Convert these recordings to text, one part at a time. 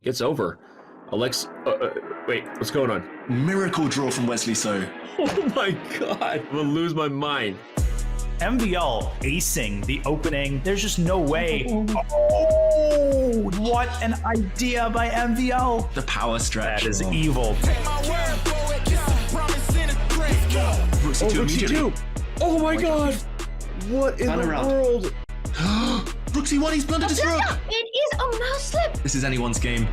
It's over. Wait, what's going on? Miracle draw from Wesley, so. Oh my god, I'm gonna lose my mind. MVL acing the opening. There's just no way. Oh, what an idea by MVL. The power stretch. That is evil. Brooksy 2 immediately. Oh my god. What in the world? Brooksy 1, he's blundered his rook. It is a mouse slip. This is anyone's game.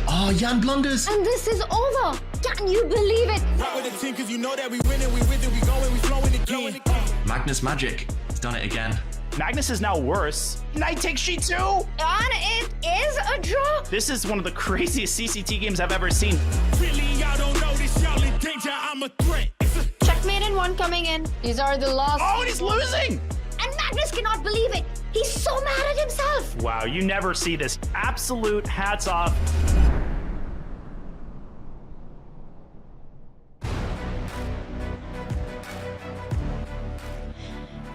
Oh, Jan blunders. And this is over. Can you believe it? Right with the team, cause you know that we winning, we with it, we going, we flowing again. Magnus Magic. He's done it again. Magnus is now worse. Knight takes She2. And it is a draw. This is one of the craziest CCT games I've ever seen. Really, y'all don't know this, y'all in danger, I'm a threat. Checkmate in one coming in. These are the last. Oh, and he's losing. And Magnus cannot believe it. He's so mad at himself. Wow, you never see this. Absolute hats off.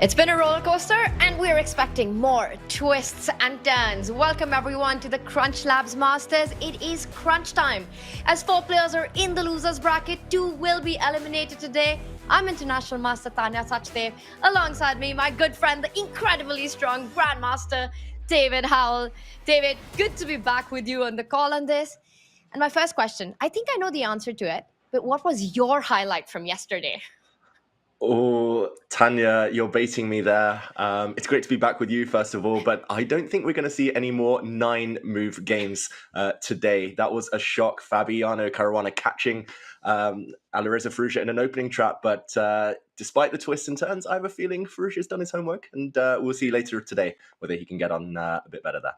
It's been a roller coaster, and we're expecting more twists and turns. Welcome everyone to the CrunchLabs Masters. It is crunch time. As 4 players are in the losers bracket, 2 will be eliminated today. I'm International Master Tanya Sachdev. Alongside me, my good friend, the incredibly strong Grandmaster, David Howell. David, good to be back with you on the call on this. And my first question, I think I know the answer to it, but what was your highlight from yesterday? Oh, Tanya, you're baiting me there. It's great to be back with you, first of all, but I don't think we're going to see any more 9-move games today. That was a shock. Fabiano Caruana catching Alireza Firouzja in an opening trap, but despite the twists and turns, I have a feeling Firouzja's done his homework, and we'll see later today whether he can get on a bit better there.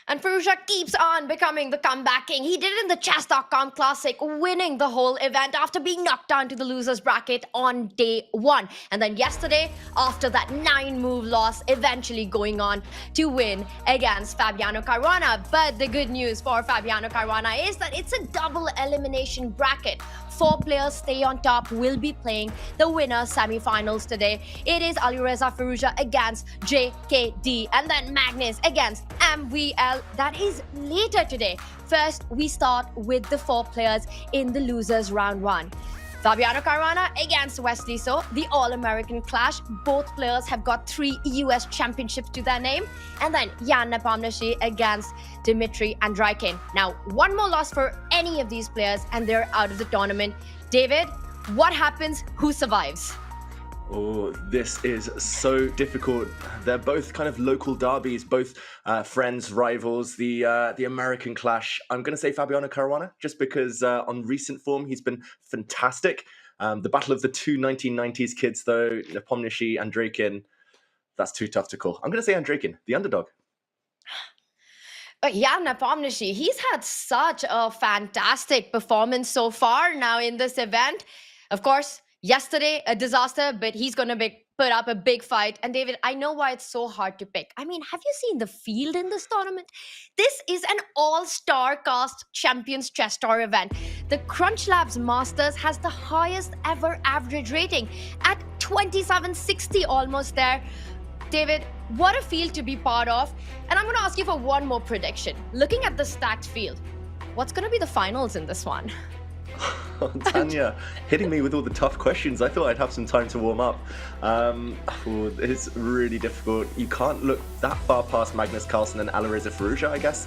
And Firouzja keeps on becoming the comeback king. He did it in the Chess.com Classic, winning the whole event after being knocked down to the losers bracket on day 1. And then yesterday, after that 9-move loss, eventually going on to win against Fabiano Caruana. But the good news for Fabiano Caruana is that it's a double elimination bracket. 4 players stay on top, will be playing the winner semi-finals today. It is Alireza Firouzja against JKD, and then Magnus against MVL. That is later today. First, we start with the 4 players in the losers round 1. Fabiano Caruana against Wesley, so the All-American clash. Both players have got 3 US championships to their name. And then Jan Nepomniachtchi against Dmitry Andreikin. Now, 1 more loss for any of these players and they're out of the tournament. David, what happens? Who survives? Oh, this is so difficult. They're both kind of local derbies, both friends, rivals, the American clash. I'm going to say Fabiano Caruana, just because on recent form, he's been fantastic. The battle of the 2 1990s kids, though, Nepomniachtchi, Andreikin, that's too tough to call. I'm going to say Andreikin, the underdog. Yeah, Nepomniachtchi, he's had such a fantastic performance so far now in this event. Of course, yesterday, a disaster, but he's going to put up a big fight. And David, I know why it's so hard to pick. I mean, have you seen the field in this tournament? This is an all-star cast Champions Chess Tour event. The CrunchLabs Masters has the highest ever average rating at 2760, almost there. David, what a field to be part of. And I'm going to ask you for one more prediction. Looking at the stacked field, what's going to be the finals in this one? Tanya, hitting me with all the tough questions. I thought I'd have some time to warm up. It's really difficult. You can't look that far past Magnus Carlsen and Alireza Firouzja, I guess,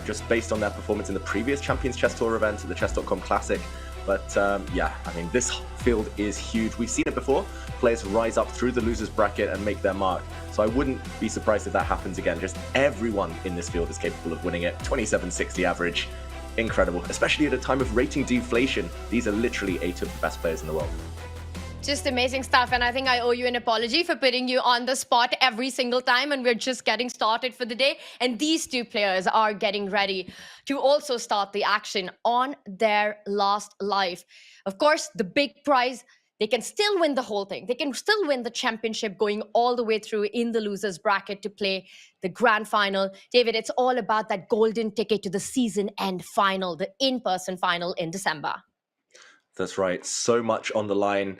just based on their performance in the previous Champions Chess Tour event at the Chess.com Classic. But yeah, I mean, this field is huge. We've seen it before. Players rise up through the losers bracket and make their mark. So I wouldn't be surprised if that happens again. Just everyone in this field is capable of winning it. 2760 average. Incredible, especially at a time of rating deflation. These are literally 8 of the best players in the world. Just amazing stuff. And I think I owe you an apology for putting you on the spot every single time. And we're just getting started for the day. And these 2 players are getting ready to also start the action on their last life. Of course, the big prize, they can still win the whole thing. They can still win the championship going all the way through in the losers bracket to play the grand final. David, it's all about that golden ticket to the season end final, the in-person final in December. That's right. So much on the line.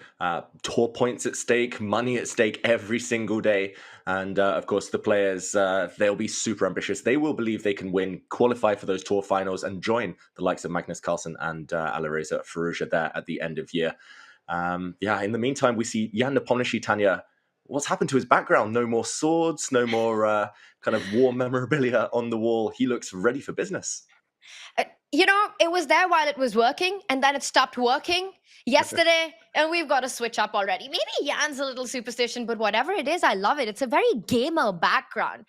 Tour points at stake, money at stake every single day. And of course, the players, they'll be super ambitious. They will believe they can win, qualify for those tour finals, and join the likes of Magnus Carlsen and Alireza Firouzja there at the end of year. In the meantime, we see Jan Nepomniachtchi, Tanya. What's happened to his background? No more swords, no more kind of war memorabilia on the wall. He looks ready for business. It was there while it was working, and then it stopped working yesterday, and we've got to switch up already. Maybe Jan's a little superstition, but whatever it is, I love it. It's a very gamer background.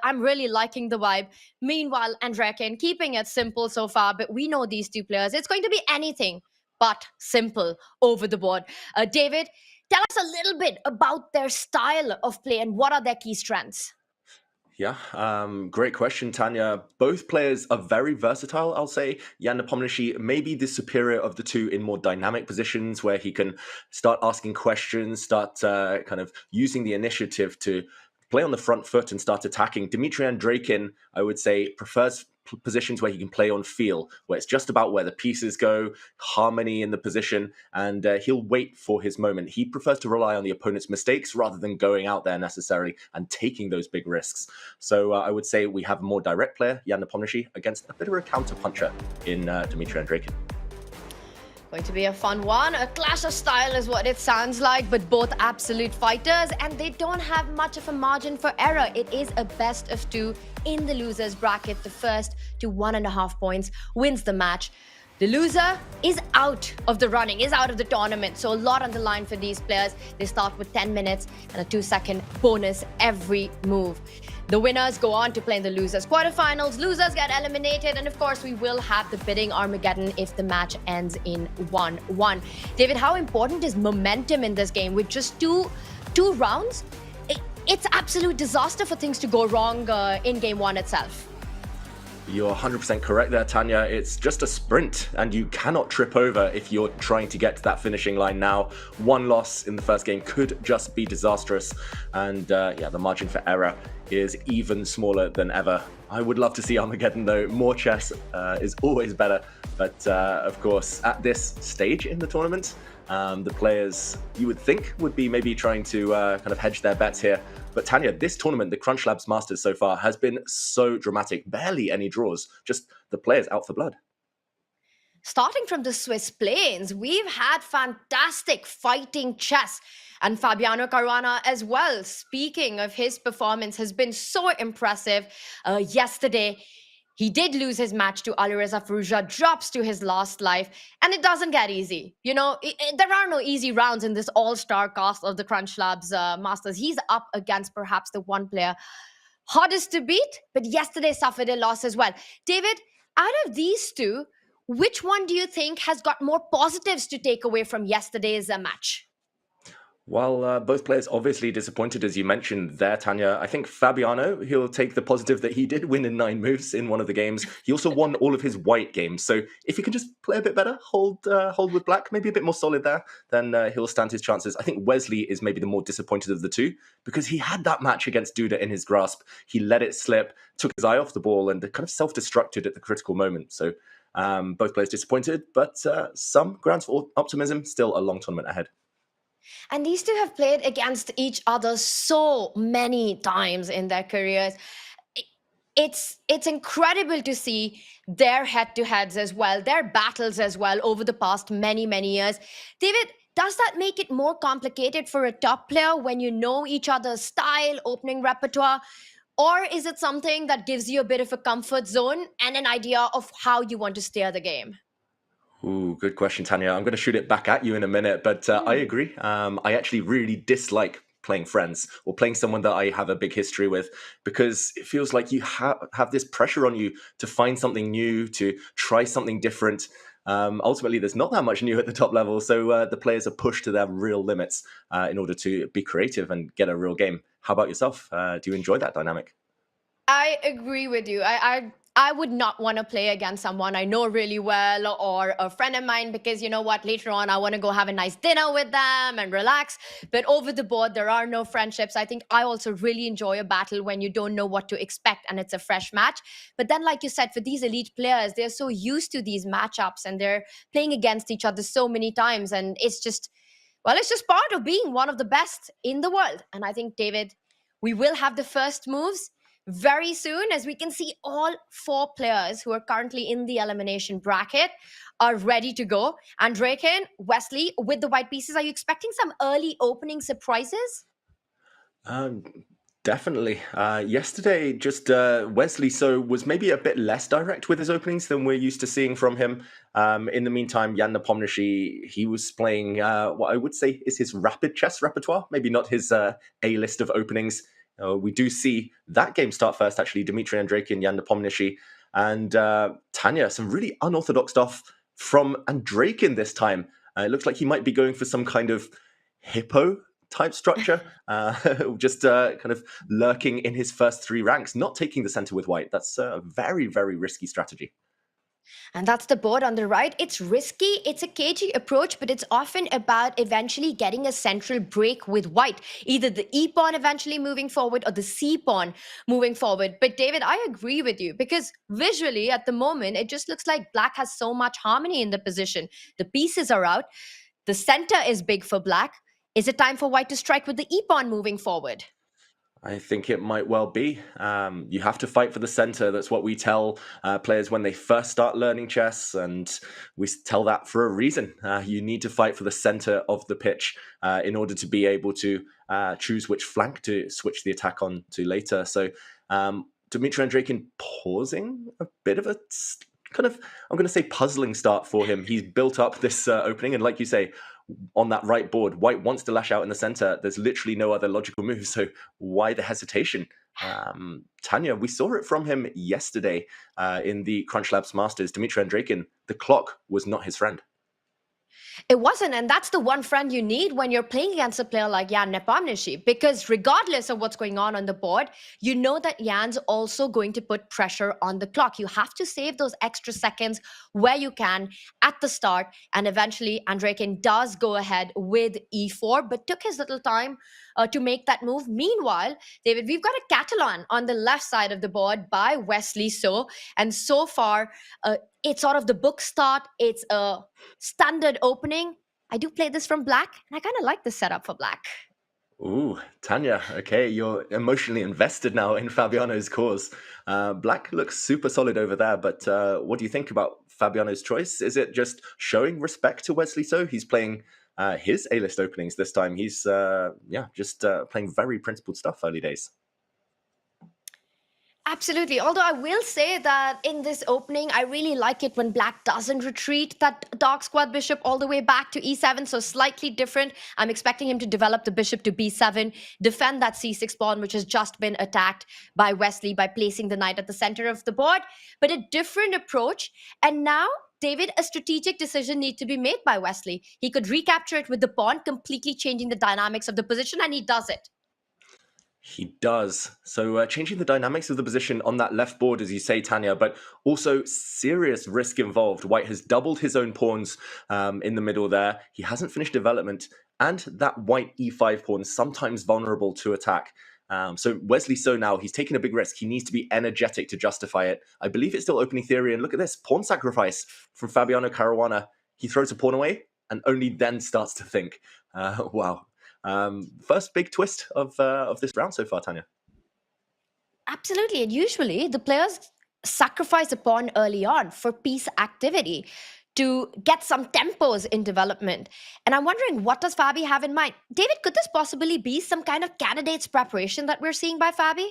I'm really liking the vibe. Meanwhile, Andrekin keeping it simple so far, but we know these two players. It's going to be anything but simple over the board. David, tell us a little bit about their style of play and what are their key strengths? Yeah, great question, Tanya. Both players are very versatile, I'll say. Jan Nepomniachtchi may be the superior of the two in more dynamic positions where he can start asking questions, start kind of using the initiative to play on the front foot and start attacking. Dmitry Andreikin, I would say, prefers positions where he can play on feel, where it's just about where the pieces go, harmony in the position, and he'll wait for his moment. He prefers to rely on the opponent's mistakes rather than going out there necessarily and taking those big risks. So I would say we have a more direct player, Jan Nepomniachtchi, against a bit of a counter-puncher in Dmitry Andreikin. Going to be a fun one. A clash of style is what it sounds like, but both absolute fighters, and they don't have much of a margin for error. It is a best of two in the losers bracket. The first to 1.5 points wins the match. The loser is out of the running, is out of the tournament. So a lot on the line for these players. They start with 10 minutes and a 2-second bonus every move. The winners go on to play in the losers quarterfinals. Losers get eliminated. And of course, we will have the bidding Armageddon if the match ends in 1-1. David, how important is momentum in this game? With just two rounds, it's absolute disaster for things to go wrong in game one itself. You're 100% correct there, Tanya. It's just a sprint, and you cannot trip over if you're trying to get to that finishing line now. One loss in the first game could just be disastrous, and the margin for error is even smaller than ever. I would love to see Armageddon, though. More chess is always better, but of course, at this stage in the tournament, the players you would think would be maybe trying to kind of hedge their bets here. But Tanya, this tournament, the CrunchLabs Masters so far, has been so dramatic. Barely any draws, just the players out for blood. Starting from the Swiss plains, we've had fantastic fighting chess. And Fabiano Caruana as well, speaking of his performance, has been so impressive. Yesterday, he did lose his match to Alireza Firouzja, drops to his last life, and it doesn't get easy. There are no easy rounds in this all-star cast of the CrunchLabs Masters. He's up against perhaps the one player hardest to beat, but yesterday suffered a loss as well. David, out of these two, which one do you think has got more positives to take away from yesterday's match? Well, both players obviously disappointed, as you mentioned there, Tanya. I think Fabiano, he'll take the positive that he did win in 9 moves in one of the games. He also won all of his white games. So if he can just play a bit better, hold with black, maybe a bit more solid there, then he'll stand his chances. I think Wesley is maybe the more disappointed of the two because he had that match against Duda in his grasp. He let it slip, took his eye off the ball and kind of self-destructed at the critical moment. So both players disappointed, but some grounds for optimism, still a long tournament ahead. And these two have played against each other so many times in their careers. It's incredible to see their head-to-heads as well, their battles as well over the past many, many years. David, does that make it more complicated for a top player when you know each other's style, opening repertoire? Or is it something that gives you a bit of a comfort zone and an idea of how you want to steer the game? Ooh, good question, Tanya. I'm going to shoot it back at you in a minute, but I agree. I actually really dislike playing friends or playing someone that I have a big history with because it feels like you have this pressure on you to find something new, to try something different. Ultimately, there's not that much new at the top level, so the players are pushed to their real limits in order to be creative and get a real game. How about yourself? Do you enjoy that dynamic? I agree with you. I I would not want to play against someone I know really well or a friend of mine because you know what, later on I want to go have a nice dinner with them and relax. But over the board, there are no friendships. I think I also really enjoy a battle when you don't know what to expect and it's a fresh match. But then, like you said, for these elite players, they're so used to these matchups and they're playing against each other so many times. And it's just, well, it's just part of being one of the best in the world. And I think, David, we will have the first moves very soon, as we can see all 4 players who are currently in the elimination bracket are ready to go. Andrejkin, Wesley, with the white pieces, are you expecting some early opening surprises? Definitely. Yesterday, just Wesley was maybe a bit less direct with his openings than we're used to seeing from him. In the meantime, Jan Nepomniachtchi, he was playing what I would say is his rapid chess repertoire, maybe not his A-list of openings. We do see that game start first, actually, Dmitry Andrejkin, Jan Nepomniachtchi, and Tanya, some really unorthodox stuff from Andrejkin this time. It looks like he might be going for some kind of hippo type structure, just kind of lurking in his first 3 ranks, not taking the center with white. That's a very, very risky strategy. And that's the board on the right. It's risky, it's a cagey approach, but it's often about eventually getting a central break with white. Either the E pawn eventually moving forward or the C pawn moving forward. But David, I agree with you because visually at the moment, it just looks like black has so much harmony in the position. The pieces are out. The center is big for black. Is it time for white to strike with the E pawn moving forward? I think it might well be. You have to fight for the center. That's what we tell players when they first start learning chess, and we tell that for a reason. You need to fight for the center of the pitch in order to be able to choose which flank to switch the attack on to later. So Dmitry Andrejkin pausing a bit of a kind of, I'm going to say, puzzling start for him. He's built up this opening, and like you say, on that right board, white wants to lash out in the center. There's literally no other logical move, so why the hesitation? Tanya, we saw it from him yesterday in the CrunchLabs Masters. Dmitry Andrejkin, the clock was not his friend. It wasn't, and that's the one friend you need when you're playing against a player like Jan Nepomniachtchi, because regardless of what's going on the board, you know that Jan's also going to put pressure on the clock. You have to save those extra seconds where you can at the start, and eventually Andrejkin does go ahead with E4, but took his little time to make that move. Meanwhile, David, we've got a Catalan on the left side of the board by Wesley and so far, it's sort of the book start. It's a standard opening. I do play this from black, and I kind of like the setup for black. Ooh, Tanya, okay, you're emotionally invested now in Fabiano's cause. Black looks super solid over there, but what do you think about Fabiano's choice? Is it just showing respect to Wesley? He's playing his A-list openings this time. He's, just playing very principled stuff early days. Absolutely. Although I will say that in this opening, I really like it when black doesn't retreat that dark squad bishop all the way back to e7. So slightly different. I'm expecting him to develop the bishop to b7, defend that c6 pawn, which has just been attacked by Wesley by placing the knight at the center of the board. But a different approach. And now, David, a strategic decision needs to be made by Wesley. He could recapture it with the pawn, completely changing the dynamics of the position, and he does it. He does. So changing the dynamics of the position on that left board, as you say, Tanya, but also serious risk involved. White has doubled his own pawns in the middle there. He hasn't finished development, and that white e5 pawn sometimes vulnerable to attack. So Wesley now, he's taking a big risk. He needs to be energetic to justify it. I believe it's still opening theory, and look at this, pawn sacrifice from Fabiano Caruana. He throws a pawn away and only then starts to think. Wow. First big twist of this round so far, Tanya. Absolutely. And usually the players sacrifice a pawn early on for piece activity to get some tempos in development. And I'm wondering, what does Fabi have in mind? David, could this possibly be some kind of candidate's preparation that we're seeing by Fabi?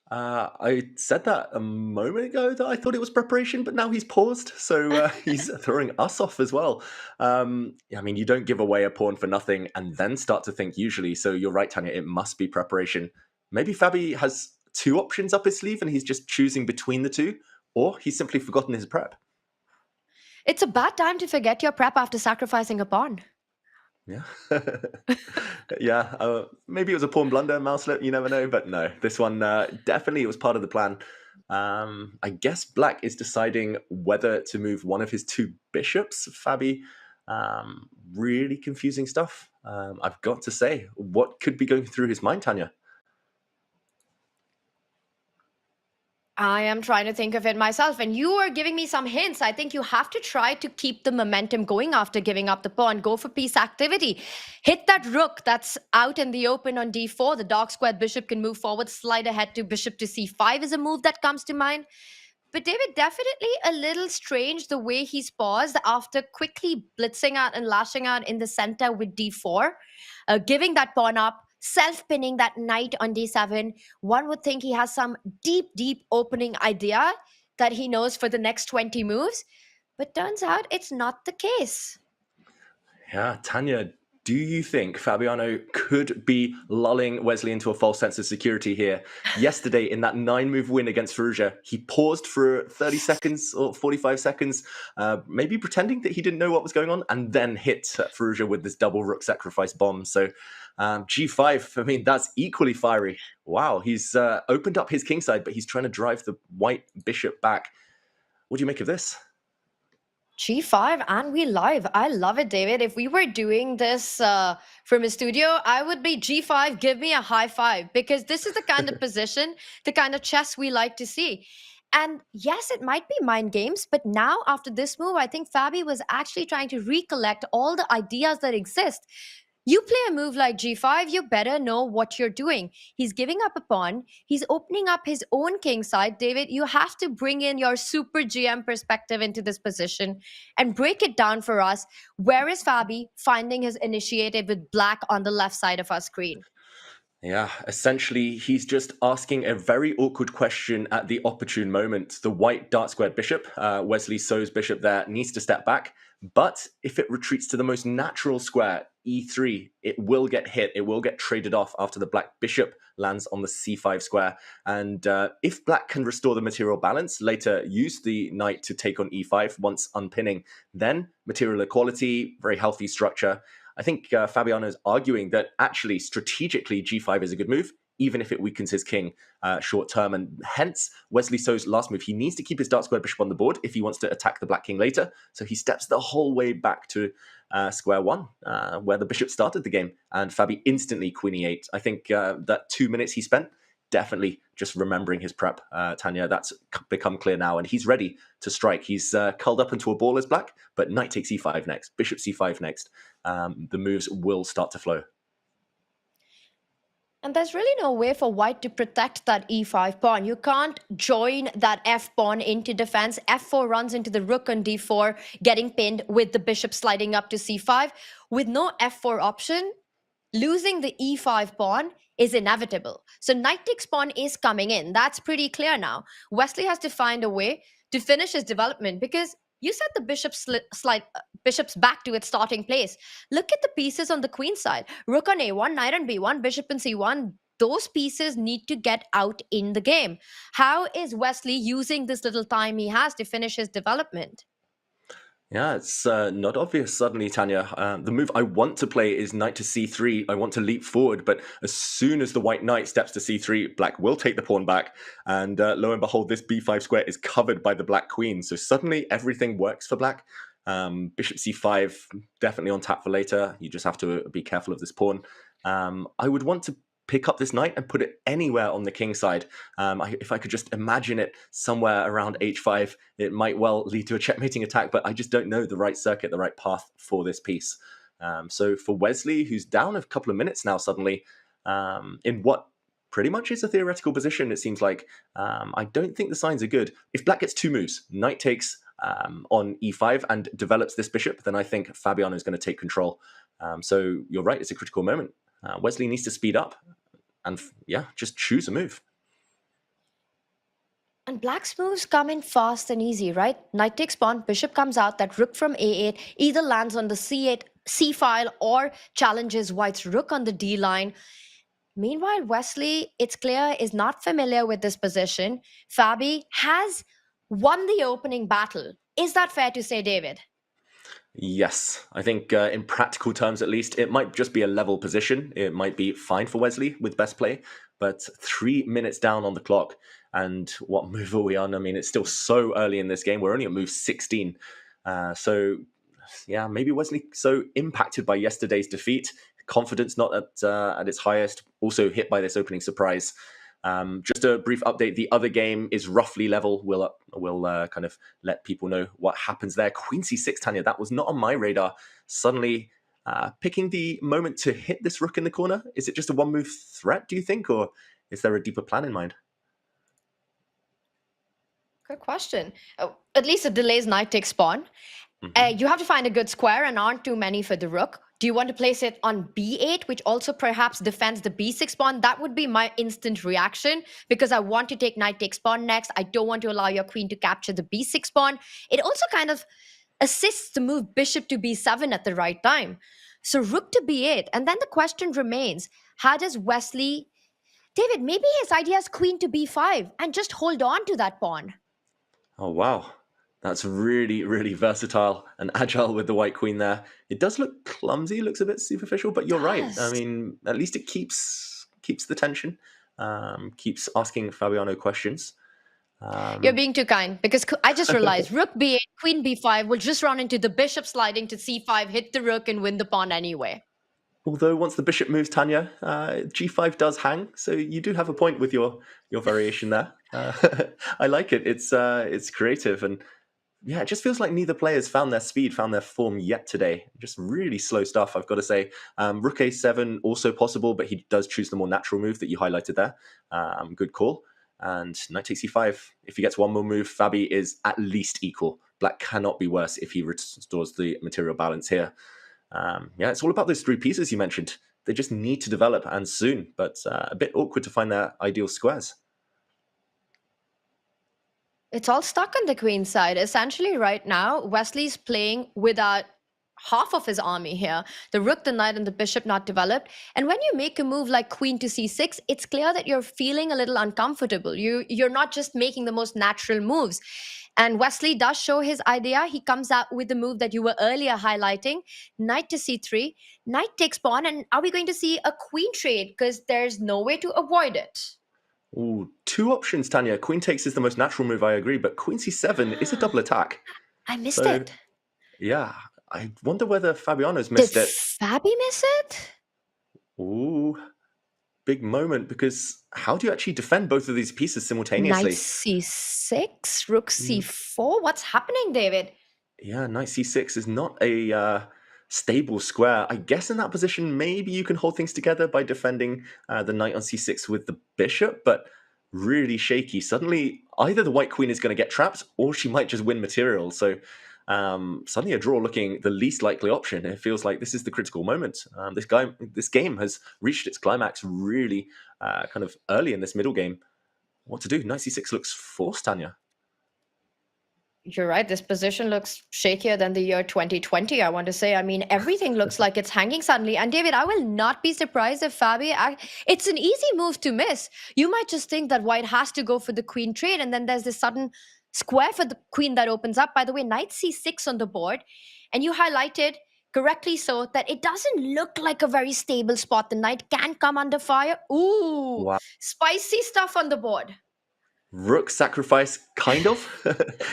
I said that a moment ago that I thought it was preparation, but now he's paused, so he's throwing us off as well. I mean, you don't give away a pawn for nothing and then start to think usually, so you're right, Tanya, it must be preparation. Maybe Fabi has 2 options up his sleeve and he's just choosing between the 2, or he's simply forgotten his prep. It's a bad time to forget your prep after sacrificing a pawn. Yeah, yeah. Maybe it was a pawn blunder, mouse slip. You never know, but no, this one definitely was part of the plan. I guess Black is deciding whether to move one of his two bishops. Fabi, really confusing stuff. I've got to say, what could be going through his mind, Tanya? I am trying to think of it myself, and you are giving me some hints. I think you have to try to keep the momentum going after giving up the pawn. Go for piece activity. Hit that rook that's out in the open on d4. The dark squared bishop can move forward. Slide ahead to bishop to c5 is a move that comes to mind. But David, definitely a little strange the way he's paused after quickly blitzing out and lashing out in the center with d4, giving that pawn up, self-pinning that knight on d7. One would think he has some deep opening idea that he knows for the next 20 moves, but turns out it's not the case. Yeah, Tanya, do you think Fabiano could be lulling Wesley into a false sense of security here? Yesterday, in that 9-move win against Firouzja, he paused for 30 seconds or 45 seconds, maybe pretending that he didn't know what was going on, and then hit Firouzja with this double rook sacrifice bomb. So g5, I mean, that's equally fiery. Wow, he's opened up his kingside, but he's trying to drive the white bishop back. What do you make of this? G5 and we live. I love it, David. If we were doing this from a studio, I would be G5, give me a high five, because this is the kind of position, the kind of chess we like to see. And yes, it might be mind games, but now after this move, I think Fabi was actually trying to recollect all the ideas that exist. You play a move like g5, you better know what you're doing. He's giving up a pawn. He's opening up his own king side. David, you have to bring in your super GM perspective into this position and break it down for us. Where is Fabi finding his initiative with Black on the left side of our screen? Yeah, essentially, he's just asking a very awkward question at the opportune moment. The white dark squared bishop, Wesley So's bishop there, needs to step back. But if it retreats to the most natural square, e3, it will get hit. It will get traded off after the black bishop lands on the c5 square. And if black can restore the material balance, later use the knight to take on e5 once unpinning, then material equality, very healthy structure. I think Fabiano is arguing that actually strategically g5 is a good move, even if it weakens his king short term. And hence, Wesley So's last move, he needs to keep his dark square bishop on the board if he wants to attack the black king later. So he steps the whole way back to square one, where the bishop started the game. And Fabi instantly queen e8. I think that 2 minutes he spent, definitely just remembering his prep, Tanya. That's become clear now, and he's ready to strike. He's curled up into a ball as black, but knight takes e5 next, bishop c5 next. The moves will start to flow. And there's really no way for white to protect that e5 pawn. You can't join that f pawn into defense. f4 runs into the rook on d4, getting pinned with the bishop sliding up to c5. With no f4 option, losing the e5 pawn is inevitable. So knight takes pawn is coming in. That's pretty clear now. Wesley has to find a way to finish his development, because you said the bishop's back to its starting place. Look at the pieces on the queen side. Rook on a1, knight on b1, bishop on c1. Those pieces need to get out in the game. How is Wesley using this little time he has to finish his development? Yeah, it's not obvious suddenly, Tanya. The move I want to play is knight to c3. I want to leap forward, but as soon as the white knight steps to c3, black will take the pawn back. And lo and behold, this b5 square is covered by the black queen. So suddenly everything works for black. Bishop c5, definitely on tap for later. You just have to be careful of this pawn. I would want to pick up this knight and put it anywhere on the king side. If I could just imagine it somewhere around h5, it might well lead to a checkmating attack, but I just don't know the right circuit, the right path for this piece. So for Wesley, who's down a couple of minutes now suddenly, in what pretty much is a theoretical position, it seems like, I don't think the signs are good. If black gets 2 moves, knight takes on e5 and develops this bishop, then I think Fabiano is going to take control. So you're right, it's a critical moment. Wesley needs to speed up and, yeah, just choose a move. And black's moves come in fast and easy, right? Knight takes pawn, bishop comes out, that rook from a8 either lands on the c8, c-file, or challenges white's rook on the d line. Meanwhile, Wesley, it's clear, is not familiar with this position. Fabi has won the opening battle. Is that fair to say, David? Yes, I think in practical terms, at least, it might just be a level position. It might be fine for Wesley with best play, but 3 minutes down on the clock. And what move are we on? I mean, it's still so early in this game. We're only at move 16. So, yeah, maybe Wesley so impacted by yesterday's defeat. Confidence not at its highest. Also hit by this opening surprise. Just a brief update. The other game is roughly level. We'll kind of let people know what happens there. Queen c6, Tanya. That was not on my radar. Suddenly picking the moment to hit this rook in the corner. Is it just a one-move threat, do you think? Or is there a deeper plan in mind? Good question. At least it delays knight takes pawn. You have to find a good square and aren't too many for the rook. Do you want to place it on b8, which also perhaps defends the b6 pawn? That would be my instant reaction because I want to take knight takes pawn next. I don't want to allow your queen to capture the b6 pawn. It also kind of assists to move bishop to b7 at the right time. So rook to b8. And then the question remains, how does Wesley... David, maybe his idea is queen to b5 and just hold on to that pawn. Oh, wow. That's really, really versatile and agile with the white queen there. It does look clumsy, looks a bit superficial, but you're right. I mean, at least it keeps the tension, keeps asking Fabiano questions. You're being too kind because I just realized rook b8, queen b5 will just run into the bishop sliding to c5, hit the rook and win the pawn anyway. Although once the bishop moves, Tanya, g5 does hang, so you do have a point with your variation there. I like it. It's creative, and yeah, it just feels like neither player's found their speed, found their form yet today. Just really slow stuff, I've got to say. Rook a7 also possible, but he does choose the more natural move that you highlighted there. Good call. And knight takes e5. If he gets one more move, Fabi is at least equal. Black cannot be worse if he restores the material balance here. Yeah, it's all about those three pieces you mentioned. They just need to develop, and soon, but a bit awkward to find their ideal squares. It's all stuck on the queen side. Essentially, right now, Wesley's playing without half of his army here. The rook, the knight, and the bishop not developed. And when you make a move like queen to c6, it's clear that you're feeling a little uncomfortable. You're not just making the most natural moves. And Wesley does show his idea. He comes out with the move that you were earlier highlighting, knight to c3, knight takes pawn, and are we going to see a queen trade? Because there's no way to avoid it. Ooh, two options, Tanya. Queen takes is the most natural move, I agree, but queen c7 is a double attack. I missed it. Yeah, I wonder whether Fabiano's missed it. Did Fabi miss it? Ooh, big moment, because how do you actually defend both of these pieces simultaneously? Knight c6, rook c4. What's happening, David? Yeah, knight c6 is not a stable square. I guess in that position, maybe you can hold things together by defending the knight on c6 with the bishop, but really shaky. Suddenly, either the white queen is going to get trapped, or she might just win material. So suddenly a draw looking the least likely option. It feels like this is the critical moment. This game has reached its climax really kind of early in this middle game. What to do? Knight c6 looks forced, Tanya. You're right. This position looks shakier than the year 2020, I want to say. I mean, everything looks like it's hanging suddenly. And David, I will not be surprised if Fabi... It's an easy move to miss. You might just think that white has to go for the queen trade, and then there's this sudden square for the queen that opens up. By the way, knight c6 on the board. And you highlighted, correctly so, that it doesn't look like a very stable spot. The knight can come under fire. Ooh, wow. Spicy stuff on the board. Rook sacrifice, kind of.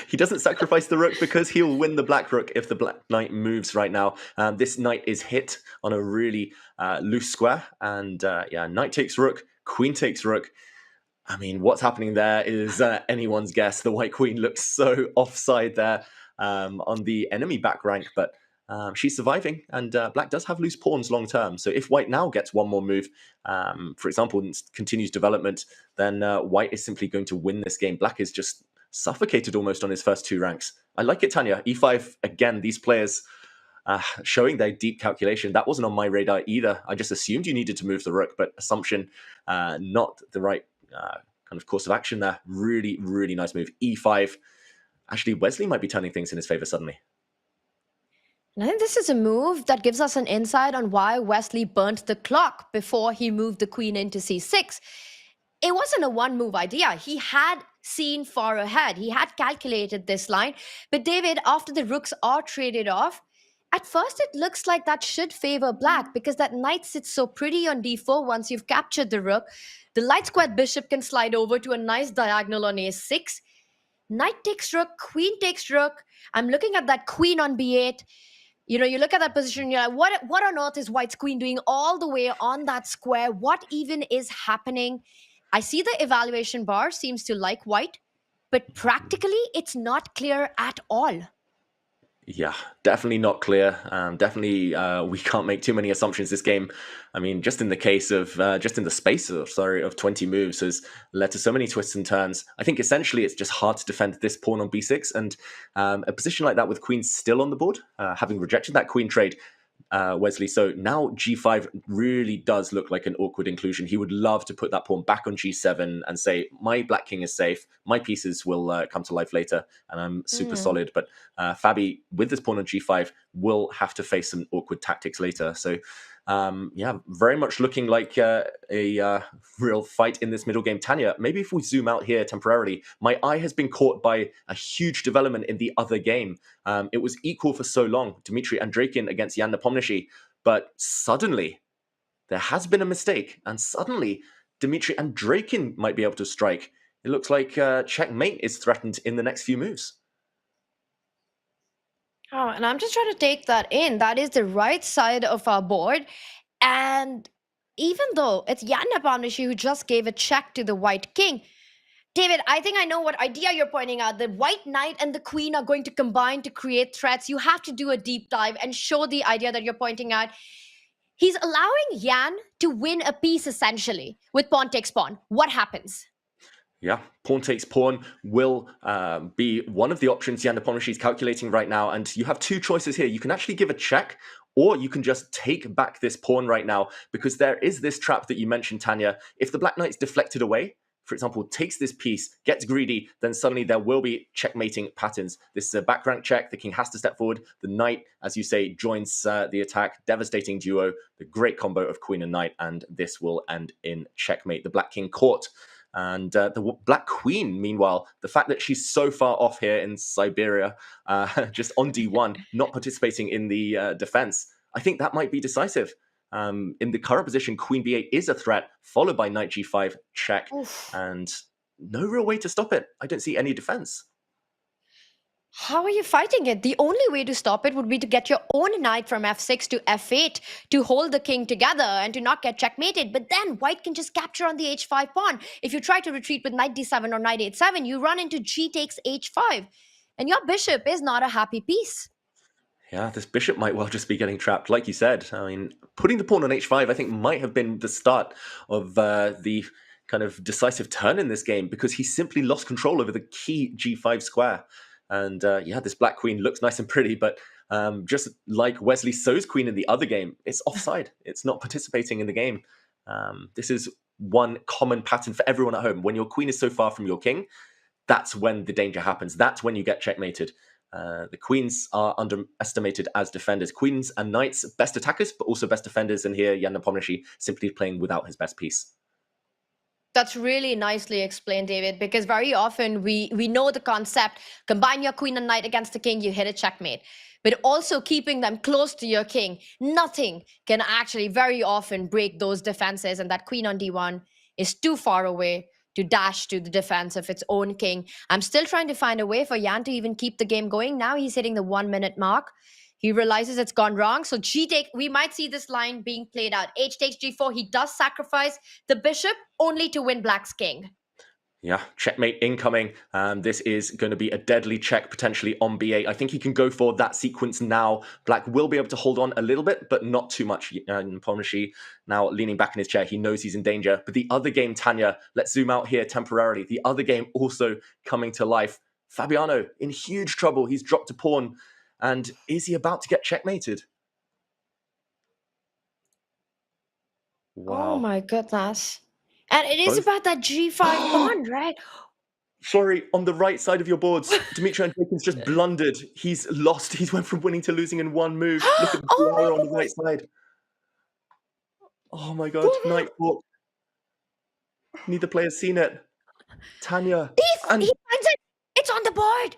He doesn't sacrifice the rook because he'll win the black rook if the black knight moves right now. This knight is hit on a really loose square. And yeah, knight takes rook, queen takes rook. I mean, what's happening there is anyone's guess. The white queen looks so offside there on the enemy back rank, but she's surviving, and black does have loose pawns long term. So if white now gets one more move, for example, and continues development, then white is simply going to win this game. Black is just suffocated almost on his first two ranks. I like it, Tanya. E5, again, these players showing their deep calculation. That wasn't on my radar either. I just assumed you needed to move the rook, but assumption, not the right kind of course of action there. Really, really nice move. E5. Actually, Wesley might be turning things in his favor suddenly. And I think this is a move that gives us an insight on why Wesley burnt the clock before he moved the queen into c6. It wasn't a one-move idea. He had seen far ahead. He had calculated this line. But David, after the rooks are traded off, At first, it looks like that should favor black because that knight sits so pretty on d4 once you've captured the rook. The light squared bishop can slide over to a nice diagonal on a6. Knight takes rook, queen takes rook. I'm looking at that queen on b8. You know, you look at that position, you're like, what on earth is white's queen doing all the way on that square? What even is happening? I see the evaluation bar seems to like white, but practically it's not clear at all. Yeah, definitely not clear. Definitely, we can't make too many assumptions this game. I mean, just in the case of, just in the space of 20 moves has led to so many twists and turns. I think essentially it's just hard to defend this pawn on b6, and a position like that with queen still on the board, having rejected that queen trade, Wesley. So now g5 really does look like an awkward inclusion. He would love to put that pawn back on g7 and say, my black king is safe, my pieces will come to life later, and I'm super solid. But Fabi, with this pawn on g5, will have to face some awkward tactics later. So yeah, very much looking like a real fight in this middle game. Tanya, maybe if we zoom out here temporarily, my eye has been caught by a huge development in the other game. It was equal for so long, Dmitry Andreikin against Jan Nepomniachtchi, but suddenly there has been a mistake, and suddenly Dmitry Andreikin might be able to strike. It looks like checkmate is threatened in the next few moves. Oh, and I'm just trying to take that in. That is the right side of our board. And even though it's Jan Nepomniachtchi who just gave a check to the white king, David, I think I know what idea you're pointing out. The white knight and the queen are going to combine to create threats. You have to do a deep dive and show the idea that you're pointing out. He's allowing Jan to win a piece, essentially, with pawn takes pawn. What happens? Yeah, pawn takes pawn will be one of the options Jan Nepomniachtchi is calculating right now. And you have two choices here. You can actually give a check, or you can just take back this pawn right now, because there is this trap that you mentioned, Tanya. If the black knight's deflected away, for example, takes this piece, gets greedy, then suddenly there will be checkmating patterns. This is a back rank check. The king has to step forward. The knight, as you say, joins the attack. Devastating duo, the great combo of queen and knight, and this will end in checkmate. The black king caught. And the black queen, meanwhile, the fact that she's so far off here in Siberia, just on d1, not participating in the defense, I think that might be decisive. In the current position, queen b8 is a threat, followed by knight g5 check, and no real way to stop it. I don't see any defense. How are you fighting it? The only way to stop it would be to get your own knight from f6 to f8 to hold the king together and to not get checkmated. But then white can just capture on the h5 pawn. If you try to retreat with knight d7 or knight h7, you run into g takes h5. And your bishop is not a happy piece. Yeah, this bishop might well just be getting trapped, like you said. I mean, putting the pawn on h5, I think, might have been the start of the kind of decisive turn in this game, because he simply lost control over the key g5 square. And yeah, this black queen looks nice and pretty, but just like Wesley So's queen in the other game, it's offside. It's not participating in the game. This is one common pattern for everyone at home. When your queen is so far from your king, that's when the danger happens. That's when you get checkmated. The queens are underestimated as defenders. Queens and knights, best attackers, but also best defenders. And here, Jan Nepomniachtchi simply playing without his best piece. That's really nicely explained, David, because very often we know the concept. Combine your queen and knight against the king, you hit a checkmate. But also keeping them close to your king, nothing can actually very often break those defenses. And that queen on d1 is too far away to dash to the defense of its own king. I'm still trying to find a way for Jan to even keep the game going. Now he's hitting the 1 minute mark. He realizes it's gone wrong. So we might see this line being played out. H takes g4. He does sacrifice the bishop only to win black's king. Yeah, checkmate incoming. This is going to be a deadly check potentially on b8. I think he can go for that sequence now. Black will be able to hold on a little bit, but not too much. Nepomniachtchi now leaning back in his chair. He knows he's in danger. But the other game, Tanya, let's zoom out here temporarily. The other game also coming to life. Fabiano in huge trouble. He's dropped a pawn. And is he about to get checkmated? Wow. Oh my goodness. And it is about that g5 pawn, right? Sorry, on the right side of your boards, Dmitry Andreikin's just blundered. He's lost. He's went from winning to losing in one move. Look at the player on the right side. Oh my god, knight fork. Neither player's seen it. Tanya. He finds it. It's on the board.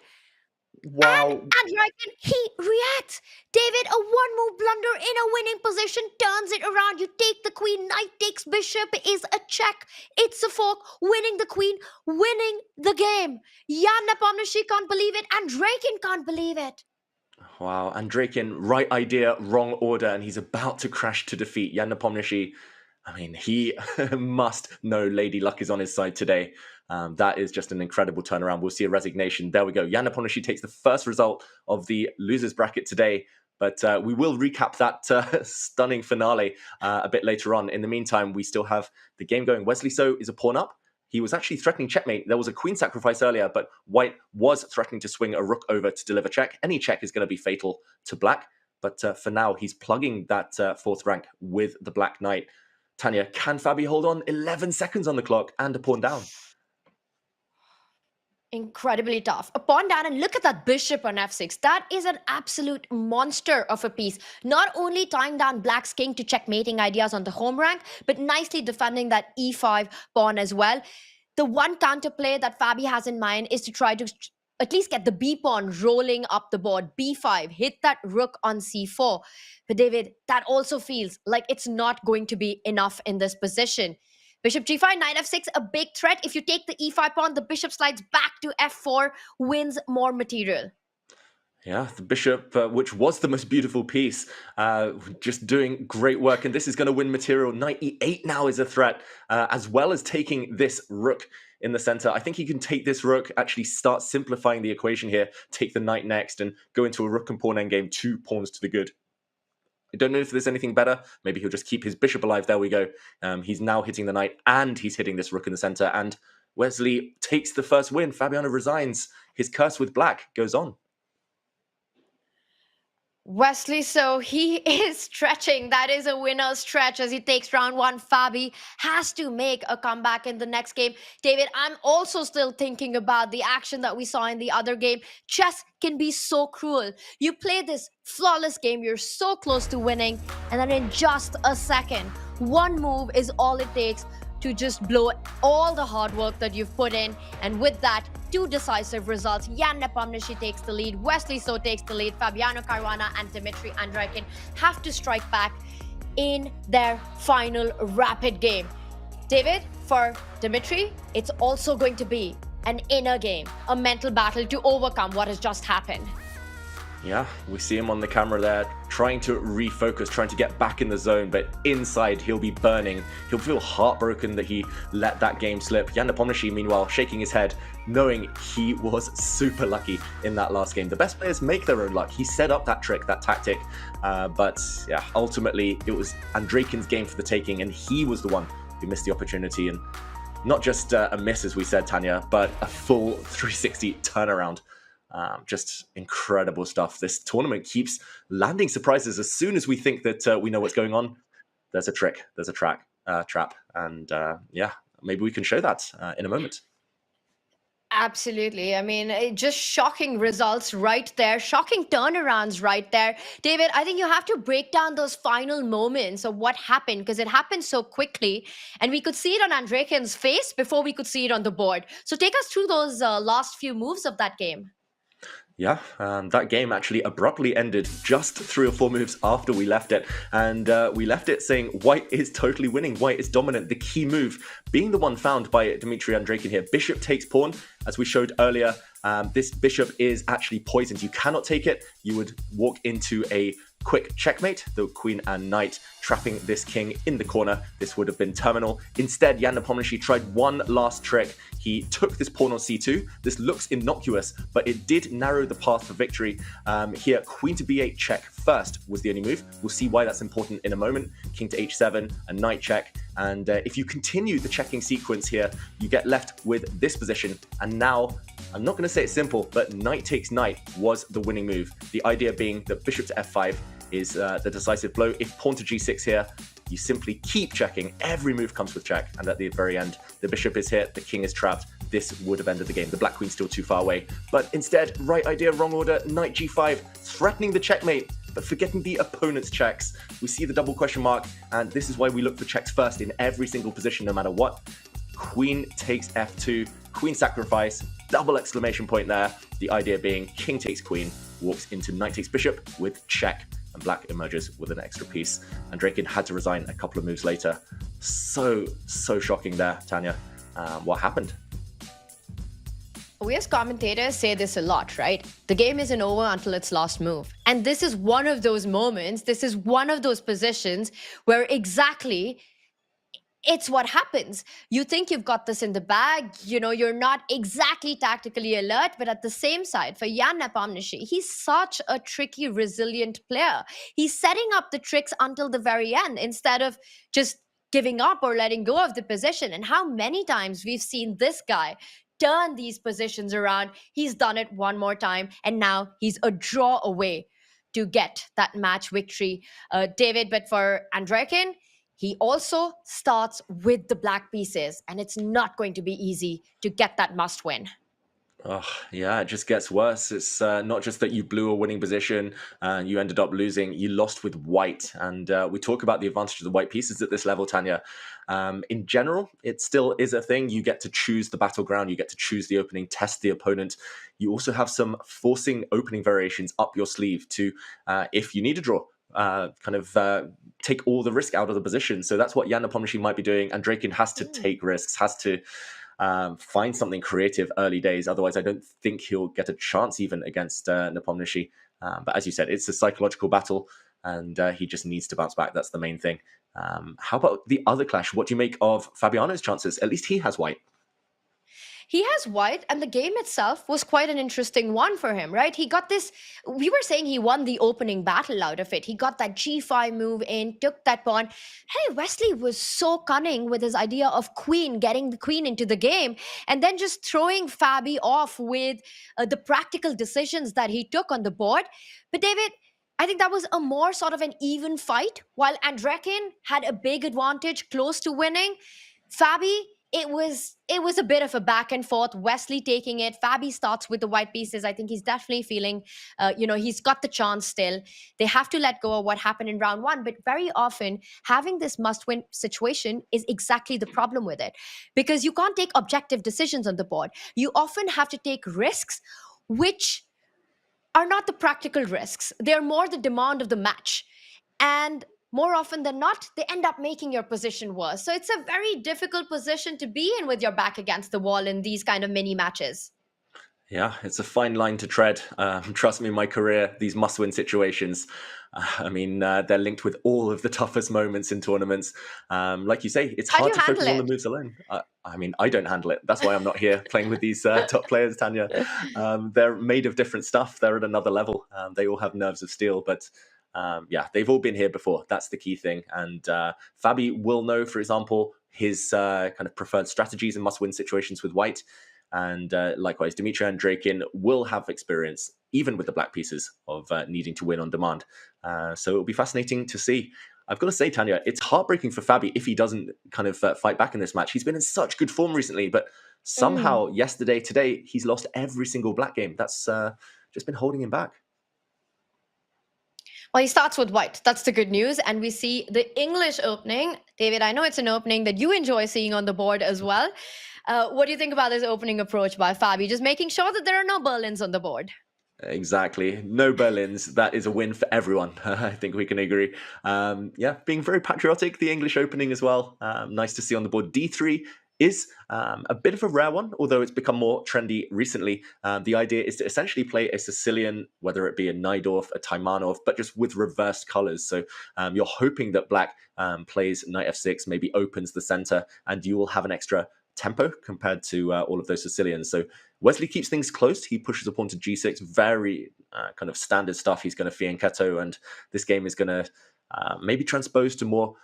Wow. And Andreiken, he reacts. David, a one-move blunder in a winning position turns it around. You take the queen, knight takes bishop is a check. It's a fork, winning the queen, winning the game. Jan Nepomniachtchi can't believe it, and Andreiken can't believe it. Wow, Andreiken, right idea, wrong order, and he's about to crash to defeat. Jan Nepomniachtchi, I mean, he must know Lady Luck is on his side today. That is just an incredible turnaround. We'll see a resignation. There we go. Jan Nepomniachtchi takes the first result of the losers bracket today. But we will recap that stunning finale a bit later on. In the meantime, we still have the game going. Wesley So is a pawn up. He was actually threatening checkmate. There was a queen sacrifice earlier, but white was threatening to swing a rook over to deliver check. Any check is going to be fatal to black. But for now, he's plugging that fourth rank with the black knight. Tanya, can Fabi hold on? 11 seconds on the clock and a pawn down. Incredibly tough. A pawn down, and look at that bishop on f6. That is an absolute monster of a piece. Not only tying down black's king to checkmating ideas on the home rank, but nicely defending that e5 pawn as well. The one counterplay that Fabi has in mind is to try to at least get the b pawn rolling up the board. b5, hit that rook on c4. But David, that also feels like it's not going to be enough in this position. Bishop g5, knight f6, a big threat. If you take the e5 pawn, the bishop slides back to f4, wins more material. Yeah, the bishop, which was the most beautiful piece, just doing great work. And this is going to win material. Knight e8 now is a threat, as well as taking this rook in the center. I think he can take this rook, actually start simplifying the equation here, take the knight next, and go into a rook and pawn endgame, 2 pawns to the good. I don't know if there's anything better. Maybe he'll just keep his bishop alive. There we go. He's now hitting the knight, and he's hitting this rook in the center. And Wesley takes the first win. Fabiano resigns. His curse with black goes on. Wesley, so he is stretching. That is a winner's stretch as he takes round one. Fabi has to make a comeback in the next game. David, I'm also still thinking about the action that we saw in the other game. Chess can be so cruel. You play this flawless game, you're so close to winning, and then in just a second, one move is all it takes to just blow all the hard work that you've put in. And with that, 2 decisive results. Jan Nepomniachtchi takes the lead, Wesley So takes the lead, Fabiano Caruana and Dmitry Andreiken have to strike back in their final rapid game. David, for Dmitry, it's also going to be an inner game, a mental battle to overcome what has just happened. Yeah, we see him on the camera there, trying to refocus, trying to get back in the zone, but inside he'll be burning. He'll feel heartbroken that he let that game slip. Jan Nepomniachtchi, meanwhile, shaking his head, knowing he was super lucky in that last game. The best players make their own luck. He set up that trick, that tactic, but yeah, ultimately it was Andreiken's game for the taking, and he was the one who missed the opportunity. And not just a miss, as we said, Tanya, but a full 360 turnaround. Just incredible stuff. This tournament keeps landing surprises. As soon as we think that we know what's going on, there's a trick, there's a trap, and yeah, maybe we can show that in a moment. Absolutely. I mean, just shocking results right there, shocking turnarounds right there. David, I think you have to break down those final moments of what happened, because it happened so quickly, and we could see it on Andreiken's face before we could see it on the board. So take us through those last few moves of that game. Yeah, that game actually abruptly ended just 3 or 4 moves after we left it. And we left it saying white is totally winning, white is dominant. The key move being the one found by Dmitry Andreiken here. Bishop takes pawn, as we showed earlier. This bishop is actually poisoned. You cannot take it. You would walk into a quick checkmate, the queen and knight, trapping this king in the corner. This would have been terminal. Instead, Jan Nepomniachtchi tried one last trick. He took this pawn on c2. This looks innocuous, but it did narrow the path for victory. Here, queen to b8 check first was the only move. We'll see why that's important in a moment. King to h7, a knight check. And if you continue the checking sequence here, you get left with this position. And now, I'm not going to say it's simple, but knight takes knight was the winning move. The idea being that bishop to f5 is the decisive blow. If pawn to g6 here, you simply keep checking. Every move comes with check. And at the very end, the bishop is hit, the king is trapped. This would have ended the game. The black queen's still too far away. But instead, right idea, wrong order, knight g5, threatening the checkmate, but forgetting the opponent's checks. We see the double question mark, and this is why we look for checks first in every single position, no matter what. Queen takes f2, queen sacrifice, double exclamation point there. The idea being king takes queen, walks into knight takes bishop with check, and black emerges with an extra piece. And Draken had to resign a couple of moves later. So shocking there, Tanya. What happened? We as commentators say this a lot, right? The game isn't over until its last move. And this is one of those moments, this is one of those positions where exactly it's what happens. You think you've got this in the bag, you know, you're not exactly tactically alert, but at the same side, for Jan Nepomniachtchi, he's such a tricky, resilient player. He's setting up the tricks until the very end instead of just giving up or letting go of the position. And how many times we've seen this guy turn these positions around. He's done it one more time, and now he's a draw away to get that match victory, David. But for Andrekin, he also starts with the black pieces, and it's not going to be easy to get that must win. Oh, yeah, it just gets worse. It's not just that you blew a winning position and you ended up losing, you lost with white. And we talk about the advantage of the white pieces at this level, Tanya. In general, it still is a thing. You get to choose the battleground, you get to choose the opening, test the opponent. You also have some forcing opening variations up your sleeve to, if you need a draw, take all the risk out of the position. So that's what Jan Nepomniachtchi might be doing. And Draken has to take risks, has to find something creative early days. Otherwise, I don't think he'll get a chance even against Nepomniachtchi. But as you said, it's a psychological battle, and he just needs to bounce back. That's the main thing. How about the other clash? What do you make of Fabiano's chances? At least he has white. He has white, and the game itself was quite an interesting one for him, right? He got this, we were saying he won the opening battle out of it. He got that g5 move in, took that pawn. Hey, Wesley was so cunning with his idea of queen, getting the queen into the game, and then just throwing Fabi off with the practical decisions that he took on the board. But David, I think that was a more sort of an even fight. While Andrekin had a big advantage, close to winning, Fabi, it was a bit of a back and forth. Wesley taking it. Fabi starts with the white pieces. I think he's definitely feeling, he's got the chance still. They have to let go of what happened in round one. But very often, having this must-win situation is exactly the problem with it. Because you can't take objective decisions on the board. You often have to take risks, which are not the practical risks. They're more the demand of the match. And more often than not, they end up making your position worse. So it's a very difficult position to be in with your back against the wall in these kind of mini matches. Yeah, it's a fine line to tread. Trust me, in my career, these must-win situations, they're linked with all of the toughest moments in tournaments. Like you say, it's hard to focus on the moves alone. I don't handle it. That's why I'm not here playing with these top players, Tanya. They're made of different stuff. They're at another level. They all have nerves of steel, but they've all been here before. That's the key thing. And Fabi will know, for example, his kind of preferred strategies in must-win situations with white. And likewise, Dimitri and Draken will have experience, even with the black pieces, of needing to win on demand. So it'll be fascinating to see. I've got to say, Tanya, it's heartbreaking for Fabi if he doesn't kind of fight back in this match. He's been in such good form recently, but somehow today, he's lost every single black game. That's just been holding him back. Well, he starts with white. That's the good news. And we see the English opening. David, I know it's an opening that you enjoy seeing on the board as well. What do you think about this opening approach by Fabi? Just making sure that there are no Berlins on the board. Exactly. No Berlins. That is a win for everyone. I think we can agree. Being very patriotic, the English opening as well. Nice to see on the board. D3 is a bit of a rare one, although it's become more trendy recently. The idea is to essentially play a Sicilian, whether it be a Najdorf, a Taimanov, but just with reversed colors. So you're hoping that black plays knight f6, maybe opens the center, and you will have an extra tempo compared to all of those Sicilians. So Wesley keeps things close. He pushes a pawn to g6, very kind of standard stuff. He's going to fianchetto, and this game is going to maybe transpose to more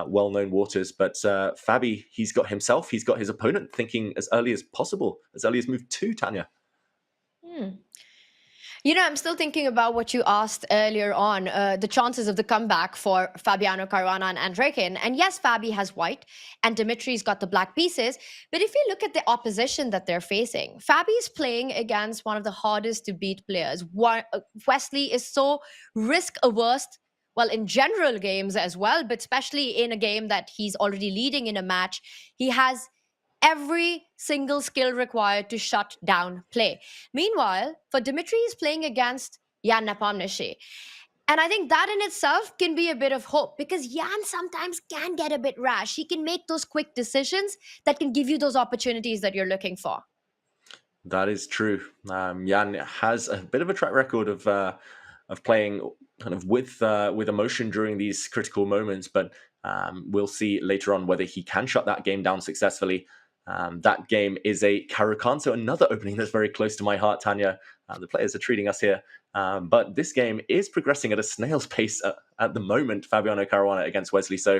well-known waters. But Fabi, he's got his opponent thinking as early as possible, as early as move 2, Tanya. I'm still thinking about what you asked earlier on, the chances of the comeback for Fabiano Caruana and Andrekin. And yes, Fabi has white and Dimitri's got the black pieces. But if you look at the opposition that they're facing, Fabi's playing against one of the hardest to beat players. Wesley is so risk averse, well, in general games as well, but especially in a game that he's already leading in a match. He has every single skill required to shut down play. Meanwhile, for Dimitri, he's playing against Jan Nepomniachtchi. And I think that in itself can be a bit of hope because Jan sometimes can get a bit rash. He can make those quick decisions that can give you those opportunities that you're looking for. That is true. Jan has a bit of a track record of playing kind of with emotion during these critical moments, but we'll see later on whether he can shut that game down successfully. That game is a Caro-Kann, so another opening that's very close to my heart, Tanya. The players are treating us here. But this game is progressing at a snail's pace at the moment, Fabiano Caruana against Wesley. So,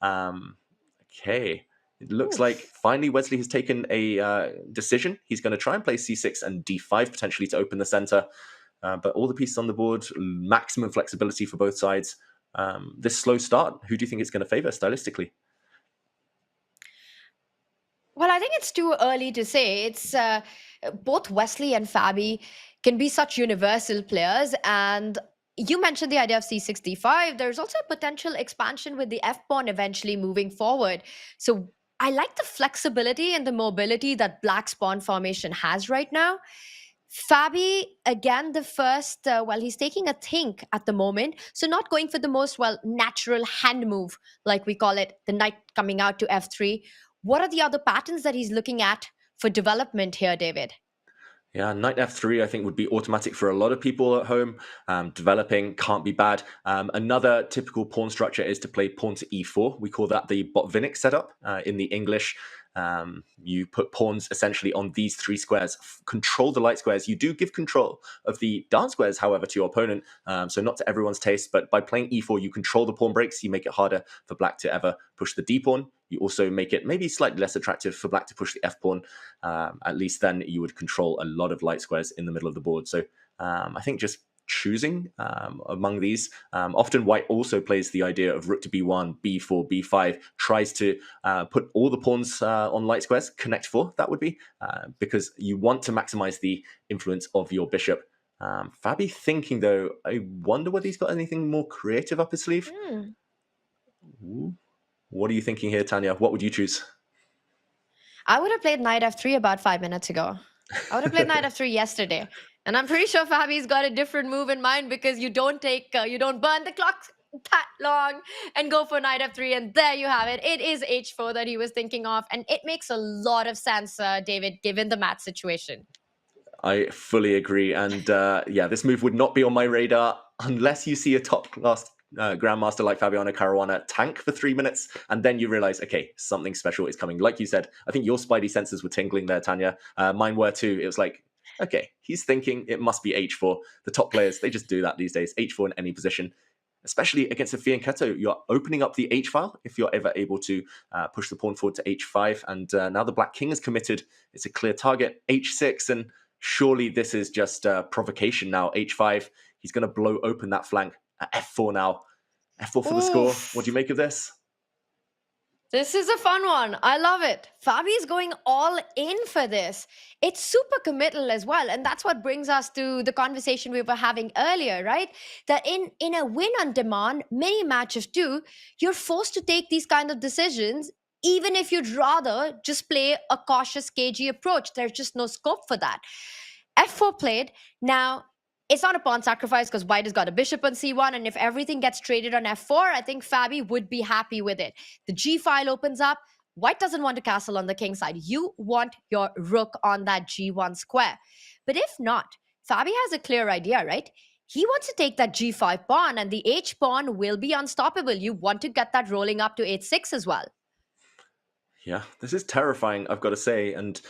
okay. It looks like finally Wesley has taken a decision. He's going to try and play c6 and d5 potentially to open the center. But all the pieces on the board, maximum flexibility for both sides. This slow start, who do you think it's going to favor stylistically? Well, I think it's too early to say. It's both Wesley and Fabi can be such universal players. And you mentioned the idea of c6, d5. There's also a potential expansion with the f-pawn eventually moving forward. So I like the flexibility and the mobility that Black's pawn formation has right now. Fabi, again, the first, he's taking a think at the moment. So not going for the most, natural hand move, like we call it, the knight coming out to f3. What are the other patterns that he's looking at for development here, David? Yeah, knight f3, I think, would be automatic for a lot of people at home. Developing can't be bad. Another typical pawn structure is to play pawn to e4. We call that the Botvinnik setup in the English. You put pawns essentially on these three squares, control the light squares. You do give control of the dark squares, however, to your opponent. So not to everyone's taste, but by playing e4, you control the pawn breaks. You make it harder for Black to ever push the d pawn. You also make it maybe slightly less attractive for Black to push the f pawn. At least then you would control a lot of light squares in the middle of the board. So I think just choosing among these. Often White also plays the idea of rook to b1, b4, b5, tries to put all the pawns on light squares, connect 4, that would be, because you want to maximize the influence of your bishop. Fabi thinking, though, I wonder whether he's got anything more creative up his sleeve. Ooh. What are you thinking here, Tanya? What would you choose? I would have played knight f3 about 5 minutes ago. I would have played knight f3 yesterday. And I'm pretty sure Fabi's got a different move in mind because you don't burn the clock that long and go for knight f3. And there you have it. It is h4 that he was thinking of. And it makes a lot of sense, David, given the mat situation. I fully agree. And this move would not be on my radar unless you see a top-class grandmaster like Fabiano Caruana tank for 3 minutes, and then you realize, okay, something special is coming. Like you said, I think your spidey senses were tingling there, Tanya. Mine were too. It was like, okay, he's thinking it must be h4. The top players, they just do that these days. h4 in any position, especially against a fianchetto. You're opening up the h-file if you're ever able to push the pawn forward to h5. And now the Black King is committed. It's a clear target, h6, and surely this is just provocation now. h5, he's going to blow open that flank. F4 now. F4 for the score. What do you make of this? This is a fun one. I love it. Fabi's going all in for this. It's super committal as well. And that's what brings us to the conversation we were having earlier, right? That in a win on demand, mini match of 2, you're forced to take these kind of decisions, even if you'd rather just play a cautious, cagey approach. There's just no scope for that. F4 played. Now, it's not a pawn sacrifice because White has got a bishop on c1, and if everything gets traded on f4, I think Fabi would be happy with it. The g file opens up. White doesn't want to castle on the king side. You want your rook on that g1 square. But if not, Fabi has a clear idea, right? He wants to take that g5 pawn, and the h pawn will be unstoppable. You want to get that rolling up to h6 as well. Yeah, this is terrifying, I've got to say. And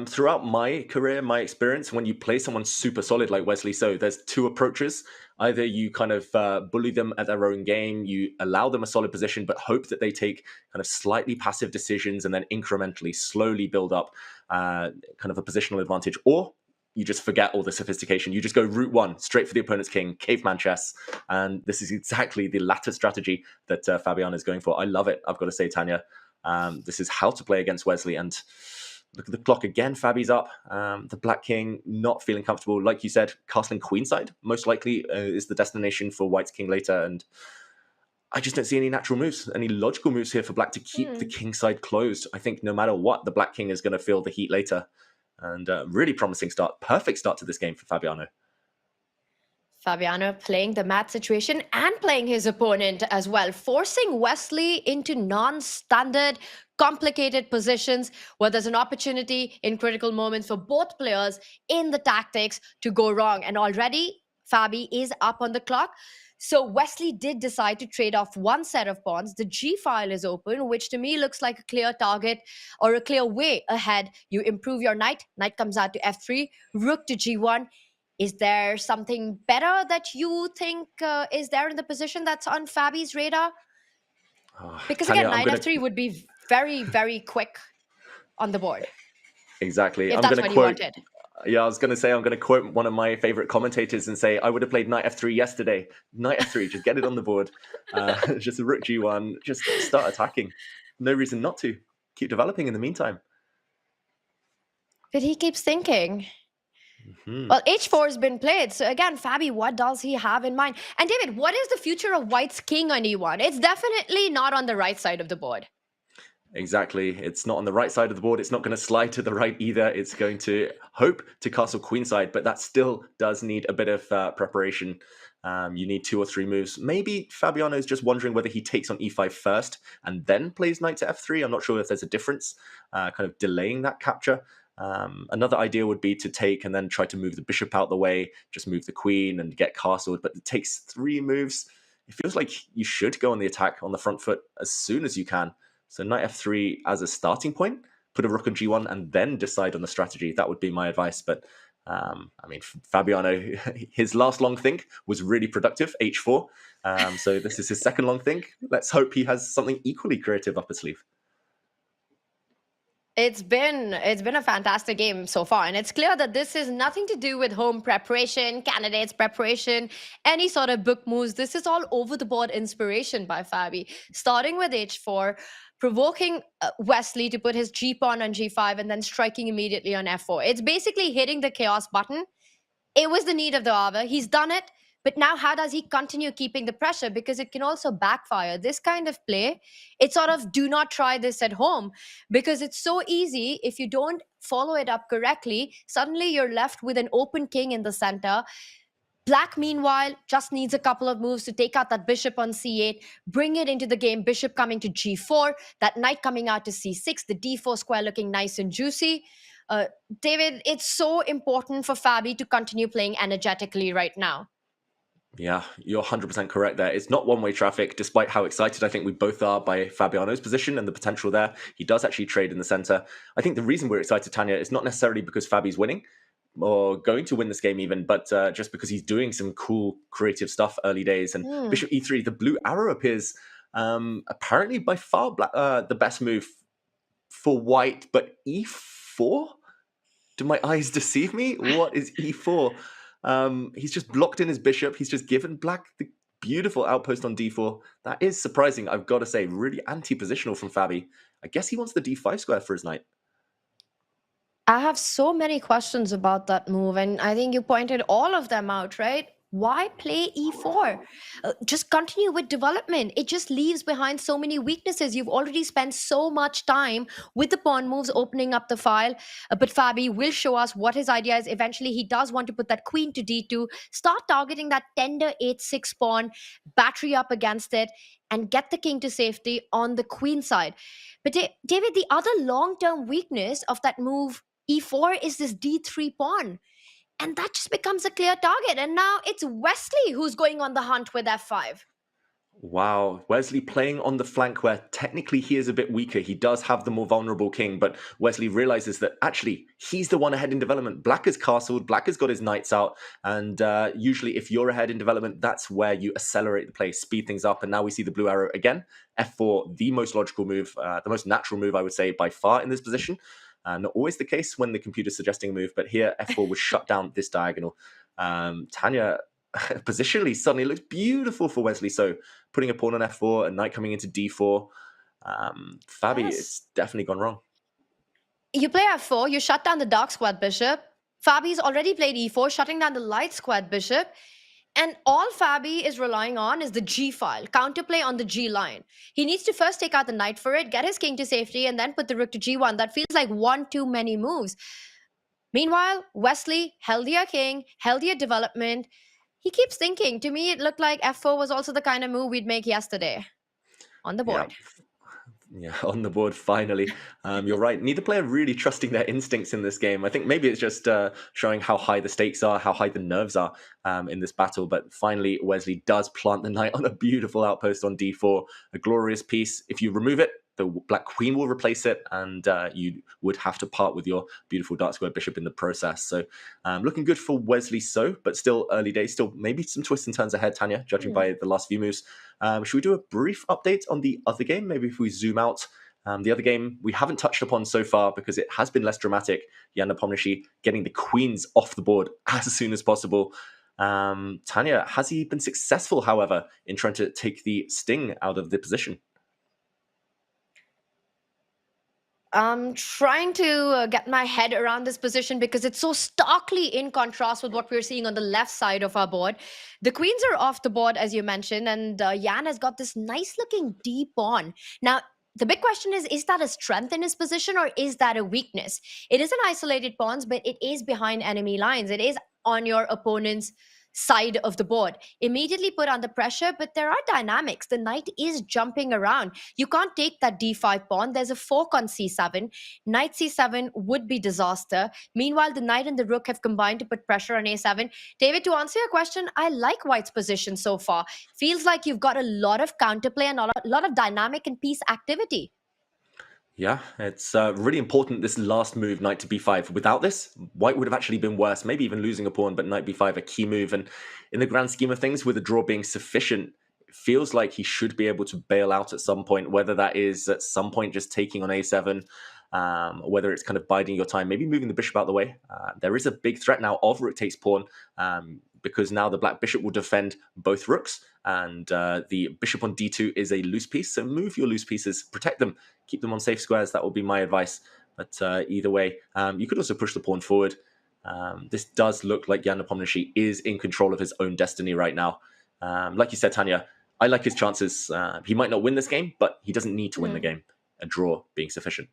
throughout my career, my experience, when you play someone super solid like Wesley, so there's 2 approaches. Either you kind of bully them at their own game, you allow them a solid position, but hope that they take kind of slightly passive decisions and then incrementally, slowly build up kind of a positional advantage. Or you just forget all the sophistication. You just go route 1, straight for the opponent's king, caveman chess. And this is exactly the latter strategy that Fabiano is going for. I love it, I've got to say, Tanya. This is how to play against Wesley. And look at the clock again. Fabi's up. The Black King not feeling comfortable. Like you said, castling queenside most likely is the destination for White's king later. And I just don't see any natural moves, any logical moves here for black to keep the king side closed. I think no matter what, the black king is going to feel the heat later. And really promising start. Perfect start to this game for Fabiano. Fabiano playing the mat situation and playing his opponent as well, forcing Wesley into non-standard, complicated positions where there's an opportunity in critical moments for both players in the tactics to go wrong. And already Fabi is up on the clock. So Wesley did decide to trade off one set of pawns. The G file is open, which to me looks like a clear target or a clear way ahead. You improve your knight. Knight comes out to F3, rook to G1. Is there something better that you think is there in the position that's on Fabi's radar? Because Tanya, again, knight F3 would be very, very quick on the board. Exactly. If I'm that's going what to you quote. wanted. Yeah, I was going to say, I'm going to quote one of my favorite commentators and say, I would have played knight F3 yesterday. Knight F3, just get it on the board. Just a rook G1, just start attacking. No reason not to. Keep developing in the meantime. But he keeps thinking. Well, H4 has been played. So again, Fabi, what does he have in mind? And David, what is the future of White's king on E1? It's definitely not on the right side of the board. Exactly. It's not on the right side of the board. It's not going to slide to the right either. It's going to hope to castle queenside, but that still does need a bit of preparation. You need 2 or 3 moves. Maybe Fabiano is just wondering whether he takes on E5 first and then plays knight to F3. I'm not sure if there's a difference, kind of delaying that capture. Another idea would be to take and then try to move the bishop out the way, just move the queen and get castled, but it takes 3 moves. It feels like you should go on the attack on the front foot as soon as you can. So knight F3 as a starting point, put a rook on G1 and then decide on the strategy. That would be my advice. But I mean, Fabiano, his last long think was really productive, H4. So this is his second long think. Let's hope he has something equally creative up his sleeve. It's been a fantastic game so far, and it's clear that this is nothing to do with home preparation, candidates preparation, any sort of book moves. This is all over the board inspiration by Fabi, starting with H4, provoking Wesley to put his G pawn on G5 and then striking immediately on F4. It's basically hitting the chaos button. It was the need of the hour. He's done it. But now how does he continue keeping the pressure? Because it can also backfire. This kind of play, it's sort of do not try this at home, because it's so easy. If you don't follow it up correctly, suddenly you're left with an open king in the center. Black, meanwhile, just needs a couple of moves to take out that bishop on C8, bring it into the game, bishop coming to G4, that knight coming out to C6, the D4 square looking nice and juicy. David, it's so important for Fabi to continue playing energetically right now. Yeah, you're 100% correct there. It's not one-way traffic, despite how excited I think we both are by Fabiano's position and the potential there. He does actually trade in the center. I think the reason we're excited, Tanya, is not necessarily because Fabi's winning or going to win this game even, but just because he's doing some cool creative stuff early days. And Bishop E3, the blue arrow appears apparently by far the best move for white, but E4? Do my eyes deceive me? What is E4? He's just blocked in his bishop. He's just given black the beautiful outpost on D4. That is surprising, I've got to say. Really anti-positional from Fabi. I guess he wants the D5 square for his knight. I have so many questions about that move, and I think you pointed all of them out, right? Why play E4? Just continue with development. It just leaves behind so many weaknesses. You've already spent so much time with the pawn moves opening up the file. But Fabi will show us what his idea is. Eventually, he does want to put that queen to D2, start targeting that tender 8-6 pawn, battery up against it, and get the king to safety on the queen side. But David, the other long-term weakness of that move, E4, is this D3 pawn. And that just becomes a clear target. And now it's Wesley who's going on the hunt with F5. Wow. Wesley playing on the flank where technically he is a bit weaker. He does have the more vulnerable king, but Wesley realizes that actually he's the one ahead in development. Black is castled, Black has got his knights out. And usually if you're ahead in development, that's where you accelerate the play, speed things up. And now we see the blue arrow again. F4, the most logical move, the most natural move, I would say, by far in this position. Not always the case when the computer's suggesting a move, but here F4 would shut down this diagonal. Tanya, positionally, suddenly looks beautiful for Wesley. So putting a pawn on F4, a knight coming into D4. Fabi, it's definitely gone wrong. You play F4, you shut down the dark squared bishop. Fabi's already played E4, shutting down the light squared bishop. And all Fabi is relying on is the G file, counterplay on the G line. He needs to first take out the knight for it, get his king to safety, and then put the rook to G1. That feels like one too many moves. Meanwhile, Wesley, healthier king, healthier development. He keeps thinking. To me, it looked like F4 was also the kind of move we'd make yesterday on the board. Yeah, on the board, finally. You're right. Neither player really trusting their instincts in this game. I think maybe it's just showing how high the stakes are, how high the nerves are in this battle. But finally, Wesley does plant the knight on a beautiful outpost on d4. A glorious piece. If you remove it, the black queen will replace it, and you would have to part with your beautiful dark square bishop in the process. So looking good for Wesley, but still early days, still maybe some twists and turns ahead, Tanya, judging by the last few moves. Should we do a brief update on the other game? Maybe if we zoom out. The other game we haven't touched upon so far because it has been less dramatic. Jan Nepomniachtchi getting the queens off the board as soon as possible. Tanya, has he been successful, however, in trying to take the sting out of the position? I'm trying to get my head around this position because it's so starkly in contrast with what we're seeing on the left side of our board. The queens are off the board, as you mentioned, and Jan has got this nice-looking D pawn. Now, the big question is that a strength in his position or is that a weakness? It is an isolated pawns, but it is behind enemy lines. It is on your opponent's side of the board. Immediately put under pressure, but there are dynamics. The knight is jumping around. You can't take that d5 pawn. There's a fork on c7. Knight c7 would be disaster. Meanwhile, the knight and the rook have combined to put pressure on a7. David, to answer your question, I like White's position so far. Feels like you've got a lot of counterplay and a lot of dynamic and piece activity. Yeah, it's really important, this last move, knight to b5. Without this, White would have actually been worse, maybe even losing a pawn, but knight b5, a key move. And in the grand scheme of things, with a draw being sufficient, it feels like he should be able to bail out at some point, whether that is at some point just taking on a7, whether it's kind of biding your time, maybe moving the bishop out the way. There is a big threat now of rook takes pawn, because now the black bishop will defend both rooks, and the bishop on d2 is a loose piece, so move your loose pieces, protect them, keep them on safe squares. That would be my advice. But either way, you could also push the pawn forward. This does look like Jan Nepomniachtchi is in control of his own destiny right now. Like you said, Tanya, I like his chances. He might not win this game, but he doesn't need to win the game, a draw being sufficient.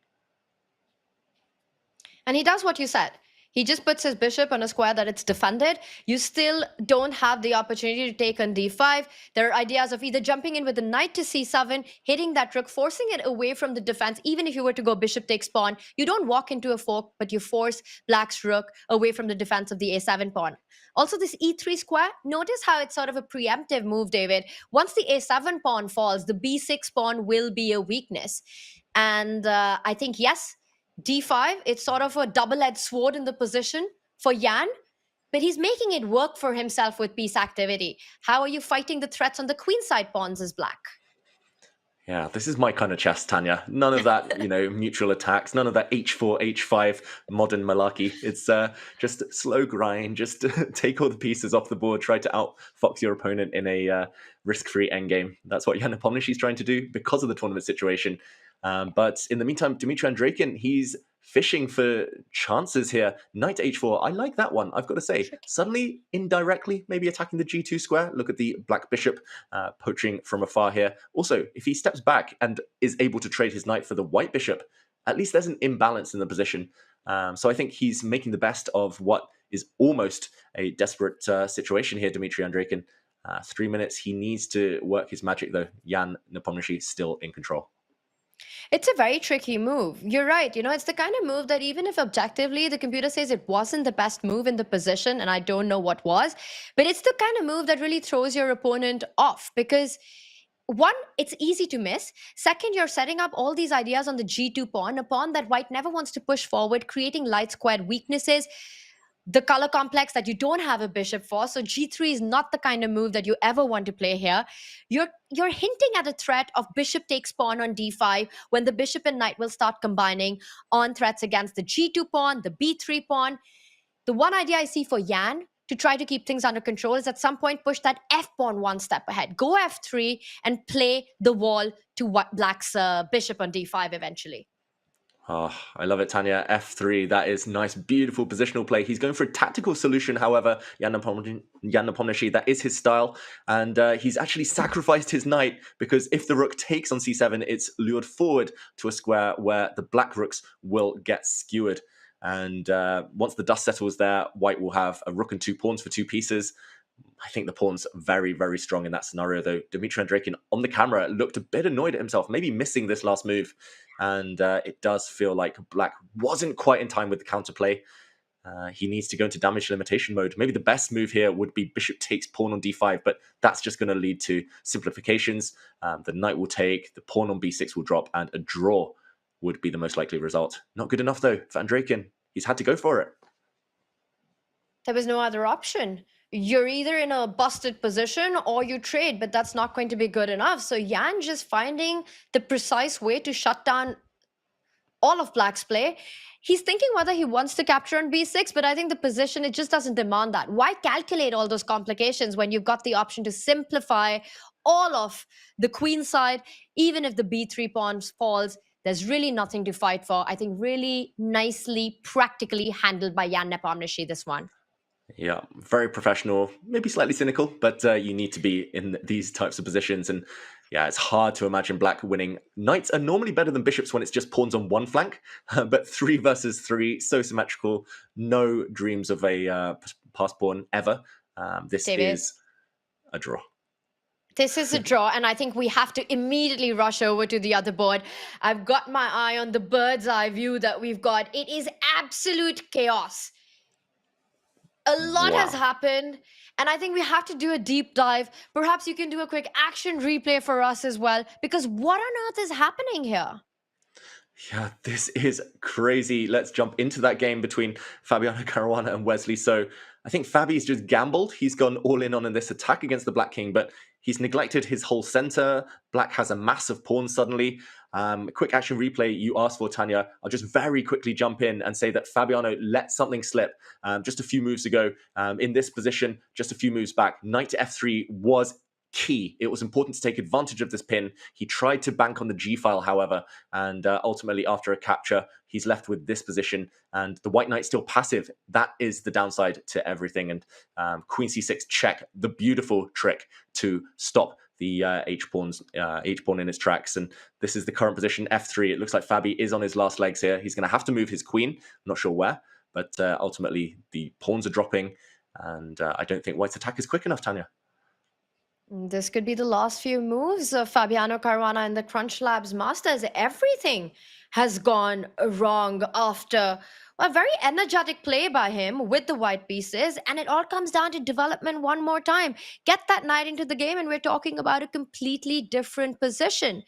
And he does what you said. He just puts his bishop on a square that it's defended. You still don't have the opportunity to take on d5. There are ideas of either jumping in with the knight to c7, hitting that rook, forcing it away from the defense. Even if you were to go bishop takes pawn, you don't walk into a fork, but you force black's rook away from the defense of the a7 pawn. Also, this e3 square, notice how it's sort of a preemptive move, David. Once the a7 pawn falls, the b6 pawn will be a weakness. And I think, yes, d5, it's sort of a double-edged sword in the position for Jan, but he's making it work for himself with piece activity. How are you fighting the threats on the queenside pawns as black? Yeah, this is my kind of chess, Tanya. None of that, mutual attacks. None of that h4, h5 modern malarkey. It's just slow grind. Just take all the pieces off the board. Try to outfox your opponent in a risk-free endgame. That's what Jan Nepomniachtchi is trying to do because of the tournament situation. But in the meantime, Dmitry Andreikin, he's fishing for chances here. Knight to h4, I like that one, I've got to say. Suddenly, indirectly, maybe attacking the g2 square. Look at the black bishop poaching from afar here. Also, if he steps back and is able to trade his knight for the white bishop, at least there's an imbalance in the position. So I think he's making the best of what is almost a desperate situation here, Dmitry Andreikin. 3 minutes, he needs to work his magic, though. Jan Nepomniachtchi still in control. It's a very tricky move. You're right. It's the kind of move that even if objectively the computer says it wasn't the best move in the position, and I don't know what was, but it's the kind of move that really throws your opponent off because one, it's easy to miss. Second, you're setting up all these ideas on the g2 pawn, a pawn that White never wants to push forward, creating light squared weaknesses, the color complex that you don't have a bishop for. So g3 is not the kind of move that you ever want to play here. You're hinting at a threat of bishop takes pawn on d5 when the bishop and knight will start combining on threats against the g2 pawn, the b3 pawn. The one idea I see for Jan to try to keep things under control is at some point push that f pawn one step ahead. Go f3 and play the wall to black's bishop on d5 eventually. Oh, I love it, Tanya. F3, that is nice, beautiful positional play. He's going for a tactical solution, however, Jan Nepomniachtchi, that is his style. And he's actually sacrificed his knight because if the rook takes on c7, it's lured forward to a square where the black rooks will get skewered. And once the dust settles there, white will have a rook and 2 pawns for 2 pieces. I think the pawn's very, very strong in that scenario, though. Dmitry Andreikin on the camera looked a bit annoyed at himself, maybe missing this last move. And it does feel like black wasn't quite in time with the counterplay. He needs to go into damage limitation mode. Maybe the best move here would be bishop takes pawn on d5, but that's just going to lead to simplifications. The knight will take, the pawn on b6 will drop, and a draw would be the most likely result. Not good enough, though, for Andreikin. He's had to go for it. There was no other option. You're either in a busted position or you trade, but that's not going to be good enough. So Jan just finding the precise way to shut down all of black's play. He's thinking whether he wants to capture on b6, but I think the position, it just doesn't demand that. Why calculate all those complications when you've got the option to simplify all of the queen side? Even if the b3 pawn falls, there's really nothing to fight for. I think really nicely, practically handled by Jan Nepomniachtchi, this one. Yeah, very professional, maybe slightly cynical, but you need to be in these types of positions. And yeah, it's hard to imagine black winning. Knights are normally better than bishops when it's just pawns on one flank, but 3 versus 3, so symmetrical. No dreams of a pass pawn ever. This David, is a draw. this is a draw, and I think we have to immediately rush over to the other board. I've got my eye on the bird's eye view that we've got. It is absolute chaos. A lot has happened, and I think we have to do a deep dive. Perhaps you can do a quick action replay for us as well, because what on earth is happening here? Yeah, this is crazy. Let's jump into that game between Fabiano Caruana and Wesley. So I think Fabi's just gambled. He's gone all in on this attack against the Black King, but he's neglected his whole center. Black has a massive pawn suddenly. Quick action replay you asked for, Tanya. I'll just very quickly jump in and say that Fabiano let something slip just a few moves ago. In this position, just a few moves back, knight to f3 was key. It was important to take advantage of this pin. He tried to bank on the g file, however, and ultimately after a capture, he's left with this position, and the white knight still passive. That is the downside to everything. And queen c6 check, the beautiful trick to stop the h pawn in its tracks. And this is the current position, f3. It looks like Fabi is on his last legs here. He's going to have to move his queen. I'm not sure where, but ultimately the pawns are dropping, and I don't think white's attack is quick enough, Tanya. This could be the last few moves of Fabiano Caruana in the CrunchLabs Masters. Everything has gone wrong after a very energetic play by him with the white pieces, and it all comes down to development one more time. Get that knight into the game, and we're talking about a completely different position.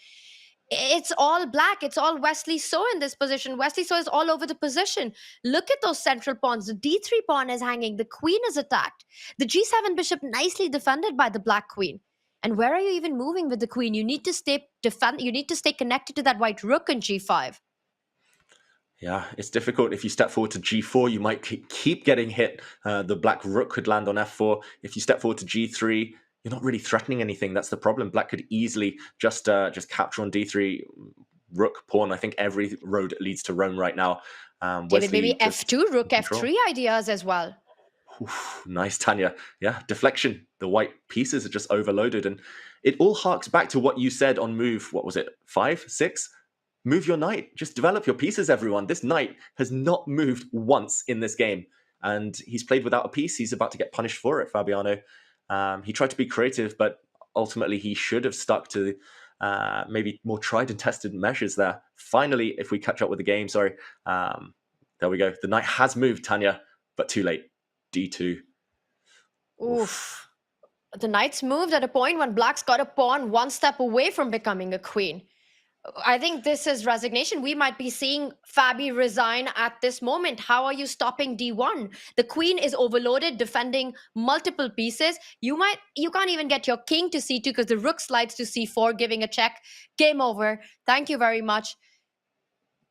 It's all black. It's all Wesley So in this position. Wesley So is all over the position. Look at those central pawns. The d3 pawn is hanging. The queen is attacked. The g7 bishop nicely defended by the black queen. And where are you even moving with the queen? You need to stay You need to stay connected to that white rook in g5. Yeah, it's difficult. If you step forward to g4, you might keep getting hit. The black rook could land on f4. If you step forward to g3, you're not really threatening anything. That's the problem. Black could easily just capture on d3, rook, pawn. I think every road leads to Rome right now. David, maybe f2, rook f3 ideas as well. Oof, nice, Tanya. Yeah, deflection. The white pieces are just overloaded. And it all harks back to what you said on move, what was it, 5, 6? Move your knight. Just develop your pieces, everyone. This knight has not moved once in this game. And he's played without a piece. He's about to get punished for it, Fabiano. He tried to be creative, but ultimately he should have stuck to maybe more tried and tested measures there. Finally, if we catch up with the game, there we go. The knight has moved, Tanya, but too late. D2. Oof. The knight's moved at a point when black's got a pawn one step away from becoming a queen. I think this is resignation. We might be seeing Fabi resign at this moment. How are you stopping d1? The queen is overloaded, defending multiple pieces. You can't even get your king to c2 because the rook slides to c4, giving a check. Game over. Thank you very much.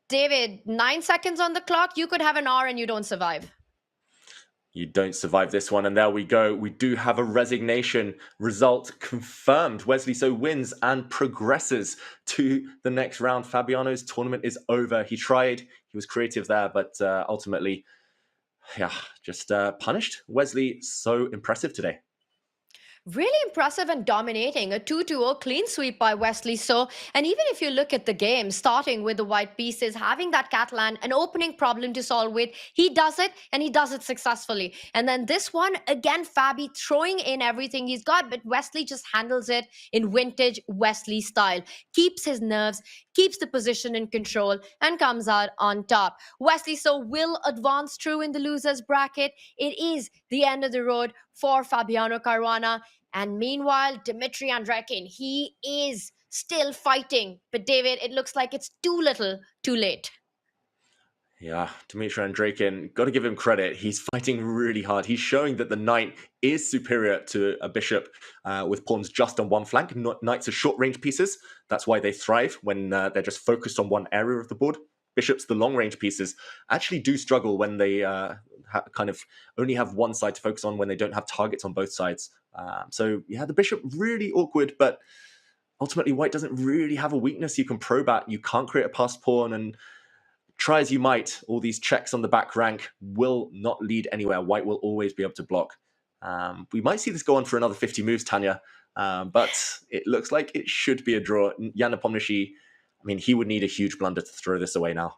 David, 9 seconds on the clock. You could have an hour and you don't survive. You don't survive this one, and there we go. We do have a resignation result confirmed. Wesley so wins and progresses to the next round. Fabiano's tournament is over. He tried, he was creative there, but ultimately, yeah, just punished. Wesley, so impressive today. Really impressive and dominating. A 2-2-0 clean sweep by Wesley. So, and even if you look at the game, starting with the white pieces, having that Catalan, an opening problem to solve with, he does it and he does it successfully. And then this one, again, Fabi throwing in everything he's got, but Wesley just handles it in vintage Wesley style. Keeps his nerves, keeps the position in control, and comes out on top. Wesley so will advance through in the losers bracket. It is the end of the road for Fabiano Caruana. And meanwhile, Dmitry Andrekin, he is still fighting. But David, it looks like it's too little, too late. Yeah, Dmitry Andrekin, got to give him credit. He's fighting really hard. He's showing that the knight is superior to a bishop with pawns just on one flank. Knights are short-range pieces. That's why they thrive when they're just focused on one area of the board. Bishops, the long-range pieces, actually do struggle when they kind of only have one side to focus on, when they don't have targets on both sides. So, yeah, the bishop really awkward, but ultimately white doesn't really have a weakness you can probe at. You can't create a passed pawn, and try as you might, all these checks on the back rank will not lead anywhere. White will always be able to block. We might see this go on for another 50 moves, Tanya, but it looks like it should be a draw. Jan Nepomniachtchi, I mean, he would need a huge blunder to throw this away now.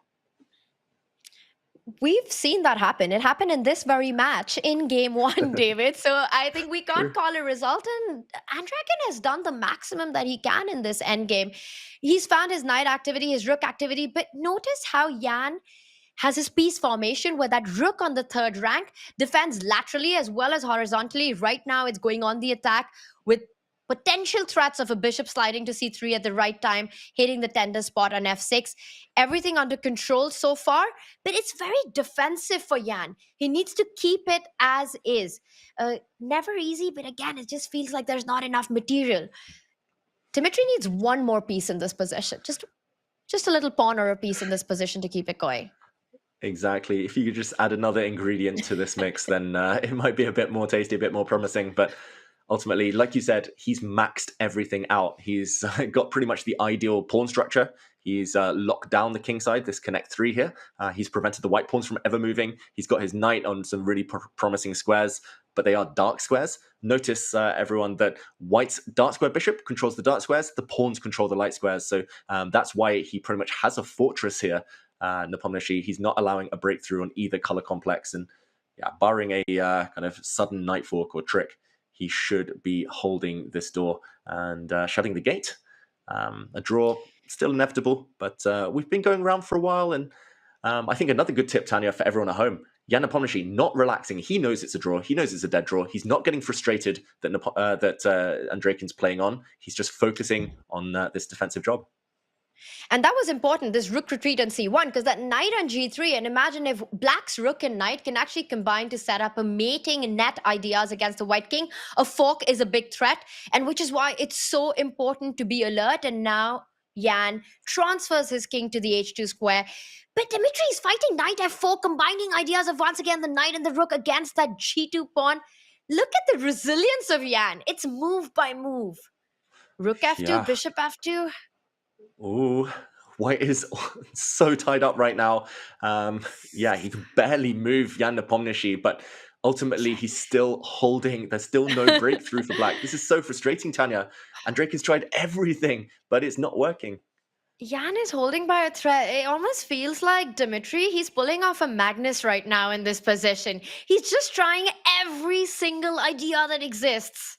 We've seen that happen. It happened in this very match in game one, David. So I think we can't call a result. And Andrekin has done the maximum that he can in this endgame. He's found his knight activity, his rook activity. But notice how Jan has his piece formation where that rook on the third rank defends laterally as well as horizontally. Right now, it's going on the attack with potential threats of a bishop sliding to c3 at the right time, hitting the tender spot on f6. Everything under control so far, but it's very defensive for Jan. He needs to keep it as is. Never easy, but again, it just feels like there's not enough material. Dmitry needs one more piece in this position. Just a little pawn or a piece in this position to keep it going. Exactly. If you could just add another ingredient to this mix, then it might be a bit more tasty, a bit more promising. But ultimately, like you said, he's maxed everything out. He's got pretty much the ideal pawn structure. He's locked down the king side, this connect 3 here. He's prevented the white pawns from ever moving. He's got his knight on some really promising squares, but they are dark squares. Notice, everyone, that white's dark square bishop controls the dark squares. The pawns control the light squares. So that's why he pretty much has a fortress here. Nepomniachtchi, he's not allowing a breakthrough on either color complex. And yeah, barring a kind of sudden knight fork or trick, he should be holding this door and shutting the gate. A draw, still inevitable, but we've been going around for a while. And I think another good tip, Tanya, for everyone at home, Jan Nepomniachtchi not relaxing. He knows it's a draw. He knows it's a dead draw. He's not getting frustrated that Andrekin's playing on. He's just focusing on this defensive job. And that was important, this rook retreat on c1, because that knight on g3, and imagine if black's rook and knight can actually combine to set up a mating net ideas against the white king. A fork is a big threat, and which is why it's so important to be alert. And now Jan transfers his king to the h2 square. But Dmitry is fighting knight f4, combining ideas of once again the knight and the rook against that g2 pawn. Look at the resilience of Jan. It's move by move. Rook f2, Yeah. bishop f2. Ooh, white is so tied up right now. Yeah, he can barely move Jan Nepomniachtchi, but ultimately he's still holding. There's still no breakthrough for black. This is so frustrating, Tanya. Andrekin's tried everything, but it's not working. Jan is holding by a thread. It almost feels like Dmitry, he's pulling off a Magnus right now in this position. He's just trying every single idea that exists.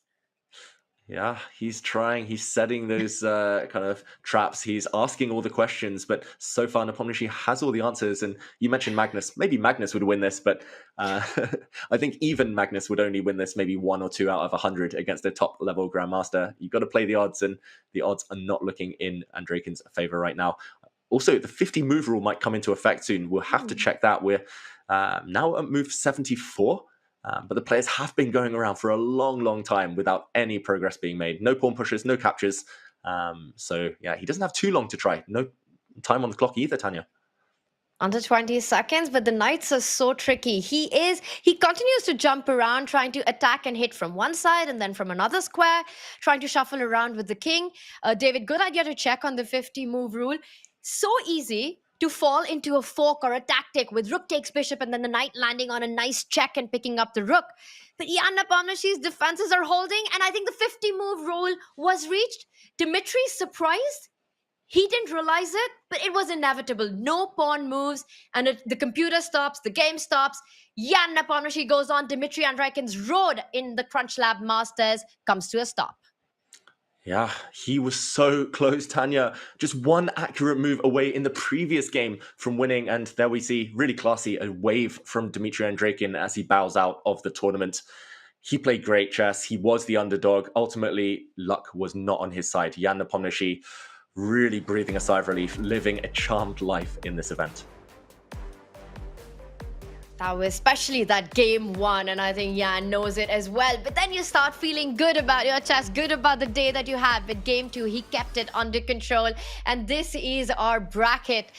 Yeah, he's trying. He's setting those kind of traps. He's asking all the questions, but so far Nepomniachtchi has all the answers. And you mentioned Magnus. Maybe Magnus would win this, but I think even Magnus would only win this maybe 1 or 2 out of 100 against a top-level grandmaster. You've got to play the odds, and the odds are not looking in Andrekin's favor right now. Also, the 50 move rule might come into effect soon. We'll have to check that. We're now at move 74. But the players have been going around for a long, long time without any progress being made. No pawn pushes, no captures. So, yeah, he doesn't have too long to try. No time on the clock either, Tanya. Under 20 seconds, but the knights are so tricky. He continues to jump around, trying to attack and hit from one side and then from another square, trying to shuffle around with the king. David, good idea to check on the 50 move rule. So easy to fall into a fork or a tactic with rook takes bishop and then the knight landing on a nice check and picking up the rook. But Jan Nepomniachtchi's defenses are holding, and I think the 50 move rule was reached. Dimitri's surprised. He didn't realize it, but it was inevitable. No pawn moves, and the computer stops, the game stops. Jan Nepomniachtchi goes on. Dmitry Andreichen's road in the CrunchLabs Masters comes to a stop. Yeah, he was so close, Tanya. Just one accurate move away in the previous game from winning. And there we see, really classy, a wave from Dmitry Andreichin as he bows out of the tournament. He played great chess. He was the underdog. Ultimately, luck was not on his side. Jan Nepomniachtchi really breathing a sigh of relief, living a charmed life in this event. That was especially that game one, and I think Jan knows it as well. But then you start feeling good about your chess, good about the day that you had. With game two, he kept it under control. And this is our bracket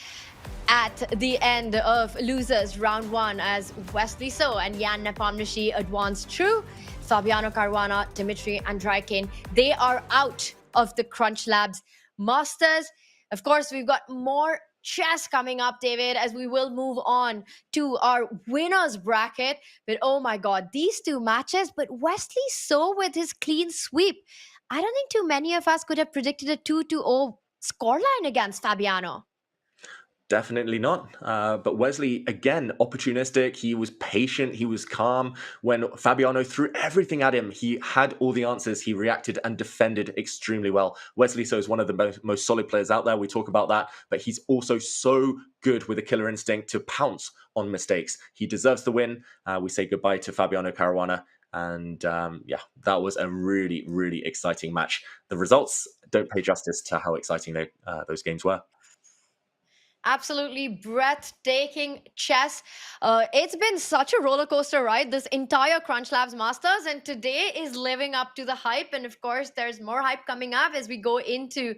at the end of losers round one, as Wesley So and Jan Nepomniachtchi advanced through. Fabiano Caruana, Dmitry Andreichin, they are out of the CrunchLabs Masters. Of course, we've got more chess coming up, David, as we will move on to our winners bracket. But oh my God, these two matches, but Wesley So with his clean sweep. I don't think too many of us could have predicted a 2-0 scoreline against Fabiano. Definitely not. But Wesley, again, opportunistic. He was patient. He was calm. When Fabiano threw everything at him, he had all the answers. He reacted and defended extremely well. Wesley So is one of the most solid players out there. We talk about that. But he's also so good with a killer instinct to pounce on mistakes. He deserves the win. We say goodbye to Fabiano Caruana. And yeah, that was a really, really exciting match. The results don't pay justice to how exciting those games were. Absolutely breathtaking chess. It's been such a roller coaster ride, this entire CrunchLabs Masters, and today is living up to the hype. And of course, there's more hype coming up as we go into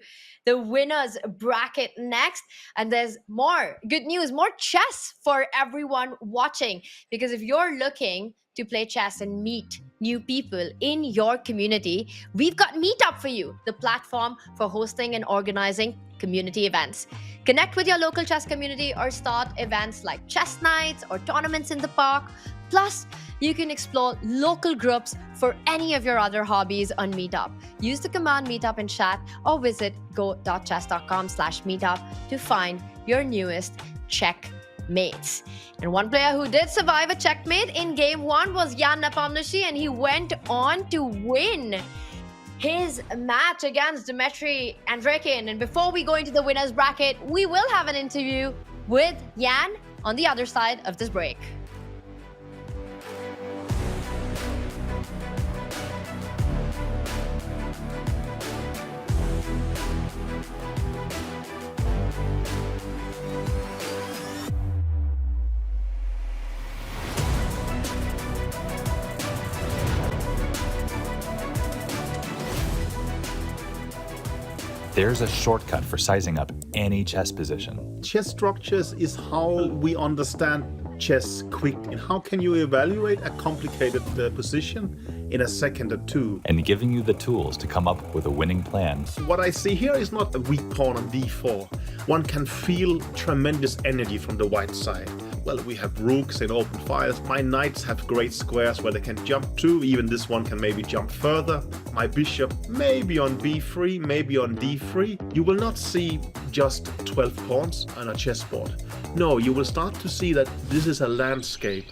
the winners bracket next. And there's more good news, more chess for everyone watching. Because if you're looking to play chess and meet new people in your community, we've got Meetup for you, the platform for hosting and organizing community events. Connect with your local chess community or start events like chess nights or tournaments in the park. Plus, you can explore local groups for any of your other hobbies on Meetup. Use the command Meetup in chat or visit go.chess.com/meetup to find your newest checkmates. And one player who did survive a checkmate in game one was Jan Nepomniachtchi, and he went on to win his match against Dmitry Andreichin. And before we go into the winners bracket, we will have an interview with Jan on the other side of this break. There's a shortcut for sizing up any chess position. Chess structures is how we understand chess quickly. How can you evaluate a complicated position in a second or two? And giving you the tools to come up with a winning plan. What I see here is not a weak pawn on d4. One can feel tremendous energy from the white side. Well, we have rooks in open files. My knights have great squares where they can jump to. Even this one can maybe jump further. My bishop maybe on b3, maybe on d3. You will not see just 12 pawns on a chessboard. No, you will start to see that this is a landscape.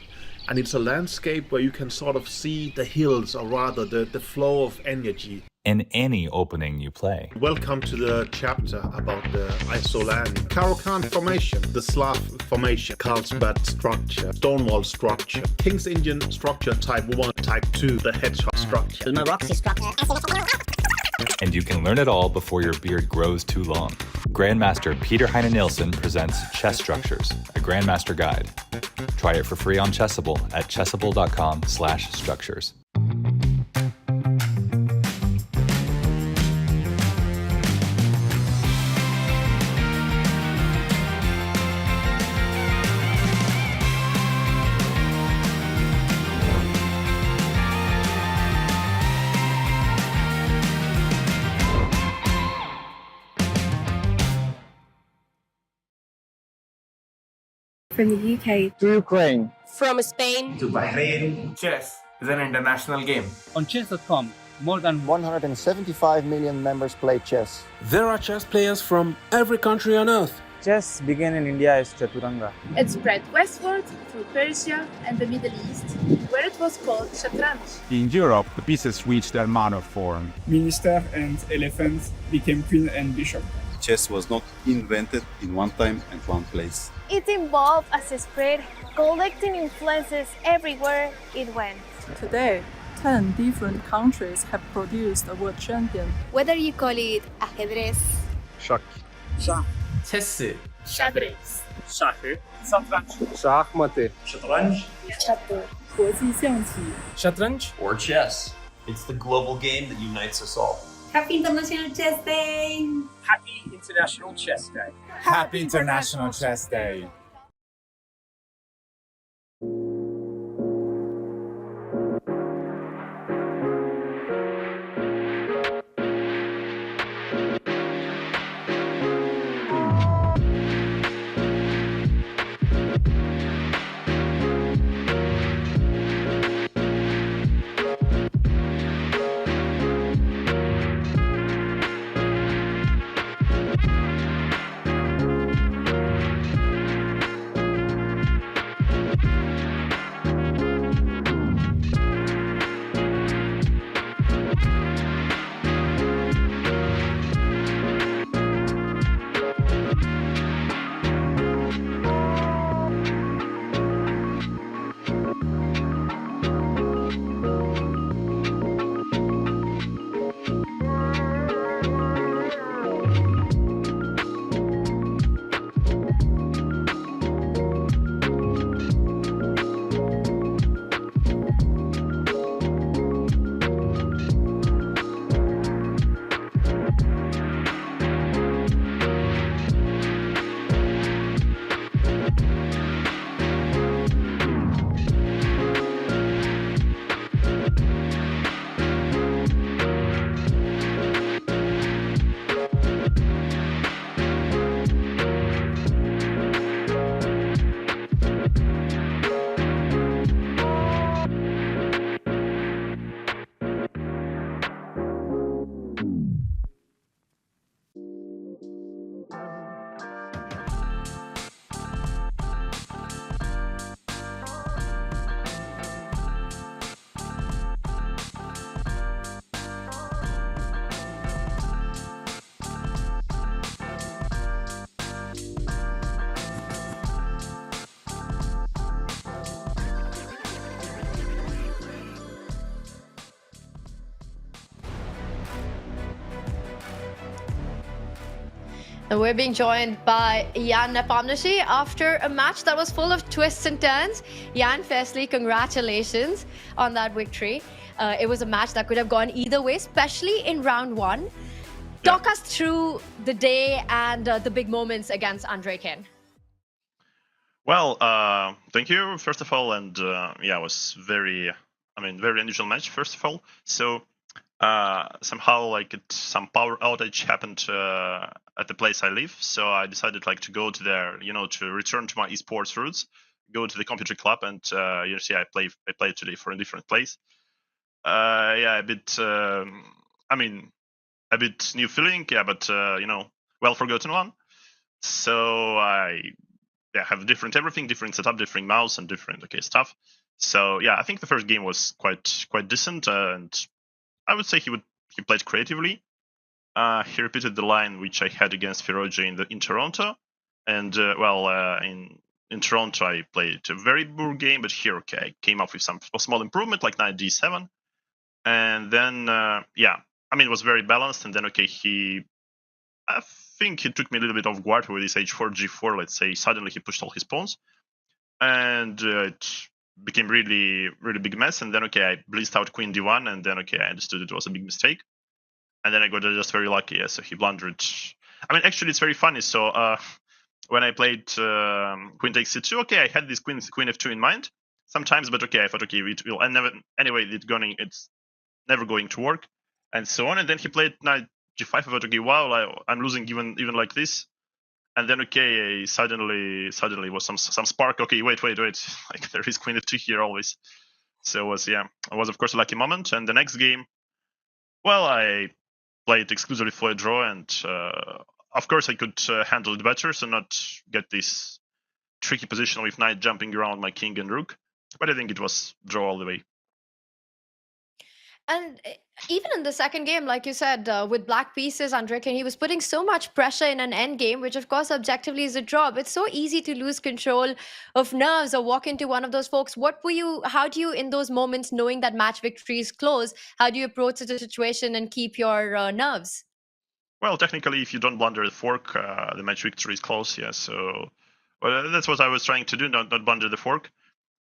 And it's a landscape where you can sort of see the hills, or rather the flow of energy. In any opening you play. Welcome to the chapter about the Isolan, Caro-Kann formation, the Slav formation, Carlsbad structure, Stonewall structure, King's Indian structure type 1, type 2, the hedgehog structure, the Maroxy structure. And you can learn it all before your beard grows too long. Grandmaster Peter Heine Nielsen presents Chess Structures, a Grandmaster Guide. Try it for free on Chessable at chessable.com/structures. from the UK to Ukraine. From Spain To Bahrain. Chess is an international game. On chess.com, more than 175 million members play chess. There are chess players from every country on earth. chess began in India as Chaturanga. It spread westward through Persia and the Middle East, where it was called shatranj. In Europe, the pieces reached their modern form. Minister and elephant became queen and bishop. Chess was not invented in one time and one place. It evolved as it spread, collecting influences everywhere it went. Today, 10 different countries have produced a world champion. Whether you call it ajedrez, Шах. Шах. Chess. xadrez, Шахи. Шатранж. Шахматы. Shotranj. chatur, 国际象棋 Shatranj. Or chess. It's the global game that unites us all. Happy International Chess Day! Happy International Chess Day. Happy International Chess Day. And we're being joined by Jan Nepomniachtchi after a match that was full of twists and turns. Jan, firstly, congratulations on that victory. It was a match that could have gone either way, especially in round one. Talk us through the day and the big moments against Andre Ken. Well, thank you, first of all. And yeah, it was very unusual match, first of all. So somehow some power outage happened at the place I live, so I decided to go to there, to return to my esports roots, go to the computer club, and I played today for a different place. A bit new feeling, but well forgotten one. So I have different setup, different mouse, and different stuff. So yeah, I think the first game was quite decent, and I would say he played creatively. He repeated the line which I had against Firouzja in Toronto, and in Toronto I played a very poor game, but here I came up with some small improvement, like knight d7, and then it was very balanced. And then I think he took me a little bit off guard with his h4 g4. Let's say suddenly he pushed all his pawns, and it became really big mess. And then I blitzed out queen d1, and then I understood it was a big mistake. And then I got just very lucky. So he blundered. Actually, it's very funny. So when I played queen takes c2, I had this queen f2 in mind sometimes, but I thought it will it's never going to work, and so on. And then he played knight g5. I thought wow, I'm losing even like this. And then suddenly was some spark. Okay, wait. Like there is queen f2 here always. So it was of course a lucky moment. And the next game, well, I played exclusively for a draw, and of course I could handle it better, so not get this tricky position with knight jumping around my king and rook. But I think it was draw all the way. And even in the second game, like you said, with black pieces under King, he was putting so much pressure in an endgame, which of course objectively is a draw. It's so easy to lose control of nerves or walk into one of those folks. How do you, in those moments, knowing that match victory is close, how do you approach the situation and keep your nerves? Well, technically, if you don't blunder the fork, the match victory is close, yeah. So that's what I was trying to do, not blunder the fork.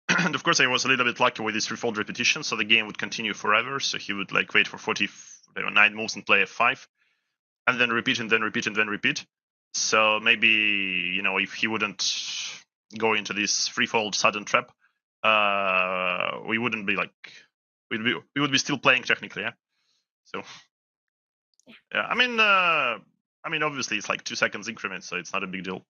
And of course, I was a little bit lucky with this threefold repetition, so the game would continue forever. So he would like wait for 49 moves and play f5, and then repeat and then repeat and then repeat. So maybe if he wouldn't go into this threefold sudden trap, we wouldn't be like we would be still playing technically, yeah. So yeah, I mean, obviously it's like 2 seconds increments, so it's not a big deal.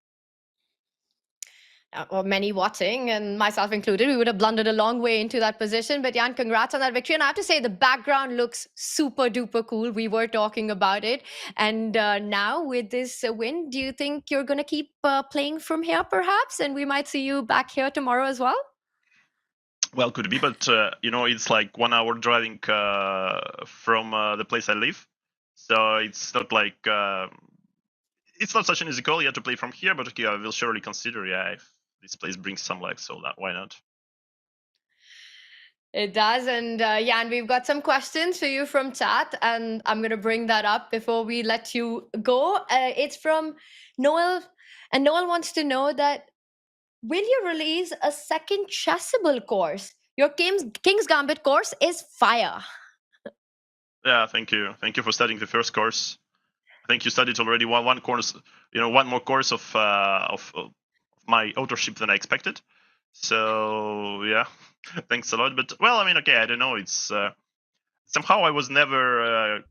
Or many watching, and myself included, we would have blundered a long way into that position. But Jan, congrats on that victory. And I have to say, the background looks super duper cool. We were talking about it. And now with this win, do you think you're going to keep playing from here perhaps? And we might see you back here tomorrow as well? Well, could be, but it's like 1 hour driving from the place I live. So it's not like... it's not such an easy call. You have to play from here, but okay, I will surely consider, if this place brings some legs, so why not? It does. And Jan, we've got some questions for you from chat, and I'm going to bring that up before we let you go. It's from Noel, and Noel wants to know that, will you release a second Chessable course? Your King's Gambit course is fire. Yeah, thank you. Thank you for studying the first course. I think you studied already one course, one more course of my authorship than I expected. So yeah, thanks a lot. But well, okay, I don't know. It's somehow I was never,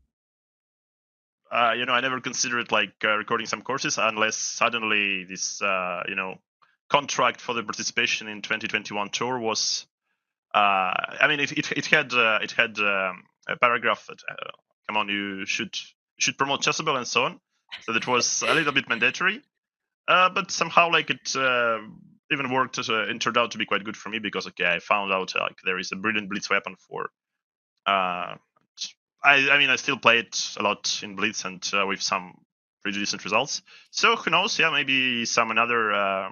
I never considered like recording some courses unless suddenly this, contract for the participation in 2021 tour was. It had a paragraph that come on, you should promote Chessable and so on. So that was a little bit mandatory, but somehow like it even worked. It turned out to be quite good for me because I found out like there is a brilliant blitz weapon for. I still play it a lot in blitz and with some pretty decent results. So who knows? Yeah, maybe another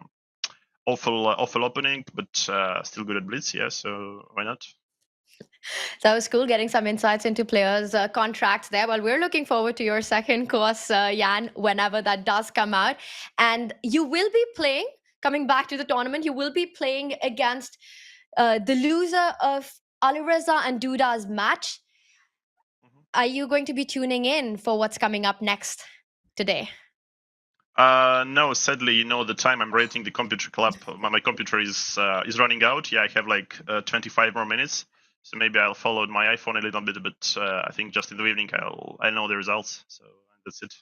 awful opening, but still good at blitz. Yeah, so why not? That was cool, getting some insights into players' contracts there. Well, we're looking forward to your second course, Jan, whenever that does come out. And you will be playing, coming back to the tournament, you will be playing against the loser of Alireza and Duda's match. Are you going to be tuning in for what's coming up next today? No, sadly, the time I'm rating the computer club, my computer is running out. Yeah, I have like 25 more minutes. So maybe I'll follow my iPhone a little bit, but I think just in the evening I'll know the results. So that's it.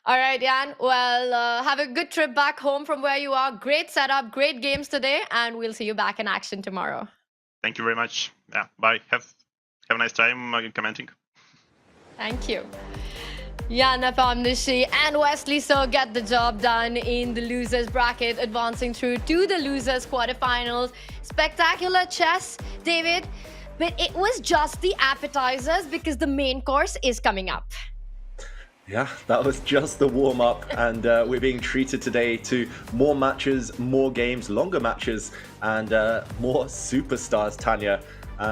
All right, Jan. Well, have a good trip back home from where you are. Great setup, great games today, and we'll see you back in action tomorrow. Thank you very much. Yeah, bye. Have a nice time commenting. Thank you. Nepomniachtchi and Wesley so get the job done in the losers bracket, advancing through to the losers quarterfinals. Spectacular chess, David, but it was just the appetizers because the main course is coming up. Yeah, that was just the warm-up, and we're being treated today to more matches, more games, longer matches, and more superstars, Tanya.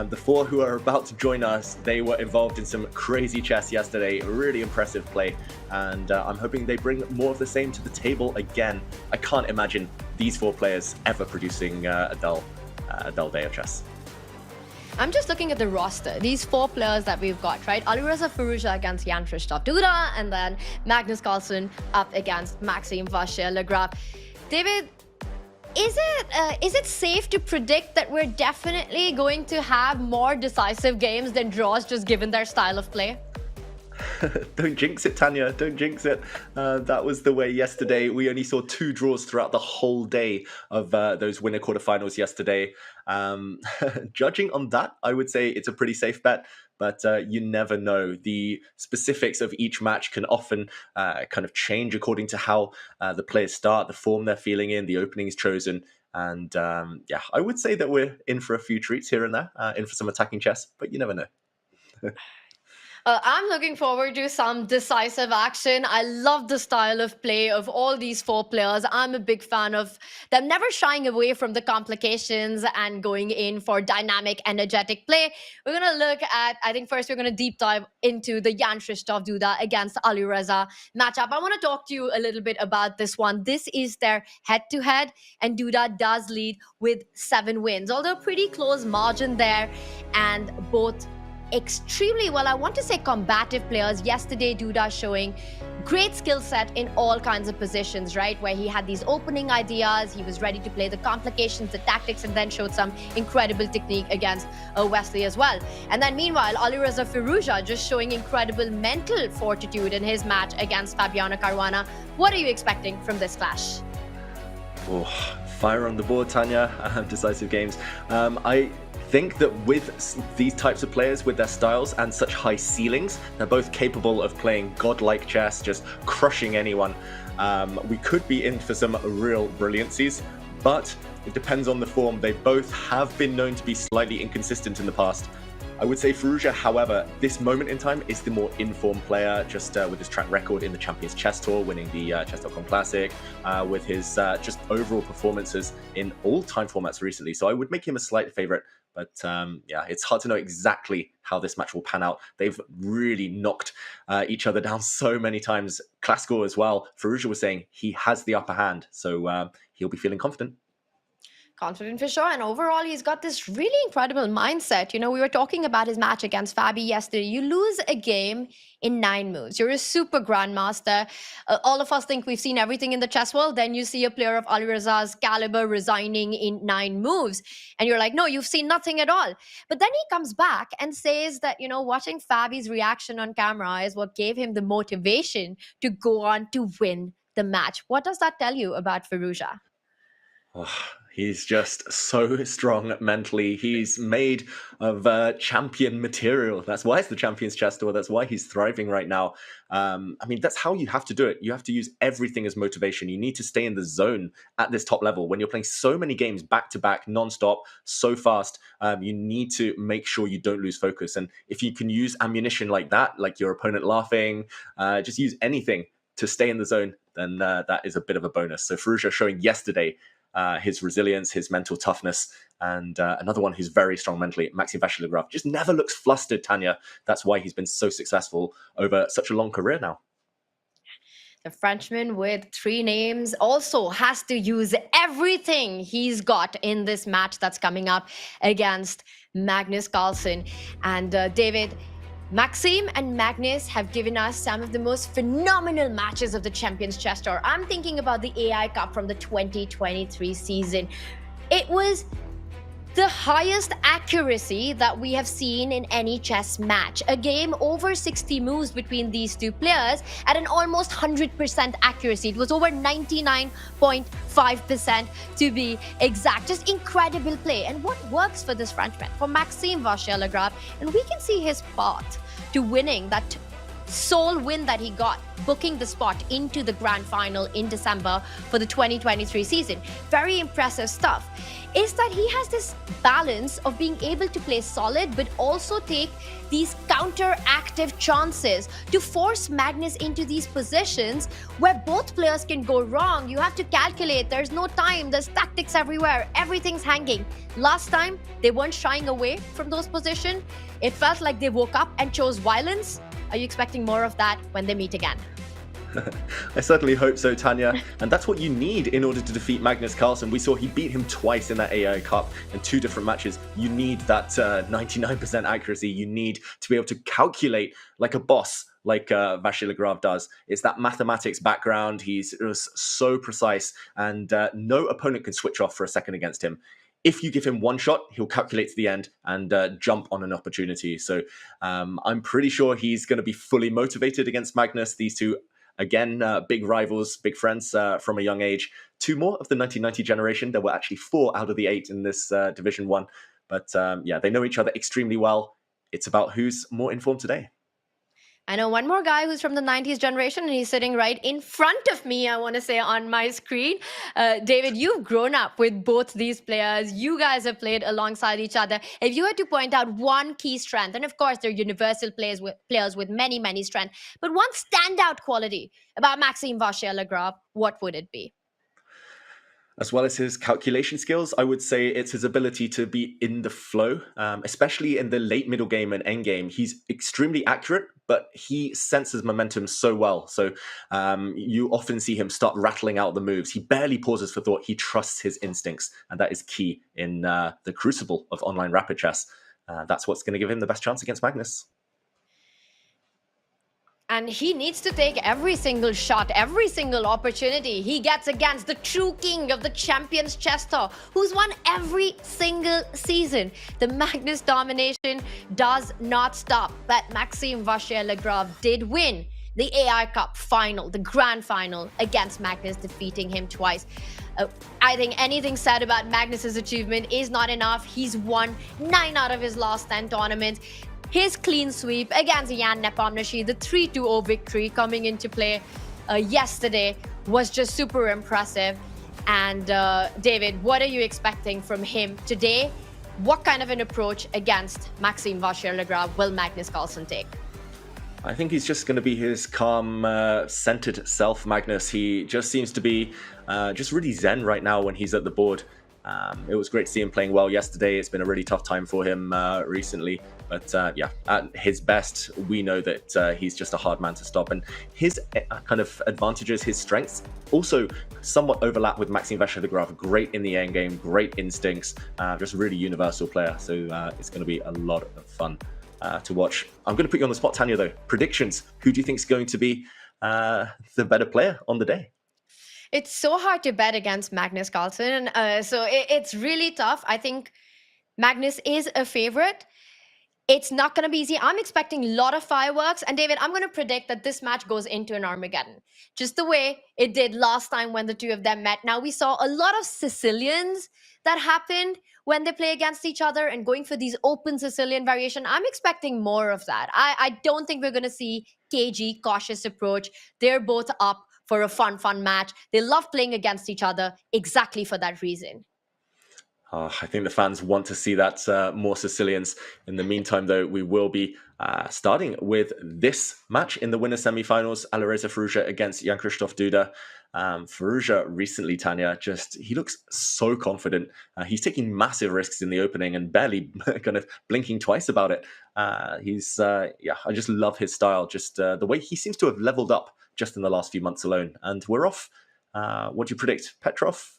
The four who are about to join us, they were involved in some crazy chess yesterday, really impressive play, and I'm hoping they bring more of the same to the table again. I can't imagine these four players ever producing a dull day of chess. I'm just looking at the roster. These four players that we've got, right? Alireza Firouzja against Jan-Christoph Duda, and then Magnus Carlsen up against Maxime Vachier-Lagrave. David, is it safe to predict that we're definitely going to have more decisive games than draws, just given their style of play? Don't jinx it, Tanya. Don't jinx it. That was the way yesterday. We only saw 2 draws throughout the whole day of those winner quarterfinals yesterday. Judging on that, I would say it's a pretty safe bet. But you never know. The specifics of each match can often kind of change according to how the players start, the form they're feeling in, the openings chosen. And yeah, I would say that we're in for a few treats here and there, in for some attacking chess, but you never know. I'm looking forward to some decisive action. I love the style of play of all these 4 players. I'm a big fan of them never shying away from the complications and going in for dynamic, energetic play. We're going to look at, I think first we're going to deep dive into the Jan Krzysztof Duda against Alireza matchup. I want to talk to you a little bit about this one. This is their head-to-head, and Duda does lead with 7 wins, although pretty close margin there, and both extremely, well, I want to say combative players. Yesterday, Duda showing great skill set in all kinds of positions, right? Where he had these opening ideas, he was ready to play the complications, the tactics, and then showed some incredible technique against Wesley as well. And then meanwhile, Alireza Firouzja just showing incredible mental fortitude in his match against Fabiano Caruana. What are you expecting from this clash? Oh, fire on the board, Tanya. Decisive games. I think that with these types of players, with their styles and such high ceilings, they're both capable of playing godlike chess, just crushing anyone. We could be in for some real brilliancies, but it depends on the form. They both have been known to be slightly inconsistent in the past. I would say Firouzja, however, this moment in time is the more informed player, just with his track record in the Champions Chess Tour, winning the Chess.com Classic, with his just overall performances in all time formats recently. So I would make him a slight favorite. But yeah, it's hard to know exactly how this match will pan out. They've really knocked each other down so many times. Classical as well. Firouzja was saying he has the upper hand, so he'll be feeling confident. Confident for sure. And overall, he's got this really incredible mindset. You know, we were talking about his match against Fabi yesterday. You lose a game in 9 moves. You're a super grandmaster. All of us think we've seen everything in the chess world. Then you see a player of Alireza's caliber resigning in 9 moves. And you're like, no, you've seen nothing at all. But then he comes back and says that, you know, watching Fabi's reaction on camera is what gave him the motivation to go on to win the match. What does that tell you about Firouzja? Oh, he's just so strong mentally. He's made of champion material. That's why it's the Champions Chess Tour. That's why he's thriving right now. I mean, that's how you have to do it. You have to use everything as motivation. You need to stay in the zone at this top level. When you're playing so many games back-to-back, non-stop, so fast, you need to make sure you don't lose focus. And if you can use ammunition like that, like your opponent laughing, just use anything to stay in the zone, then that is a bit of a bonus. So Firouzja showing yesterday his resilience, his mental toughness, and another one who's very strong mentally, Maxime Vachier-Lagrave, just never looks flustered, Tanya. That's why he's been so successful over such a long career now. The Frenchman with 3 names also has to use everything he's got in this match that's coming up against Magnus Carlsen. And David, Maxime and Magnus have given us some of the most phenomenal matches of the Champions Chess Tour. I'm thinking about the AI Cup from the 2023 season. It was the highest accuracy that we have seen in any chess match. A game over 60 moves between these 2 players at an almost 100% accuracy. It was over 99.5% to be exact. Just incredible play. And what works for this Frenchman? For Maxime Vachier-Lagrave, and we can see his path to winning that sole win that he got, booking the spot into the grand final in December for the 2023 season. Very impressive stuff. Is that he has this balance of being able to play solid but also take these counteractive chances to force Magnus into these positions where both players can go wrong. You have to calculate, there's no time, there's tactics everywhere, everything's hanging. Last time, they weren't shying away from those positions. It felt like they woke up and chose violence. Are you expecting more of that when they meet again? I certainly hope so, Tanya. And that's what you need in order to defeat Magnus Carlsen. We saw he beat him twice in that AI Cup in 2 different matches. You need that 99% accuracy. You need to be able to calculate like a boss, like Vachier-Lagrave does. It's that mathematics background. He's so precise, and no opponent can switch off for a second against him. if you give him one shot, he'll calculate to the end and jump on an opportunity. So I'm pretty sure he's going to be fully motivated against Magnus. These two, again, big rivals, big friends from a young age. Two more of the 1990 generation. There were actually 4 out of the 8 in this Division 1. But yeah, they know each other extremely well. It's about who's more informed today. I know one more guy who's from the 90s generation, and he's sitting right in front of me, I want to say, on my screen. David, you've grown up with both these players. You guys have played alongside each other. If you had to point out one key strength, and of course, they're universal players with many, many strengths, but one standout quality about Maxime Vachier-Lagrave, what would it be? As well as his calculation skills, I would say it's his ability to be in the flow, especially in the late middle game and end game. He's extremely accurate, but he senses momentum so well. So you often see him start rattling out the moves. He barely pauses for thought. He trusts his instincts, and that is key in the crucible of online rapid chess. That's what's going to give him the best chance against Magnus. And he needs to take every single shot, every single opportunity he gets against the true king of the Champions Chess Tour, who's won every single season. The Magnus domination does not stop, but Maxime Vachier-Lagrave did win the AI Cup final, the grand final against Magnus, defeating him twice. I think anything said about Magnus's achievement is not enough. He's won 9 out of his last 10 tournaments. His clean sweep against Jan Nepomniachtchi, the 3-2-0 victory coming into play yesterday, was just super impressive. And David, what are you expecting from him today? What kind of an approach against Maxime Vachier-Lagrave will Magnus Carlsen take? I think he's just going to be his calm, centered self, Magnus. He just seems to be just really zen right now when he's at the board. It was great to see him playing well yesterday. It's been a really tough time for him recently. But yeah, at his best, we know that he's just a hard man to stop. And his kind of advantages, his strengths, also somewhat overlap with Maxime Vachier-Lagrave. Great in the end game, great instincts, just really universal player. So it's going to be a lot of fun to watch. I'm going to put you on the spot, Tanya, though. Predictions. Who do you think is going to be the better player on the day? It's so hard to bet against Magnus Carlsen. So it's really tough. I think Magnus is a favorite. It's not going to be easy. I'm expecting a lot of fireworks. And David, I'm going to predict that this match goes into an Armageddon, just the way it did last time when the two of them met. Now, we saw a lot of Sicilians that happened when they play against each other and going for these open Sicilian variation. I'm expecting more of that. I don't think we're going to see cagey, cautious approach. They're both up for a fun match. They love playing against each other exactly for that reason. I think the fans want to see that more Sicilians. In the meantime, though, we will be starting with this match in the winners semi-finals. Alireza Firouzja against Jan-Krzysztof Duda. Firouzja recently, Tanya, he looks so confident. He's taking massive risks in the opening and barely kind of blinking twice about it. I just love his style. Just the way he seems to have leveled up just in the last few months alone. And we're off. What do you predict? Petrov?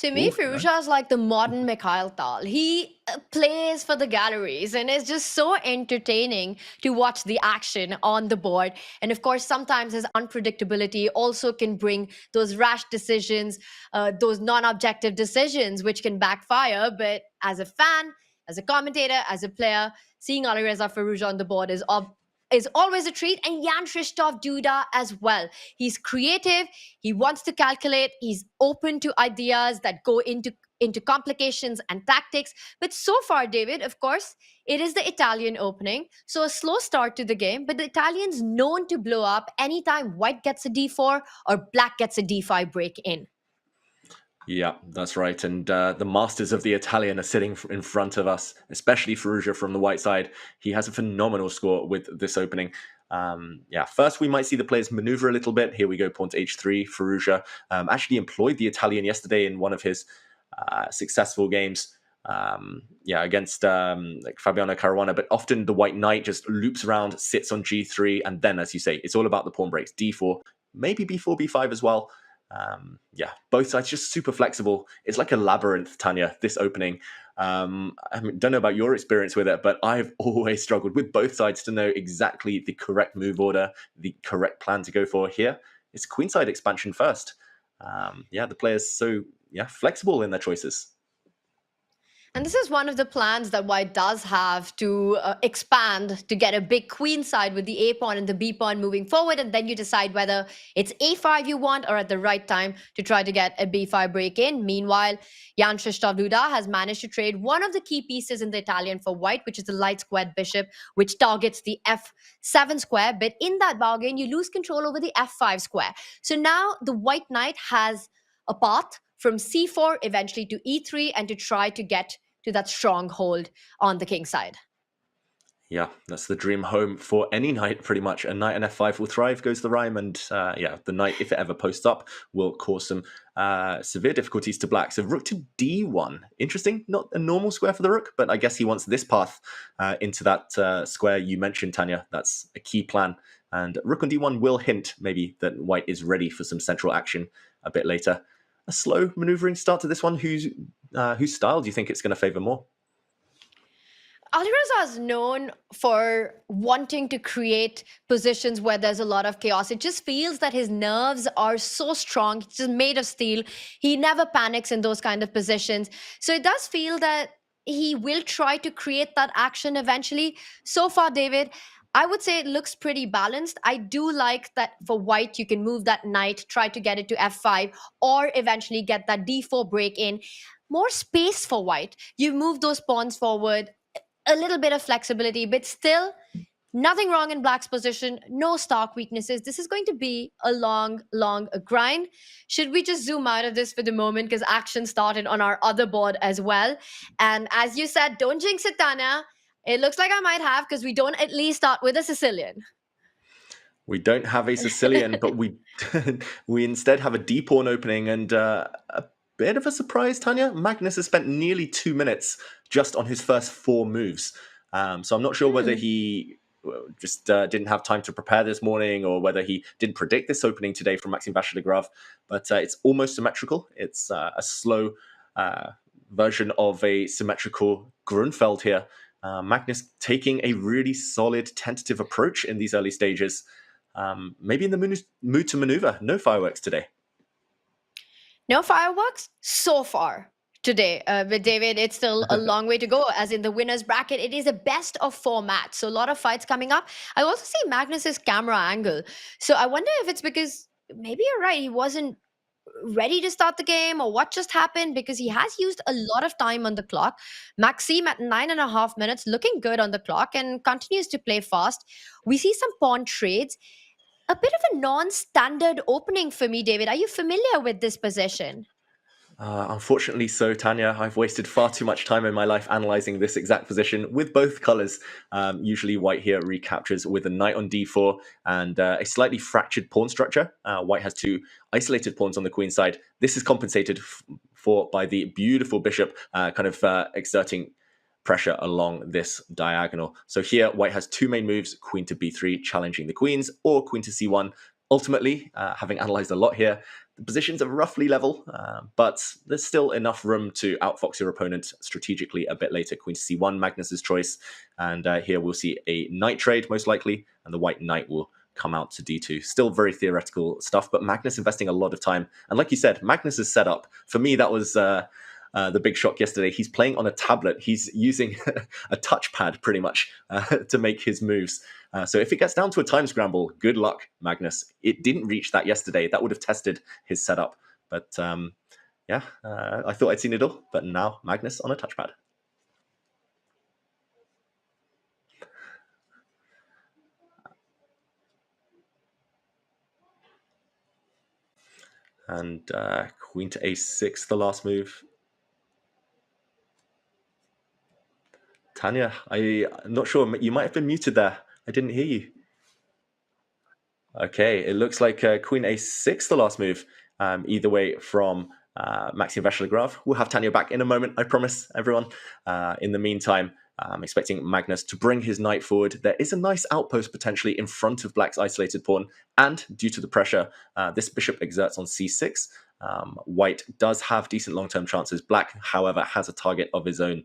To me, Firouzja is like the modern Mikhail Tal. He plays for the galleries, and it's just so entertaining to watch the action on the board. And of course, sometimes his unpredictability also can bring those rash decisions, those non-objective decisions, which can backfire. But as a fan, as a commentator, as a player, seeing Alireza Firouzja on the board is always a treat. And Jan-Krzysztof Duda as well. He's creative. He wants to calculate. He's open to ideas that go into complications and tactics. But so far, David, of course, it is the Italian opening. So a slow start to the game. But the Italians known to blow up anytime white gets a d4 or black gets a d5 break in. Yeah, that's right. And the masters of the Italian are sitting in front of us, especially Firouzja from the white side. He has a phenomenal score with this opening. First we might see the players maneuver a little bit. Here we go, pawn to h3. Firouzja actually employed the Italian yesterday in one of his successful games. Against Fabiano Caruana. But often the white knight just loops around, sits on g3, and then, as you say, it's all about the pawn breaks. d4, maybe b4, b5 as well. Both sides just super flexible. It's like a labyrinth, Tanya, this opening. I don't know about your experience with it, but I've always struggled with both sides to know exactly the correct move order, the correct plan to go for. Here, it's queenside expansion first. The players so flexible in their choices. And this is one of the plans that White does have to expand to get a big queen side with the A pawn and the B pawn moving forward. And then you decide whether it's A5 you want or at the right time to try to get a B5 break in. Meanwhile, Jan Krzysztof Duda has managed to trade one of the key pieces in the Italian for White, which is the light squared bishop, which targets the F7 square. But in that bargain, you lose control over the F5 square. So now the White knight has a path from C4 eventually to E3 and to try to get to that stronghold on the king side. Yeah, that's the dream home for any knight, pretty much. A knight and F5 will thrive, goes the rhyme, and yeah, the knight, if it ever posts up, will cause some severe difficulties to black. So rook to D1. Interesting, not a normal square for the rook, but I guess he wants this path into that square you mentioned, Tanya. That's a key plan. And rook on D1 will hint, maybe, that White is ready for some central action a bit later. A slow maneuvering start to this one. Whose style do you think it's going to favor more? Alireza is known for wanting to create positions where there's a lot of chaos. It just feels that his nerves are so strong. He's just made of steel. He never panics in those kind of positions. So it does feel that he will try to create that action eventually. So far, David, I would say it looks pretty balanced. I do like that for White, you can move that knight, try to get it to F5, or eventually get that D4 break in. More space for White. You move those pawns forward, a little bit of flexibility, but still nothing wrong in Black's position, no stark weaknesses. This is going to be a long grind. Should we just zoom out of this for the moment because action started on our other board as well? And as you said, don't jinx it, Tanya. It looks like I might have because we don't at least start with a Sicilian. We don't have a Sicilian, but we instead have a D pawn opening and a bit of a surprise, Tanya. Magnus has spent nearly 2 minutes just on his first 4 moves. So I'm not sure whether he just didn't have time to prepare this morning or whether he didn't predict this opening today from Maxime Vachier-Lagrave. But it's almost symmetrical. It's a slow version of a symmetrical Grunfeld here. Magnus taking a really solid tentative approach in these early stages. Maybe in the mood to maneuver. No fireworks today. No fireworks so far today. But David, it's still a long way to go. As in the winner's bracket, it is a best of 4 match. So a lot of fights coming up. I also see Magnus's camera angle. So I wonder if it's because maybe you're right. He wasn't ready to start the game or what just happened, because he has used a lot of time on the clock. Maxime at 9.5 minutes, looking good on the clock and continues to play fast. We see some pawn trades. A bit of a non-standard opening for me, David. Are you familiar with this position? Unfortunately so, Tanya. I've wasted far too much time in my life analyzing this exact position with both colors. Usually White here recaptures with a knight on d4 and a slightly fractured pawn structure. White has 2 isolated pawns on the queen side. This is compensated for by the beautiful bishop exerting pressure along this diagonal. So here White has 2 main moves, queen to b3 challenging the queens, or queen to c1. Ultimately, having analyzed a lot here, the positions are roughly level, but there's still enough room to outfox your opponent strategically a bit later. Queen to c1, Magnus's choice, and here we'll see a knight trade most likely, and the white knight will come out to d2. Still very theoretical stuff, but Magnus investing a lot of time. And like you said, Magnus's setup, for me, that was the big shock yesterday. He's playing on a tablet. He's using a touchpad pretty much to make his moves. So if it gets down to a time scramble, good luck, Magnus. It didn't reach that yesterday. That would have tested his setup. But I thought I'd seen it all. But now Magnus on a touchpad. And queen to a6, the last move. Tanya, I'm not sure. You might have been muted there. I didn't hear you. Okay, it looks like queen a6, the last move. Either way from Maxime Vachier-Lagrave. We'll have Tanya back in a moment, I promise, everyone. In the meantime, I'm expecting Magnus to bring his knight forward. There is a nice outpost potentially in front of Black's isolated pawn. And due to the pressure, this bishop exerts on c6. White does have decent long-term chances. Black, however, has a target of his own.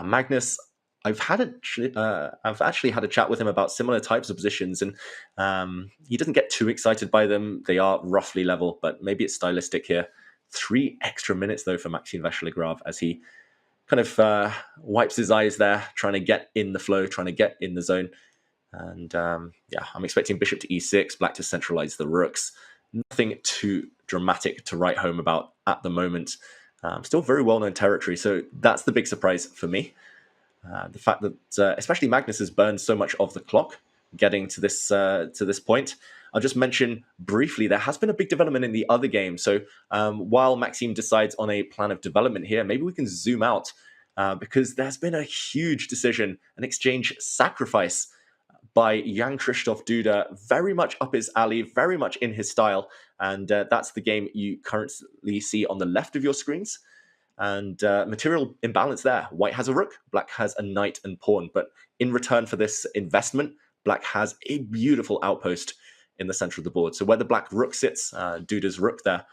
Magnus, I've actually had a chat with him about similar types of positions, and he doesn't get too excited by them. They are roughly level, but maybe it's stylistic here. 3 extra minutes, though, for Maxime Vachier-Lagrave as he kind of wipes his eyes there, trying to get in the flow, trying to get in the zone. And yeah, I'm expecting bishop to e6, black to centralize the rooks. Nothing too dramatic to write home about at the moment. Still very well-known territory, so that's the big surprise for me. The fact that especially Magnus has burned so much of the clock getting to this point. I'll just mention briefly, there has been a big development in the other game. So while Maxime decides on a plan of development here, maybe we can zoom out because there's been a huge decision, an exchange sacrifice by Jan-Krzysztof Duda, very much up his alley, very much in his style. And that's the game you currently see on the left of your screens. And material imbalance there. White has a rook, black has a knight and pawn. But in return for this investment, black has a beautiful outpost in the center of the board. So where the black rook sits, Duda's rook there,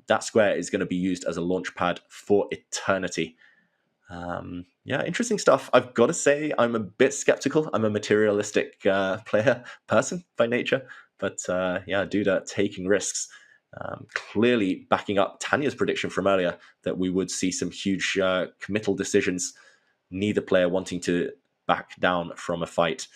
that square is going to be used as a launch pad for eternity. Yeah, interesting stuff. I've got to say, I'm a bit skeptical. I'm a materialistic person by nature. But yeah, Duda taking risks. Clearly backing up Tanya's prediction from earlier that we would see some huge committal decisions, neither player wanting to back down from a fight.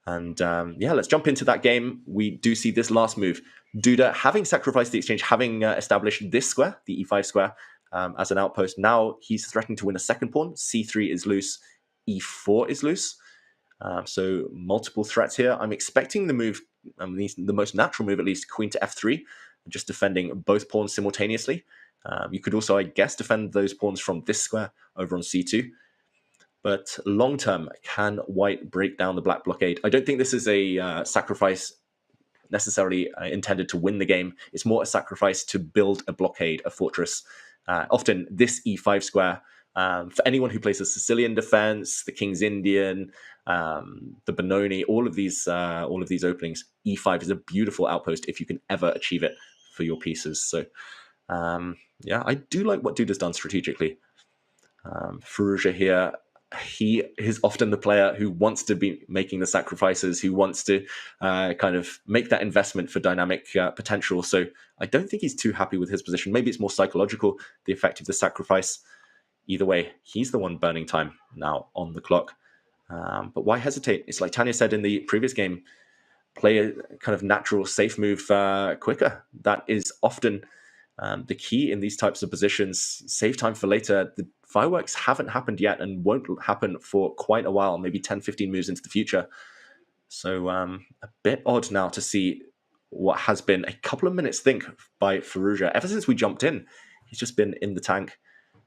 And yeah, let's jump into that game. We do see this last move. Duda, having sacrificed the exchange, having established this square, the e5 square, as an outpost. Now he's threatening to win a second pawn. c3 is loose, e4 is loose. So multiple threats here. I'm expecting the move, the most natural move at least, queen to f3, just defending both pawns simultaneously. You could also, I guess, defend those pawns from this square over on c2. But long term, can white break down the black blockade? I don't think this is a sacrifice necessarily intended to win the game. It's more a sacrifice to build a blockade, a fortress. Often this e5 square, for anyone who plays the Sicilian defense, the King's Indian, the Benoni, all of these openings, e5 is a beautiful outpost if you can ever achieve it for your pieces. So yeah, I do like what Duda's done strategically. Firouzja here, he is often the player who wants to be making the sacrifices, who wants to kind of make that investment for dynamic potential. So I don't think he's too happy with his position. Maybe it's more psychological, the effect of the sacrifice. Either way, he's the one burning time now on the clock. But why hesitate? It's like Tanya said in the previous game, play a kind of natural, safe move quicker. That is often the key in these types of positions. Save time for later. The fireworks haven't happened yet and won't happen for quite a while, maybe 10, 15 moves into the future. So a bit odd now to see what has been a couple of minutes think by Firouzja. Ever since we jumped in, he's just been in the tank.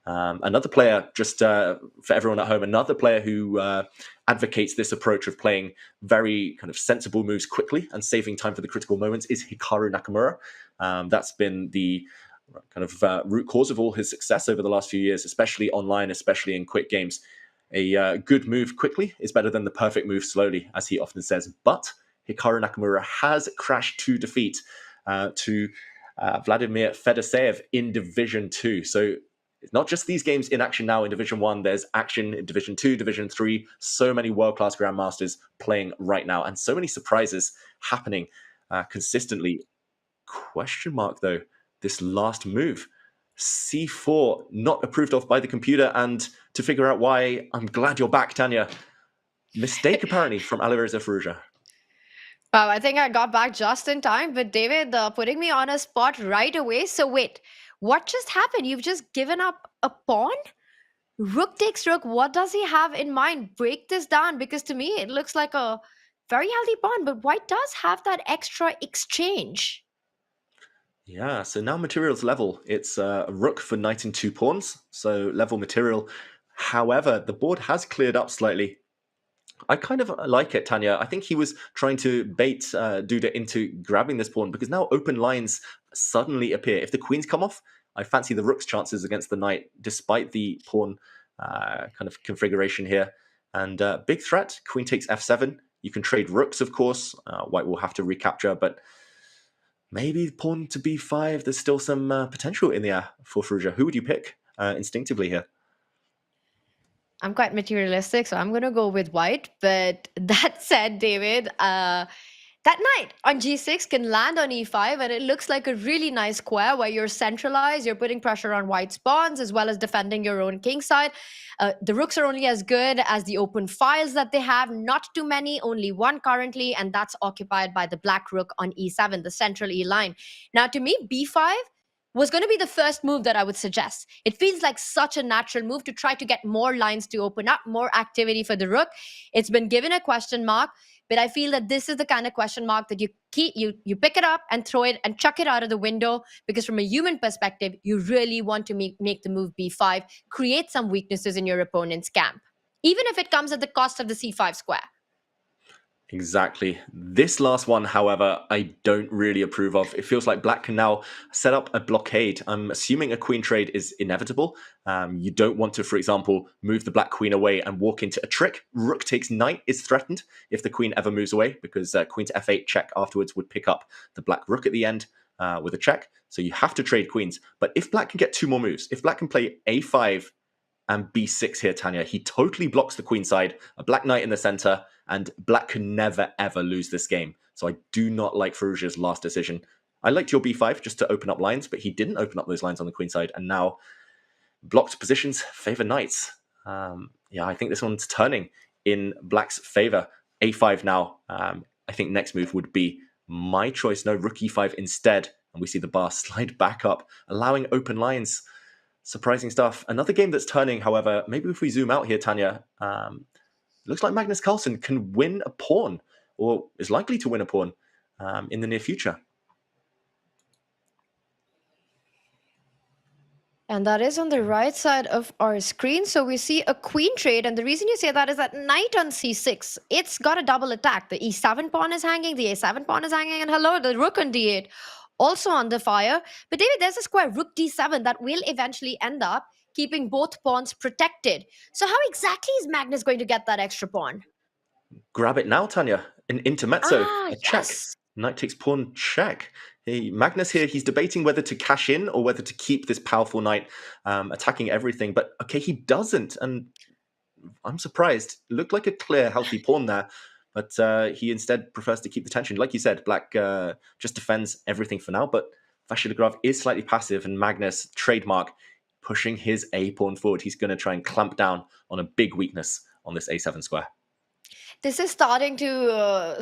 Another player, just for everyone at home, another player who advocates this approach of playing very kind of sensible moves quickly and saving time for the critical moments is Hikaru Nakamura. That's been the kind of root cause of all his success over the last few years, especially online, especially in quick games. A good move quickly is better than the perfect move slowly, as he often says. But Hikaru Nakamura has crashed to defeat to Vladimir Fedoseev in Division 2. So it's not just these games in action now in Division 1. There's action in Division 2, Division 3. So many world-class grandmasters playing right now, and so many surprises happening consistently. Question mark, though, this last move. C4, not approved of by the computer, and to figure out why, I'm glad you're back, Tanya. Mistake, apparently, from Alireza Firouzja. Wow, I think I got back just in time, but David, putting me on a spot right away. So wait, what just happened? You've just given up a pawn? Rook takes rook. What does he have in mind? Break this down, because to me, it looks like a very healthy pawn, but white does have that extra exchange. Yeah, so now material's level. It's a rook for knight and 2 pawns, so level material. However, the board has cleared up slightly. I kind of like it, Tanya. I think he was trying to bait Duda into grabbing this pawn, because now open lines suddenly appear. If the queens come off, I fancy the rook's chances against the knight, despite the pawn kind of configuration here. And big threat, queen takes f7. You can trade rooks, of course. White will have to recapture, but maybe pawn to b5. There's still some potential in the air for Firouzja. Who would you pick instinctively here? I'm quite materialistic, so I'm going to go with white. But that said, David, that That knight on g6 can land on e5, and it looks like a really nice square where you're centralized, you're putting pressure on white's pawns as well as defending your own king side. The rooks are only as good as the open files that they have. Not too many, only one currently, and that's occupied by the black rook on e7, the central e line. Now, to me, b5 was going to be the first move that I would suggest. It feels like such a natural move to try to get more lines to open up, more activity for the rook. It's been given a question mark, but I feel that this is the kind of question mark that you pick it up and throw it and chuck it out of the window, because from a human perspective, you really want to make the move b5, create some weaknesses in your opponent's camp, even if it comes at the cost of the c5 square. Exactly. This last one, however, I don't really approve of. It feels like black can now set up a blockade. I'm assuming a queen trade is inevitable. You don't want to, for example, move the black queen away and walk into a trick. Rook takes knight is threatened if the queen ever moves away, because queen to f8 check afterwards would pick up the black rook at the end with a check. So you have to trade queens. But if black can get two more moves, if black can play a5 and b6 here, Tanya, he totally blocks the queen side, a black knight in the center, and black can never, ever lose this game. So I do not like Firouzja's last decision. I liked your b5 just to open up lines, but he didn't open up those lines on the queen side, and now blocked positions favor knights. Yeah, I think this one's turning in black's favor. a5 now. I think next move would be my choice. No, rook e5 instead, and we see the bar slide back up, allowing open lines. Surprising stuff. Another game that's turning, however, maybe if we zoom out here, Tanya, looks like Magnus Carlsen can win a pawn, or is likely to win a pawn in the near future. And that is on the right side of our screen. So we see a queen trade. And the reason you say that is that knight on c6, it's got a double attack. The e7 pawn is hanging, the a7 pawn is hanging, and hello, the rook on d8 also under fire. But David, there's a square rook d7 that will eventually end up keeping both pawns protected. So how exactly is Magnus going to get that extra pawn? Grab it now, Tanya. An intermezzo, a check. Knight takes pawn, check. Hey, Magnus here, he's debating whether to cash in or whether to keep this powerful knight attacking everything. But okay, he doesn't. And I'm surprised. Looked like a clear, healthy pawn there. But he instead prefers to keep the tension. Like you said, black just defends everything for now. But Vachier-Lagrave is slightly passive, and Magnus, trademark, pushing his a-pawn forward. He's going to try and clamp down on a big weakness on this a7 square. This is starting to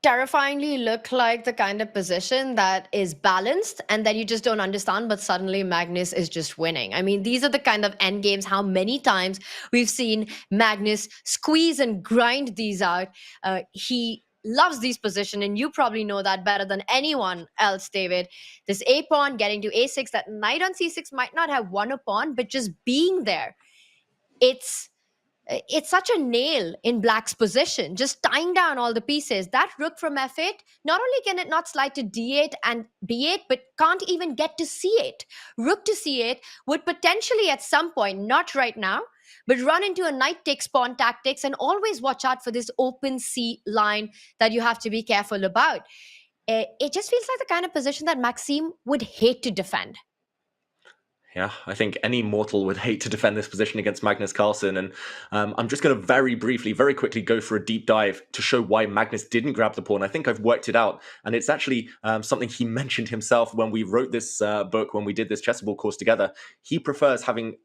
terrifyingly look like the kind of position that is balanced and that you just don't understand, but suddenly Magnus is just winning. I mean, these are the kind of end games, how many times we've seen Magnus squeeze and grind these out. He loves these positions, and you probably know that better than anyone else, David. This a-pawn getting to a6, that knight on c6 might not have won a pawn, but just being there, it's such a nail in black's position, just tying down all the pieces. That rook from f8, not only can it not slide to d8 and b8, but can't even get to c8. Rook to c8 would potentially at some point, not right now, but run into a knight takes pawn tactics, and always watch out for this open c line that you have to be careful about. It just feels like the kind of position that Maxime would hate to defend. Yeah, I think any mortal would hate to defend this position against Magnus Carlsen. And I'm just going to very briefly, very quickly go for a deep dive to show why Magnus didn't grab the pawn. I think I've worked it out. And it's actually something he mentioned himself when we wrote this book, when we did this chessable course together. He prefers having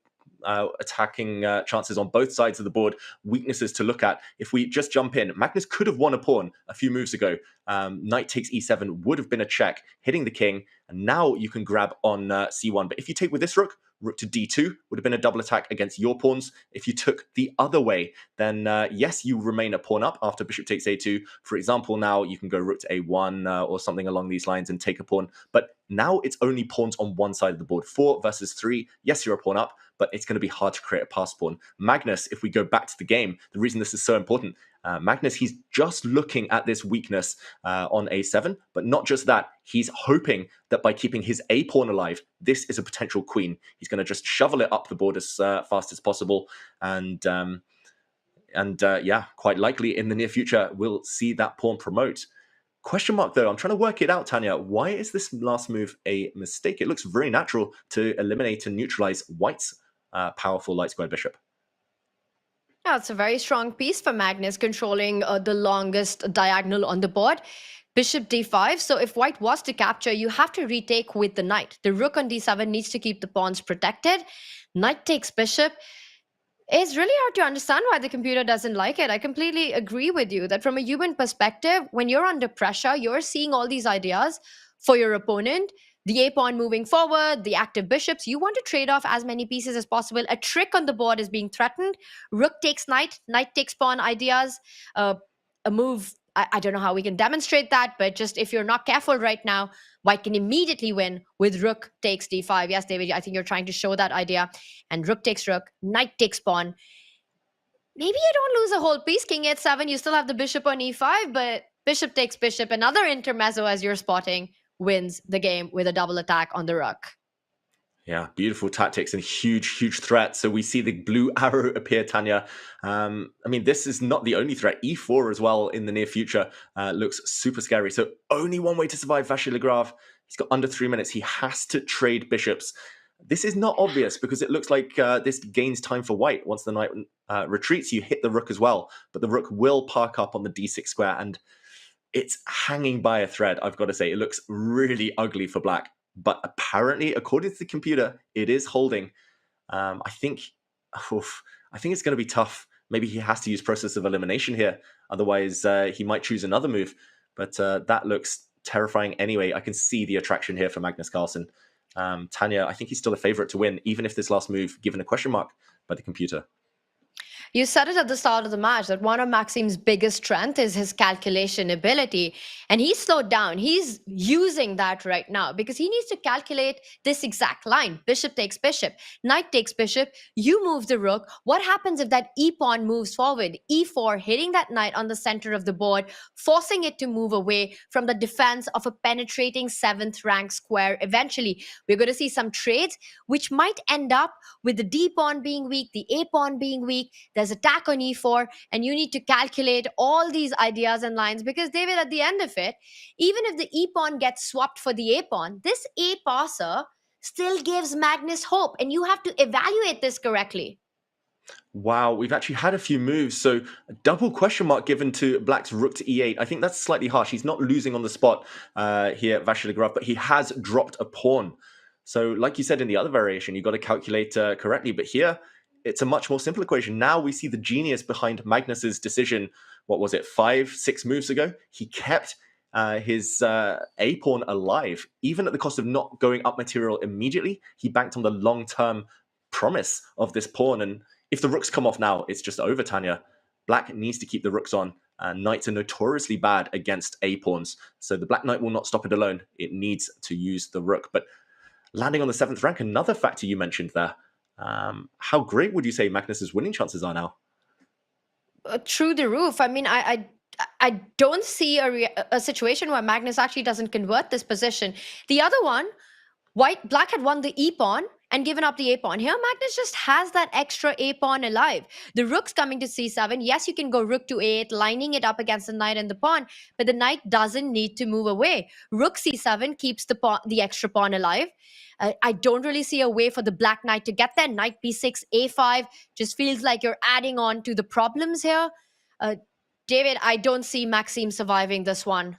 attacking chances on both sides of the board, weaknesses to look at. If we just jump in, Magnus could have won a pawn a few moves ago. Knight takes e7 would have been a check, hitting the king, and now you can grab on c1. But if you take with this rook, rook to d2 would have been a double attack against your pawns. If you took the other way, then yes, you remain a pawn up after bishop takes a2. For example, now you can go rook to a1 or something along these lines and take a pawn. But now it's only pawns on one side of the board. 4 versus 3. Yes, you're a pawn up, but it's going to be hard to create a pass pawn. Magnus, if we go back to the game, the reason this is so important, Magnus, he's just looking at this weakness on a7, but not just that. He's hoping that by keeping his a-pawn alive, this is a potential queen. He's going to just shovel it up the board as fast as possible. And yeah, quite likely in the near future, we'll see that pawn promote. Question mark, though. I'm trying to work it out, Tanya. Why is this last move a mistake? It looks very natural to eliminate and neutralize white's powerful light square bishop. Yeah, it's a very strong piece for Magnus, controlling the longest diagonal on the board. bishop d5. So if white was to capture, you have to retake with the knight. The rook on d7 needs to keep the pawns protected. Knight takes bishop. It's really hard to understand why the computer doesn't like it. I completely agree with you that from a human perspective, when you're under pressure, you're seeing all these ideas for your opponent. The a-pawn moving forward, the active bishops, you want to trade off as many pieces as possible. A trick on the board is being threatened. Rook takes knight, knight takes pawn ideas. A move, I don't know how we can demonstrate that, but just if you're not careful right now, white can immediately win with rook takes d5. Yes, David, I think you're trying to show that idea. And rook takes rook, knight takes pawn. Maybe you don't lose a whole piece, king h7. You still have the bishop on e5, but bishop takes bishop. Another intermezzo, as you're spotting, wins the game with a double attack on the rook. Yeah, beautiful tactics and huge threat. So we see the blue arrow appear, Tanya. I mean, this is not the only threat. E4 as well in the near future looks super scary. So only one way to survive Vachier-Lagrave. He's got under 3 minutes. He has to trade bishops. This is not obvious because it looks like this gains time for white. Once the knight retreats, you hit the rook as well. But the rook will park up on the d6 square, and it's hanging by a thread, I've got to say. It looks really ugly for black. But apparently, according to the computer, it is holding. I think it's going to be tough. Maybe he has to use process of elimination here. Otherwise, he might choose another move. But that looks terrifying anyway. I can see the attraction here for Magnus Carlsen. Tanya, I think he's still a favorite to win, even if this last move given a question mark by the computer. You said it at the start of the match that one of Maxime's biggest strengths is his calculation ability. And he's slowed down. He's using that right now because he needs to calculate this exact line. Bishop takes bishop. Knight takes bishop. You move the rook. What happens if that e-pawn moves forward? E4, hitting that knight on the center of the board, forcing it to move away from the defense of a penetrating 7th rank square. Eventually, we're going to see some trades which might end up with the d-pawn being weak, the a-pawn being weak. There's attack on e4, and you need to calculate all these ideas and lines because, David, at the end of it, even if the e-pawn gets swapped for the a-pawn, this a-passer still gives Magnus hope, and you have to evaluate this correctly. Wow, we've actually had a few moves. So a double question mark given to black's rook to e8. I think that's slightly harsh. He's not losing on the spot here, Vachier-Lagrave, but he has dropped a pawn. So like you said in the other variation, you've got to calculate correctly. But here, it's a much more simple equation. Now we see the genius behind Magnus's decision. What was it, 5-6 moves ago? He kept his a-pawn alive, even at the cost of not going up material immediately. He banked on the long-term promise of this pawn. And if the rooks come off now, it's just over, Tanya. Black needs to keep the rooks on. Knights are notoriously bad against a-pawns. So the black knight will not stop it alone. It needs to use the rook. But landing on the 7th rank, another factor you mentioned there. How great would you say Magnus's winning chances are now? Through the roof. I mean, I don't see a situation where Magnus actually doesn't convert this position. The other one, black had won the e-pawn and given up the a-pawn. Here, Magnus just has that extra a-pawn alive. The rook's coming to c7. Yes, you can go rook to a8, lining it up against the knight and the pawn, but the knight doesn't need to move away. Rook c7 keeps the extra pawn alive. I don't really see a way for the black knight to get there. Knight b6, a5 just feels like you're adding on to the problems here. David, I don't see Maxime surviving this one.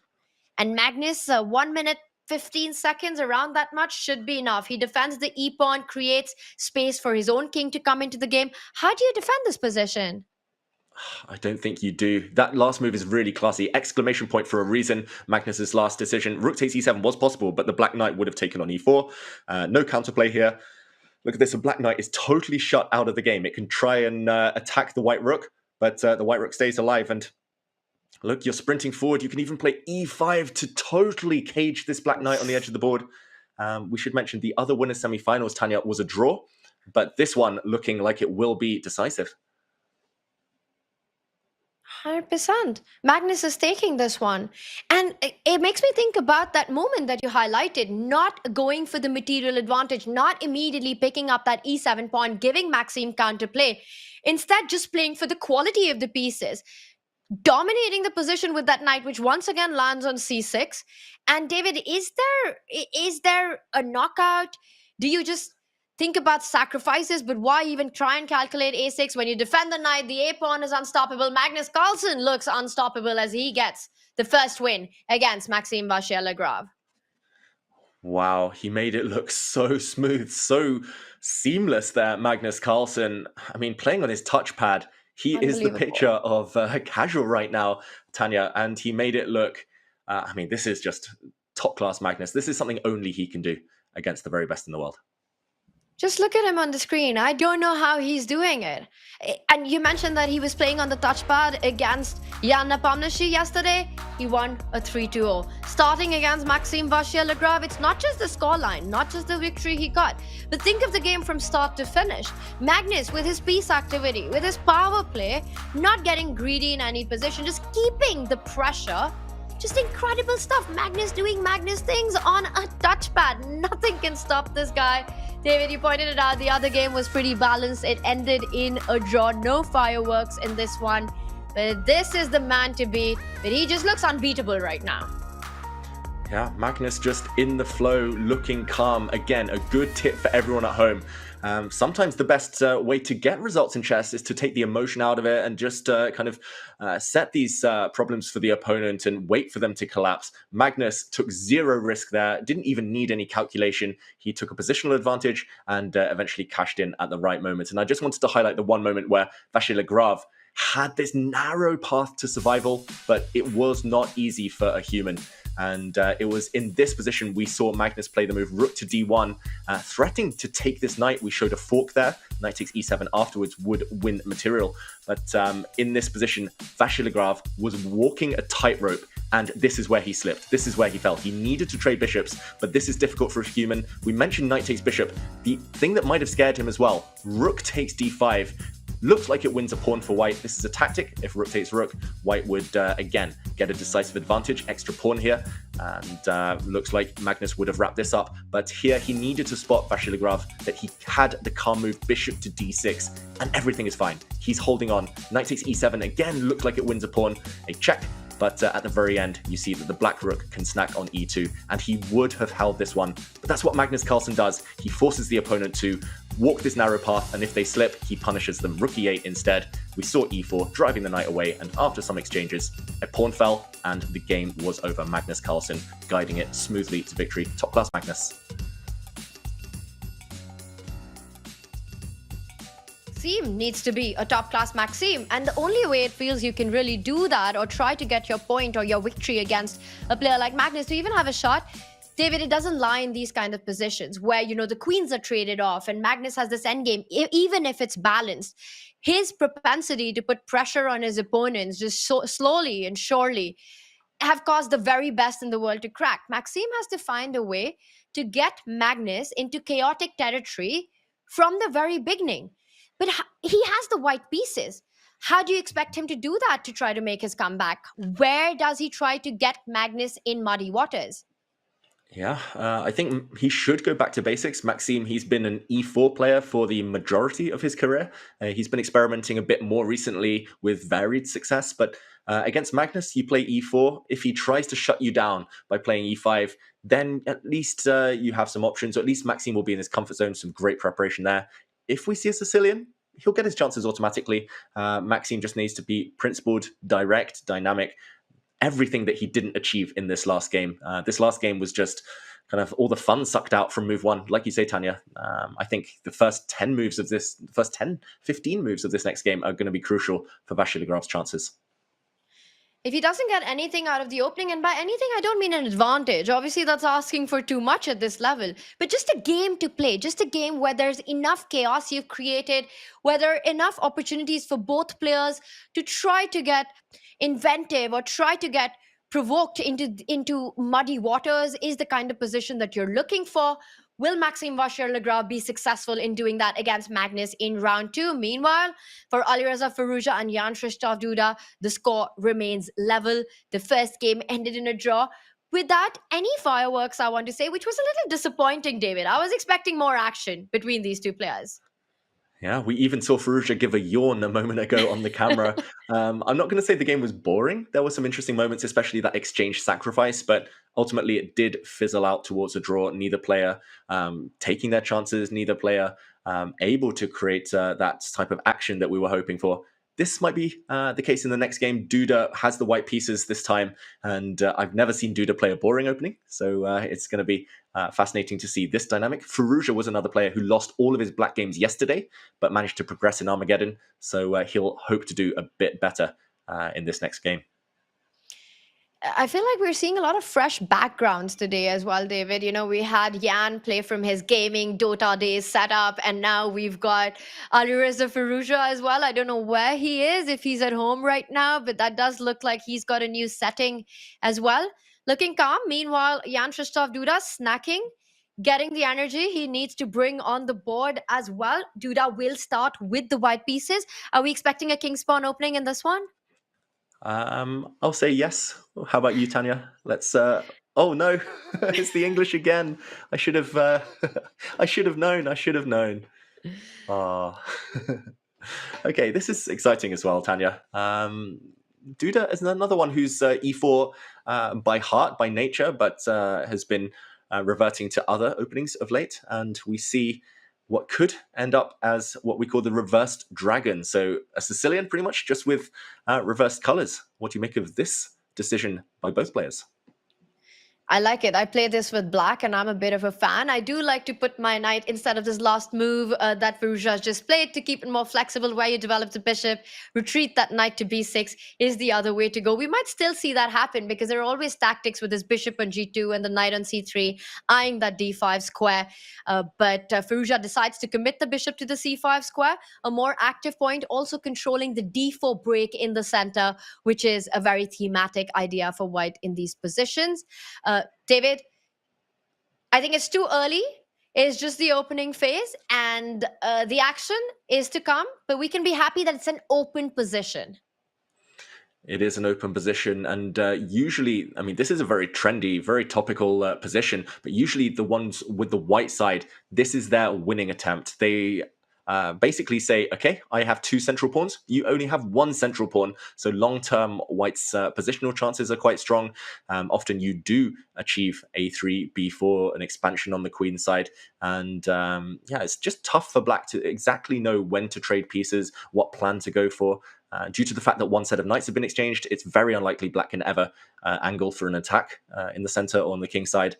And Magnus, 1 minute, 15 seconds, around that much should be enough. He defends the e-pawn, creates space for his own king to come into the game. How do you defend this position? I don't think you do. That last move is really classy. Exclamation point for a reason. Magnus's last decision. Rook takes e7 was possible, but the black knight would have taken on e4. No counterplay here. Look at this. The black knight is totally shut out of the game. It can try and attack the white rook, but the white rook stays alive. And look, you're sprinting forward. You can even play e5 to totally cage this black knight on the edge of the board. We should mention the other winner's semi-finals, Tanya, was a draw, but this one looking like it will be decisive. 100%. Magnus is taking this one. And it makes me think about that moment that you highlighted, not going for the material advantage, not immediately picking up that e7 pawn, giving Maxime counterplay. Instead, just playing for the quality of the pieces, dominating the position with that knight, which once again lands on c6. And David, is there a knockout? Do you just think about sacrifices, but why even try and calculate a6 when you defend the knight? The a pawn is unstoppable. Magnus Carlsen looks unstoppable as he gets the first win against Maxime Vachier-Lagrave. Wow, he made it look so smooth, so seamless there, Magnus Carlsen. I mean, playing on his touchpad, he is the picture of casual right now, Tanya, and he made it look, I mean, this is just top-class Magnus. This is something only he can do against the very best in the world. Just look at him on the screen. I don't know how he's doing it. And you mentioned that he was playing on the touchpad against Nepomniachtchi yesterday. He won a 3-2-0. Starting against Maxime Vachier-Lagrave, it's not just the scoreline, not just the victory he got, but think of the game from start to finish. Magnus, with his piece activity, with his power play, not getting greedy in any position, just keeping the pressure. Just incredible stuff. Magnus doing Magnus things on a touchpad. Nothing can stop this guy. David, you pointed it out. The other game was pretty balanced. It ended in a draw. No fireworks in this one. But this is the man to beat. But he just looks unbeatable right now. Yeah, Magnus just in the flow, looking calm. Again, a good tip for everyone at home. Sometimes the best way to get results in chess is to take the emotion out of it and just kind of set these problems for the opponent and wait for them to collapse. Magnus took zero risk there, didn't even need any calculation. He took a positional advantage and eventually cashed in at the right moment. And I just wanted to highlight the one moment where Vachier-Lagrave had this narrow path to survival, but it was not easy for a human. And it was in this position we saw Magnus play the move rook to d1, threatening to take this knight. We showed a fork there. Knight takes e7 afterwards would win material. But in this position, Vachier-Lagrave was walking a tightrope, and this is where he slipped. This is where he fell. He needed to trade bishops, but this is difficult for a human. We mentioned knight takes bishop. The thing that might have scared him as well, rook takes d5. Looks like it wins a pawn for white. This is a tactic. If rook takes rook, white would, again, get a decisive advantage. Extra pawn here. And looks like Magnus would have wrapped this up. But here he needed to spot Vachier-Lagrave that he had the calm move bishop to d6. And everything is fine. He's holding on. Knight takes e7. Again, looks like it wins a pawn. A check. But at the very end, you see that the black rook can snack on e2, and he would have held this one. But that's what Magnus Carlsen does. He forces the opponent to walk this narrow path, and if they slip, he punishes them. Rook e8 instead. We saw e4, driving the knight away, and after some exchanges, a pawn fell, and the game was over. Magnus Carlsen guiding it smoothly to victory. Top class Magnus. Maxime needs to be a top-class Maxime, and the only way it feels you can really do that or try to get your point or your victory against a player like Magnus to even have a shot, David, it doesn't lie in these kind of positions where, you know, the queens are traded off and Magnus has this endgame, even if it's balanced. His propensity to put pressure on his opponents just so slowly and surely have caused the very best in the world to crack. Maxime has to find a way to get Magnus into chaotic territory from the very beginning. But he has the white pieces. How do you expect him to do that to try to make his comeback? Where does he try to get Magnus in muddy waters? Yeah, I think he should go back to basics. Maxime, he's been an e4 player for the majority of his career. He's been experimenting a bit more recently with varied success, but against Magnus, you play e4. If he tries to shut you down by playing e5, then at least you have some options, or at least Maxime will be in his comfort zone, some great preparation there. If we see a Sicilian, he'll get his chances automatically. Maxime just needs to be principled, direct, dynamic. Everything that he didn't achieve in this last game. This last game was just kind of all the fun sucked out from move one. Like you say, Tanya, I think the first 10 moves of this, the first 10, 15 moves of this next game are going to be crucial for Vachier-Lagrave's chances. If he doesn't get anything out of the opening, and by anything, I don't mean an advantage. Obviously, that's asking for too much at this level. But just a game to play, just a game where there's enough chaos you've created, where there are enough opportunities for both players to try to get inventive or try to get provoked into muddy waters is the kind of position that you're looking for. Will Maxime Vachier-Lagrave be successful in doing that against Magnus in round two? Meanwhile, for Alireza Firouzja and Jan-Krzysztof Duda, the score remains level. The first game ended in a draw. Without any fireworks, I want to say, which was a little disappointing, David. I was expecting more action between these two players. Yeah, we even saw Firouzja give a yawn a moment ago on the camera. I'm not going to say the game was boring. There were some interesting moments, especially that exchange sacrifice, but ultimately it did fizzle out towards a draw. Neither player taking their chances, neither player able to create that type of action that we were hoping for. This might be the case in the next game. Duda has the white pieces this time, and I've never seen Duda play a boring opening, so it's going to be fascinating to see this dynamic. Firouzja was another player who lost all of his black games yesterday, but managed to progress in Armageddon, so he'll hope to do a bit better in this next game. I feel like we're seeing a lot of fresh backgrounds today as well, David. You know, we had Jan play from his gaming Dota days setup, and now we've got Alireza Firouzja as well. I don't know where he is, if he's at home right now, but that does look like he's got a new setting as well. Looking calm. Meanwhile, Jan Krzysztof Duda snacking, getting the energy he needs to bring on the board as well. Duda will start with the white pieces. Are we expecting a king spawn opening in this one? I'll say yes. How about you, Tanya? Let's. Oh no, it's the English again. I should have. I should have known. I should have known. Ah. Okay, this is exciting as well, Tanya. Duda is another one who's E4 by heart, by nature, but has been reverting to other openings of late, and we see what could end up as what we call the reversed dragon. So a Sicilian, pretty much, just with reversed colors. What do you make of this decision by both players? I like it. I play this with black, and I'm a bit of a fan. I do like to put my knight instead of this last move that Firouzja just played to keep it more flexible, where you develop the bishop, retreat that knight to b6 is the other way to go. We might still see that happen because there are always tactics with this bishop on g2 and the knight on c3, eyeing that d5 square. But Firouzja decides to commit the bishop to the c5 square, a more active point, also controlling the d4 break in the center, which is a very thematic idea for white in these positions. David, I think it's too early. It's just the opening phase, and the action is to come, but we can be happy that it's an open position. It is an open position, and usually, I mean, this is a very trendy, very topical position, but usually the ones with the white side, this is their winning attempt. They basically say, okay, I have two central pawns. You only have one central pawn. So long-term, white's positional chances are quite strong. Often you do achieve a3, b4, an expansion on the queen side. And yeah, it's just tough for black to exactly know when to trade pieces, what plan to go for. Due to the fact that one set of knights have been exchanged, it's very unlikely black can ever angle for an attack in the center or on the king side.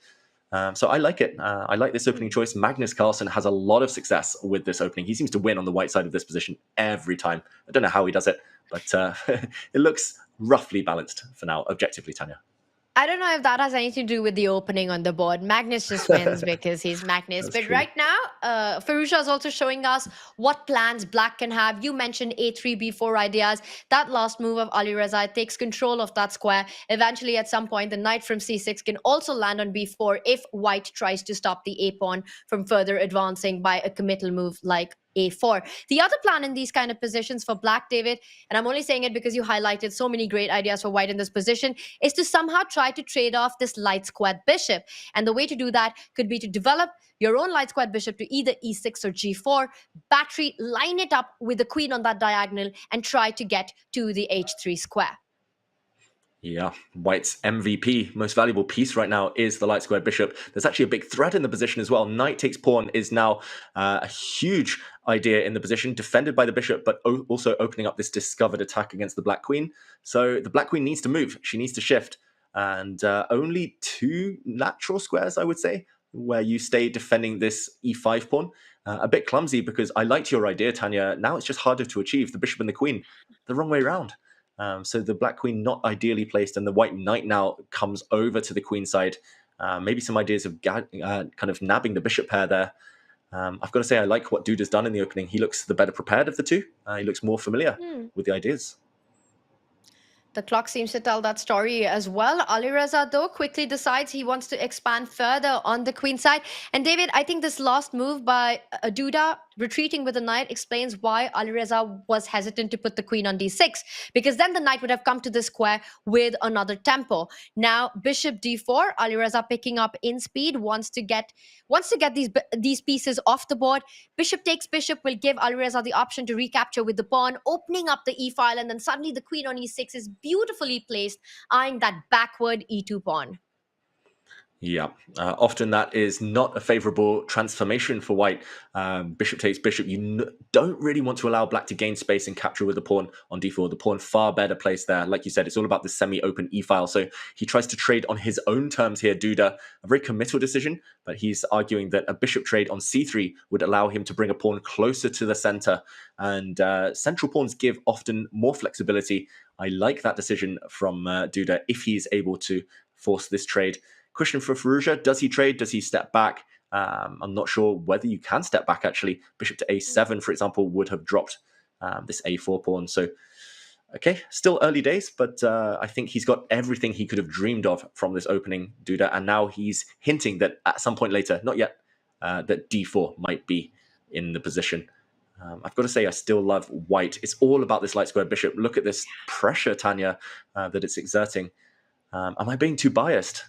So I like it. I like this opening choice. Magnus Carlsen has a lot of success with this opening. He seems to win on the white side of this position every time. I don't know how he does it, but it looks roughly balanced for now, objectively, Tanya. I don't know if that has anything to do with the opening on the board. Magnus just wins because he's Magnus. But true. Right now, Firouzja is also showing us what plans black can have. You mentioned a3, b4 ideas. That last move of Alireza takes control of that square. Eventually, at some point, the knight from c6 can also land on b4 if white tries to stop the a-pawn from further advancing by a committal move like a4. The other plan in these kind of positions for black, David, and I'm only saying it because you highlighted so many great ideas for white in this position, is to somehow try to trade off this light squared bishop. And the way to do that could be to develop your own light squared bishop to either e6 or g4, battery, line it up with the queen on that diagonal, and try to get to the h3 square. Yeah, white's MVP, most valuable piece right now, is the light squared bishop. There's actually a big threat in the position as well. Knight takes pawn is now a huge idea in the position, defended by the bishop, but also opening up this discovered attack against the black queen. So the black queen needs to move. She needs to shift. And only two natural squares, I would say, where you stay defending this e5 pawn. A bit clumsy because I liked your idea, Tanya. Now it's just harder to achieve. The bishop and the queen, the wrong way around. So the black queen not ideally placed, and the white knight now comes over to the queen side. Maybe some ideas of kind of nabbing the bishop pair there. I've got to say, I like what Duda's done in the opening. He looks the better prepared of the two. He looks more familiar with the ideas. The clock seems to tell that story as well. Alireza, though, quickly decides he wants to expand further on the queen side. And David, I think this last move by Duda retreating with the knight explains why Alireza was hesitant to put the queen on d6, because then the knight would have come to the square with another tempo. Now bishop d4, Alireza picking up in speed, wants to get these pieces off the board. Bishop takes bishop will give Alireza the option to recapture with the pawn, opening up the e file, and then suddenly the queen on e6 is beautifully placed, eyeing that backward e2 pawn. Yeah, often that is not a favorable transformation for white. Bishop takes bishop. You don't really want to allow black to gain space and capture with the pawn on d4. The pawn far better placed there. Like you said, it's all about the semi-open e-file. So he tries to trade on his own terms here, Duda. A very committal decision, but he's arguing that a bishop trade on c3 would allow him to bring a pawn closer to the center. And central pawns give often more flexibility. I like that decision from Duda if he's able to force this trade. Question for Firouzja, does he trade? Does he step back? I'm not sure whether you can step back, actually. Bishop to a7, for example, would have dropped this a4 pawn. So, okay, still early days, but I think he's got everything he could have dreamed of from this opening, Duda. And now he's hinting that at some point later, not yet, that d4 might be in the position. I've got to say, I still love white. It's all about this light square bishop. Look at this pressure, Tanya, that it's exerting. Am I being too biased?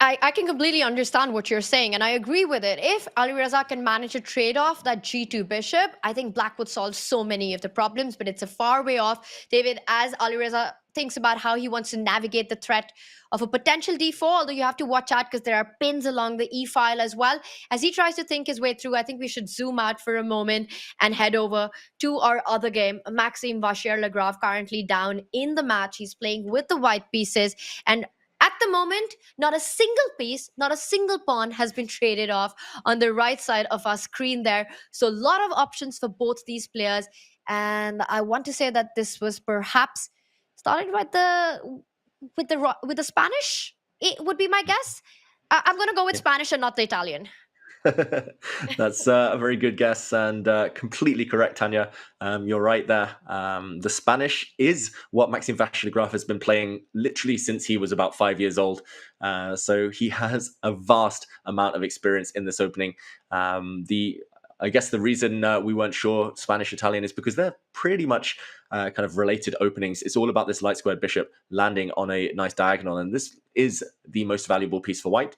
I can completely understand what you're saying, and I agree with it. If Alireza can manage to trade off that g2 bishop, I think black would solve so many of the problems, but it's a far way off. David, as Alireza thinks about how he wants to navigate the threat of a potential d4, although you have to watch out because there are pins along the e file as well. As he tries to think his way through, I think we should zoom out for a moment and head over to our other game. Maxime Vachier-Lagrave currently down in the match. He's playing with the white pieces, and at the moment, not a single piece, not a single pawn has been traded off on the right side of our screen there. So a lot of options for both these players. And I want to say that this was perhaps started with the Spanish. It would be my guess. I'm going to go with Spanish and not the Italian. That's a very good guess and completely correct, Tanya. You're right there. The Spanish is what Maxime Vachier-Lagrave has been playing literally since he was about 5 years old. So he has a vast amount of experience in this opening. I guess the reason we weren't sure Spanish-Italian is because they're pretty much kind of related openings. It's all about this light squared bishop landing on a nice diagonal, and this is the most valuable piece for white.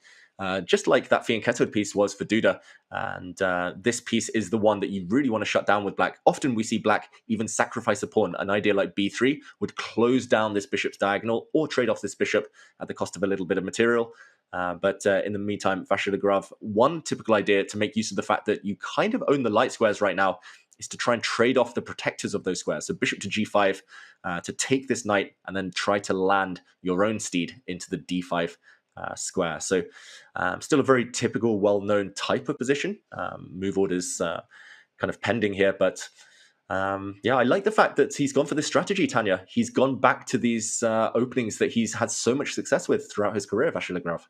Just like that fianchettoed piece was for Duda. And this piece is the one that you really want to shut down with black. Often we see black even sacrifice a pawn. An idea like b3 would close down this bishop's diagonal or trade off this bishop at the cost of a little bit of material. But in the meantime, Vachier-Lagrave, one typical idea to make use of the fact that you kind of own the light squares right now is to try and trade off the protectors of those squares. So bishop to g5 to take this knight and then try to land your own steed into the d5 square. So still a very typical, well-known type of position. Move orders kind of pending here, but yeah, I like the fact that he's gone for this strategy, Tanya. He's gone back to these openings that he's had so much success with throughout his career, Vachier-Lagrave.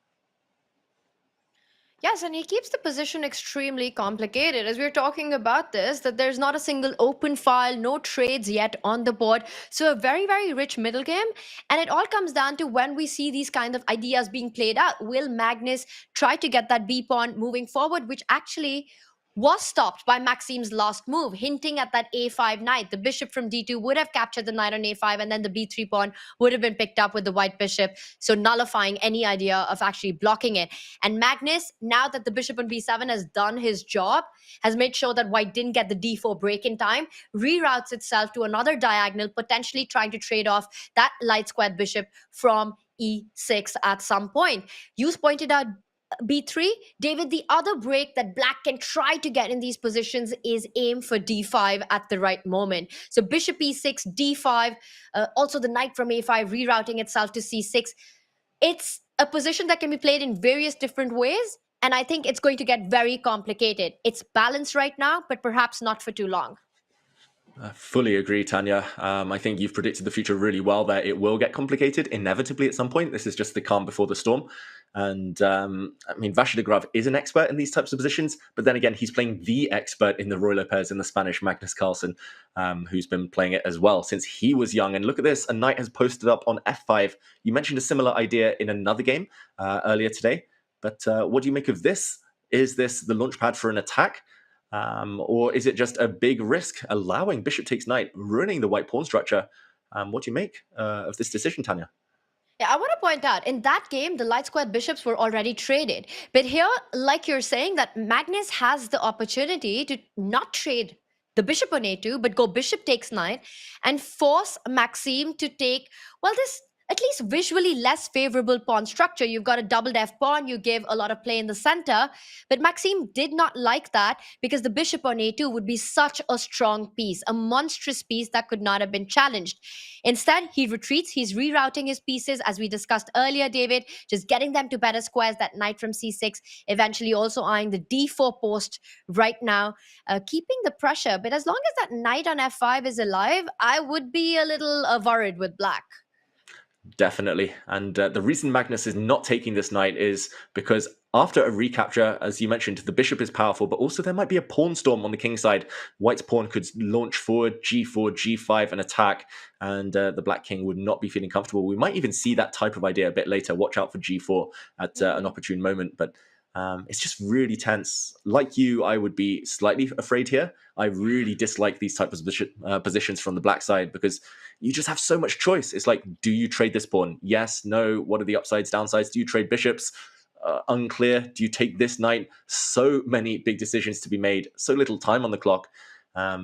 Yes, and he keeps the position extremely complicated. As we're talking about this, that there's not a single open file, no trades yet on the board. So a very, very rich middle game. And it all comes down to when we see these kind of ideas being played out. Will Magnus try to get that B pawn moving forward, which actually was stopped by Maxime's last move, hinting at that a5 knight. The bishop from d2 would have captured the knight on a5, and then the b3 pawn would have been picked up with the white bishop, so nullifying any idea of actually blocking it. And Magnus, now that the bishop on b7 has done his job, has made sure that white didn't get the d4 break in time, reroutes itself to another diagonal, potentially trying to trade off that light squared bishop from e6 at some point. You pointed out b3. David, the other break that black can try to get in these positions is aim for d5 at the right moment. So bishop e6, d5, also the knight from a5 rerouting itself to c6. It's a position that can be played in various different ways, and I think it's going to get very complicated. It's balanced right now, but perhaps not for too long. I fully agree, Tanya. I think you've predicted the future really well there. It will get complicated inevitably at some point. This is just the calm before the storm. And I mean, Vachier-Lagrave is an expert in these types of positions, but then again, he's playing the expert in the Roy Lopez in the Spanish, Magnus Carlsen, who's been playing it as well since he was young. And look at this, a knight has posted up on f5. You mentioned a similar idea in another game earlier today, but what do you make of this Is this the launchpad for an attack? Or is it just a big risk, allowing bishop takes knight, ruining the white pawn structure? What do you make of this decision, Tanya? Yeah, I want to point out, in that game, the light squared bishops were already traded. But here, like you're saying, that Magnus has the opportunity to not trade the bishop on a2, but go bishop takes knight and force Maxime to take, well, this at least visually less favorable pawn structure. You've got a doubled F pawn, you give a lot of play in the center, but Maxime did not like that because the bishop on a2 would be such a strong piece, a monstrous piece that could not have been challenged. Instead, he retreats, he's rerouting his pieces, as we discussed earlier, David, just getting them to better squares, that knight from c6, eventually also eyeing the d4 post right now, keeping the pressure. But as long as that knight on f5 is alive, I would be a little worried with black. Definitely. And the reason Magnus is not taking this knight is because after a recapture, as you mentioned, the bishop is powerful, but also there might be a pawn storm on the king side. White's pawn could launch forward, g4, g5, and attack, and the black king would not be feeling comfortable. We might even see that type of idea a bit later. Watch out for g4 at an opportune moment, but it's just really tense. Like you, I would be slightly afraid here. I really dislike these types of positions from the black side because you just have so much choice. It's like, do you trade this pawn? Yes, no. What are the upsides, downsides? Do you trade bishops? Unclear. Do you take this knight? So many big decisions to be made. So little time on the clock.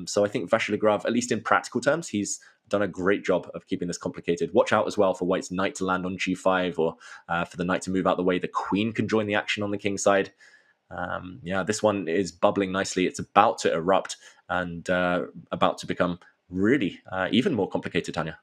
So I think Vachier-Lagrave, at least in practical terms, he's done a great job of keeping this complicated. Watch out as well for White's knight to land on g5 or for the knight to move out the way. The queen can join the action on the king side. Yeah, this one is bubbling nicely. It's about to erupt and about to become really even more complicated, Tanya.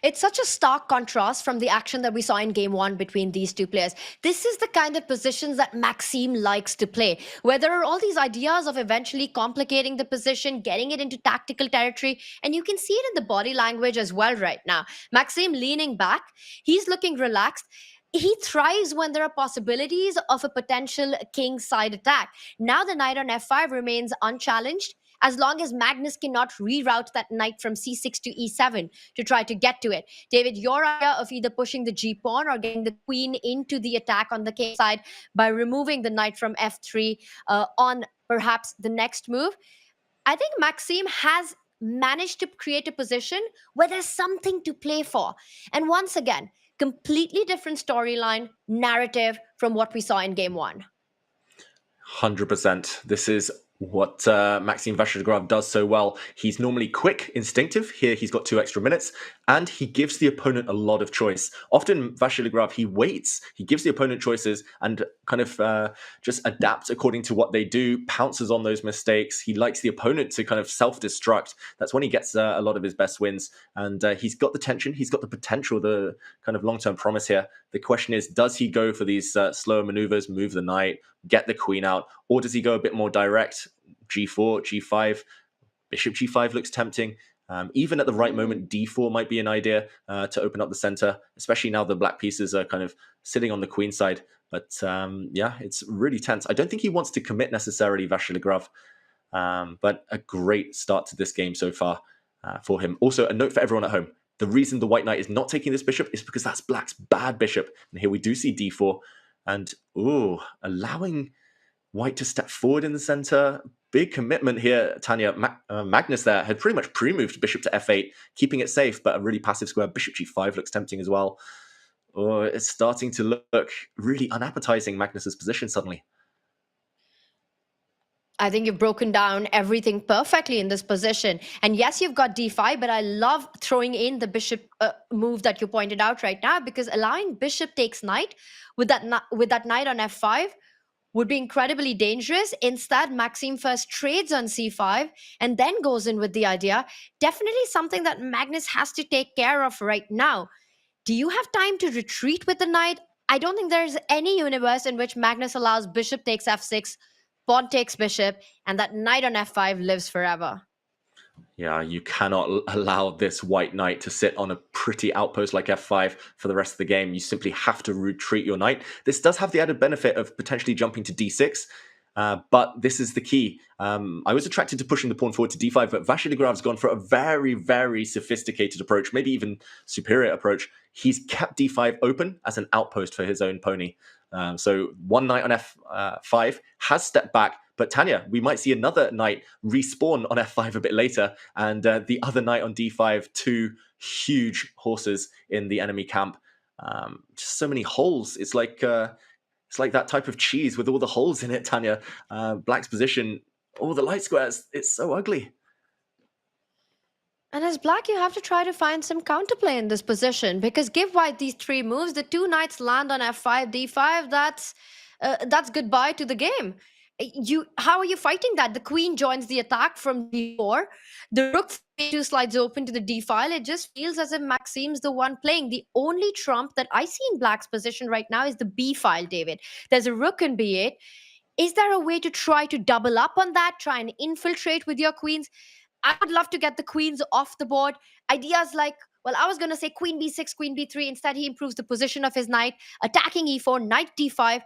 It's such a stark contrast from the action that we saw in game one between these two players. This is the kind of positions that Maxime likes to play, where there are all these ideas of eventually complicating the position, getting it into tactical territory, and you can see it in the body language as well right now. Maxime leaning back, he's looking relaxed. He thrives when there are possibilities of a potential king side attack. Now the knight on f5 remains unchallenged, as long as Magnus cannot reroute that knight from c6 to e7 to try to get to it. David, your idea of either pushing the g-pawn or getting the queen into the attack on the king side by removing the knight from f3 on perhaps the next move, I think Maxime has managed to create a position where there's something to play for. And once again, completely different storyline, narrative from what we saw in game one. 100%. This is what Maxime Vachier-Lagrave does so well. He's normally quick, instinctive. Here he's got 2 extra minutes, and he gives the opponent a lot of choice. Often Vachier-Lagrave, he waits, he gives the opponent choices and kind of just adapts according to what they do, pounces on those mistakes. He likes the opponent to kind of self-destruct. That's when he gets a lot of his best wins. And he's got the tension, he's got the potential, the kind of long-term promise here. The question is, does he go for these slower maneuvers, move the knight, get the queen out, or does he go a bit more direct? G4, G5, bishop G5 looks tempting. Even at the right moment, D4 might be an idea to open up the center, especially now the black pieces are kind of sitting on the queen side. But yeah, it's really tense. I don't think he wants to commit necessarily, Vachier-Lagrave, but a great start to this game so far for him. Also, a note for everyone at home. The reason the white knight is not taking this bishop is because that's black's bad bishop. And here we do see D4 and, allowing white to step forward in the center. Big commitment here, Tanya. Magnus there had pretty much pre-moved bishop to f8, keeping it safe, but a really passive square. Bishop g5 looks tempting as well. Oh, it's starting to look really unappetizing, Magnus's position suddenly. I think you've broken down everything perfectly in this position. And yes, you've got d5, but I love throwing in the bishop move that you pointed out right now, because allowing bishop takes knight with that knight on f5 would be incredibly dangerous. Instead, Maxime first trades on c5 and then goes in with the idea. Definitely something that Magnus has to take care of right now. Do you have time to retreat with the knight? I don't think there's any universe in which Magnus allows bishop takes f6, pawn takes bishop, and that knight on f5 lives forever. Yeah, you cannot allow this white knight to sit on a pretty outpost like f5 for the rest of the game. You simply have to retreat your knight. This does have the added benefit of potentially jumping to d6, but this is the key. I was attracted to pushing the pawn forward to d5, but Vachier-Lagrave's gone for a very, very sophisticated approach, maybe even superior approach. He's kept d5 open as an outpost for his own pony. So one knight on f5 has stepped back, but Tanya, we might see another knight respawn on f5 a bit later, and the other knight on d5, 2 huge horses in the enemy camp. Just so many holes. It's like that type of cheese with all the holes in it, Tanya. Black's position, all the light squares, it's so ugly. And as Black, you have to try to find some counterplay in this position, because give White these 3 moves, the 2 knights land on f5, d5, that's goodbye to the game. How are you fighting that? The queen joins the attack from d4. The rook 2 slides open to the d file. It just feels as if Maxime's the one playing. The only trump that I see in Black's position right now is the b file, David. There's a rook in b8. Is there a way to try to double up on that, try and infiltrate with your queens? I would love to get the queens off the board. Ideas like, well, I was going to say queen b6, queen b3. Instead, he improves the position of his knight, attacking e4, knight d5,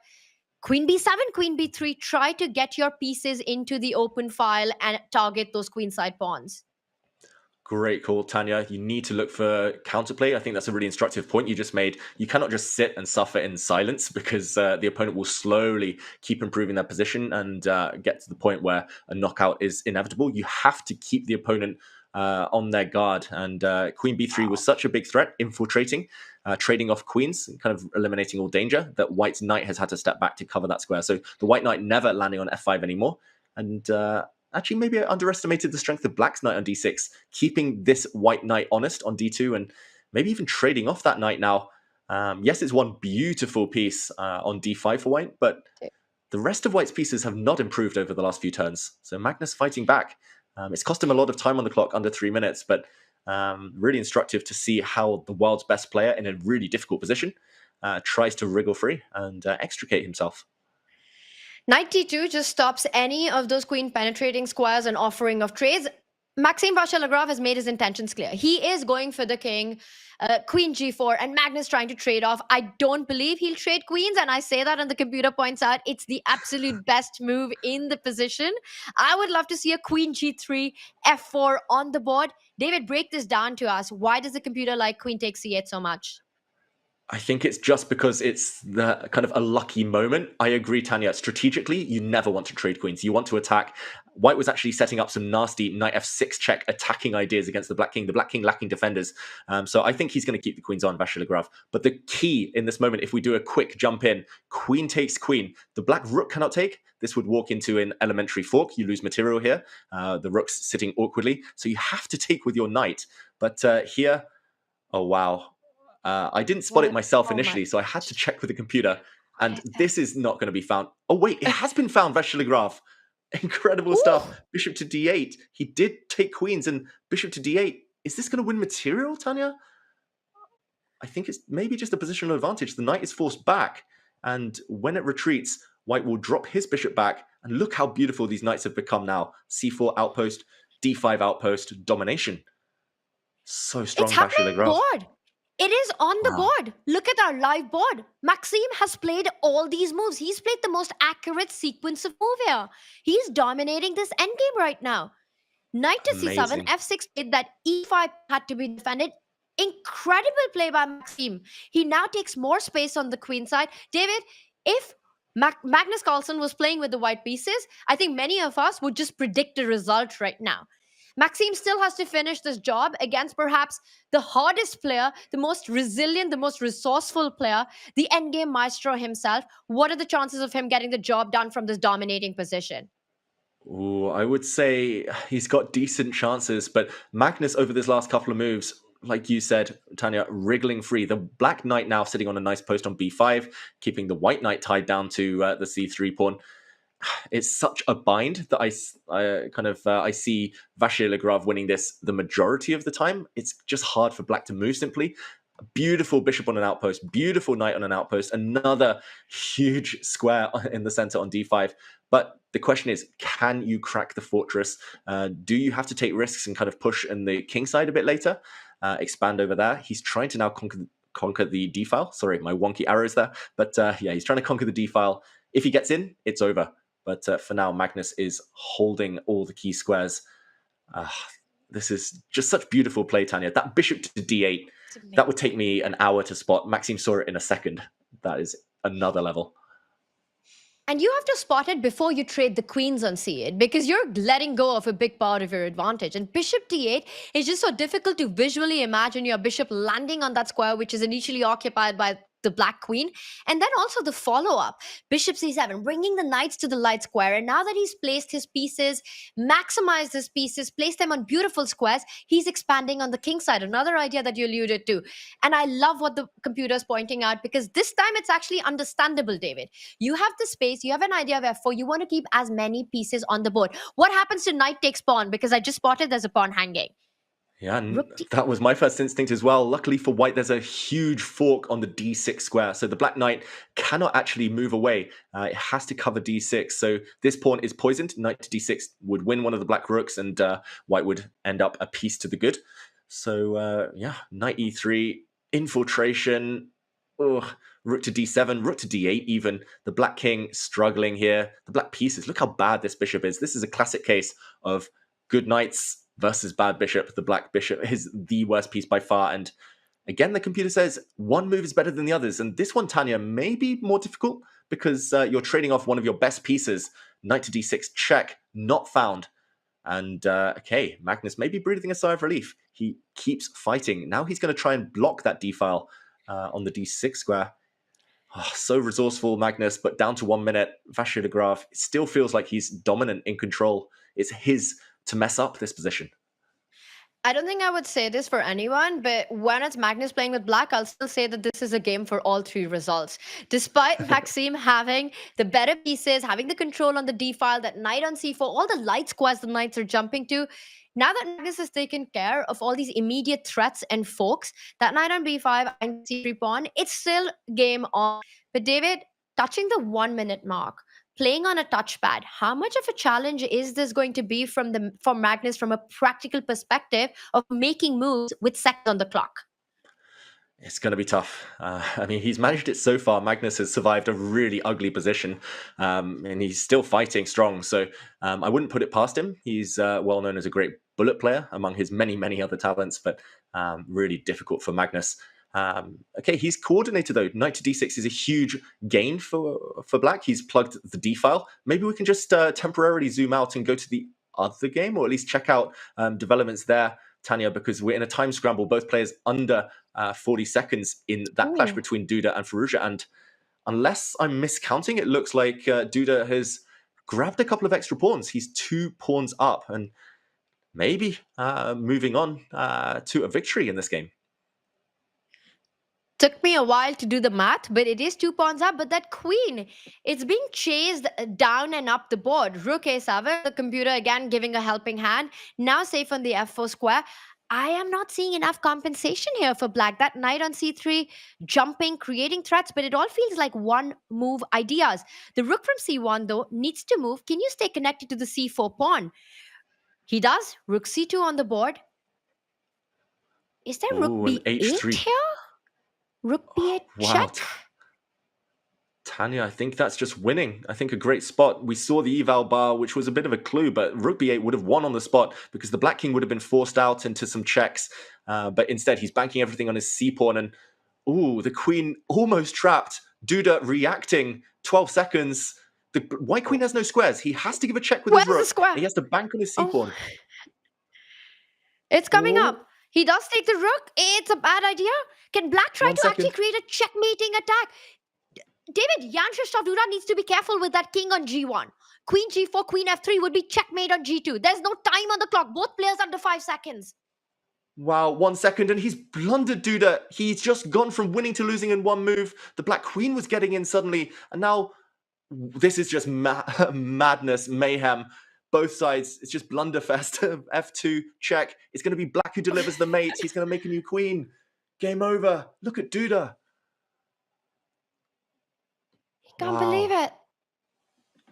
queen b7, queen b3. Try to get your pieces into the open file and target those queenside pawns. Great call, Tanya. You need to look for counterplay. I think that's a really instructive point you just made. You cannot just sit and suffer in silence, because the opponent will slowly keep improving their position and get to the point where a knockout is inevitable. You have to keep the opponent on their guard. And queen b3 was such a big threat, infiltrating, trading off queens, kind of eliminating all danger, that White's knight has had to step back to cover that square. So the White knight never landing on f5 anymore. And actually, maybe I underestimated the strength of Black's knight on d6, keeping this White knight honest on d2, and maybe even trading off that knight now. Yes, it's one beautiful piece on d5 for White, but the rest of White's pieces have not improved over the last few turns. So Magnus fighting back. It's cost him a lot of time on the clock, under 3 minutes, but really instructive to see how the world's best player in a really difficult position tries to wriggle free and extricate himself. Knight d2 just stops any of those queen penetrating squares and offering of trades. Maxime Vachier-Lagrave has made his intentions clear. He is going for the king, queen g4, and Magnus trying to trade off. I don't believe he'll trade queens, and I say that, and the computer points out it's the absolute best move in the position. I would love to see a queen g3, f4 on the board. David, break this down to us. Why does the computer like queen takes c8 so much? I think it's just because it's the kind of a lucky moment. I agree, Tanya. Strategically, you never want to trade queens. You want to attack. White was actually setting up some nasty knight f6 check attacking ideas against the Black King lacking defenders. So I think he's going to keep the queens on Vachier-Lagrave. But the key in this moment, if we do a quick jump in, queen takes queen. The Black rook cannot take. This would walk into an elementary fork. You lose material here. The rook's sitting awkwardly. So you have to take with your knight. But here, oh, wow. I didn't spot it myself initially, so I had to check with the computer. And this is not going to be found. Oh, wait, it has been found, Vachier-Lagrave. Incredible stuff. Bishop to d8. He did take queens and bishop to d8. Is this going to win material, Tanya? I think it's maybe just a positional advantage. The knight is forced back. And when it retreats, White will drop his bishop back. And look how beautiful these knights have become now. c4 outpost, d5 outpost, domination. So strong, Vachier-Lagrave. It is on the board. Look at our live board. Maxime has played all these moves. He's played the most accurate sequence of move here. He's dominating this endgame right now. Knight to c7, f6 played that e5 had to be defended. Incredible play by Maxime. He now takes more space on the queen side. David, if Magnus Carlsen was playing with the white pieces, I think many of us would just predict the result right now. Maxime still has to finish this job against perhaps the hardest player, the most resilient, the most resourceful player, the endgame maestro himself. What are the chances of him getting the job done from this dominating position? Ooh, I would say he's got decent chances, but Magnus over this last couple of moves, like you said, Tanya, wriggling free. The Black Knight now sitting on a nice post on b5, keeping the White Knight tied down to the c3 pawn. It's such a bind that I see Vachier-Lagrave winning this the majority of the time. It's just hard for Black to move simply. A beautiful bishop on an outpost, beautiful knight on an outpost, another huge square in the center on d5. But the question is, can you crack the fortress? Do you have to take risks and kind of push in the king side a bit later? Expand over there. He's trying to now conquer the d file. Sorry, my wonky arrows there. But yeah, he's trying to conquer the d file. If he gets in, it's over. But for now, Magnus is holding all the key squares. This is just such beautiful play, Tanya. That bishop to d8, that would take me an hour to spot. Maxime saw it in a second. That is another level. And you have to spot it before you trade the queens on c8 because you're letting go of a big part of your advantage. And bishop d8 is just so difficult to visually imagine your bishop landing on that square, which is initially occupied by the black queen. And then also the follow-up, bishop c7, bringing the knights to the light square. And now that he's placed his pieces, maximized his pieces, placed them on beautiful squares, he's expanding on the king side, another idea that you alluded to. And I love what the computer is pointing out, because this time it's actually understandable, David. You have the space, you have an idea of f4, you want to keep as many pieces on the board. What happens to knight takes pawn? Because I just spotted there's a pawn hanging. Yeah, and that was my first instinct as well. Luckily for white, there's a huge fork on the d6 square. So the black knight cannot actually move away. It has to cover d6. So this pawn is poisoned. Knight to d6 would win one of the black rooks, and white would end up a piece to the good. So yeah, knight e3, infiltration. Ugh. Rook to d7, rook to d8 even. The black king struggling here. The black pieces. Look how bad this bishop is. This is a classic case of good knights versus bad bishop. The black bishop is the worst piece by far. And again, the computer says one move is better than the others. And this one, Tanya, may be more difficult because you're trading off one of your best pieces. Knight to d6, check, not found. And okay, Magnus may be breathing a sigh of relief. He keeps fighting. Now he's going to try and block that d-file on the d6 square. Oh, so resourceful, Magnus, but down to 1 minute. Vachier-Lagrave still feels like he's dominant, in control. It's his to mess up this position. I don't think I would say this for anyone, but when it's Magnus playing with black, I'll still say that this is a game for all three results. Despite Maxime having the better pieces, having the control on the d-file, that knight on c4, all the light squares the knights are jumping to, now that Magnus has taken care of all these immediate threats and forks, that knight on b5 and c3 pawn, it's still game on. But David, touching the 1 minute mark, playing on a touchpad, how much of a challenge is this going to be for Magnus from a practical perspective of making moves with seconds on the clock? It's going to be tough. I mean, he's managed it so far. Magnus has survived a really ugly position, and he's still fighting strong. So I wouldn't put it past him. He's well known as a great bullet player among his many, many other talents, but really difficult for Magnus. Okay, he's coordinated though. Knight to d6 is a huge gain for black. He's plugged the d-file. Maybe we can just temporarily zoom out and go to the other game, or at least check out developments there, Tanya, because we're in a time scramble. Both players under 40 seconds in that clash between Duda and Firouzja. And unless I'm miscounting, it looks like Duda has grabbed a couple of extra pawns. He's 2 pawns up and maybe moving on to a victory in this game. Took me a while to do the math, but it is 2 pawns up. But that queen, it's being chased down and up the board. Rook a7, the computer again giving a helping hand. Now safe on the f4 square. I am not seeing enough compensation here for black. That knight on c3, jumping, creating threats, but it all feels like one move ideas. The rook from c1, though, needs to move. Can you stay connected to the c4 pawn? He does. Rook c2 on the board. Is there rook b8 here? Rook b8 check. Tanya, I think that's just winning. I think a great spot. We saw the eval bar, which was a bit of a clue, but rook b8 would have won on the spot because the black king would have been forced out into some checks. But instead, he's banking everything on his c-pawn. And, ooh, the queen almost trapped. Duda reacting. 12 seconds. The white queen has no squares. He has to give a check with his rook. The square? He has to bank on his c-pawn. It's coming up. He does take the rook. It's a bad idea. Can black try to actually create a checkmating attack? David, Jan Krzysztof Duda needs to be careful with that king on g1. Queen g4, queen f3 would be checkmate on g2. There's no time on the clock. Both players under 5 seconds. Wow, 1 second, and he's blundered Duda. He's just gone from winning to losing in one move. The black queen was getting in suddenly, and now this is just madness, mayhem. Both sides, it's just blunderfest. F2, check. It's going to be black who delivers the mate. He's going to make a new queen. Game over. Look at Duda. Can't believe it.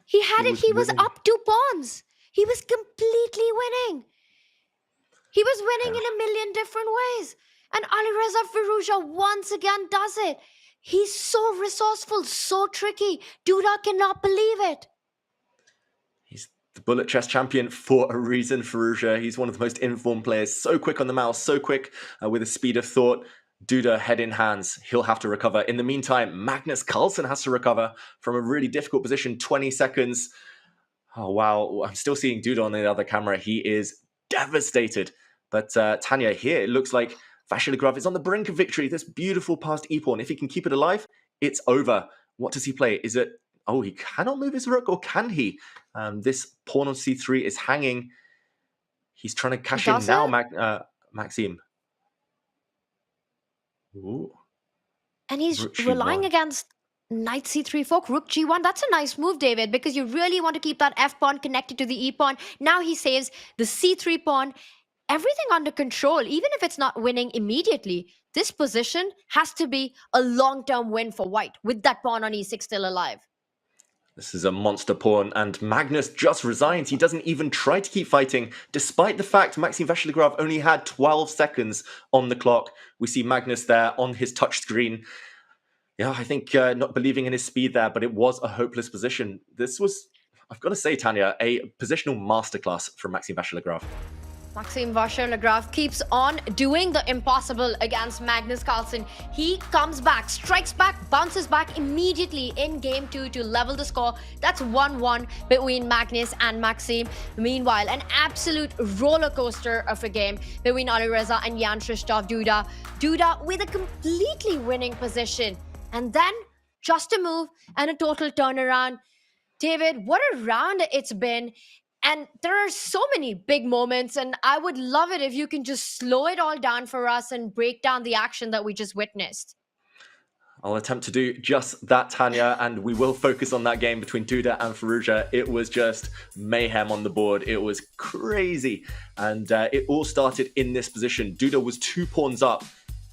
He had it. He was up 2 pawns. He was completely winning. He was winning in a million different ways. And Alireza Firouzja once again does it. He's so resourceful, so tricky. Duda cannot believe it. He's the bullet chess champion for a reason, Firouzja. He's one of the most informed players. So quick on the mouse, so quick with a speed of thought. Duda head in hands. He'll have to recover. In the meantime, Magnus Carlsen has to recover from a really difficult position. 20 seconds. Oh, wow. I'm still seeing Duda on the other camera. He is devastated. But Tanya, here, it looks like Vachier-Lagrave is on the brink of victory. This beautiful passed e-pawn. If he can keep it alive, it's over. What does he play? Is it... Oh, he cannot move his rook, or can he? This pawn on c3 is hanging. He's trying to cash in now, Maxime. Ooh. And he's relying against knight c3 fork, rook g1. That's a nice move, David, because you really want to keep that f pawn connected to the e pawn. Now he saves the c3 pawn. Everything under control, even if it's not winning immediately. This position has to be a long-term win for white with that pawn on e6 still alive. This is a monster pawn, and Magnus just resigns. He doesn't even try to keep fighting, despite the fact Maxime Vachier-Lagrave only had 12 seconds on the clock. We see Magnus there on his touch screen. Yeah, I think not believing in his speed there, but it was a hopeless position. This was, I've got to say, Tanya, a positional masterclass from Maxime Vachier-Lagrave. Maxime Vachier-Lagrave keeps on doing the impossible against Magnus Carlsen. He comes back, strikes back, bounces back immediately in game 2 to level the score. That's 1-1 between Magnus and Maxime. Meanwhile, an absolute roller coaster of a game between Alireza and Jan-Krzysztof Duda. Duda with a completely winning position. And then just a move and a total turnaround. David, what a round it's been. And there are so many big moments, and I would love it if you can just slow it all down for us and break down the action that we just witnessed. I'll attempt to do just that, Tanya, and we will focus on that game between Duda and Firouzja. It was just mayhem on the board. It was crazy. And it all started in this position. Duda was 2 pawns up.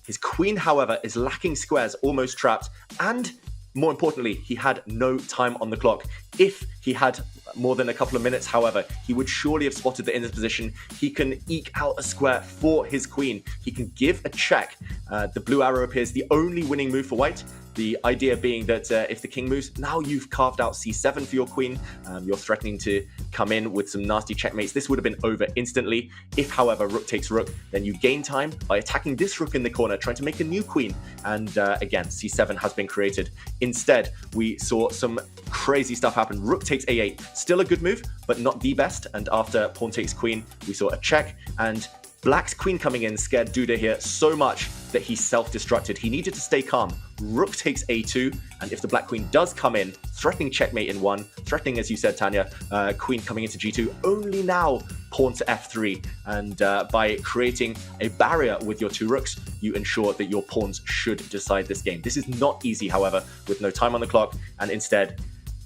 His queen, however, is lacking squares, almost trapped, and more importantly, he had no time on the clock. If he had more than a couple of minutes, however, he would surely have spotted that in this position, he can eke out a square for his queen. He can give a check. The blue arrow appears the only winning move for white. The idea being that if the king moves, now you've carved out c7 for your queen. You're threatening to come in with some nasty checkmates. This would have been over instantly. If, however, rook takes rook, then you gain time by attacking this rook in the corner, trying to make a new queen. And again, c7 has been created. Instead, we saw some crazy stuff happen. Rook takes a8. Still a good move, but not the best. And after pawn takes queen, we saw a check. And Black's queen coming in scared Duda here so much that he self-destructed. He needed to stay calm. Rook takes a2, and if the black queen does come in, threatening checkmate in 1, threatening, as you said, Tanya, queen coming into g2, only now pawn to f3. And by creating a barrier with your 2 rooks, you ensure that your pawns should decide this game. This is not easy, however, with no time on the clock, and instead,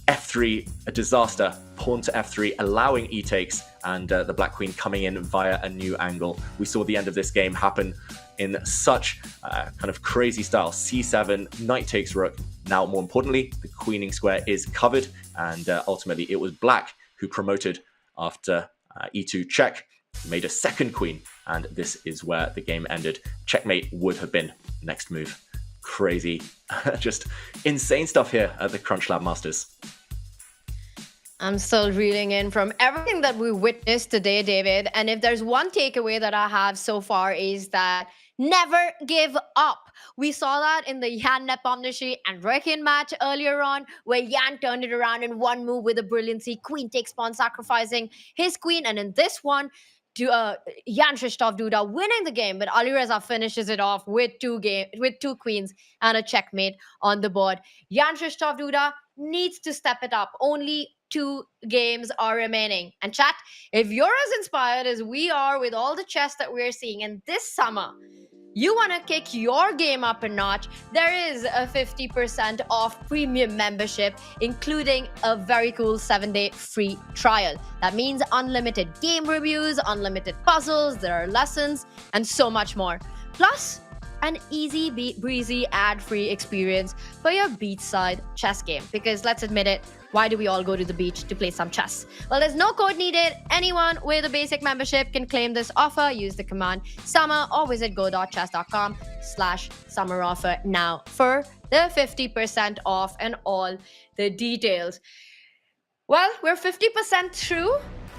f3, a disaster. Pawn to f3, allowing e takes, and the black queen coming in via a new angle. We saw the end of this game happen in such kind of crazy style. c7, knight takes rook. Now, more importantly, the queening square is covered, and ultimately it was black who promoted after e2 check, made a second queen, and this is where the game ended. Checkmate would have been next move. Crazy, just insane stuff here at the CrunchLabs Masters. I'm still reeling in from everything that we witnessed today, David. And if there's one takeaway that I have so far is that never give up. We saw that in the Jan Nepomniachtchi and Rekin match earlier on, where Jan turned it around in one move with a brilliancy. Queen takes pawn, sacrificing his queen. And in this one, Jan-Krzysztof Duda winning the game, but Alireza finishes it off with two queens and a checkmate on the board. Jan-Krzysztof Duda needs to step it up. Only 2 games are remaining. And chat, if you're as inspired as we are with all the chess that we're seeing in this summer, you want to kick your game up a notch, there is a 50% off premium membership, including a very cool 7-day free trial. That means unlimited game reviews, unlimited puzzles, there are lessons, and so much more. Plus, an easy, breezy, ad-free experience for your beachside chess game. Because let's admit it, why do we all go to the beach to play some chess? Well, there's no code needed. Anyone with a basic membership can claim this offer. Use the command SUMMER or visit go.chess.com/summer offer now for the 50% off and all the details. Well, we're 50% through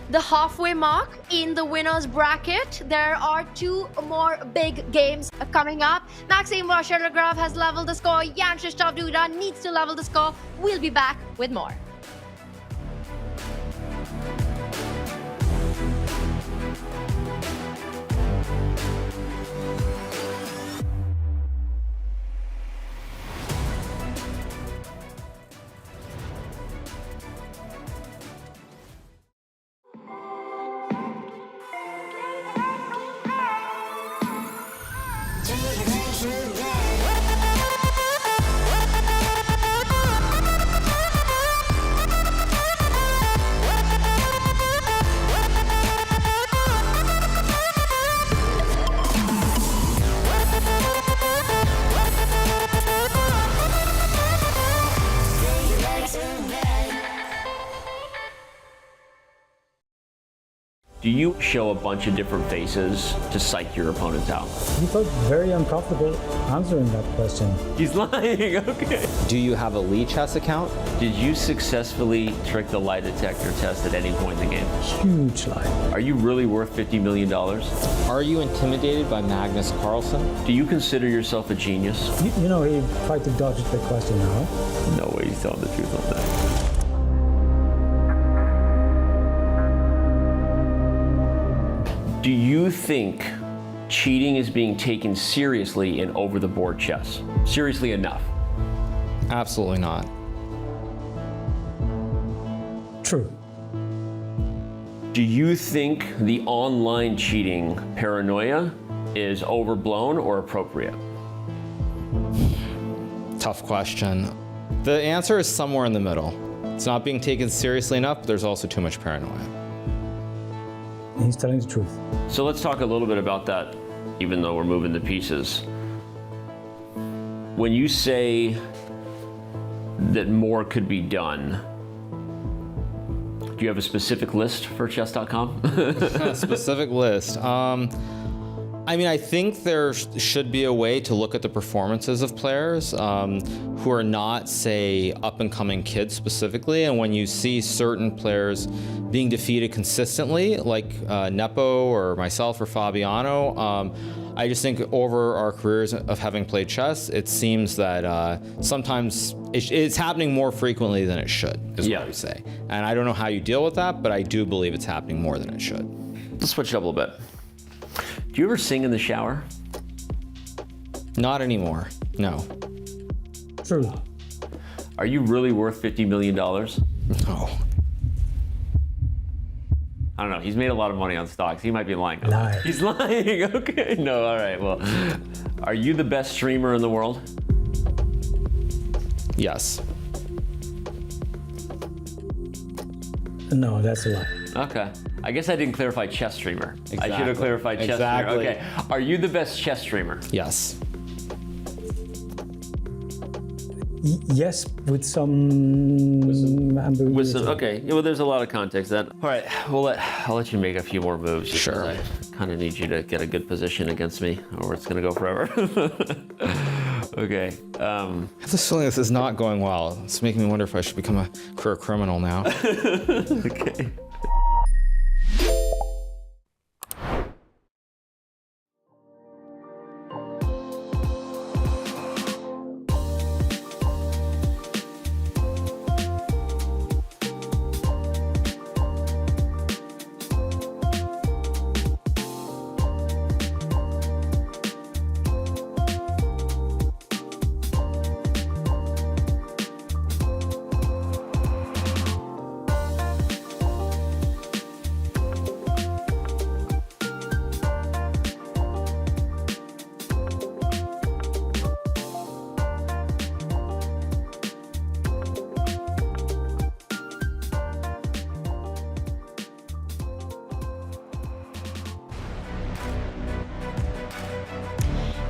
the halfway mark in the winners bracket. There are 2 more big games coming up. Maxime Vachier-Lagrave has leveled the score. Krzysztof Duda needs to level the score. We'll be back with more. Do you show a bunch of different faces to psych your opponents out? You felt very uncomfortable answering that question. He's lying, okay. Do you have a Lee chess account? Did you successfully trick the lie detector test at any point in the game? Huge lie. Are you really worth $50 million? Are you intimidated by Magnus Carlsen? Do you consider yourself a genius? You know, he tried to dodge the question now. No way he's telling the truth on that. Do you think cheating is being taken seriously in over-the-board chess? Seriously enough? Absolutely not. True. Do you think the online cheating paranoia is overblown or appropriate? Tough question. The answer is somewhere in the middle. It's not being taken seriously enough, but there's also too much paranoia. He's telling the truth. So let's talk a little bit about that, even though we're moving the pieces. When you say that more could be done, do you have a specific list for chess.com? A specific list. I mean, I think there should be a way to look at the performances of players who are not, say, up-and-coming kids specifically. And when you see certain players being defeated consistently, like Nepo or myself or Fabiano, I just think over our careers of having played chess, it seems that sometimes it's happening more frequently than it should, is what I would say. And I don't know how you deal with that, but I do believe it's happening more than it should. Let's switch it up a little bit. Do you ever sing in the shower? Not anymore, no. True. Are you really worth $50 million? No. I don't know. He's made a lot of money on stocks. He might be lying. Lying. He's lying. Okay. No, all right. Well, are you the best streamer in the world? Yes. No, that's a lie. Okay. I guess I didn't clarify chess streamer. Exactly. I should have clarified chess streamer. Okay. Are you the best chess streamer? Yes. Yes, with some ambiguity. Okay. Yeah, well, there's a lot of context then. All right. I'll let you make a few more moves. Sure. I kind of need you to get a good position against me, or it's gonna go forever. Okay. I have this feeling this is not going well. It's making me wonder if I should become a career criminal now. Okay.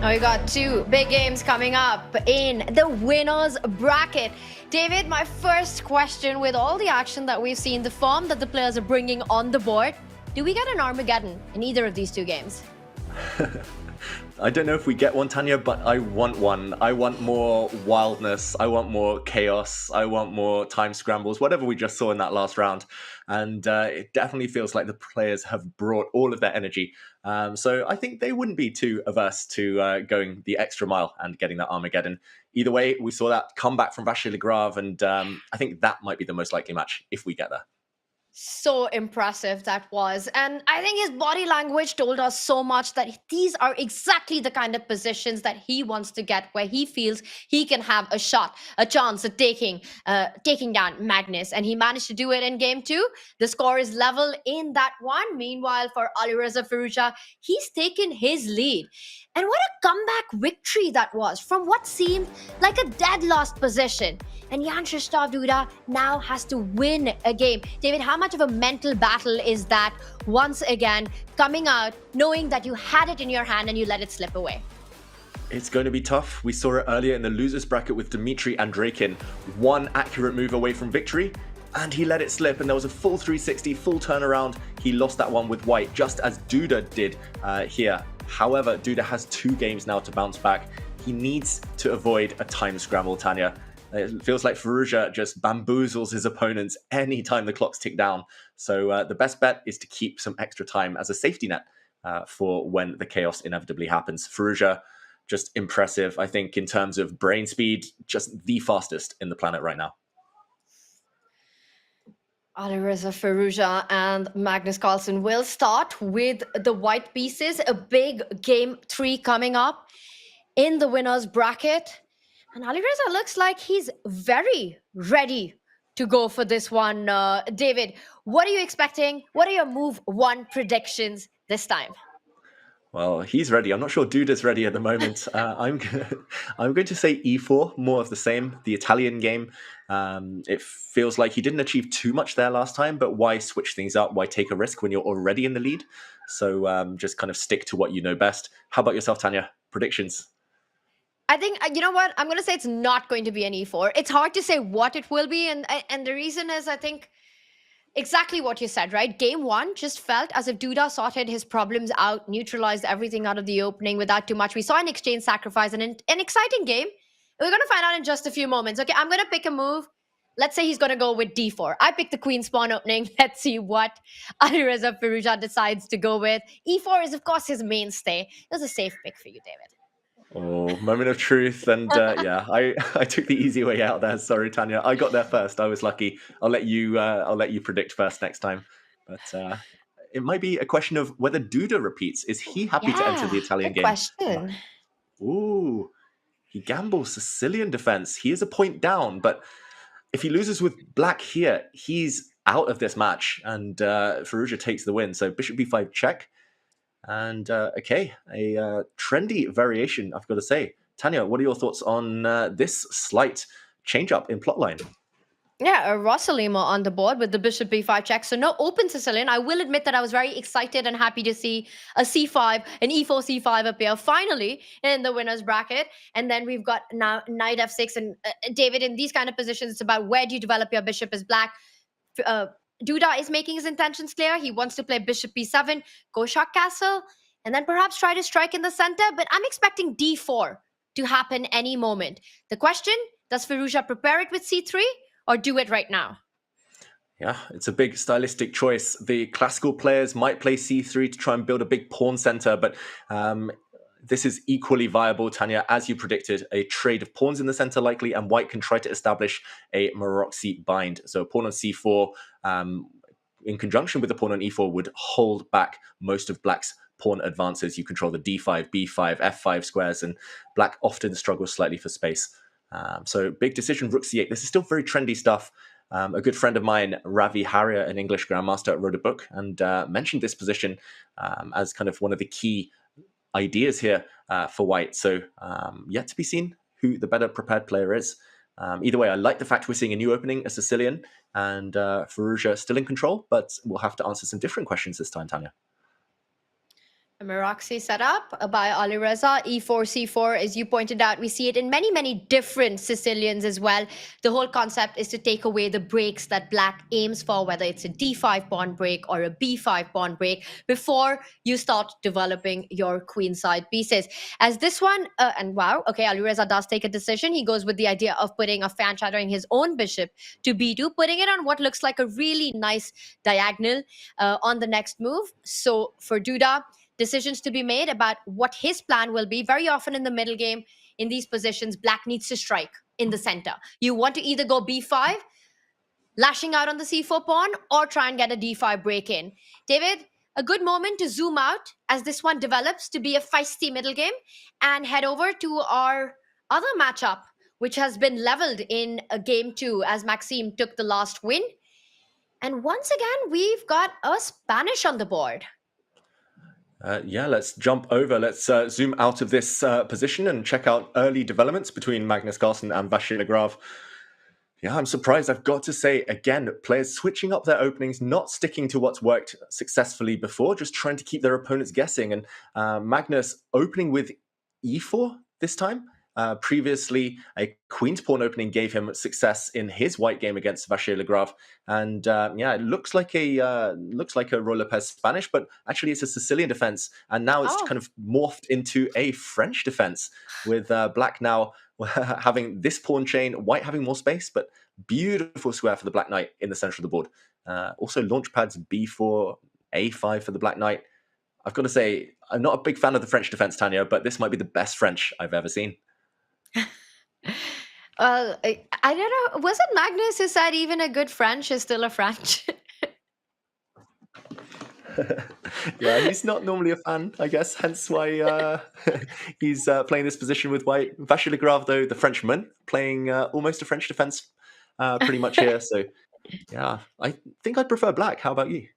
Now we got 2 big games coming up in the winners bracket. David, my first question, with all the action that we've seen, the form that the players are bringing on the board, do we get an Armageddon in either of these 2 games? I don't know if we get one, Tanya, but I want one. I want more wildness. I want more chaos. I want more time scrambles, whatever we just saw in that last round. And it definitely feels like the players have brought all of their energy. So I think they wouldn't be too averse to going the extra mile and getting that Armageddon. Either way, we saw that comeback from Vachier-Lagrave, and I think that might be the most likely match if we get there. So impressive that was. And I think his body language told us so much that these are exactly the kind of positions that he wants to get, where he feels he can have a shot, a chance at taking down Magnus. And he managed to do it in game 2. The score is level in that one. Meanwhile, for Alireza Firouzja, he's taken his lead. And what a comeback victory that was from what seemed like a dead lost position. And Jan Krzysztof Duda now has to win a game. David, how much of a mental battle is that once again coming out, knowing that you had it in your hand and you let it slip away? It's going to be tough. We saw it earlier in the losers bracket with Dmitry Andreikin. One accurate move away from victory, and he let it slip, and there was a full 360, full turnaround. He lost that one with white, just as Duda did here. However, Duda has 2 games now to bounce back. He needs to avoid a time scramble, Tanya. It feels like Firouzja just bamboozles his opponents anytime the clocks tick down. So the best bet is to keep some extra time as a safety net for when the chaos inevitably happens. Firouzja, just impressive, I think, in terms of brain speed, just the fastest in the planet right now. Alireza Firouzja and Magnus Carlsen will start with the white pieces. A big game 3 coming up in the winners bracket. And Alireza looks like he's very ready to go for this one. David, what are you expecting? What are your move 1 predictions this time? Well, he's ready. I'm not sure Duda's ready at the moment. I'm going to say e4, more of the same, the Italian game. It feels like he didn't achieve too much there last time, but why switch things up? Why take a risk when you're already in the lead? So just kind of stick to what you know best. How about yourself, Tanya? Predictions? I think, you know what? I'm going to say it's not going to be an e4. It's hard to say what it will be. And the reason is, I think, exactly what you said, right? Game 1 just felt as if Duda sorted his problems out, neutralized everything out of the opening without too much. We saw an exchange sacrifice and an exciting game. We're going to find out in just a few moments. Okay, I'm going to pick a move. Let's say he's going to go with d4. I picked the queen spawn opening. Let's see what Alireza Firouzja decides to go with. e4 is, of course, his mainstay. It was a safe pick for you, David. Oh, moment of truth. And yeah, I took the easy way out there. Sorry, Tanya. I got there first. I was lucky. I'll let you predict first next time. But it might be a question of whether Duda repeats. Is he happy to enter the Italian game? Question. Ooh, he gambles Sicilian defense. He is a point down, but if he loses with black here, he's out of this match, and Firouzja takes the win. So bishop b5 check. And okay, a trendy variation, I've got to say. Tanya, what are your thoughts on this slight change up in plotline? Yeah, a Rossalima on the board with the bishop b5 check. So no open Sicilian. I will admit that I was very excited and happy to see a c5, an e4 c5 appear finally in the winner's bracket. And then we've got now knight f6. And David, in these kind of positions, it's about where do you develop your bishop as black. Duda is making his intentions clear. He wants to play bishop b7, go shock castle, and then perhaps try to strike in the center. But I'm expecting d4 to happen any moment. The question, does Firouzja prepare it with c3 or do it right now? Yeah, it's a big stylistic choice. The classical players might play c3 to try and build a big pawn center, but this is equally viable, Tanya, as you predicted. A trade of pawns in the center likely, and white can try to establish a Maroczy bind. So a pawn on c4 in conjunction with the pawn on e4 would hold back most of black's pawn advances. You control the d5, b5, f5 squares, and black often struggles slightly for space. So big decision, rook c8. This is still very trendy stuff. A good friend of mine, Ravi Harrier, an English grandmaster, wrote a book and mentioned this position as kind of one of the key ideas here for white. So yet to be seen who the better prepared player is. Either way, I like the fact we're seeing a new opening, a Sicilian, and Firouzja still in control, but we'll have to answer some different questions this time, Tanya. Meraxi setup by Alireza, e4, c4, as you pointed out, we see it in many, many different Sicilians as well. The whole concept is to take away the breaks that black aims for, whether it's a d5 pawn break or a b5 pawn break, before you start developing your queenside pieces. As this one, and wow, okay, Alireza does take a decision. He goes with the idea of putting a fan shadowing his own bishop to b2, putting it on what looks like a really nice diagonal on the next move. So for Duda, decisions to be made about what his plan will be. Very often in the middle game, in these positions, black needs to strike in the center. You want to either go b5, lashing out on the c4 pawn, or try and get a d5 break in. David, a good moment to zoom out as this one develops to be a feisty middle game, and head over to our other matchup, which has been leveled in game 2 as Maxime took the last win. And once again, we've got a Spanish on the board. Yeah, let's jump over. Let's zoom out of this position and check out early developments between Magnus Carlsen and Vachier-Lagrave. Yeah, I'm surprised. I've got to say, again, players switching up their openings, not sticking to what's worked successfully before, just trying to keep their opponents guessing. And Magnus opening with e4 this time. Previously, a queen's pawn opening gave him success in his white game against Vachier-Lagrave, and yeah, it looks like a Roy Lopez Spanish, but actually it's a Sicilian defense, and now it's kind of morphed into a French defense with black now having this pawn chain, white having more space, but beautiful square for the black knight in the center of the board. Also, launch pads b4, a5 for the black knight. I've got to say, I'm not a big fan of the French defense, Tanya, but this might be the best French I've ever seen. I don't know. Was it Magnus who said even a good French is still a French? Yeah, he's not normally a fan, I guess, hence why he's playing this position with white. Vachier-Lagrave, though, the Frenchman, playing almost a French defense pretty much here. So, yeah, I think I'd prefer black. How about you?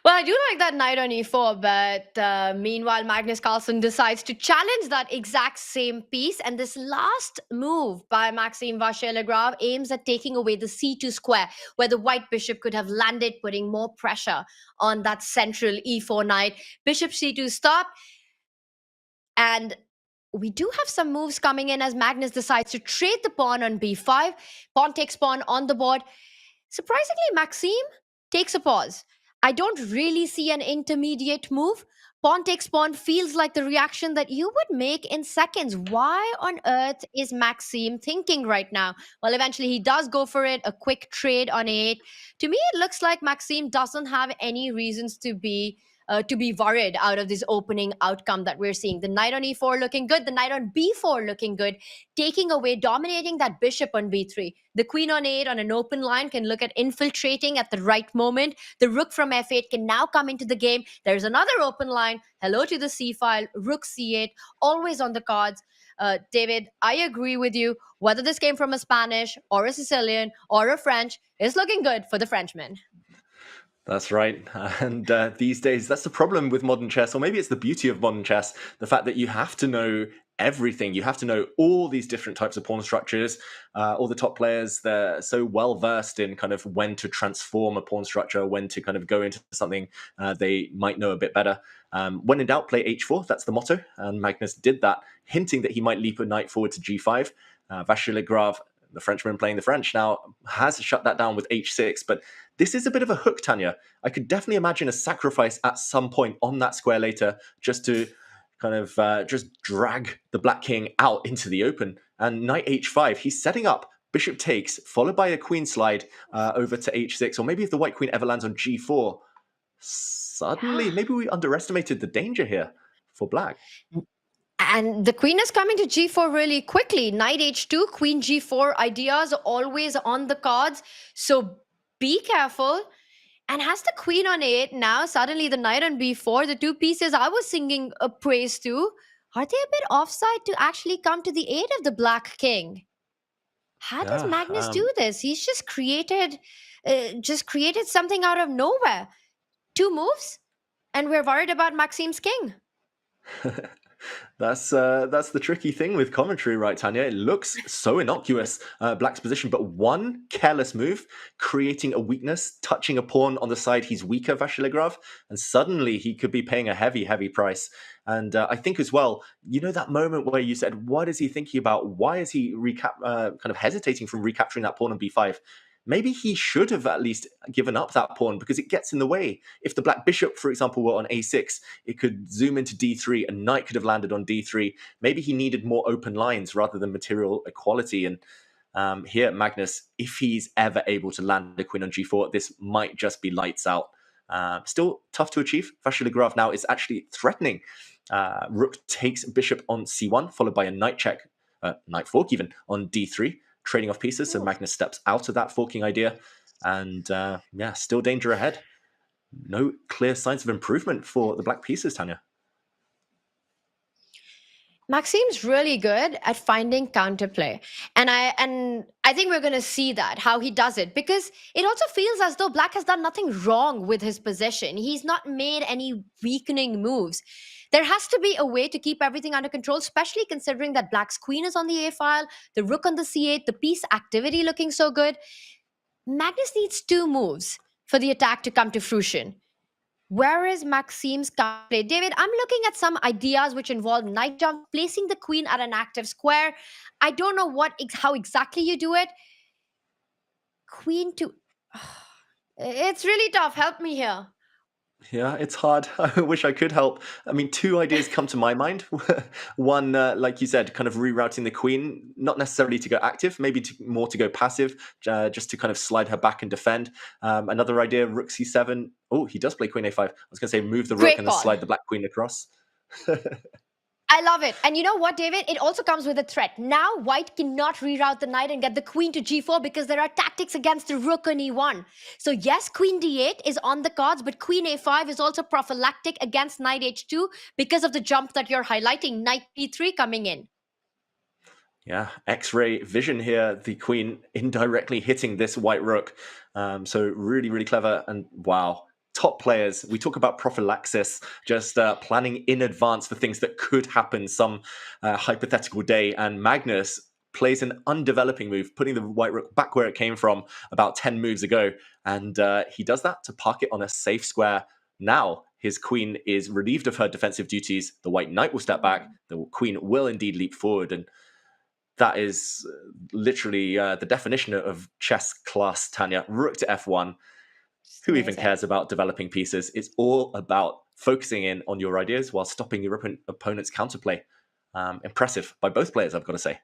Well, I do like that knight on e4, but meanwhile, Magnus Carlsen decides to challenge that exact same piece. And this last move by Maxime Vachier-Lagrave aims at taking away the c2 square, where the white bishop could have landed, putting more pressure on that central e4 knight. Bishop c2 stop. And we do have some moves coming in as Magnus decides to trade the pawn on b5. Pawn takes pawn on the board. Surprisingly, Maxime takes a pause. I don't really see an intermediate move. Pawn takes pawn feels like the reaction that you would make in seconds. Why on earth is Maxime thinking right now? Well, eventually he does go for it, a quick trade on a8. To me, it looks like Maxime doesn't have any reasons to be worried out of this opening outcome that we're seeing. The knight on e4 looking good, the knight on b4 looking good, taking away, dominating that bishop on b3. The queen on a8 on an open line can look at infiltrating at the right moment. The rook from f8 can now come into the game. There's another open line. Hello to the c file, rook c8, always on the cards. David, I agree with you. Whether this came from a Spanish or a Sicilian or a French, it's looking good for the Frenchman. That's right. And these days, that's the problem with modern chess, or maybe it's the beauty of modern chess, the fact that you have to know everything. You have to know all these different types of pawn structures. All the top players, they're so well versed in kind of when to transform a pawn structure, when to kind of go into something they might know a bit better. When in doubt, play h4. That's the motto. And Magnus did that, hinting that he might leap a knight forward to g5. Vachier-Lagrave, the Frenchman playing the French now, has shut that down with h6. But this is a bit of a hook, Tanya. I could definitely imagine a sacrifice at some point on that square later, just to kind of just drag the black king out into the open. And knight h5, he's setting up bishop takes, followed by a queen slide over to h6. Or maybe if the white queen ever lands on g4, suddenly maybe we underestimated the danger here for black. And the queen is coming to g4 really quickly. Knight h2, queen g4 ideas are always on the cards. So be careful. And has the queen on a8 now, suddenly the knight on b4, the two pieces I was singing a praise to, are they a bit offside to actually come to the aid of the black king? How does Magnus do this? He's just created something out of nowhere. Two moves, and we're worried about Maxime's king. That's the tricky thing with commentary, right, Tanya? It looks so innocuous, Black's position, but one careless move, creating a weakness, touching a pawn on the side he's weaker, Vachier-Lagrave, and suddenly he could be paying a heavy, heavy price. And I think as well, you know that moment where you said, what is he thinking about? Why is he kind of hesitating from recapturing that pawn on b5? Maybe he should have at least given up that pawn because it gets in the way. If the black bishop, for example, were on a6, it could zoom into d3, and knight could have landed on d3. Maybe he needed more open lines rather than material equality. And here, Magnus, if he's ever able to land a queen on g4, this might just be lights out. Still tough to achieve. Vachier-Lagrave now is actually threatening. Rook takes bishop on c1, followed by a knight check, knight fork even, on d3. Trading off pieces, so Magnus steps out of that forking idea, and yeah, still danger ahead. No clear signs of improvement for the black pieces, Tanya. Maxime's really good at finding counterplay, and I think we're going to see that, how he does it, because it also feels as though Black has done nothing wrong with his position. He's not made any weakening moves. There has to be a way to keep everything under control, especially considering that Black's queen is on the a file, the rook on the c8, the piece activity looking so good. Magnus needs 2 moves for the attack to come to fruition. Where is Maxime's counterplay? David, I'm looking at some ideas which involve knight jump, placing the queen at an active square. I don't know how exactly you do it. Queen to... It's really tough. Help me here. Yeah, it's hard. I wish I could help. I mean, 2 ideas come to my mind. One, like you said, kind of rerouting the queen, not necessarily to go active, maybe more to go passive, just to kind of slide her back and defend. Another idea, rook c7. Oh, he does play queen a5. I was going to say move the rook and then slide the black queen across. I love it. And you know what, David? It also comes with a threat. Now, white cannot reroute the knight and get the queen to g4 because there are tactics against the rook on e1. So yes, queen d8 is on the cards, but queen a5 is also prophylactic against knight h2 because of the jump that you're highlighting, knight b3 coming in. Yeah, X-ray vision here, the queen indirectly hitting this white rook. So really, really clever. And wow. Top players, we talk about prophylaxis, just planning in advance for things that could happen some hypothetical day. And Magnus plays an undeveloping move, putting the white rook back where it came from about 10 moves ago. And he does that to park it on a safe square. Now his queen is relieved of her defensive duties. The white knight will step back. The queen will indeed leap forward. And that is literally the definition of chess class, Tanya. Rook to f1. Who even cares about developing pieces? It's all about focusing in on your ideas while stopping your opponent's counterplay. Impressive by both players, I've got to say.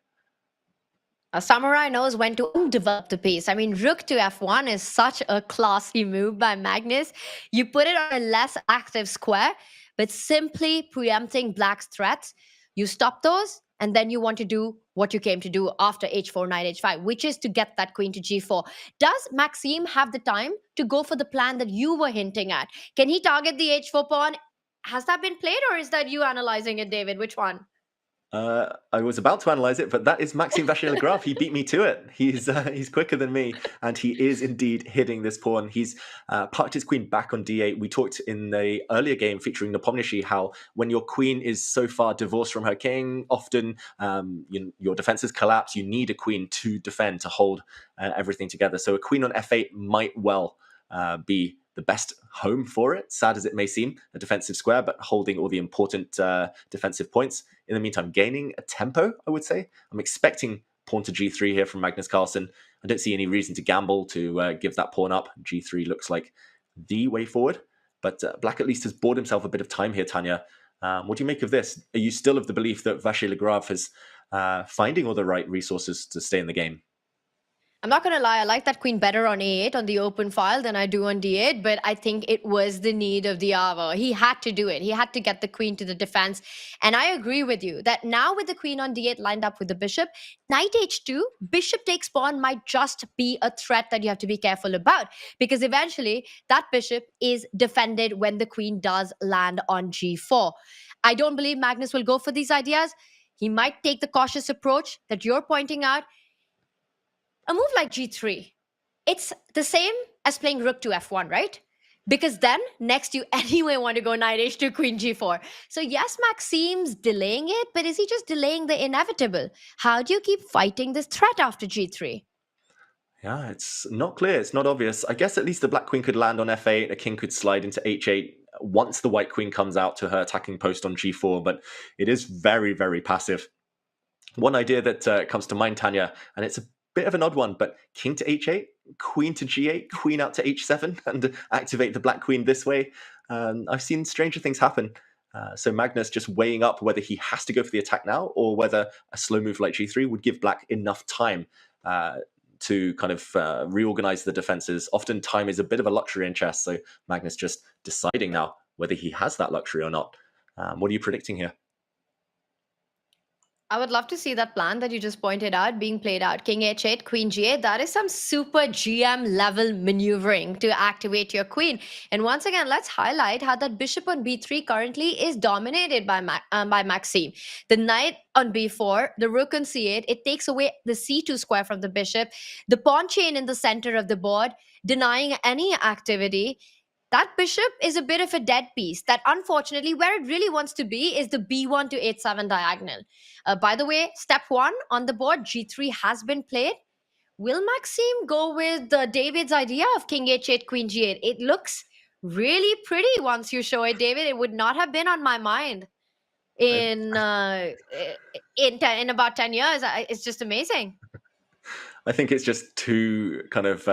A samurai knows when to develop the piece. I mean, rook to f1 is such a classy move by Magnus. You put it on a less active square, but simply preempting Black's threats. You stop those, and then you want to do what you came to do after h4, knight h5, which is to get that queen to g4. Does Maxime have the time to go for the plan that you were hinting at? Can he target the h4 pawn? Has that been played, or is that you analyzing it, David? Which one? I was about to analyze it, but that is Maxime Vachier-Lagrave. He beat me to it. He's quicker than me, and he is indeed hitting this pawn. He's parked his queen back on d8. We talked in the earlier game featuring Nepomniachtchi how when your queen is so far divorced from her king, often your defenses collapse. You need a queen to defend, to hold everything together. So a queen on f8 might well be the best home for it, sad as it may seem, a defensive square, but holding all the important defensive points. In the meantime, gaining a tempo, I would say. I'm expecting pawn to g3 here from Magnus Carlsen. I don't see any reason to gamble to give that pawn up. g3 looks like the way forward, but Black at least has bought himself a bit of time here, Tanya. What do you make of this? Are you still of the belief that Vachier-Lagrave is finding all the right resources to stay in the game? I'm not going to lie, I like that queen better on a8 on the open file than I do on d8, but I think it was the need of the hour. He had to do it. He had to get the queen to the defense. And I agree with you that now with the queen on d8 lined up with the bishop, knight h2, bishop takes pawn might just be a threat that you have to be careful about, because eventually that bishop is defended when the queen does land on g4. I don't believe Magnus will go for these ideas. He might take the cautious approach that you're pointing out. A move like g3, it's the same as playing rook to f1, right? because then next you anyway want to go knight h2, queen g4. So yes, Maxime's delaying it, but is he just delaying the inevitable? How do you keep fighting this threat after g3? Yeah, it's not clear. It's not obvious. I guess at least the black queen could land on f8. A king could slide into h8 once the white queen comes out to her attacking post on g4, but it is very, very passive. One idea that comes to mind, Tanya, and it's a bit of an odd one, but king to h8, queen to g8, queen out to h7, and activate the black queen this way. I've seen stranger things happen. So Magnus just weighing up whether he has to go for the attack now or whether a slow move like g3 would give black enough time to kind of reorganize the defenses. Often time is a bit of a luxury in chess, so Magnus just deciding now whether he has that luxury or not. What are you predicting here? I would love to see that plan that you just pointed out being played out. King h8, queen g8. That is some super GM level maneuvering to activate your queen. And once again, let's highlight how that bishop on b3 currently is dominated by Maxime. The knight on b4, the rook on c8, it takes away the c2 square from the bishop. The pawn chain in the center of the board, denying any activity. That bishop is a bit of a dead piece that unfortunately where it really wants to be is the b1 to h7 diagonal. By the way, step 1 on the board, g3 has been played. Will Maxime go with David's idea of king h8, queen g8? It looks really pretty once you show it, David. It would not have been on my mind in about 10 years. It's just amazing. I think it's just too kind of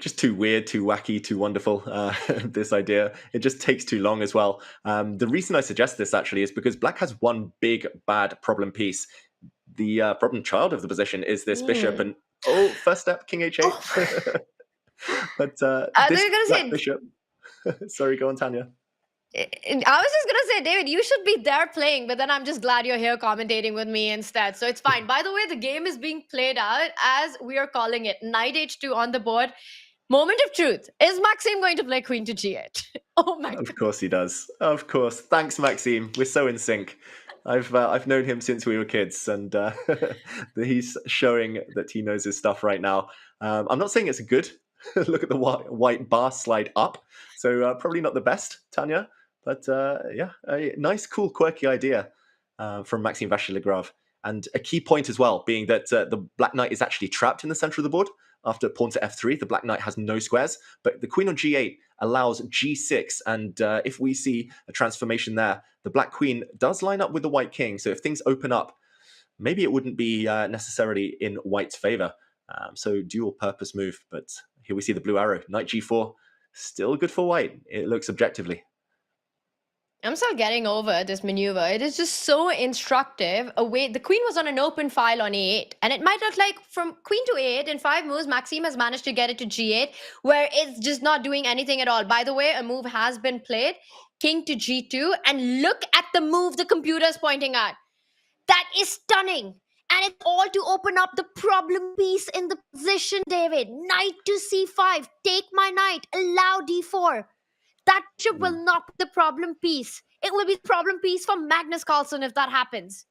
just too weird, too wacky, too wonderful, this idea. It just takes too long as well. The reason I suggest this actually is because black has one big bad problem piece. The problem child of the position is this bishop and first step, king h8. But this black bishop. Sorry, go on, Tanya. I was just going to say, David, you should be there playing, but then I'm just glad you're here commentating with me instead. So it's fine. By the way, the game is being played out as we are calling it. Knight h2 on the board. Moment of truth. Is Maxime going to play queen to g8? Oh my God. Of course he does. Of course. Thanks, Maxime. We're so in sync. I've known him since we were kids, and he's showing that he knows his stuff right now. I'm not saying it's a good look at the white bar slide up. So probably not the best, Tanya. But yeah, a nice, cool, quirky idea from Maxime Vachier-Lagrave. And a key point as well, being that the black knight is actually trapped in the center of the board. After pawn to f3, the black knight has no squares. But the queen on g8 allows g6. And if we see a transformation there, the black queen does line up with the white king. So if things open up, maybe it wouldn't be necessarily in white's favor. So dual purpose move. But here we see the blue arrow. Knight g4, still good for white. It looks objectively. I'm still getting over this maneuver. It is just so instructive. The queen was on an open file on a8, and it might look like from queen to a8 in 5 moves, Maxime has managed to get it to g8, where it's just not doing anything at all. By the way, a move has been played, king to g2, and look at the move the computer is pointing at. That is stunning. And it's all to open up the problem piece in the position, David. Knight to c5, take my knight, allow d4. That bishop will not be the problem piece. It will be the problem piece for Magnus Carlsen if that happens.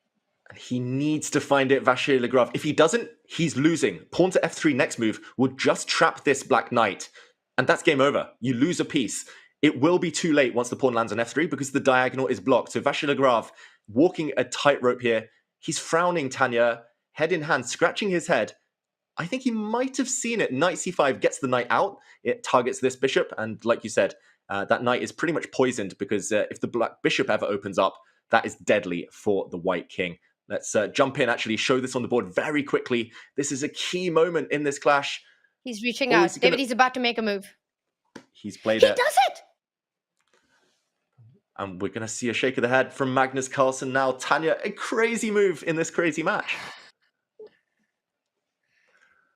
He needs to find it, Vachier-Lagrave. If he doesn't, he's losing. Pawn to f3 next move will just trap this black knight. And that's game over. You lose a piece. It will be too late once the pawn lands on f3 because the diagonal is blocked. So Vachier-Lagrave walking a tightrope here. He's frowning, Tanya, head in hand, scratching his head. I think he might have seen it. Knight c5 gets the knight out. It targets this bishop. And like you said, that knight is pretty much poisoned because if the black bishop ever opens up, that is deadly for the white king. Let's jump in, actually show this on the board very quickly. This is a key moment in this clash. He's reaching out. David, he's about to make a move. He's played it. He does it! And we're going to see a shake of the head from Magnus Carlsen now. Tanya, a crazy move in this crazy match.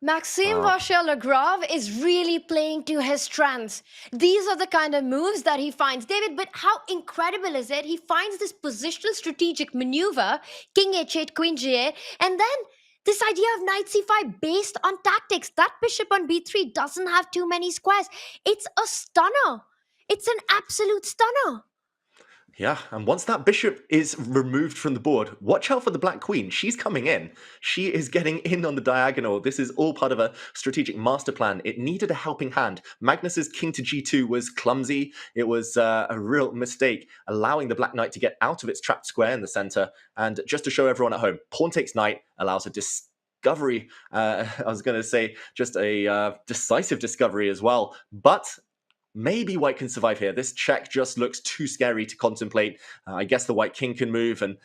Maxime Vachier-Lagrave is really playing to his strengths. These are the kind of moves that he finds. David, but how incredible is it? He finds this positional strategic maneuver, king h8, queen g8, and then this idea of knight c5 based on tactics. That bishop on b3 doesn't have too many squares. It's a stunner. It's an absolute stunner. Yeah, and once that bishop is removed from the board, watch out for the black queen. She's coming in. She is getting in on the diagonal. This is all part of a strategic master plan. It needed a helping hand. Magnus's king to g2 was clumsy. It was a real mistake, allowing the black knight to get out of its trapped square in the center. And just to show everyone at home, pawn takes knight allows a discovery. I was going to say just a decisive discovery as well. But maybe white can survive here. This check just looks too scary to contemplate. I guess the white king can move, and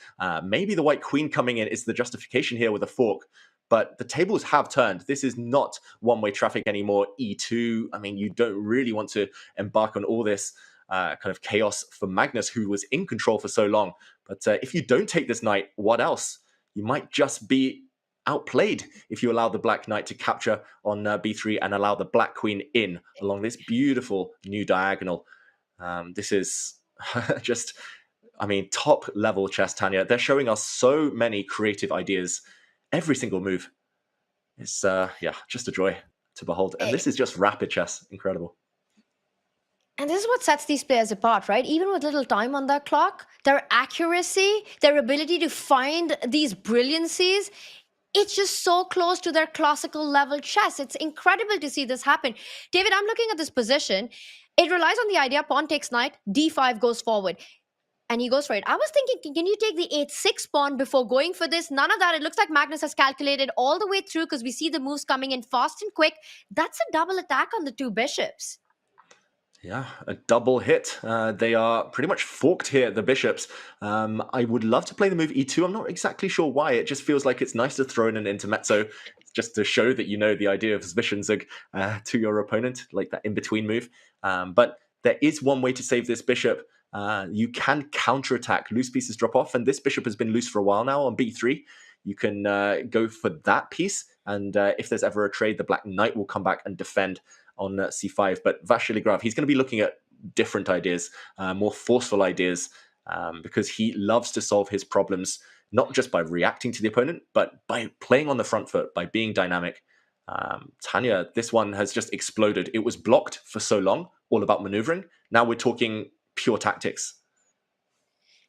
maybe the white queen coming in is the justification here with a fork. But the tables have turned. This is not one-way traffic anymore. E2, I mean, you don't really want to embark on all this kind of chaos for Magnus, who was in control for so long. But if you don't take this knight, what else? You might just be outplayed if you allow the black knight to capture on b3 and allow the black queen in along this beautiful new diagonal. This is just, I mean, top level chess, Tanya. They're showing us so many creative ideas. Every single move is, yeah, just a joy to behold. And this is just rapid chess. Incredible. And this is what sets these players apart, right? Even with little time on their clock, their accuracy, their ability to find these brilliancies, it's just so close to their classical level chess. It's incredible to see this happen. David, I'm looking at this position. It relies on the idea pawn takes knight, d5 goes forward. And he goes for it. I was thinking, can you take the 8-6 pawn before going for this? None of that. It looks like Magnus has calculated all the way through because we see the moves coming in fast and quick. That's a double attack on the two bishops. Yeah, a double hit. They are pretty much forked here, the bishops. I would love to play the move e2. I'm not exactly sure why. It just feels like it's nice to throw in an intermezzo just to show that you know the idea of Zwischenzug to your opponent, like that in-between move. But there is one way to save this bishop. You can counterattack. Loose pieces drop off, and this bishop has been loose for a while now on b3. You can go for that piece, and if there's ever a trade, the black knight will come back and defend on c5. But Vachier-Lagrave, he's going to be looking at different ideas, more forceful ideas, because he loves to solve his problems, not just by reacting to the opponent, but by playing on the front foot, by being dynamic. Tanya, this one has just exploded. It was blocked for so long, all about maneuvering. Now we're talking pure tactics.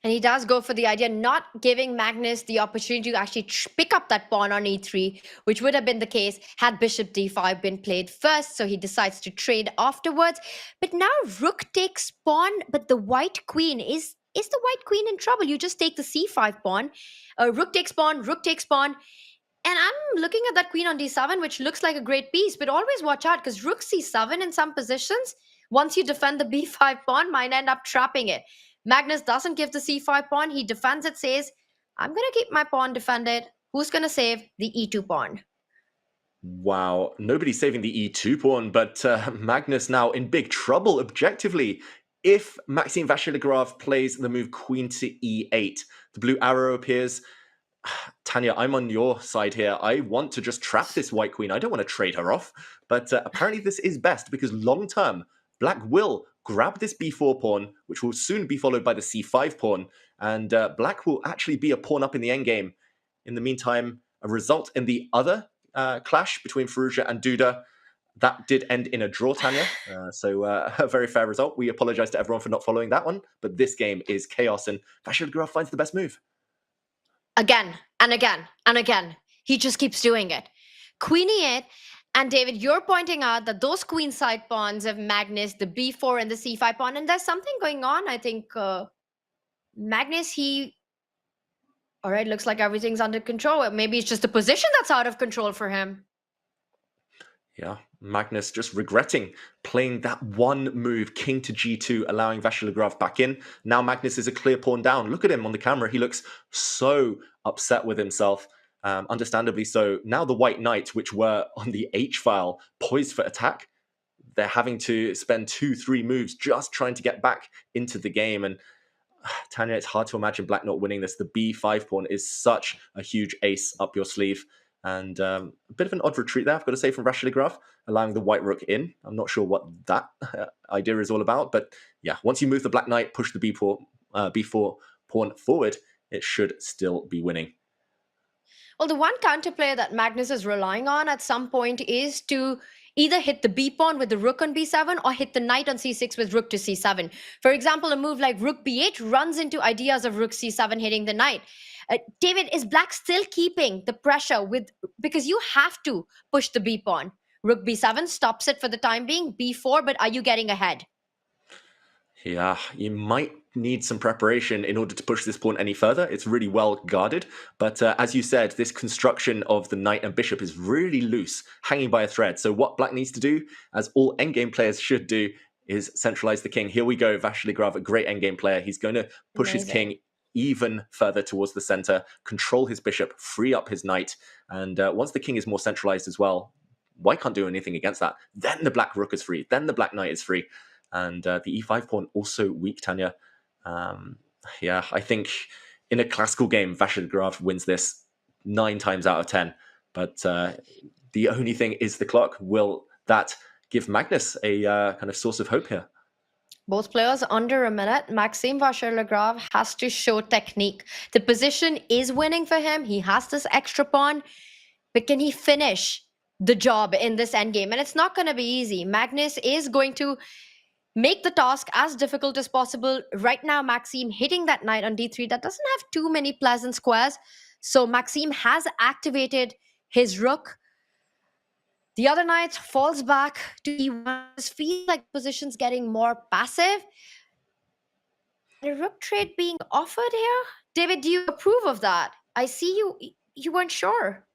And he does go for the idea, not giving Magnus the opportunity to actually pick up that pawn on e3, which would have been the case had bishop d5 been played first. So he decides to trade afterwards. But now rook takes pawn, but the white queen is the white queen in trouble? You just take the c5 pawn. Rook takes pawn, rook takes pawn. And I'm looking at that queen on d7, which looks like a great piece, but always watch out because rook c7 in some positions, once you defend the b5 pawn, might end up trapping it. Magnus doesn't give the c5 pawn. He defends it, says, I'm going to keep my pawn defended. Who's going to save the e2 pawn? Wow, nobody's saving the e2 pawn, but Magnus now in big trouble objectively. If Maxime Vachier-Lagrave plays the move queen to e8, the blue arrow appears. Tanya, I'm on your side here. I want to just trap this white queen. I don't want to trade her off. But apparently this is best because long term, black will grab this b4 pawn, which will soon be followed by the c5 pawn. And black will actually be a pawn up in the endgame. In the meantime, a result in the other clash between Firouzja and Duda, that did end in a draw, Tanya. So a very fair result. We apologize to everyone for not following that one. But this game is chaos and Vachier-Lagrave finds the best move. Again and again and again. He just keeps doing it. Queen e8. And David, you're pointing out that those queenside pawns of Magnus, the b4 and the c5 pawn, and there's something going on. I think Magnus, all right, looks like everything's under control. Maybe it's just the position that's out of control for him. Yeah, Magnus just regretting playing that one move, king to g2, allowing Vachier-Lagrave back in. Now Magnus is a clear pawn down. Look at him on the camera. He looks so upset with himself. Understandably so. Now the white knight, which were on the H file, poised for attack, they're having to spend 2-3 moves just trying to get back into the game. And Tanya, it's hard to imagine black not winning this. The b5 pawn is such a huge ace up your sleeve. And a bit of an odd retreat there, I've got to say, from Vachier-Lagrave, allowing the white rook in. I'm not sure what that idea is all about. But yeah, once you move the black knight, push the b4 pawn forward, it should still be winning. Well, the one counterplay that Magnus is relying on at some point is to Either hit the b pawn with the rook on b7 or hit the knight on c6 with rook to c7. For example, a move like rook b8 runs into ideas of rook c7 hitting the knight. David, is black still keeping the pressure because you have to push the b pawn? Rook b7 stops it for the time being, b4, but are you getting ahead? Yeah, you might need some preparation in order to push this pawn any further. It's really well guarded, but as you said, this construction of the knight and bishop is really loose, hanging by a thread. So what black needs to do, as all endgame players should do, is centralize the king. Here we go, Vachier-Lagrave, a great endgame player. He's going to push his king even further towards the center, control his bishop, free up his knight, and once the king is more centralized as well, white can't do anything against that. Then the black rook is free, then the black knight is free. And the e5 pawn also weak, Tanya. Yeah, I think in a classical game, Vachier-Lagrave wins this 9 times out of 10. But the only thing is the clock. Will that give Magnus a kind of source of hope here? Both players under a minute. Maxime Vachier-Lagrave has to show technique. The position is winning for him. He has this extra pawn. But can he finish the job in this endgame? And it's not going to be easy. Magnus is going to make the task as difficult as possible. Right now, Maxime hitting that knight on d3, that doesn't have too many pleasant squares. So Maxime has activated his rook. The other knight falls back to e1. Feels like the position's getting more passive. The rook trade being offered here? David, do you approve of that? I see you weren't sure.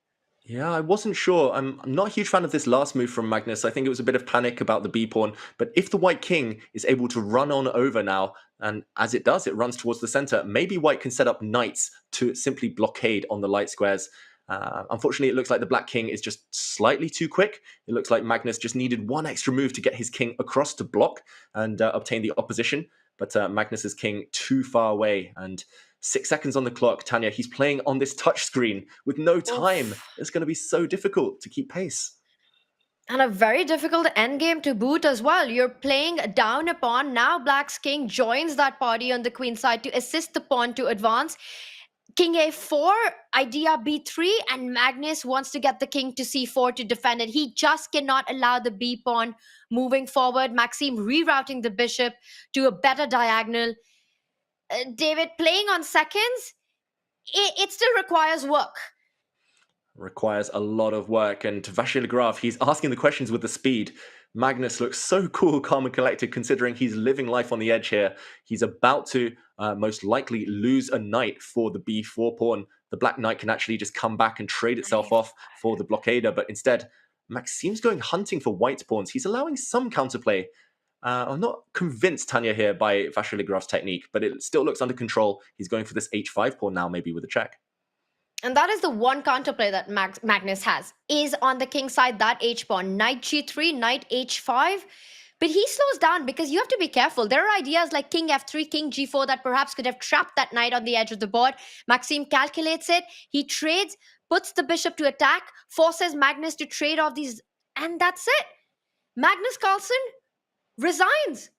Yeah, I wasn't sure. I'm not a huge fan of this last move from Magnus. I think it was a bit of panic about the b-pawn. But if the white king is able to run on over now, and as it does, it runs towards the center, maybe white can set up knights to simply blockade on the light squares. Unfortunately, it looks like the black king is just slightly too quick. It looks like Magnus just needed one extra move to get his king across to block and obtain the opposition. But Magnus's king too far away, and 6 seconds on the clock. Tanya, he's playing on this touch screen with no time. It's going to be so difficult to keep pace. And a very difficult endgame to boot as well. You're playing down a pawn. Now black's king joins that party on the queen side to assist the pawn to advance. King a4, idea b3, and Magnus wants to get the king to c4 to defend it. He just cannot allow the b pawn moving forward. Maxime rerouting the bishop to a better diagonal. David, playing on seconds, it still requires work. Requires a lot of work, and to Vachier-Lagrave, he's asking the questions with the speed. Magnus looks so cool, calm and collected, considering he's living life on the edge here. He's about to most likely lose a knight for the b4 pawn. The black knight can actually just come back and trade itself off for the blockader, but instead, Maxime's going hunting for white pawns. He's allowing some counterplay. I'm not convinced, Tanya, here by Vachier-Lagrave's technique, but it still looks under control. He's going for this h5 pawn now, maybe with a check. And that is the one counterplay that Magnus has, is on the king side, that h-pawn. Knight g3, knight h5. But he slows down because you have to be careful. There are ideas like king f3, king g4 that perhaps could have trapped that knight on the edge of the board. Maxime calculates it. He trades, puts the bishop to attack, forces Magnus to trade off these, and that's it. Magnus Carlsen resigns.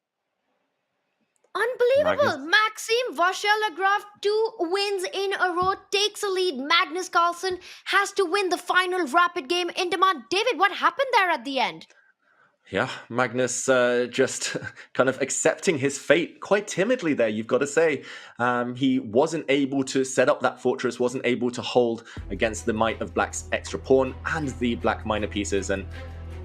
Unbelievable. Maxime Vachier-Lagrave, 2 wins in a row, takes a lead. Magnus Carlsen has to win the final rapid game in demand. David, what happened there at the end? Yeah, Magnus just kind of accepting his fate quite timidly there, you've got to say. He wasn't able to set up that fortress, wasn't able to hold against the might of black's extra pawn and the black minor pieces, and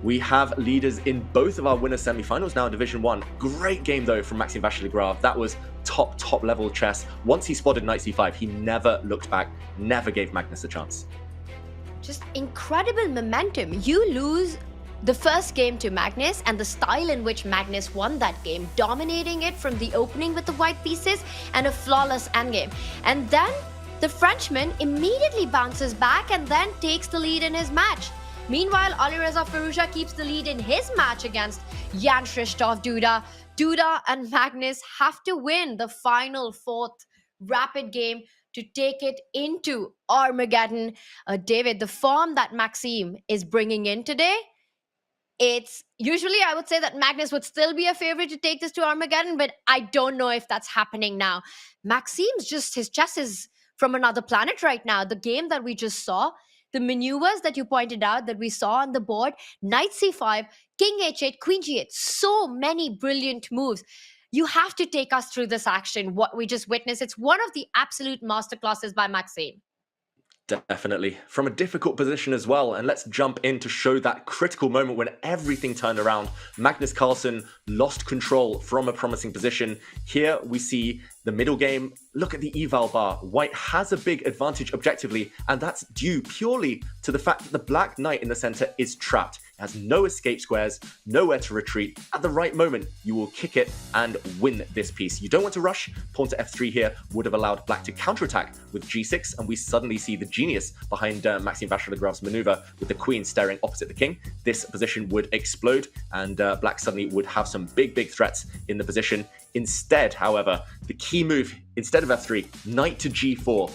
we have leaders in both of our winner semifinals now in Division 1. Great game, though, from Maxime Vachier-Lagrave. That was top level chess. Once he spotted knight c5, he never looked back, never gave Magnus a chance. Just incredible momentum. You lose the first game to Magnus, and the style in which Magnus won that game, dominating it from the opening with the white pieces and a flawless endgame. And then the Frenchman immediately bounces back and then takes the lead in his match. Meanwhile, Alireza Firouzja keeps the lead in his match against Jan Krzysztof Duda. Duda and Magnus have to win the final 4th rapid game to take it into Armageddon. David, the form that Maxime is bringing in today, it's usually, I would say that Magnus would still be a favorite to take this to Armageddon, but I don't know if that's happening now. Maxime's just, his chess is from another planet right now. The game that we just saw, the maneuvers that you pointed out that we saw on the board, knight c5, king h8, queen g8, so many brilliant moves. You have to take us through this action, what we just witnessed. It's one of the absolute masterclasses by Maxime. Definitely. From a difficult position as well. And let's jump in to show that critical moment when everything turned around. Magnus Carlsen lost control from a promising position. Here we see the middle game. Look at the eval bar. White has a big advantage objectively, and that's due purely to the fact that the black knight in the center is trapped. It has no escape squares, nowhere to retreat. At the right moment, you will kick it and win this piece. You don't want to rush. Pawn to f3 here would have allowed black to counterattack with g6, and we suddenly see the genius behind Maxime Vachier-Lagrave's maneuver with the queen staring opposite the king. This position would explode, and black suddenly would have some big threats in the position. Instead, however, the key move, instead of f3, knight to g4,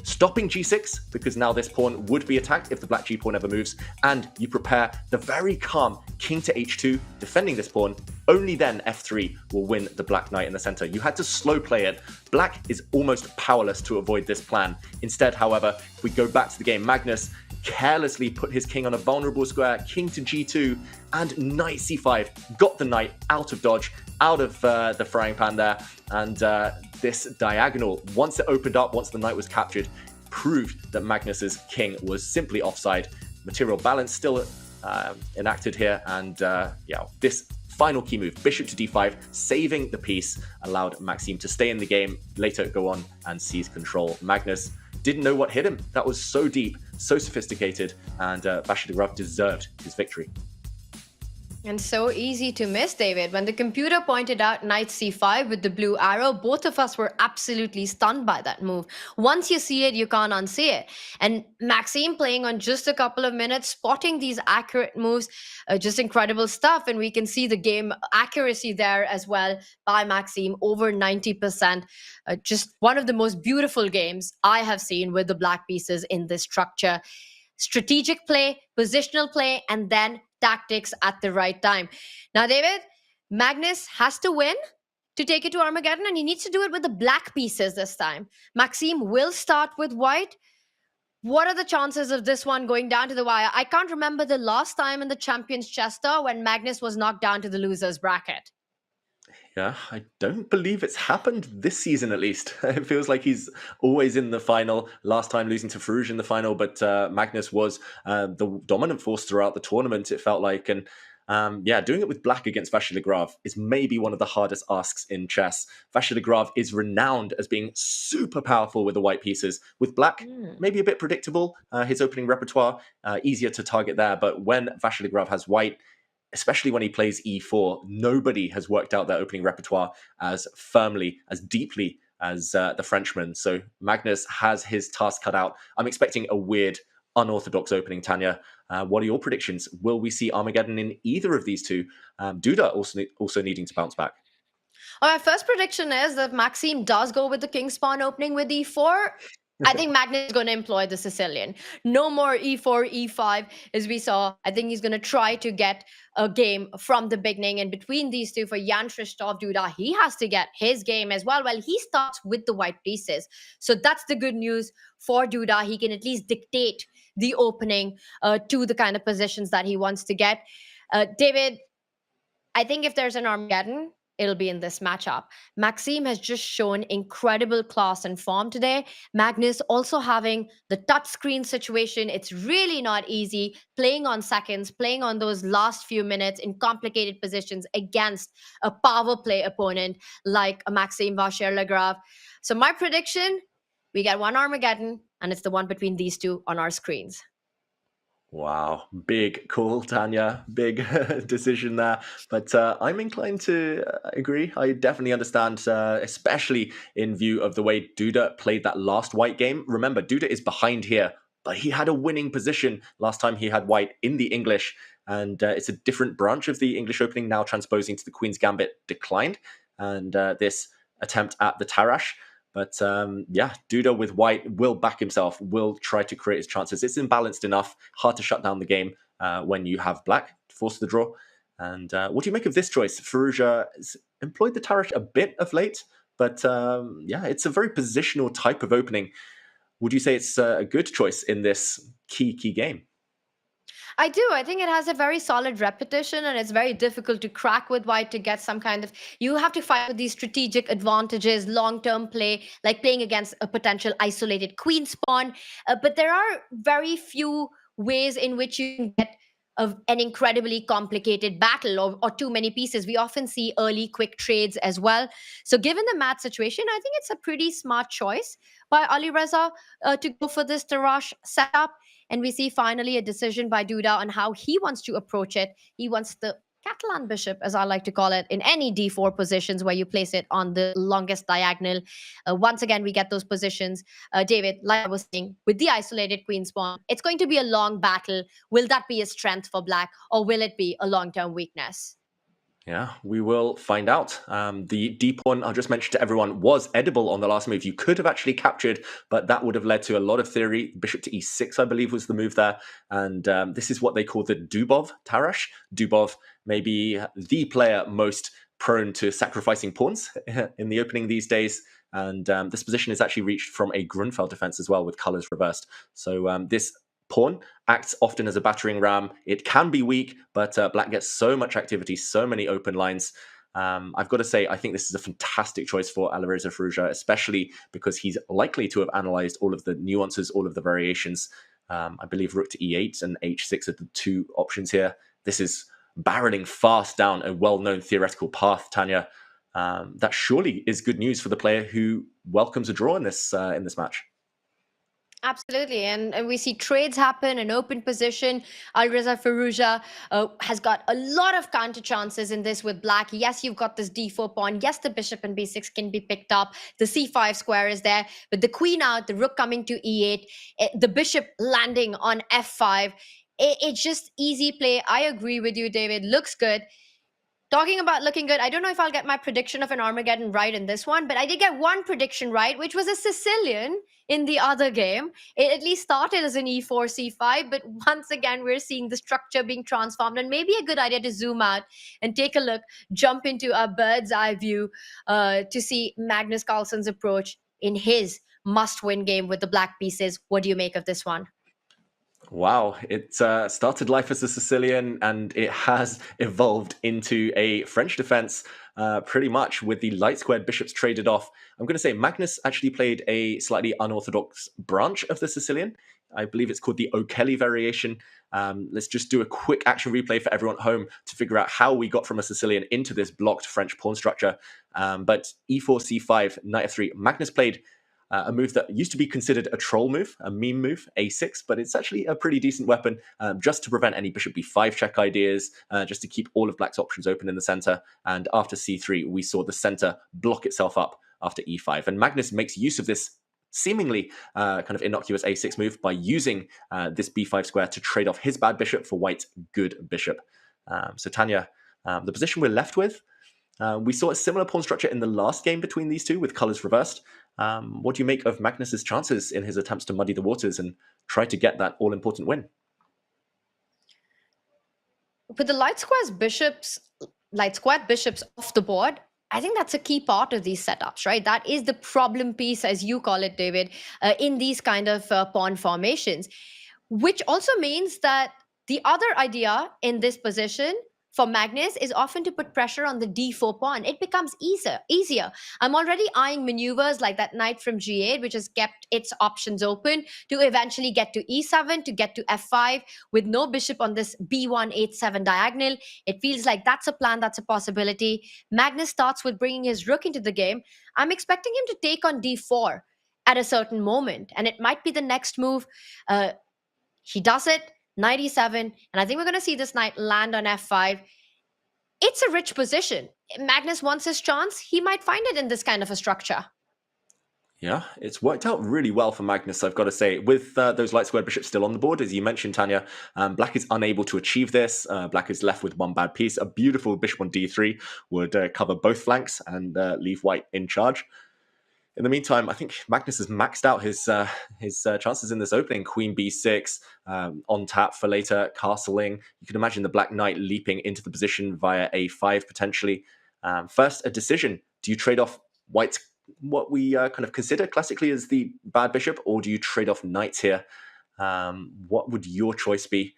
stopping g6, because now this pawn would be attacked if the black g pawn ever moves, and you prepare the very calm king to h2, defending this pawn. Only then f3 will win the black knight in the center. You had to slow play it. Black is almost powerless to avoid this plan. Instead, however, if we go back to the game, Magnus carelessly put his king on a vulnerable square, king to g2, and knight c5, got the knight out of dodge, out of the frying pan there, and this diagonal, once it opened up, once the knight was captured, proved that Magnus's king was simply offside. Material balance still enacted here, and yeah, this final key move, bishop to d5, saving the piece, allowed Maxime to stay in the game, later go on and seize control. Magnus didn't know what hit him. That was so deep, so sophisticated, and Vachier-Lagrave deserved his victory. And so easy to miss, David. When the computer pointed out knight c5 with the blue arrow, both of us were absolutely stunned by that move. Once you see it, you can't unsee it. And Maxime playing on just a couple of minutes, spotting these accurate moves, just incredible stuff. And we can see the game accuracy there as well by Maxime, over 90%. Just one of the most beautiful games I have seen with the black pieces in this structure. Strategic play, positional play, and then tactics at the right time. Now, David, Magnus has to win to take it to Armageddon, and he needs to do it with the black pieces this time. Maxime will start with white. What are the chances of this one going down to the wire? I can't remember the last time in the Champions Chess Tour when Magnus was knocked down to the loser's bracket. Yeah, I don't believe it's happened this season, at least. It feels like he's always in the final. Last time losing to Firouzja in the final, but Magnus was the dominant force throughout the tournament, it felt like. And yeah, doing it with black against Vachier-Lagrave is maybe one of the hardest asks in chess. Vachier-Lagrave is renowned as being super powerful with the white pieces. With black, maybe a bit predictable. His opening repertoire, easier to target there. But when Vachier-Lagrave has white, especially when he plays e4, nobody has worked out their opening repertoire as firmly, as deeply as the Frenchman. So Magnus has his task cut out. I'm expecting a weird, unorthodox opening, Tanya. What are your predictions? Will we see Armageddon in either of these two? Duda also needing to bounce back. Well, my first prediction is that Maxime does go with the king's pawn opening with e4. I think Magnus is going to employ the Sicilian. No more e4, e5, as we saw. I think he's going to try to get a game from the beginning. And between these two, for Jan Krzysztof Duda, he has to get his game as well. Well, he starts with the white pieces. So that's the good news for Duda. He can at least dictate the opening to the kind of positions that he wants to get. David, I think if there's an Armageddon, it'll be in this matchup. Maxime has just shown incredible class and form today. Magnus also having the touchscreen situation. It's really not easy playing on seconds, playing on those last few minutes in complicated positions against a power play opponent like a Maxime Vachier-Lagrave. So my prediction, we get one Armageddon, and it's the one between these two on our screens. Wow, big call, Tanya. Big decision there. But I'm inclined to agree. I definitely understand, especially in view of the way Duda played that last white game. Remember, Duda is behind here, but he had a winning position last time he had white in the English. And it's a different branch of the English opening now transposing to the Queen's Gambit declined. And this attempt at the Tarrasch. But yeah, Duda with white will back himself, will try to create his chances. It's imbalanced enough, hard to shut down the game when you have black to force the draw. And what do you make of this choice? Firouzja has employed the Tarrasch a bit of late, but yeah, it's a very positional type of opening. Would you say it's a good choice in this key game? I do. I think it has a very solid repetition, and it's very difficult to crack with white to get some kind of. You have to fight with these strategic advantages, long-term play, like playing against a potential isolated queen spawn. But there are very few ways in which you can get an incredibly complicated battle or too many pieces. We often see early quick trades as well. So given the mat situation, I think it's a pretty smart choice by Alireza to go for this Tarrasch setup. And we see finally a decision by Duda on how he wants to approach it. He wants the Catalan bishop, as I like to call it, in any d4 positions where you place it on the longest diagonal. Once again, we get those positions. David, like I was saying, with the isolated queen spawn, it's going to be a long battle. Will that be a strength for black, or will it be a long-term weakness? Yeah, we will find out. The D pawn, I'll just mention to everyone, was edible on the last move. You could have actually captured, but that would have led to a lot of theory. Bishop to E6, I believe, was the move there. And this is what they call the Dubov Tarrasch. Dubov may be the player most prone to sacrificing pawns in the opening these days. And this position is actually reached from a Grunfeld defense as well, with colors reversed. So this pawn acts often as a battering ram. It can be weak, but black gets so much activity, so many open lines. I've got to say, I think this is a fantastic choice for Alireza Firouzja, especially because he's likely to have analyzed all of the nuances, all of the variations. I believe rook to E8 and H6 are the two options here. This is barreling fast down a well-known theoretical path, Tanya. That surely is good news for the player who welcomes a draw in this match. Absolutely. And we see trades happen, an open position. Alireza Firouzja has got a lot of counter chances in this with black. Yes, you've got this d4 pawn. Yes, the bishop and b6 can be picked up. The c5 square is there. But the queen out, the rook coming to e8, the bishop landing on f5. It's just easy play. I agree with you, David. Looks good. Talking about looking good, I don't know if I'll get my prediction of an Armageddon right in this one, but I did get one prediction right, which was a Sicilian in the other game. It at least started as an e4, c5, but once again, we're seeing the structure being transformed, and maybe a good idea to zoom out and take a look, jump into a bird's eye view to see Magnus Carlsen's approach in his must-win game with the black pieces. What do you make of this one? Wow, it started life as a Sicilian and it has evolved into a French defense pretty much with the light squared bishops traded off. I'm going to say Magnus actually played a slightly unorthodox branch of the Sicilian. I believe it's called the O'Kelly variation. Let's just do a quick action replay for everyone at home to figure out how we got from a Sicilian into this blocked French pawn structure. But e4, c5, knight f3, Magnus played a move that used to be considered a troll move, a meme move, a6, but it's actually a pretty decent weapon just to prevent any bishop b5 check ideas, just to keep all of black's options open in the center. And after c3, we saw the center block itself up after e5. And Magnus makes use of this seemingly kind of innocuous a6 move by using this b5 square to trade off his bad bishop for white's good bishop. So Tanya, the position we're left with, we saw a similar pawn structure in the last game between these two with colors reversed. What do you make of Magnus's chances in his attempts to muddy the waters and try to get that all-important win? With the light squared bishops off the board, I think that's a key part of these setups, right? That is the problem piece, as you call it, David, in these kind of pawn formations, which also means that the other idea in this position for Magnus is often to put pressure on the d4 pawn. It becomes easier. I'm already eyeing maneuvers like that knight from g8, which has kept its options open to eventually get to e7, to get to f5 with no bishop on this b1, h7 diagonal. It feels like that's a plan, that's a possibility. Magnus starts with bringing his rook into the game. I'm expecting him to take on d4 at a certain moment, and it might be the next move. He does it. Knight e7, and I think we're going to see this knight land on f5. It's a rich position. Magnus wants his chance. He might find it in this kind of a structure. Yeah, it's worked out really well for Magnus, I've got to say. With those light squared bishops still on the board, as you mentioned, Tanya, black is unable to achieve this. Black is left with one bad piece. A beautiful bishop on d3 would cover both flanks and leave white in charge. In the meantime, I think Magnus has maxed out his chances in this opening. Queen b6, on tap for later, castling. You can imagine the black knight leaping into the position via a5 potentially. First, a decision. Do you trade off white's what we kind of consider classically as the bad bishop, or do you trade off knights here? What would your choice be?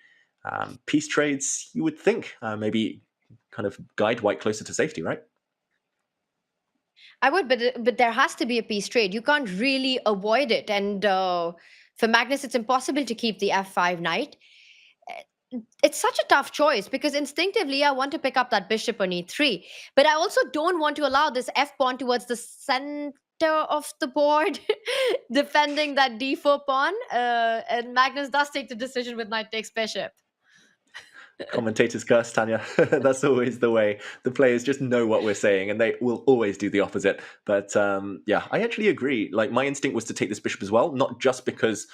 Piece trades, you would think, maybe kind of guide white closer to safety, right? I would, but there has to be a piece trade. You can't really avoid it. And for Magnus, it's impossible to keep the f5 knight. It's such a tough choice because instinctively I want to pick up that bishop on e3, but I also don't want to allow this f pawn towards the center of the board, defending that d4 pawn. And Magnus does take the decision with knight takes bishop. Commentators curse, Tanya. That's always the way. The players just know what we're saying and they will always do the opposite. But yeah, I actually agree. Like, my instinct was to take this bishop as well, not just because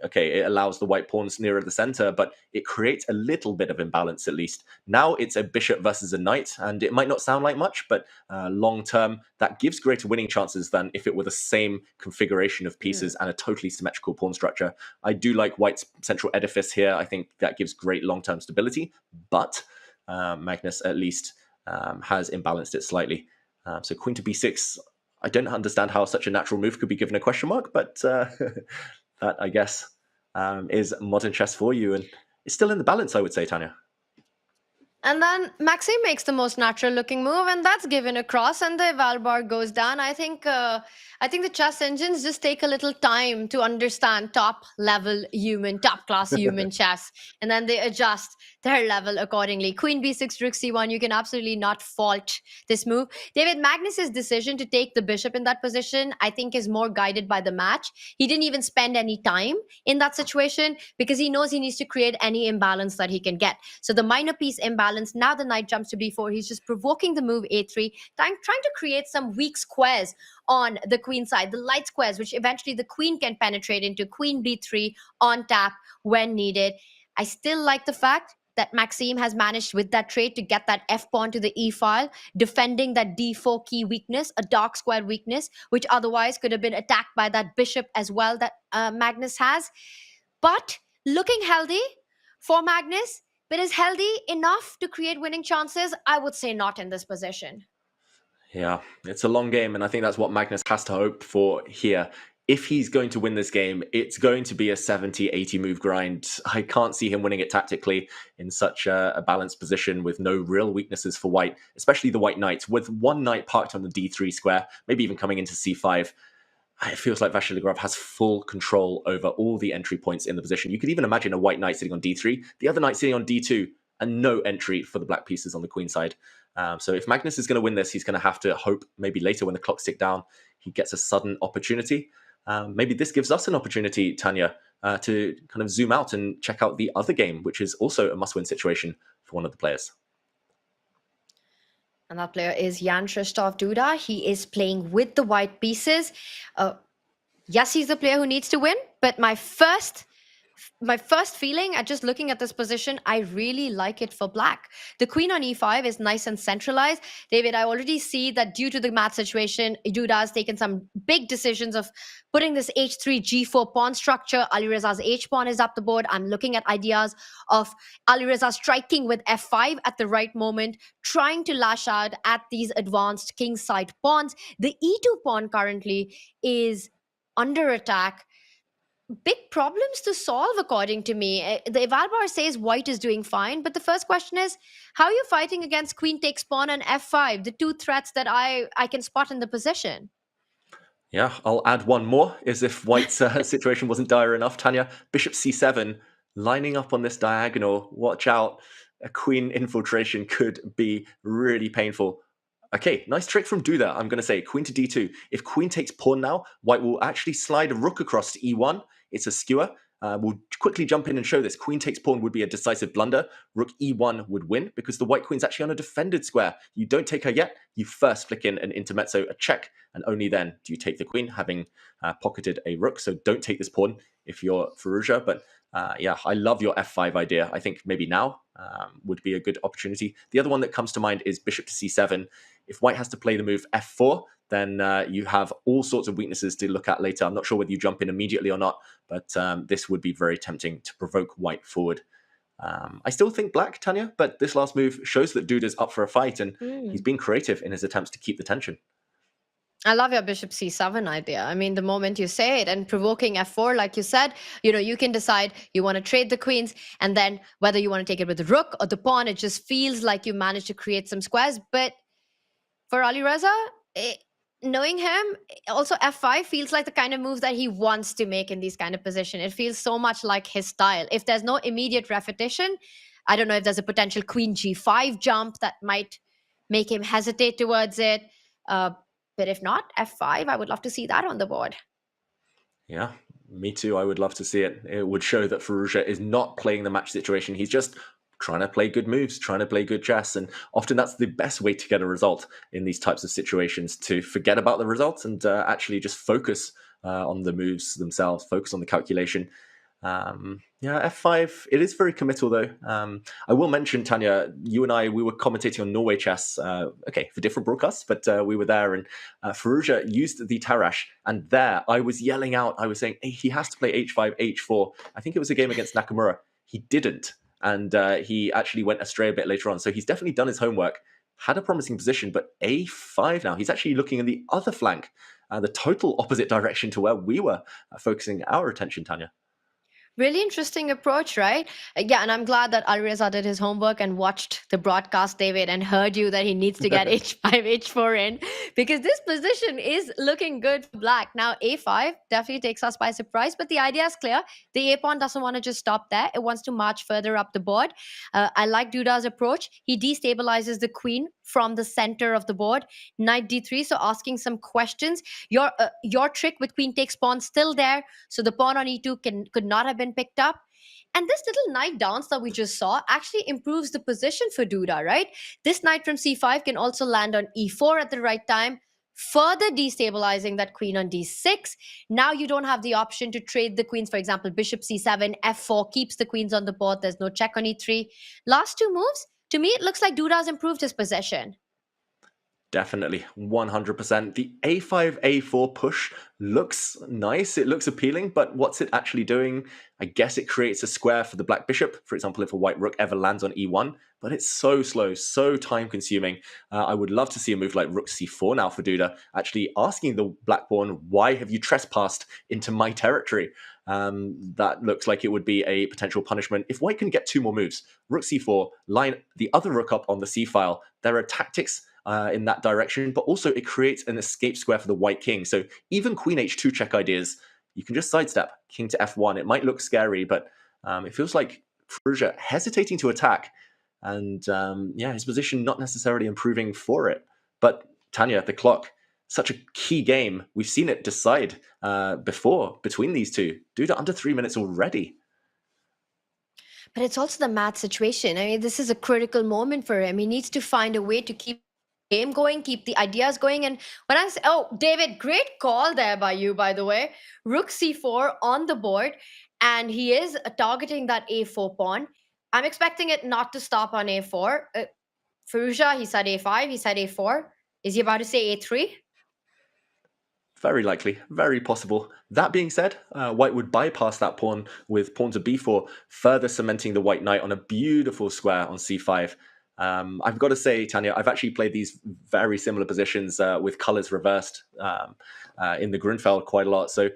okay, it allows the white pawns nearer the center, but it creates a little bit of imbalance at least. Now it's a bishop versus a knight, and it might not sound like much, but long term, that gives greater winning chances than if it were the same configuration of pieces and a totally symmetrical pawn structure. I do like white's central edifice here. I think that gives great long-term stability, but Magnus at least has imbalanced it slightly. So queen to b6, I don't understand how such a natural move could be given a question mark, but that, I guess, is modern chess for you. And it's still in the balance, I would say, Tanya. And then Maxime makes the most natural looking move, and that's given across, and the eval bar goes down. I think the chess engines just take a little time to understand top class human chess, and then they adjust their level accordingly. Queen b6, rook c1, you can absolutely not fault this move. David, Magnus's decision to take the bishop in that position, I think, is more guided by the match. He didn't even spend any time in that situation because he knows he needs to create any imbalance that he can get. So the minor piece imbalance, now the knight jumps to b4. He's just provoking the move a3, trying to create some weak squares on the queen side, the light squares, which eventually the queen can penetrate into. Queen b3 on tap when needed. I still like the fact that Maxime has managed with that trade to get that f pawn to the e file, defending that d4 key weakness, a dark square weakness, which otherwise could have been attacked by that bishop as well that Magnus has. But looking healthy for Magnus, but is healthy enough to create winning chances? I would say not in this position. Yeah, it's a long game, and I think that's what Magnus has to hope for here. If he's going to win this game, it's going to be a 70, 80 move grind. I can't see him winning it tactically in such a balanced position with no real weaknesses for white, especially the white knight. With one knight parked on the d3 square, maybe even coming into c5, it feels like Vachier-Lagrave has full control over all the entry points in the position. You could even imagine a white knight sitting on d3, the other knight sitting on d2, and no entry for the black pieces on the queen side. So if Magnus is going to win this, he's going to have to hope maybe later when the clocks tick down, he gets a sudden opportunity. Maybe this gives us an opportunity, Tanya, to kind of zoom out and check out the other game, which is also a must-win situation for one of the players. And that player is Jan Krzysztof Duda. He is playing with the white pieces. Yes, he's the player who needs to win, but my first feeling at just looking at this position, I really like it for black. The queen on e5 is nice and centralized. David, I already see that due to the mat situation, Duda has taken some big decisions of putting this h3 g4 pawn structure. Alireza's h-pawn is up the board. I'm looking at ideas of Alireza striking with f5 at the right moment, trying to lash out at these advanced kingside pawns. The e2 pawn currently is under attack. Big problems to solve, according to me. The eval bar says white is doing fine, but the first question is, how are you fighting against queen takes pawn and f5, the two threats that I can spot in the position? Yeah, I'll add one more, as if white's situation wasn't dire enough. Tanya, bishop c7, lining up on this diagonal. Watch out. A queen infiltration could be really painful. Okay, nice trick from Duda. I'm going to say queen to d2. If queen takes pawn now, white will actually slide a rook across to e1. It's a skewer. We'll quickly jump in and show this. Queen takes pawn would be a decisive blunder. Rook e1 would win because the white queen's actually on a defended square. You don't take her yet. You first flick in an intermezzo, a check, and only then do you take the queen, having pocketed a rook. So don't take this pawn if you're Firouzja. But yeah, I love your f5 idea. I think maybe now would be a good opportunity. The other one that comes to mind is bishop to c7. If white has to play the move f4, then you have all sorts of weaknesses to look at later. I'm not sure whether you jump in immediately or not, but this would be very tempting to provoke white forward. I still think black, Tanya, but this last move shows that Duda's up for a fight, and he's been creative in his attempts to keep the tension. I love your bishop c7 idea. I mean, the moment you say it, and provoking f4, like you said, you can decide you want to trade the queens, and then whether you want to take it with the rook or the pawn, it just feels like you managed to create some squares. But for Alireza, knowing him, also f5 feels like the kind of moves that he wants to make in these kind of position. It feels so much like his style. If there's no immediate repetition, I don't know if there's a potential queen g5 jump that might make him hesitate towards it. But if not, f5, I would love to see that on the board. Yeah, me too. I would love to see it. It would show that Firouzja is not playing the match situation. He's just trying to play good moves, trying to play good chess. And often that's the best way to get a result in these types of situations, to forget about the results and actually just focus on the moves themselves, focus on the calculation. Yeah, f5, it is very committal though. I will mention, Tanya, you and I, we were commentating on Norway chess, for different broadcasts, but we were there, and Firouzja used the Tarash, and there I was yelling out, I was saying, hey, he has to play h5, h4. I think it was a game against Nakamura. He didn't, and he actually went astray a bit later on. So he's definitely done his homework, had a promising position, but a5 now. He's actually looking in the other flank, the total opposite direction to where we were focusing our attention, Tanya. Really interesting approach, right? Yeah, and I'm glad that Alireza did his homework and watched the broadcast, David, and heard you that he needs to get h5, h4 in, because this position is looking good for black. Now, a5 definitely takes us by surprise, but the idea is clear. The a-pawn doesn't want to just stop there. It wants to march further up the board. I like Duda's approach. He destabilizes the queen from the center of the board. Knight d3, so asking some questions. Your trick with queen takes pawn still there, so the pawn on e2 could not have been picked up. And this little knight dance that we just saw actually improves the position for Duda, right? This knight from c5 can also land on e4 at the right time, further destabilizing that queen on d6. Now you don't have the option to trade the queens. For example, bishop c7, f4 keeps the queens on the board. There's no check on e3. Last two moves, to me, it looks like Duda's improved his possession. Definitely, 100%. The a5, a4 push looks nice. It looks appealing, but what's it actually doing? I guess it creates a square for the black bishop. For example, if a white rook ever lands on e1, but it's so slow, so time consuming. I would love to see a move like rook c4 now for Duda, actually asking the black pawn, why have you trespassed into my territory? That looks like it would be a potential punishment. If white can get two more moves, rook c4, line the other rook up on the c file, there are tactics in that direction, but also it creates an escape square for the white king. So even queen h2 check ideas, you can just sidestep king to f1. It might look scary, but it feels like Firouzja hesitating to attack, and his position not necessarily improving for it. But Tanya, the clock, such a key game. We've seen it decide before between these two. Duda under 3 minutes already. But it's also the math situation. I mean, this is a critical moment for him. He needs to find a way to keep game going, keep the ideas going. And when I say, David, great call there by you, by the way. Rook c4 on the board, and he is targeting that a4 pawn. I'm expecting it not to stop on a4. Firouzja, he said a5, he said a4. Is he about to say a3? Very likely, very possible. That being said, white would bypass that pawn with pawn to b4, further cementing the white knight on a beautiful square on c5. I've got to say, Tanya, I've actually played these very similar positions with colors reversed in the Grunfeld quite a lot. So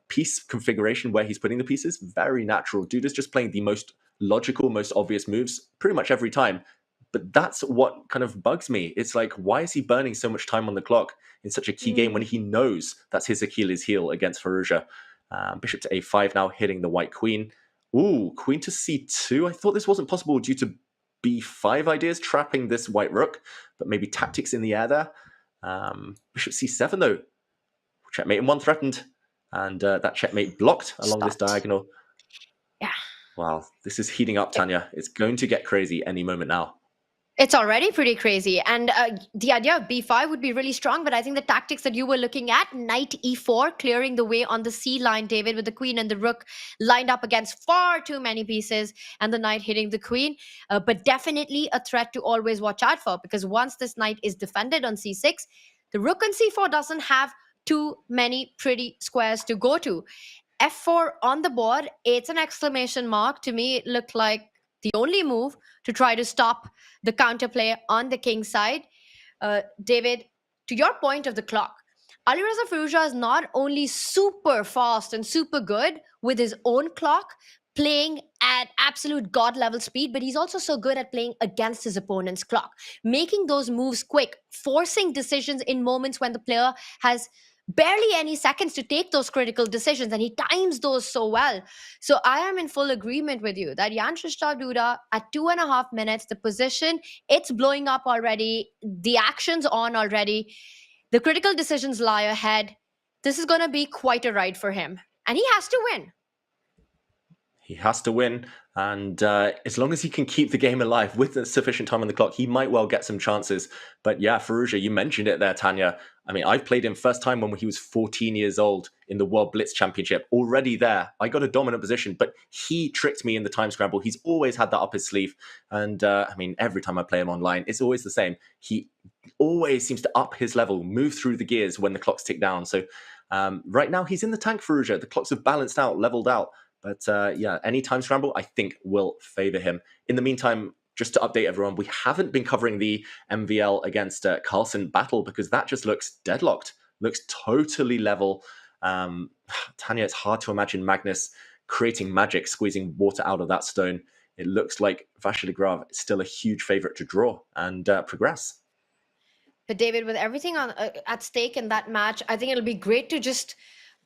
piece configuration, where he's putting the pieces, very natural. Duda's just playing the most logical, most obvious moves pretty much every time. But that's what kind of bugs me. It's like, why is he burning so much time on the clock in such a key game when he knows that's his Achilles heel against Firouzja? Bishop to a5 now, hitting the white queen. Ooh, queen to c2. I thought this wasn't possible due to b5 ideas, trapping this white rook, but maybe tactics in the air there. Bishop c7 though. Checkmate in one threatened, and that checkmate blocked along this diagonal. Yeah. Wow, this is heating up, Tanya. It's going to get crazy any moment now. It's already pretty crazy. And the idea of b5 would be really strong, but I think the tactics that you were looking at, knight e4, clearing the way on the c line, David, with the queen and the rook lined up against far too many pieces, and the knight hitting the queen. But definitely a threat to always watch out for, because once this knight is defended on c6, the rook on c4 doesn't have too many pretty squares to go to. f4 on the board, it's an exclamation mark. To me, it looked like the only move to try to stop the counterplay on the king side. David, to your point of the clock, Alireza Firouzja is not only super fast and super good with his own clock, playing at absolute god level speed, but he's also so good at playing against his opponent's clock, making those moves quick, forcing decisions in moments when the player has barely any seconds to take those critical decisions, and he times those so well. So I am in full agreement with you that Jan Krzysztof Duda at 2.5 minutes, the position, it's blowing up already, the action's on already, the critical decisions lie ahead. This is going to be quite a ride for him, and he has to win. He has to win, and as long as he can keep the game alive with sufficient time on the clock, he might well get some chances. But yeah, Firouzja, you mentioned it there, Tanya. I mean, I've played him first time when he was 14 years old in the World Blitz Championship. Already there, I got a dominant position, but he tricked me in the time scramble. He's always had that up his sleeve. And I mean, every time I play him online, it's always the same. He always seems to up his level, move through the gears when the clocks tick down. So right now, he's in the tank, Firouzja. The clocks have balanced out, leveled out. But yeah, any time scramble, I think, will favor him. In the meantime, just to update everyone, we haven't been covering the MVL against Carlsen battle because that just looks deadlocked, looks totally level. Tanya, it's hard to imagine Magnus creating magic, squeezing water out of that stone. It looks like Vachier-Lagrave is still a huge favorite to draw and progress. But David, with everything at stake in that match, I think it'll be great to just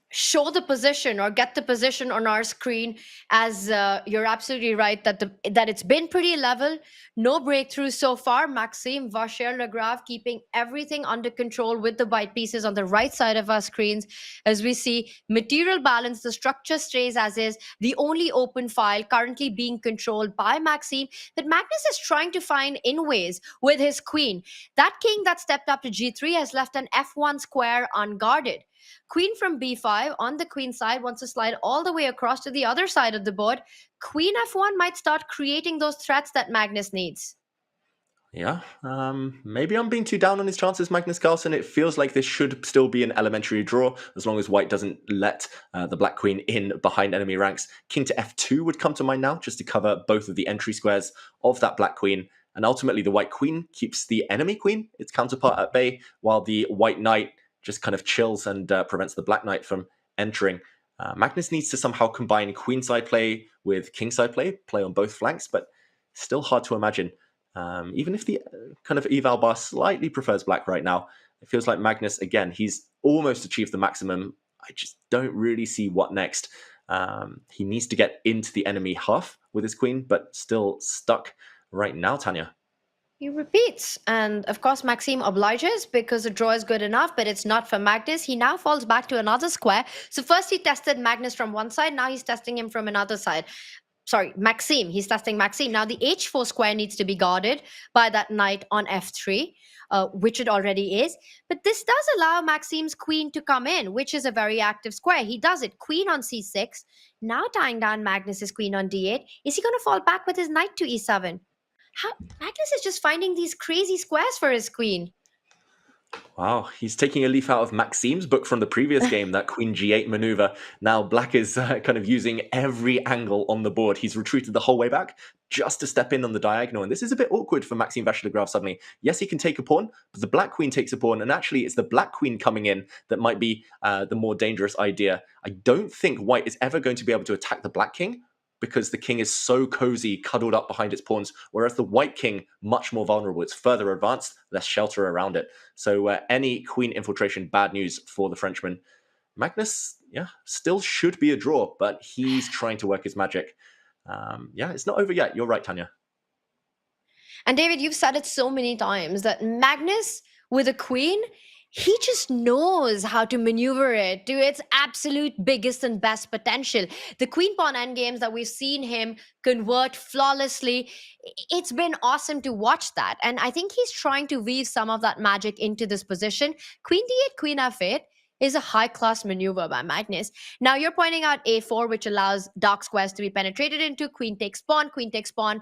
show the position or get the position on our screen, as you're absolutely right that it's been pretty level, no breakthroughs so far. Maxime Vachier-Lagrave keeping everything under control with the white pieces on the right side of our screens. As we see material balance, the structure stays as is, the only open file currently being controlled by Maxime, but Magnus is trying to find in ways with his queen. That king that stepped up to g3 has left an f1 square unguarded. Queen from b5 on the queen side wants to slide all the way across to the other side of the board. Queen f1 might start creating those threats that Magnus needs. Yeah, maybe I'm being too down on his chances, Magnus Carlsen. It feels like this should still be an elementary draw, as long as white doesn't let the black queen in behind enemy ranks. King to f2 would come to mind now, just to cover both of the entry squares of that black queen. And ultimately, the white queen keeps the enemy queen, its counterpart, at bay, while the white knight just kind of chills and prevents the black knight from entering. Magnus needs to somehow combine queenside play with kingside play on both flanks, but still hard to imagine. Even if the kind of eval bar slightly prefers black right now, it feels like Magnus, again, he's almost achieved the maximum. I just don't really see what next. He needs to get into the enemy half with his queen, but still stuck right now, Tanya. He repeats, and of course Maxime obliges because the draw is good enough, but it's not for Magnus. He now falls back to another square. So first he tested Magnus from one side, now he's testing him from another side. Sorry, Maxime, he's testing Maxime. Now the h4 square needs to be guarded by that knight on f3, which it already is. But this does allow Maxime's queen to come in, which is a very active square. He does it, queen on c6, now tying down Magnus's queen on d8. Is he going to fall back with his knight to e7? Magnus is just finding these crazy squares for his queen. Wow, he's taking a leaf out of Maxime's book from the previous game, that queen g8 maneuver. Now black is kind of using every angle on the board. He's retreated the whole way back just to step in on the diagonal. And this is a bit awkward for Maxime Vachier-Lagrave suddenly. Yes, he can take a pawn, but the black queen takes a pawn. And actually, it's the black queen coming in that might be the more dangerous idea. I don't think white is ever going to be able to attack the black king, because the king is so cozy, cuddled up behind its pawns, whereas the white king, much more vulnerable. It's further advanced, less shelter around it. So any queen infiltration, bad news for the Frenchman. Magnus, yeah, still should be a draw, but he's trying to work his magic. Yeah, it's not over yet. You're right, Tanya. And David, you've said it so many times that Magnus with a queen, he just knows how to maneuver it to its absolute biggest and best potential. The queen pawn endgames that we've seen him convert flawlessly, it's been awesome to watch that. And I think he's trying to weave some of that magic into this position. Queen d8, queen f8 is a high-class maneuver by Magnus. Now you're pointing out a4, which allows dark squares to be penetrated into. Queen takes pawn, queen takes pawn.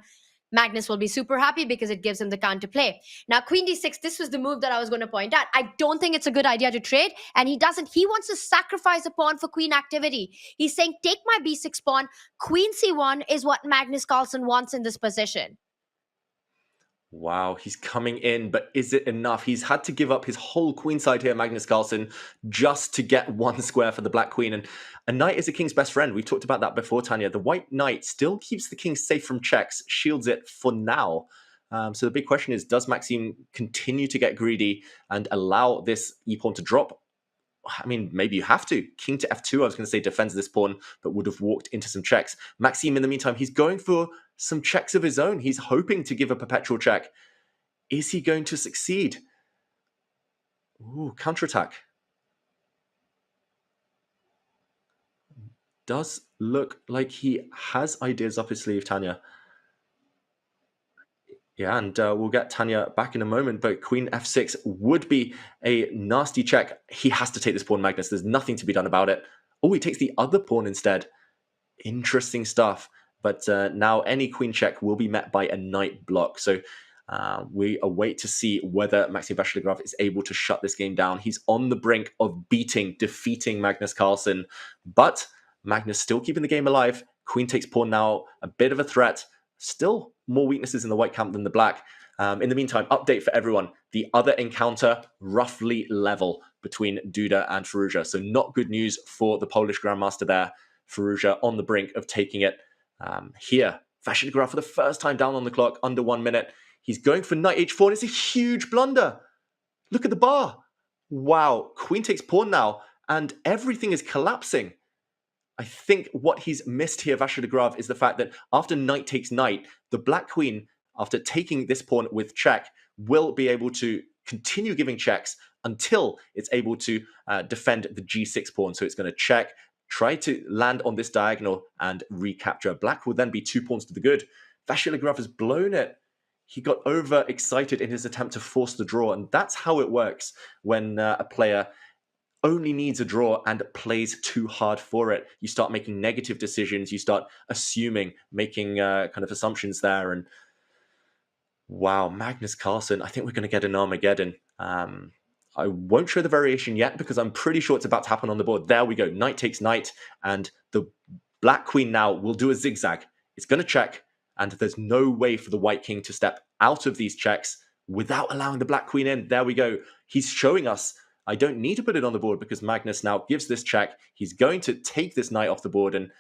Magnus will be super happy because it gives him the counter play. Now, queen d6, this was the move that I was going to point out. I don't think it's a good idea to trade, and he doesn't. He wants to sacrifice a pawn for queen activity. He's saying, take my b6 pawn. Queen c1 is what Magnus Carlsen wants in this position. Wow, he's coming in, but is it enough? He's had to give up his whole queenside here, Magnus Carlsen, just to get one square for the black queen. And a knight is a king's best friend. We've talked about that before, Tanya. The white knight still keeps the king safe from checks, shields it for now. So the big question is, does Maxime continue to get greedy and allow this e-pawn to drop? I mean, maybe you have to. King to f2, I was going to say defends this pawn, but would have walked into some checks. Maxime, in the meantime, he's going for some checks of his own. He's hoping to give a perpetual check. Is he going to succeed? Ooh, counterattack. Does look like he has ideas up his sleeve, Tanya. Yeah, and we'll get Tanya back in a moment, but queen f6 would be a nasty check. He has to take this pawn, Magnus. There's nothing to be done about it. Oh, he takes the other pawn instead. Interesting stuff. But now any queen check will be met by a knight block. So we await to see whether Maxime Vachier-Lagrave is able to shut this game down. He's on the brink of defeating Magnus Carlsen. But Magnus still keeping the game alive. Queen takes pawn now, a bit of a threat. Still more weaknesses in the white camp than the black. In the meantime, update for everyone. The other encounter, roughly level between Duda and Firouzja. So not good news for the Polish Grandmaster there. Firouzja on the brink of taking it. Here, Vachier-Lagrave for the first time down on the clock, under 1 minute. He's going for knight h4, and it's a huge blunder. Look at the bar. Wow, queen takes pawn now, and everything is collapsing. I think what he's missed here, Vachier-Lagrave, is the fact that after knight takes knight, the black queen, after taking this pawn with check, will be able to continue giving checks until it's able to defend the g6 pawn. So it's going to check, try to land on this diagonal and recapture. Black will then be 2 pawns to the good. Vachier-Lagrave has blown it. He got overexcited in his attempt to force the draw, and that's how it works when a player only needs a draw and plays too hard for it. You start making negative decisions. You start assuming, making kind of assumptions there. And wow, Magnus Carlsen, I think we're going to get an Armageddon. I won't show the variation yet because I'm pretty sure it's about to happen on the board. There we go. Knight takes knight, and the black queen now will do a zigzag. It's going to check, and there's no way for the white king to step out of these checks without allowing the black queen in. There we go. He's showing us I don't need to put it on the board because Magnus now gives this check. He's going to take this knight off the board, and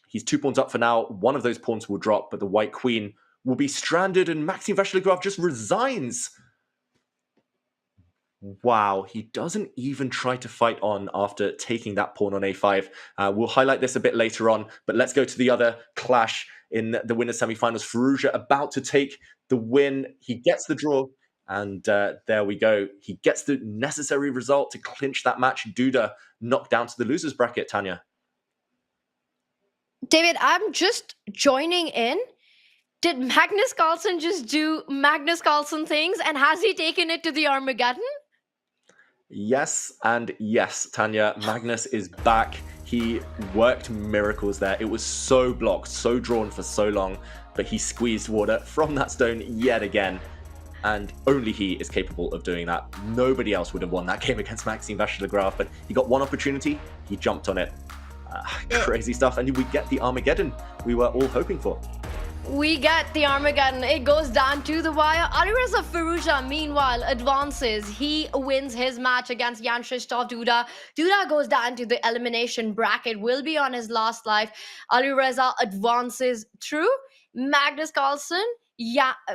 he's 2 pawns up for now. One of those pawns will drop, but the white queen will be stranded, and Maxime Vachier-Lagrave just resigns. Wow, he doesn't even try to fight on after taking that pawn on a5. We'll highlight this a bit later on, but let's go to the other clash in the winners' semifinals. Firouzja about to take the win. He gets the draw. And there we go. He gets the necessary result to clinch that match. Duda knocked down to the losers bracket, Tanya. David, I'm just joining in. Did Magnus Carlsen just do Magnus Carlsen things? And has he taken it to the Armageddon? Yes and yes, Tanya. Magnus is back. He worked miracles there. It was so blocked, so drawn for so long, but he squeezed water from that stone yet again. And only he is capable of doing that. Nobody else would have won that game against Maxime Vachier-Lagrave, but he got one opportunity, he jumped on it. Crazy stuff, and we get the Armageddon we were all hoping for. We get the Armageddon. It goes down to the wire. Alireza Firouzja, meanwhile, advances. He wins his match against Jan Krzysztof Duda. Duda goes down to the elimination bracket, will be on his last life. Alireza advances through. Magnus Carlsen,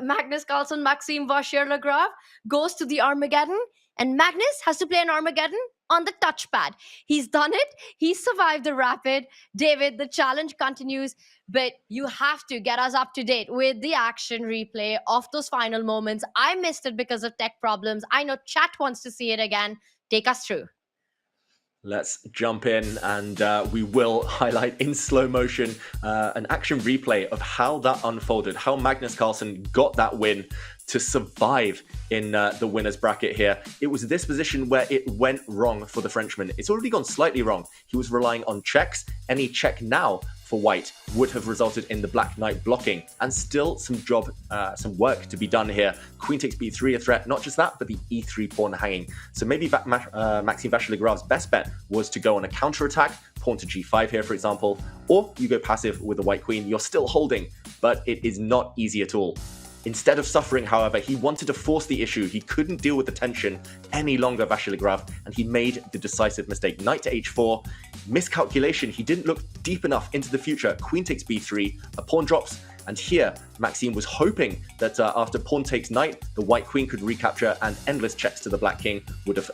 Maxime Vachier-Lagrave goes to the Armageddon, and Magnus has to play an Armageddon on the touchpad. He's done it. He's survived the rapid. David, the challenge continues, but you have to get us up to date with the action replay of those final moments. I missed it because of tech problems. I know chat wants to see it again. Take us through. Let's jump in, and we will highlight in slow motion an action replay of how that unfolded, how Magnus Carlsen got that win to survive in the winner's bracket here. It was this position where it went wrong for the Frenchman. It's already gone slightly wrong. He was relying on checks. Any check now for white would have resulted in the black knight blocking, and still some work to be done here. Queen takes b3 a threat, not just that, but the e3 pawn hanging. So maybe Maxime Vachier-Lagrave's best bet was to go on a counter-attack, pawn to g5 here, for example, or you go passive with the white queen. You're still holding, but it is not easy at all. Instead of suffering, however, he wanted to force the issue. He couldn't deal with the tension any longer, Vachier-Lagrave, and he made the decisive mistake. Knight to h4, miscalculation. He didn't look deep enough into the future. Queen takes b3, a pawn drops, and here Maxime was hoping that after pawn takes knight, the white queen could recapture and endless checks to the black king would have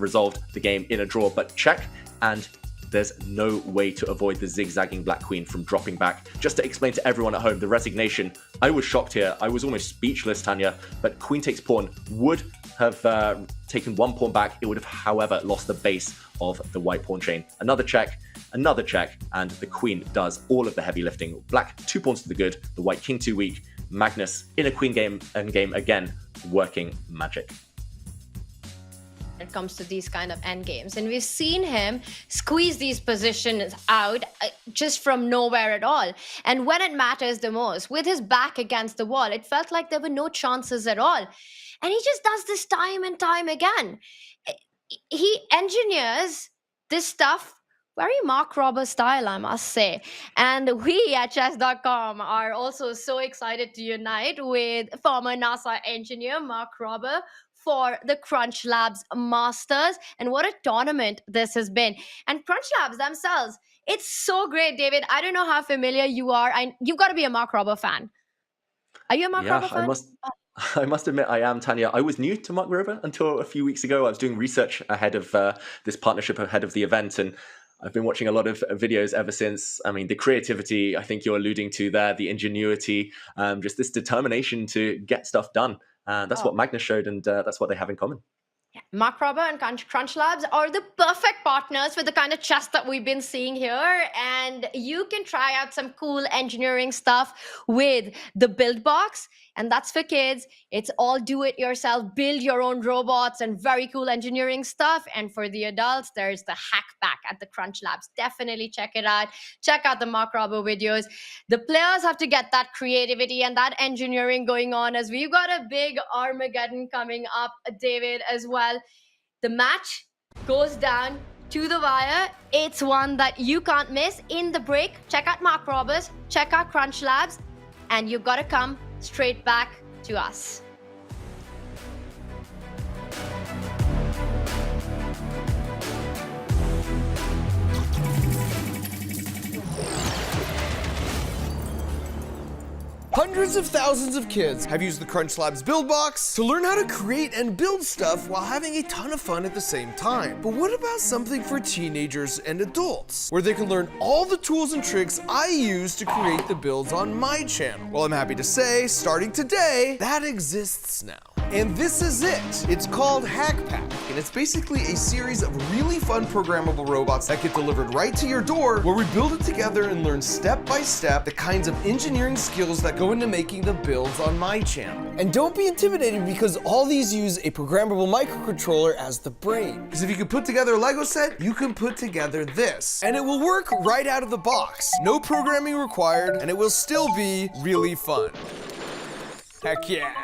resolved the game in a draw. But check, and there's no way to avoid the zigzagging black queen from dropping back. Just to explain to everyone at home, the resignation, I was shocked here. I was almost speechless, Tanya, but queen takes pawn would have taken one pawn back. It would have, however, lost the base of the white pawn chain. Another check, and the queen does all of the heavy lifting. Black 2 pawns to the good, the white king too weak. Magnus in a queen game, endgame again, working magic. It comes to these kind of endgames, and we've seen him squeeze these positions out just from nowhere at all. And when it matters the most, with his back against the wall, it felt like there were no chances at all. And he just does this time and time again. He engineers this stuff very Mark Rober style, I must say. And we at chess.com are also so excited to unite with former NASA engineer Mark Rober for the CrunchLabs Masters. And what a tournament this has been. And CrunchLabs themselves, it's so great, David. I don't know how familiar you are. You've got to be a Mark Rober fan. Are you a Mark Rober fan? I must admit I am, Tanya. I was new to Mark Rober until a few weeks ago. I was doing research ahead of this partnership, ahead of the event, and I've been watching a lot of videos ever since. I mean, the creativity, I think you're alluding to there, the ingenuity, just this determination to get stuff done. That's what Magnus showed, and that's what they have in common. Mark Rober and CrunchLabs are the perfect partners for the kind of chess that we've been seeing here. And you can try out some cool engineering stuff with the build box. And that's for kids. It's all do-it-yourself, build your own robots and very cool engineering stuff. And for the adults, there's the hack pack at the CrunchLabs. Definitely check it out. Check out the Mark Rober videos. The players have to get that creativity and that engineering going on, as we've got a big Armageddon coming up, David, as well. The match goes down to the wire. It's one that you can't miss. In the break, check out Mark Rober's, check out CrunchLabs, and you've got to come straight back to us. Hundreds of thousands of kids have used the CrunchLabs build box to learn how to create and build stuff while having a ton of fun at the same time. But what about something for teenagers and adults, where they can learn all the tools and tricks I use to create the builds on my channel? Well, I'm happy to say, starting today, that exists now. And this is it. It's called Hack Pack, and it's basically a series of really fun programmable robots that get delivered right to your door, where we build it together and learn step by step the kinds of engineering skills that go into making the builds on my channel. And don't be intimidated, because all these use a programmable microcontroller as the brain. Because if you can put together a Lego set, you can put together this. And it will work right out of the box. No programming required, and it will still be really fun. Heck yeah.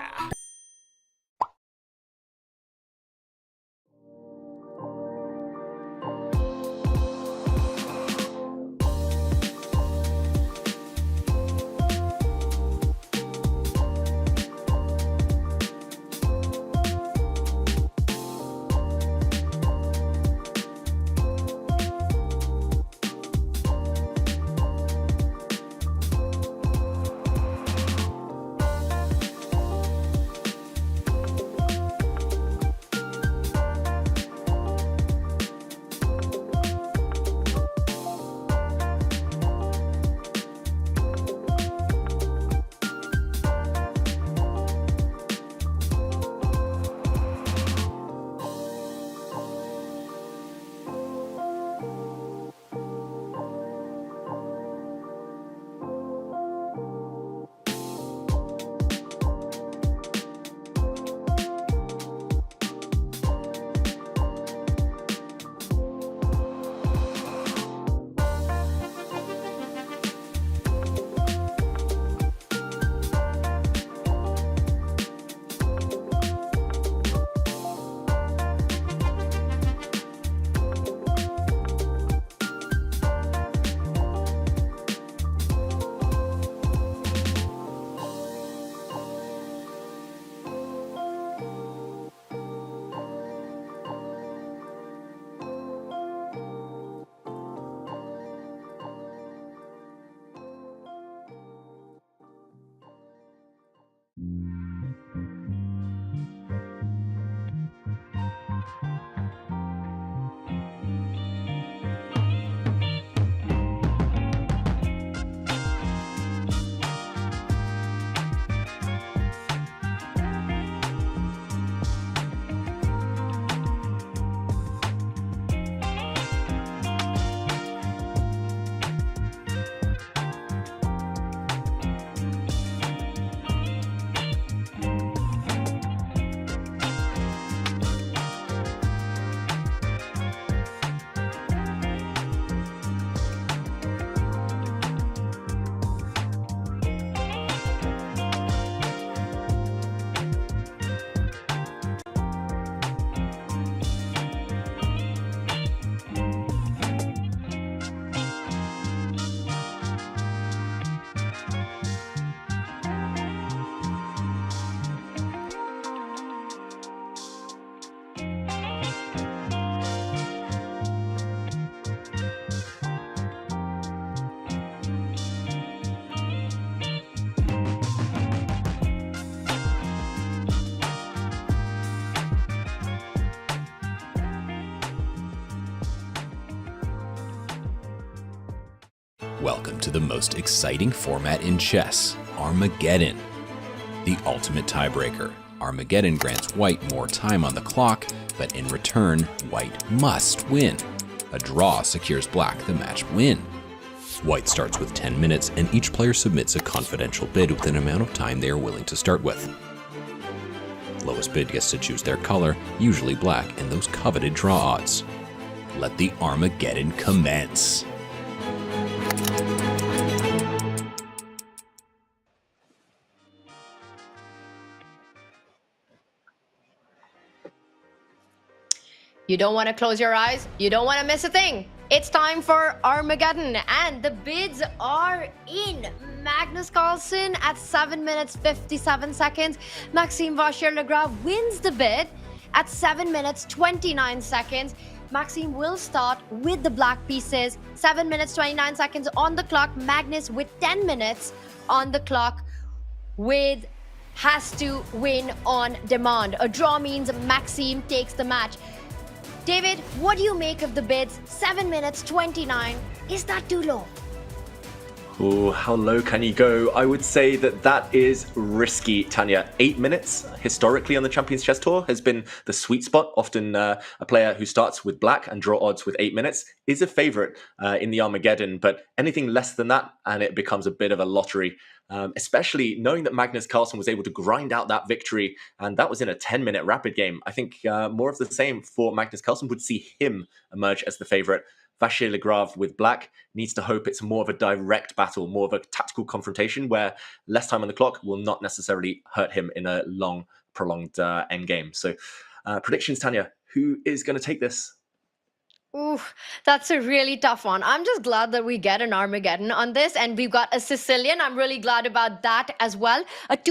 welcome to the most exciting format in chess, Armageddon. The ultimate tiebreaker. Armageddon grants white more time on the clock, but in return, white must win. A draw secures black the match win. White starts with 10 minutes, and each player submits a confidential bid with an amount of time they are willing to start with. Lowest bid gets to choose their color, usually black, and those coveted draw odds. Let the Armageddon commence. You don't want to close your eyes. You don't want to miss a thing. It's time for Armageddon, and the bids are in. Magnus Carlsen at 7 minutes 57 seconds. Maxime Vachier-Lagrave wins the bid at 7 minutes 29 seconds. Maxime will start with the black pieces. 7 minutes 29 seconds on the clock. Magnus with 10 minutes on the clock with has to win on demand. A draw means Maxime takes the match. David, what do you make of the bids? 7 minutes 29. Is that too low? Oh, how low can you go? I would say that is risky, Tanya. 8 minutes, historically on the Champions Chess Tour, has been the sweet spot. Often a player who starts with black and draw odds with 8 minutes is a favorite in the Armageddon, but anything less than that, and it becomes a bit of a lottery. Especially knowing that Magnus Carlsen was able to grind out that victory, and that was in a 10-minute rapid game. I think more of the same for Magnus Carlsen would see him emerge as the favorite. Vachier-Lagrave with black needs to hope it's more of a direct battle, more of a tactical confrontation where less time on the clock will not necessarily hurt him in a long, prolonged endgame. So predictions, Tanya, who is going to take this? Ooh, that's a really tough one. I'm just glad that we get an Armageddon on this, and we've got a Sicilian. I'm really glad about that as well. Almost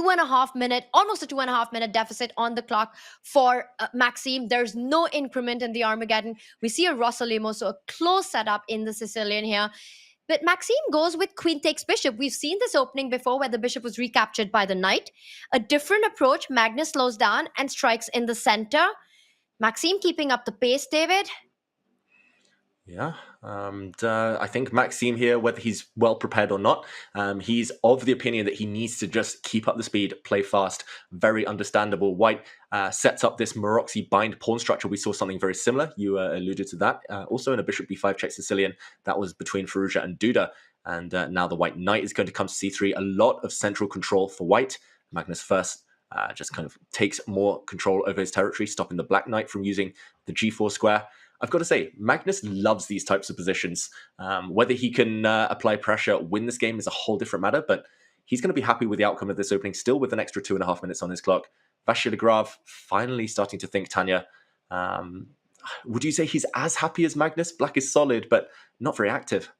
a 2.5 minute deficit on the clock for Maxime. There's no increment in the Armageddon. We see a Rossolimo, so a close setup in the Sicilian here. But Maxime goes with queen takes bishop. We've seen this opening before where the bishop was recaptured by the knight. A different approach. Magnus slows down and strikes in the center. Maxime keeping up the pace, David. Yeah, and I think Maxime here, whether he's well prepared or not, he's of the opinion that he needs to just keep up the speed, play fast, very understandable. White sets up this Maroczy bind pawn structure. We saw something very similar. You alluded to that. Also in a bishop b5 check Sicilian, that was between Firouzja and Duda. And now the white knight is going to come to c3. A lot of central control for white. Magnus first just kind of takes more control over his territory, stopping the black knight from using the g4 square. I've got to say, Magnus loves these types of positions. Whether he can apply pressure, win this game is a whole different matter, but he's going to be happy with the outcome of this opening, still with an extra 2.5 minutes on his clock. Vachier-Lagrave finally starting to think, Tanya. Would you say he's as happy as Magnus? Black is solid, but not very active.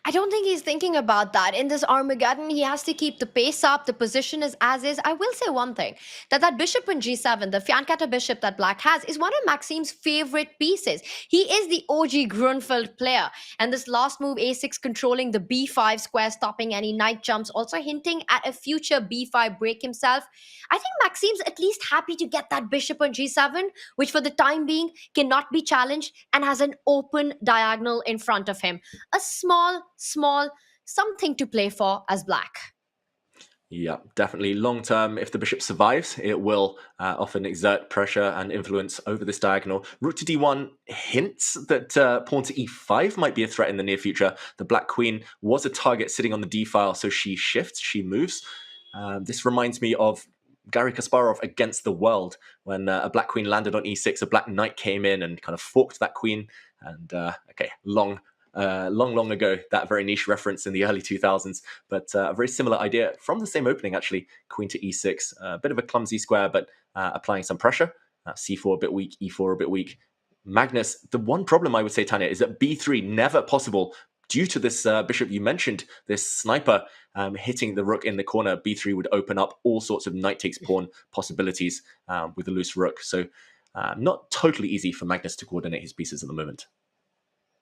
I don't think he's thinking about that. In this Armageddon, he has to keep the pace up. The position is as is. I will say one thing, that bishop in g7, the Fiancata bishop that black has, is one of Maxime's favorite pieces. He is the OG Grunfeld player. And this last move, a6, controlling the b5 square, stopping any knight jumps, also hinting at a future b5 break himself. I think Maxime's at least happy to get that bishop on g7, which for the time being cannot be challenged and has an open diagonal in front of him. A small something to play for as black. Yeah, definitely. Long term, if the bishop survives, it will often exert pressure and influence over this diagonal. Rook to d1 hints that pawn to e5 might be a threat in the near future. The black queen was a target sitting on the d file, so she shifts, she moves. This reminds me of Garry Kasparov against the world, when a black queen landed on e6, a black knight came in and kind of forked that queen. And long ago, that very niche reference in the early 2000s, but a very similar idea from the same opening, actually. Queen to e6, a bit of a clumsy square, but applying some pressure. c4 a bit weak, e4 a bit weak. Magnus, the one problem I would say, Tanya, is that b3 never possible due to this bishop you mentioned, this sniper hitting the rook in the corner. B3 would open up all sorts of knight takes pawn possibilities with a loose rook. So not totally easy for Magnus to coordinate his pieces at the moment.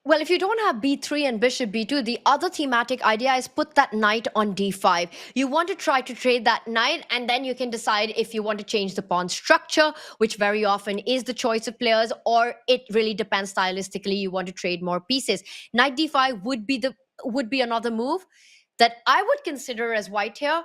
Well, if you don't have b3 and bishop b2, the other thematic idea is put that knight on d5. You want to try to trade that knight, and then you can decide if you want to change the pawn structure, which very often is the choice of players, or it really depends stylistically. You want to trade more pieces. Knight d5 would be the would be another move that I would consider as white here.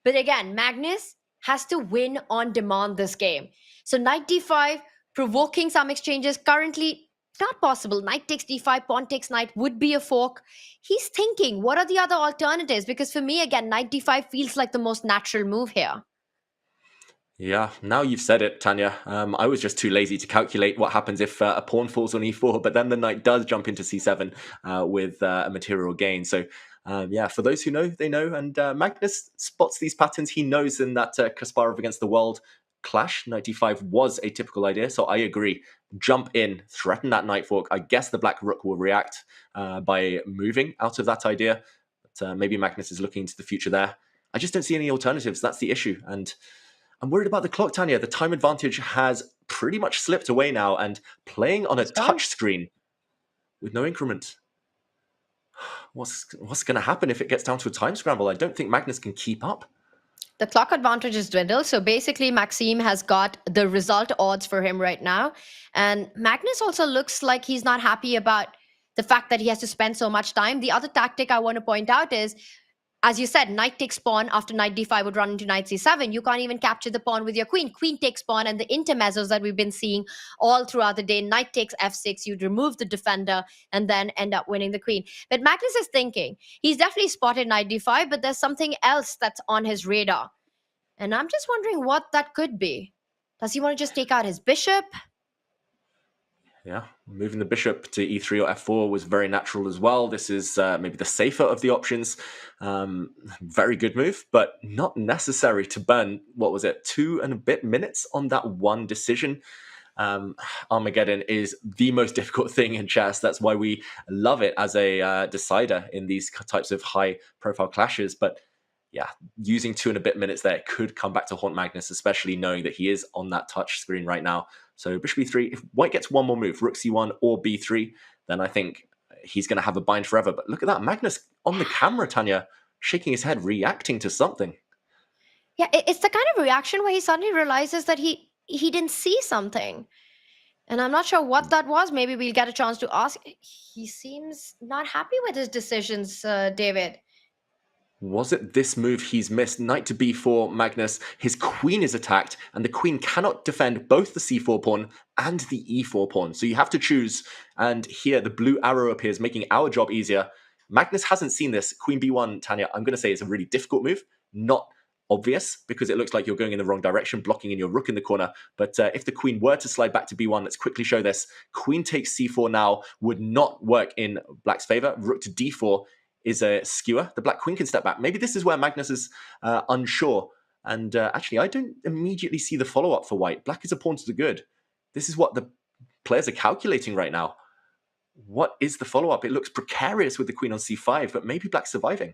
But again, Magnus has to win on demand this game. So knight d5, provoking some exchanges, currently not possible. Knight takes d5, pawn takes knight would be a fork. He's thinking, what are the other alternatives? Because for me, again, knight d5 feels like the most natural move here. Yeah, now you've said it, Tanya. I was just too lazy to calculate what happens if a pawn falls on e4, but then the knight does jump into c7 with a material gain. So yeah, for those who know, they know. And Magnus spots these patterns. He knows in that Kasparov against the world clash, knight d5 was a typical idea. So I agree. Jump in, threaten that knight fork. I guess the black rook will react by moving out of that idea. But maybe Magnus is looking into the future there. I just don't see any alternatives. That's the issue. And I'm worried about the clock, Tanya. The time advantage has pretty much slipped away now, and playing on a touch screen with no increment. What's going to happen if it gets down to a time scramble? I don't think Magnus can keep up. The clock advantage is dwindled. So basically, Maxime has got the result odds for him right now. And Magnus also looks like he's not happy about the fact that he has to spend so much time. The other tactic I want to point out is, as you said, knight takes pawn after knight d5 would run into knight c7. You can't even capture the pawn with your queen. Queen takes pawn, and the intermezzos that we've been seeing all throughout the day. Knight takes f6. You'd remove the defender and then end up winning the queen. But Magnus is thinking. He's definitely spotted knight d5, but there's something else that's on his radar. And I'm just wondering what that could be. Does he want to just take out his bishop? Yeah, moving the bishop to e3 or f4 was very natural as well. This is maybe the safer of the options. Very good move, but not necessary to burn, what was it, 2 and a bit minutes on that one decision. Armageddon is the most difficult thing in chess. That's why we love it as a decider in these types of high-profile clashes. But yeah, using 2 and a bit minutes there could come back to haunt Magnus, especially knowing that he is on that touch screen right now. So bishop e3, if white gets one more move, rook c1 or b3, then I think he's going to have a bind forever. But look at that, Magnus on the camera, Tanya, shaking his head, reacting to something. Yeah, it's the kind of reaction where he suddenly realizes that he didn't see something. And I'm not sure what that was. Maybe we'll get a chance to ask. He seems not happy with his decisions, David. Was it this move he's missed? Knight to b4, Magnus. His queen is attacked, and the queen cannot defend both the c4 pawn and the e4 pawn. So you have to choose. And here, the blue arrow appears, making our job easier. Magnus hasn't seen this. Queen b1, Tanya, I'm going to say it's a really difficult move. Not obvious, because it looks like you're going in the wrong direction, blocking in your rook in the corner. But if the queen were to slide back to b1, let's quickly show this. Queen takes c4 now would not work in black's favor. Rook to d4 is a skewer. The black queen can step back. Maybe this is where Magnus is unsure. And actually, I don't immediately see the follow-up for white. Black is a pawn to the good. This is what the players are calculating right now. What is the follow-up? It looks precarious with the queen on c5, but maybe black's surviving.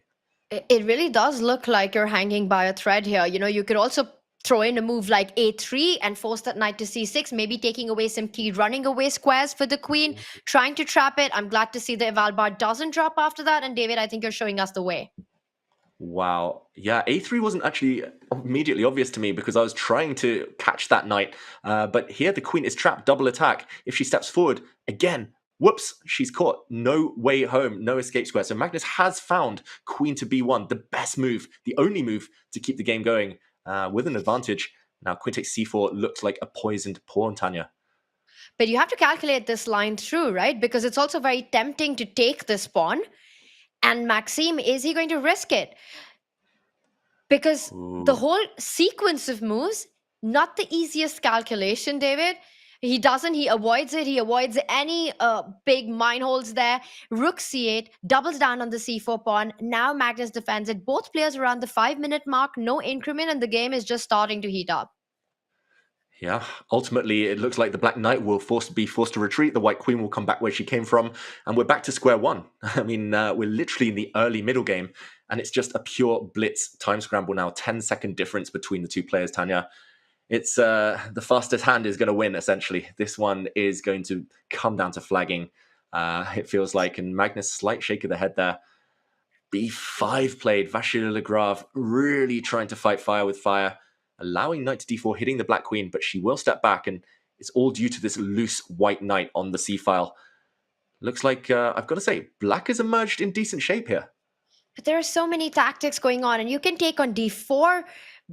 It really does look like you're hanging by a thread here. You know, you could also throw in a move like a3 and force that knight to c6, maybe taking away some key, running away squares for the queen, trying to trap it. I'm glad to see the eval bar doesn't drop after that. And David, I think you're showing us the way. Wow. Yeah, a3 wasn't actually immediately obvious to me because I was trying to catch that knight. But here the queen is trapped, double attack. If she steps forward, again, whoops, she's caught. No way home, no escape square. So Magnus has found queen to b1, the best move, the only move to keep the game going. With an advantage. Now, queen takes c4 looks like a poisoned pawn, Tanya. But you have to calculate this line through, right? Because it's also very tempting to take this pawn. And Maxime, is he going to risk it? Because the whole sequence of moves, not the easiest calculation, David. He doesn't. He avoids it. He avoids any big mine holes there. Rook c8, doubles down on the c4 pawn. Now Magnus defends it. Both players around the 5-minute mark, no increment, and the game is just starting to heat up. Yeah, ultimately, it looks like the black knight will be forced to retreat. The white queen will come back where she came from, and we're back to square one. I mean, we're literally in the early middle game, and it's just a pure blitz time scramble now. 10-second difference between the two players, Tanya. It's the fastest hand is going to win, essentially. This one is going to come down to flagging, it feels like. And Magnus, slight shake of the head there. b5 played. Vachier-Lagrave really trying to fight fire with fire, allowing knight to d4, hitting the black queen, but she will step back, and it's all due to this loose white knight on the c-file. Looks like, I've got to say, black has emerged in decent shape here. But there are so many tactics going on, and you can take on d4.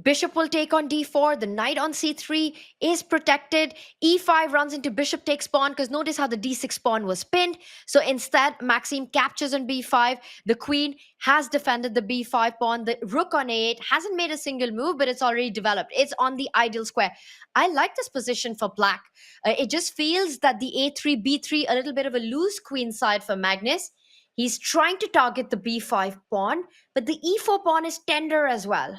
Bishop will take on d4. The knight on c3 is protected. e5 runs into bishop takes pawn, because notice how the d6 pawn was pinned. So instead, Maxime captures on b5. The queen has defended the b5 pawn. The rook on a8 hasn't made a single move, but it's already developed. It's on the ideal square. I like this position for black. It just feels that the a3, b3, a little bit of a loose queen side for Magnus. He's trying to target the b5 pawn, but the e4 pawn is tender as well.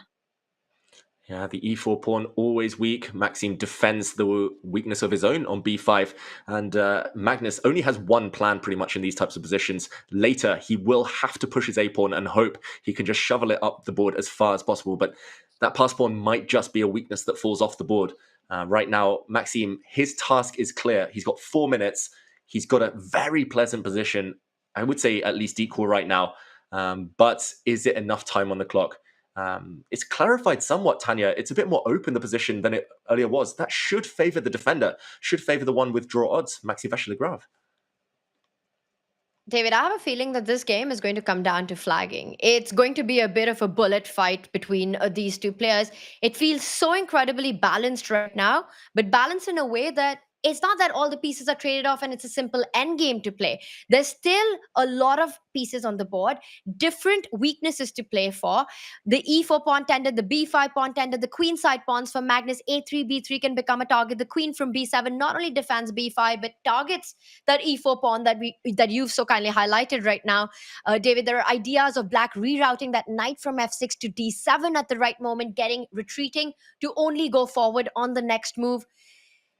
Yeah, the e4 pawn always weak. Maxime defends the weakness of his own on b5. And Magnus only has one plan pretty much in these types of positions. Later, he will have to push his a-pawn and hope he can just shovel it up the board as far as possible. But that pass pawn might just be a weakness that falls off the board. Right now, Maxime, his task is clear. He's got 4 minutes. He's got a very pleasant position. I would say at least equal right now. But is it enough time on the clock? It's clarified somewhat, Tanya. It's a bit more open, the position, than it earlier was. That should favor the defender, should favor the one with draw odds, Maxime Vachier-Lagrave. David, I have a feeling that this game is going to come down to flagging. It's going to be a bit of a bullet fight between these two players. It feels so incredibly balanced right now, but balanced in a way that it's not that all the pieces are traded off and it's a simple end game to play. There's still a lot of pieces on the board, different weaknesses to play for. The e4 pawn tended, the b5 pawn tended, the queen side pawns for Magnus, a3, b3 can become a target. The queen from b7 not only defends b5, but targets that e4 pawn that you've so kindly highlighted right now. David, there are ideas of black rerouting that knight from f6 to d7 at the right moment, retreating to only go forward on the next move.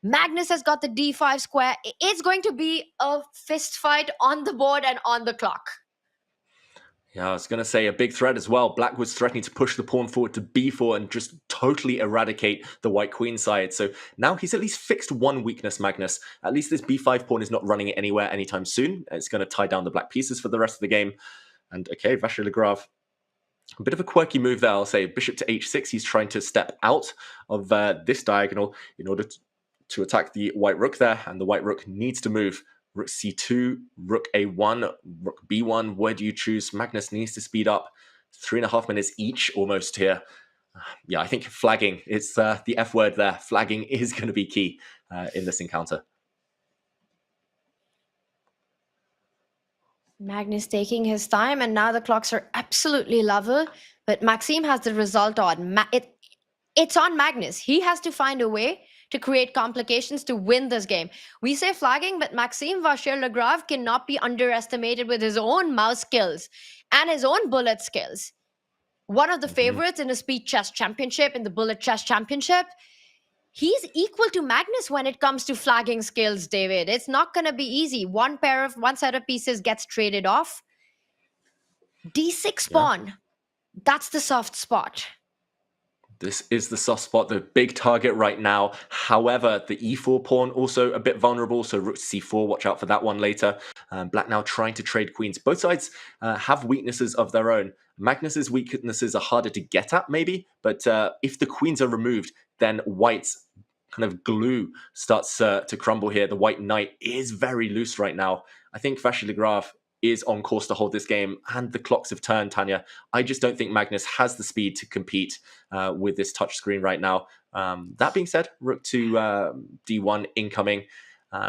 Magnus has got the d5 square. It's going to be a fist fight on the board and on the clock. Yeah, I was going to say a big threat as well. Black was threatening to push the pawn forward to b4 and just totally eradicate the white queen side. So now he's at least fixed one weakness, Magnus. At least this b5 pawn is not running it anywhere anytime soon. It's going to tie down the black pieces for the rest of the game. And okay, Vachier-Lagrave, a bit of a quirky move there, I'll say. Bishop to h6, he's trying to step out of this diagonal in order to attack the white rook there, and the white rook needs to move. Rook c2, rook a1, rook b1. Where do you choose? Magnus needs to speed up. 3.5 minutes each almost here. Yeah, I think flagging, it's the F word there. Flagging is going to be key in this encounter. Magnus taking his time, and now the clocks are absolutely level, but Maxime has the result on. It's on Magnus. He has to find a way to create complications to win this game. We say flagging, but Maxime Vachier-Lagrave cannot be underestimated with his own mouse skills and his own bullet skills. One of the favorites in the Speed Chess Championship, in the Bullet Chess Championship. He's equal to Magnus when it comes to flagging skills, David. It's not going to be easy. One set of pieces gets traded off. D6 pawn. That's the soft spot. This is the soft spot, the big target right now. However, the e4 pawn also a bit vulnerable, so rook c4, watch out for that one later. Black now trying to trade queens. Both sides have weaknesses of their own. Magnus's weaknesses are harder to get at, maybe, but if the queens are removed, then white's kind of glue starts to crumble here. The white knight is very loose right now. I think Vachier-Lagrave is on course to hold this game, and the clocks have turned, Tanya. I just don't think Magnus has the speed to compete with this touchscreen right now. That being said, rook to d1 incoming.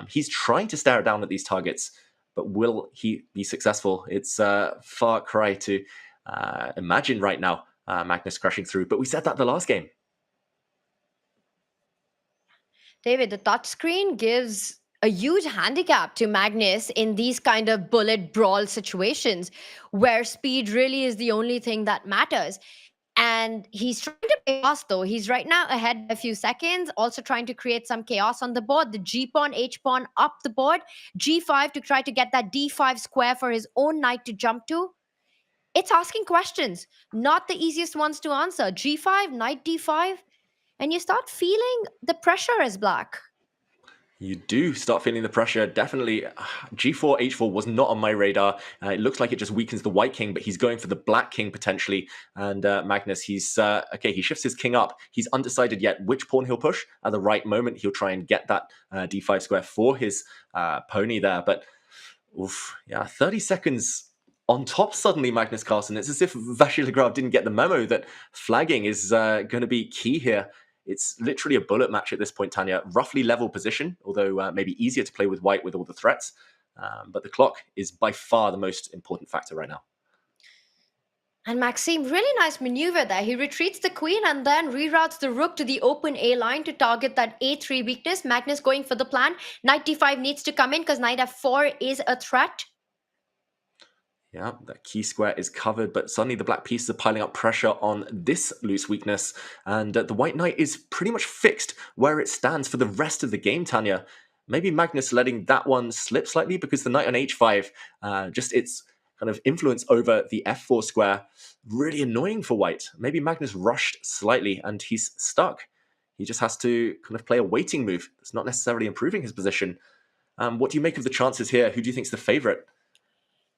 He's trying to stare down at these targets, but will he be successful? It's a far cry to imagine right now Magnus crashing through, but we said that the last game. David, the touchscreen gives a huge handicap to Magnus in these kind of bullet brawl situations where speed really is the only thing that matters. And he's trying to chaos, though. He's right now ahead by a few seconds, also trying to create some chaos on the board. The g-pawn, h-pawn up the board. g5 to try to get that d5 square for his own knight to jump to. It's asking questions, not the easiest ones to answer. g5, knight d5, and you start feeling the pressure as black. You do start feeling the pressure, definitely. G4, H4 was not on my radar. It looks like it just weakens the white king, but he's going for the black king potentially. And Magnus, he's, okay, he shifts his king up. He's undecided yet which pawn he'll push. At the right moment, he'll try and get that D5 square for his pony there. But Oof, yeah, 30 seconds on top suddenly, Magnus Carlsen. It's as if Vachier-Lagrave didn't get the memo that flagging is going to be key here. It's literally a bullet match at this point, Tanya. Roughly level position, although maybe easier to play with white with all the threats. But the clock is by far the most important factor right now. And Maxime, really nice maneuver there. He retreats the queen and then reroutes the rook to the open A line to target that A3 weakness. Magnus going for the plan. Knight D5 needs to come in because knight F4 is a threat. Yeah, that key square is covered, but suddenly the black pieces are piling up pressure on this loose weakness. And the white knight is pretty much fixed where it stands for the rest of the game, Tanya. Maybe Magnus letting that one slip slightly because the knight on H5, just its kind of influence over the F4 square, really annoying for white. Maybe Magnus rushed slightly and he's stuck. He just has to kind of play a waiting move. It's not necessarily improving his position. What do you make of the chances here? Who do you think is the favorite?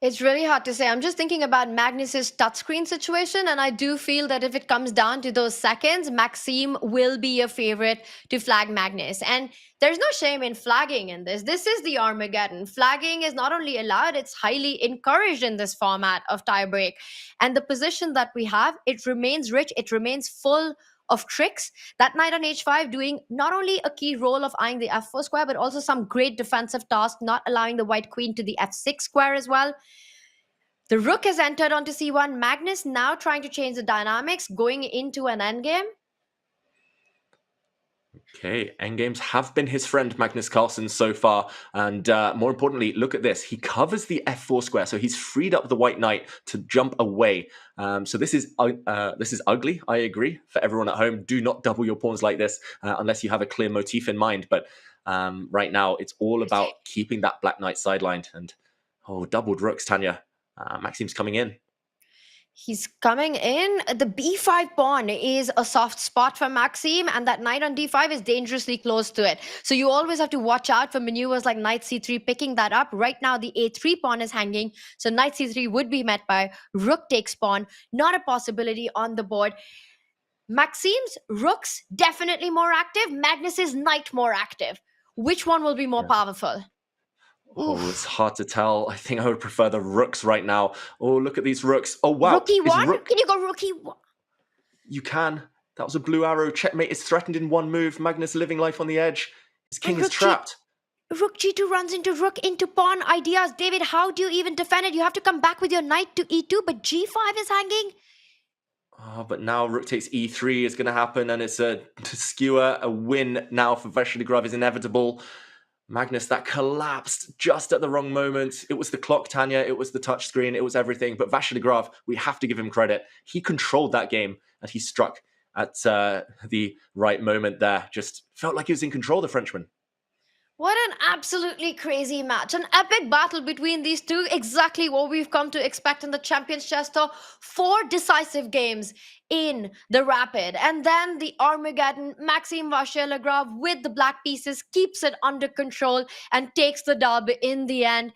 It's really hard to say. I'm just thinking about Magnus's touchscreen situation, and I do feel that if it comes down to those seconds, Maxime will be a favorite to flag Magnus. And there's no shame in flagging in this. This is the Armageddon. Flagging is not only allowed, it's highly encouraged in this format of tiebreak. And the position that we have, it remains rich, it remains full of tricks. That knight on H5 doing not only a key role of eyeing the F4 square, but also some great defensive tasks, not allowing the white queen to the F6 square as well. The rook has entered onto C1. Magnus now trying to change the dynamics, going into an endgame. Okay, endgames have been his friend, Magnus Carlsen, so far. And more importantly, look at this. He covers the F4 square, so he's freed up the white knight to jump away. So this is ugly, I agree. For everyone at home, do not double your pawns like this unless you have a clear motif in mind. But right now, it's all about keeping that black knight sidelined. And, doubled rooks, Tanya. Maxime's coming in. He's coming in. The B5 pawn is a soft spot for Maxime, and that knight on D5 is dangerously close to it. So you always have to watch out for maneuvers like knight C3 picking that up. Right now, the A3 pawn is hanging, so knight C3 would be met by rook takes pawn. Not a possibility on the board. Maxime's rook's definitely more active. Magnus's knight more active. Which one will be more powerful? Oh, it's hard to tell. I think I would prefer the rooks right now. Oh, look at these rooks. Oh, wow. Rookie one? Can you go rookie one? You can. That was a blue arrow. Checkmate is threatened in one move. Magnus living life on the edge. His king is trapped. Rook G2 runs into rook into pawn ideas. David, how do you even defend it? You have to come back with your knight to E2, but G5 is hanging. Oh, but now rook takes E3 is going to happen, and it's a skewer. A win now for Vachier-Lagrave is inevitable. Magnus, that collapsed just at the wrong moment. It was the clock, Tanya. It was the touchscreen. It was everything. But Vachier-Lagrave, we have to give him credit. He controlled that game, and he struck at the right moment there. Just felt like he was in control, the Frenchman. What an absolutely crazy match. An epic battle between these two. Exactly what we've come to expect in the Champions Chess Tour. 4 decisive games in the Rapid. And then the Armageddon, Maxime Vachier-Lagrave with the black pieces keeps it under control and takes the dub in the end.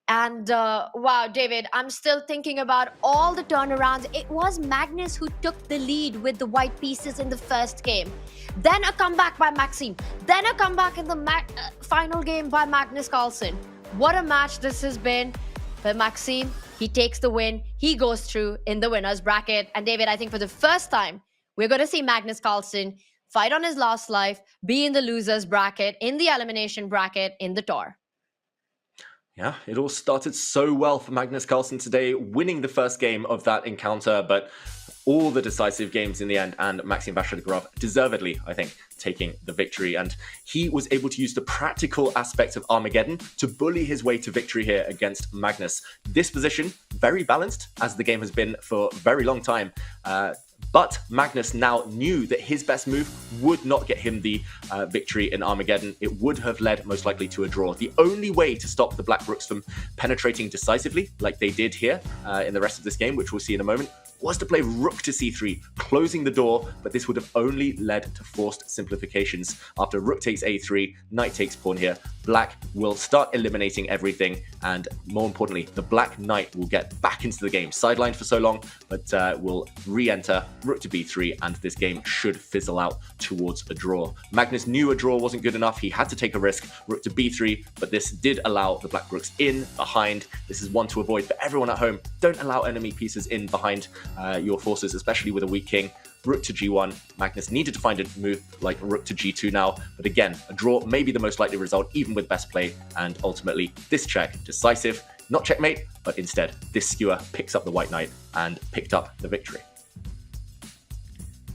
And wow, David, I'm still thinking about all the turnarounds. It was Magnus who took the lead with the white pieces in the first game. Then a comeback by Maxime. Then a comeback in the final game by Magnus Carlsen. What a match this has been. But Maxime, he takes the win. He goes through in the winner's bracket. And David, I think for the first time, we're going to see Magnus Carlsen fight on his last life, be in the loser's bracket, in the elimination bracket, in the tour. Yeah, it all started so well for Magnus Carlsen today, winning the first game of that encounter, but all the decisive games in the end, and Maxime Vachier-Lagrave deservedly, I think, taking the victory. And he was able to use the practical aspects of Armageddon to bully his way to victory here against Magnus. This position, very balanced, as the game has been for a very long time. But Magnus now knew that his best move would not get him the victory in Armageddon. It would have led most likely to a draw. The only way to stop the Black Rooks from penetrating decisively, like they did here in the rest of this game, which we'll see in a moment, was to play Rook to C3, closing the door, but this would have only led to forced simplifications. After Rook takes A3, Knight takes pawn here, Black will start eliminating everything, and more importantly, the Black Knight will get back into the game. Sidelined for so long, but will re-enter rook to b3, and this game should fizzle out towards a draw. Magnus knew a draw wasn't good enough. He had to take a risk, rook to b3, but this did allow the Black rooks in behind. This is one to avoid for everyone at home. Don't allow enemy pieces in behind your forces, especially with a weak king. Rook to g1. Magnus needed to find a move like rook to g2 now, but again, a draw may be the most likely result, even with best play, and ultimately this check, decisive, not checkmate, but instead this skewer picks up the white knight and picked up the victory.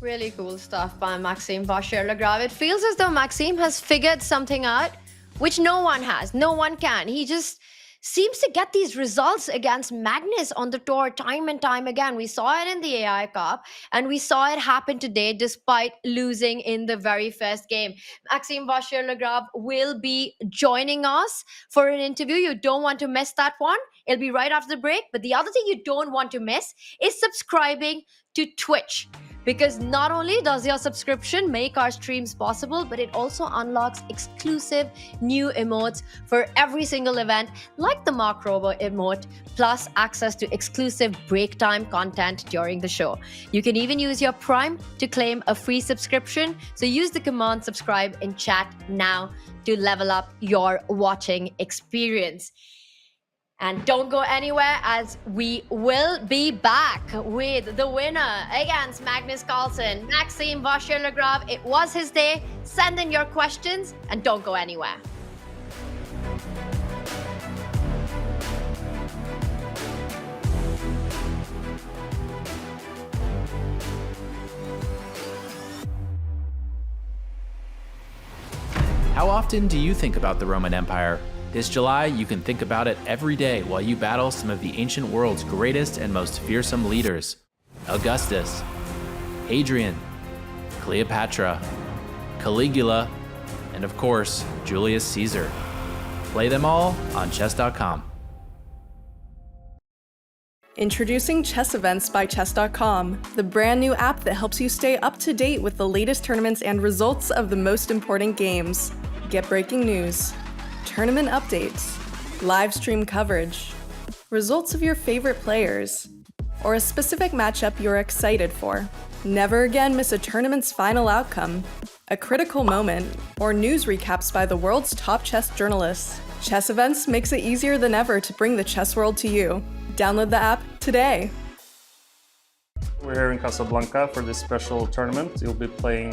Really cool stuff by Maxime Vachier-Lagrave. It feels as though Maxime has figured something out, which no one has, no one can. He just seems to get these results against Magnus on the tour time and time again. We saw it in the AI Cup, and we saw it happen today despite losing in the very first game. Maxime Vachier-Lagrave will be joining us for an interview. You don't want to miss that one. It'll be right after the break. But the other thing you don't want to miss is subscribing to Twitch. Because not only does your subscription make our streams possible, but it also unlocks exclusive new emotes for every single event, like the Mark Rober emote, plus access to exclusive break time content during the show. You can even use your Prime to claim a free subscription. So use the command subscribe in chat now to level up your watching experience. And don't go anywhere, as we will be back with the winner against Magnus Carlsen, Maxime Vachier-Lagrave. It was his day. Send in your questions and don't go anywhere. How often do you think about the Roman Empire? This July, you can think about it every day while you battle some of the ancient world's greatest and most fearsome leaders. Augustus, Hadrian, Cleopatra, Caligula, and of course, Julius Caesar. Play them all on chess.com. Introducing Chess Events by Chess.com, the brand new app that helps you stay up to date with the latest tournaments and results of the most important games. Get breaking news, tournament updates, live stream coverage, results of your favorite players, or a specific matchup you're excited for. Never again miss a tournament's final outcome, a critical moment, or news recaps by the world's top chess journalists. Chess Events makes it easier than ever to bring the chess world to you. Download the app today. We're here in Casablanca for this special tournament. You'll be playing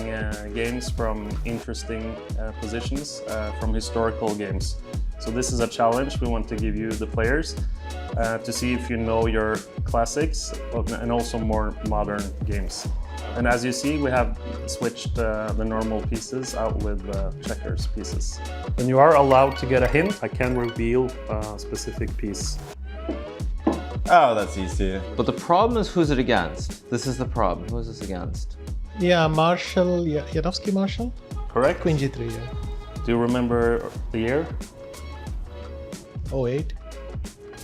games from interesting positions, from historical games. So this is a challenge we want to give you, the players, to see if you know your classics and also more modern games. And as you see, we have switched the normal pieces out with checkers pieces. And you are allowed to get a hint. I can reveal a specific piece. Oh, that's easy. But the problem is, who's it against? This is the problem. Who is this against? Yeah, Marshall, Janowski Marshall? Correct. Queen G3, yeah. Do you remember the year? 08?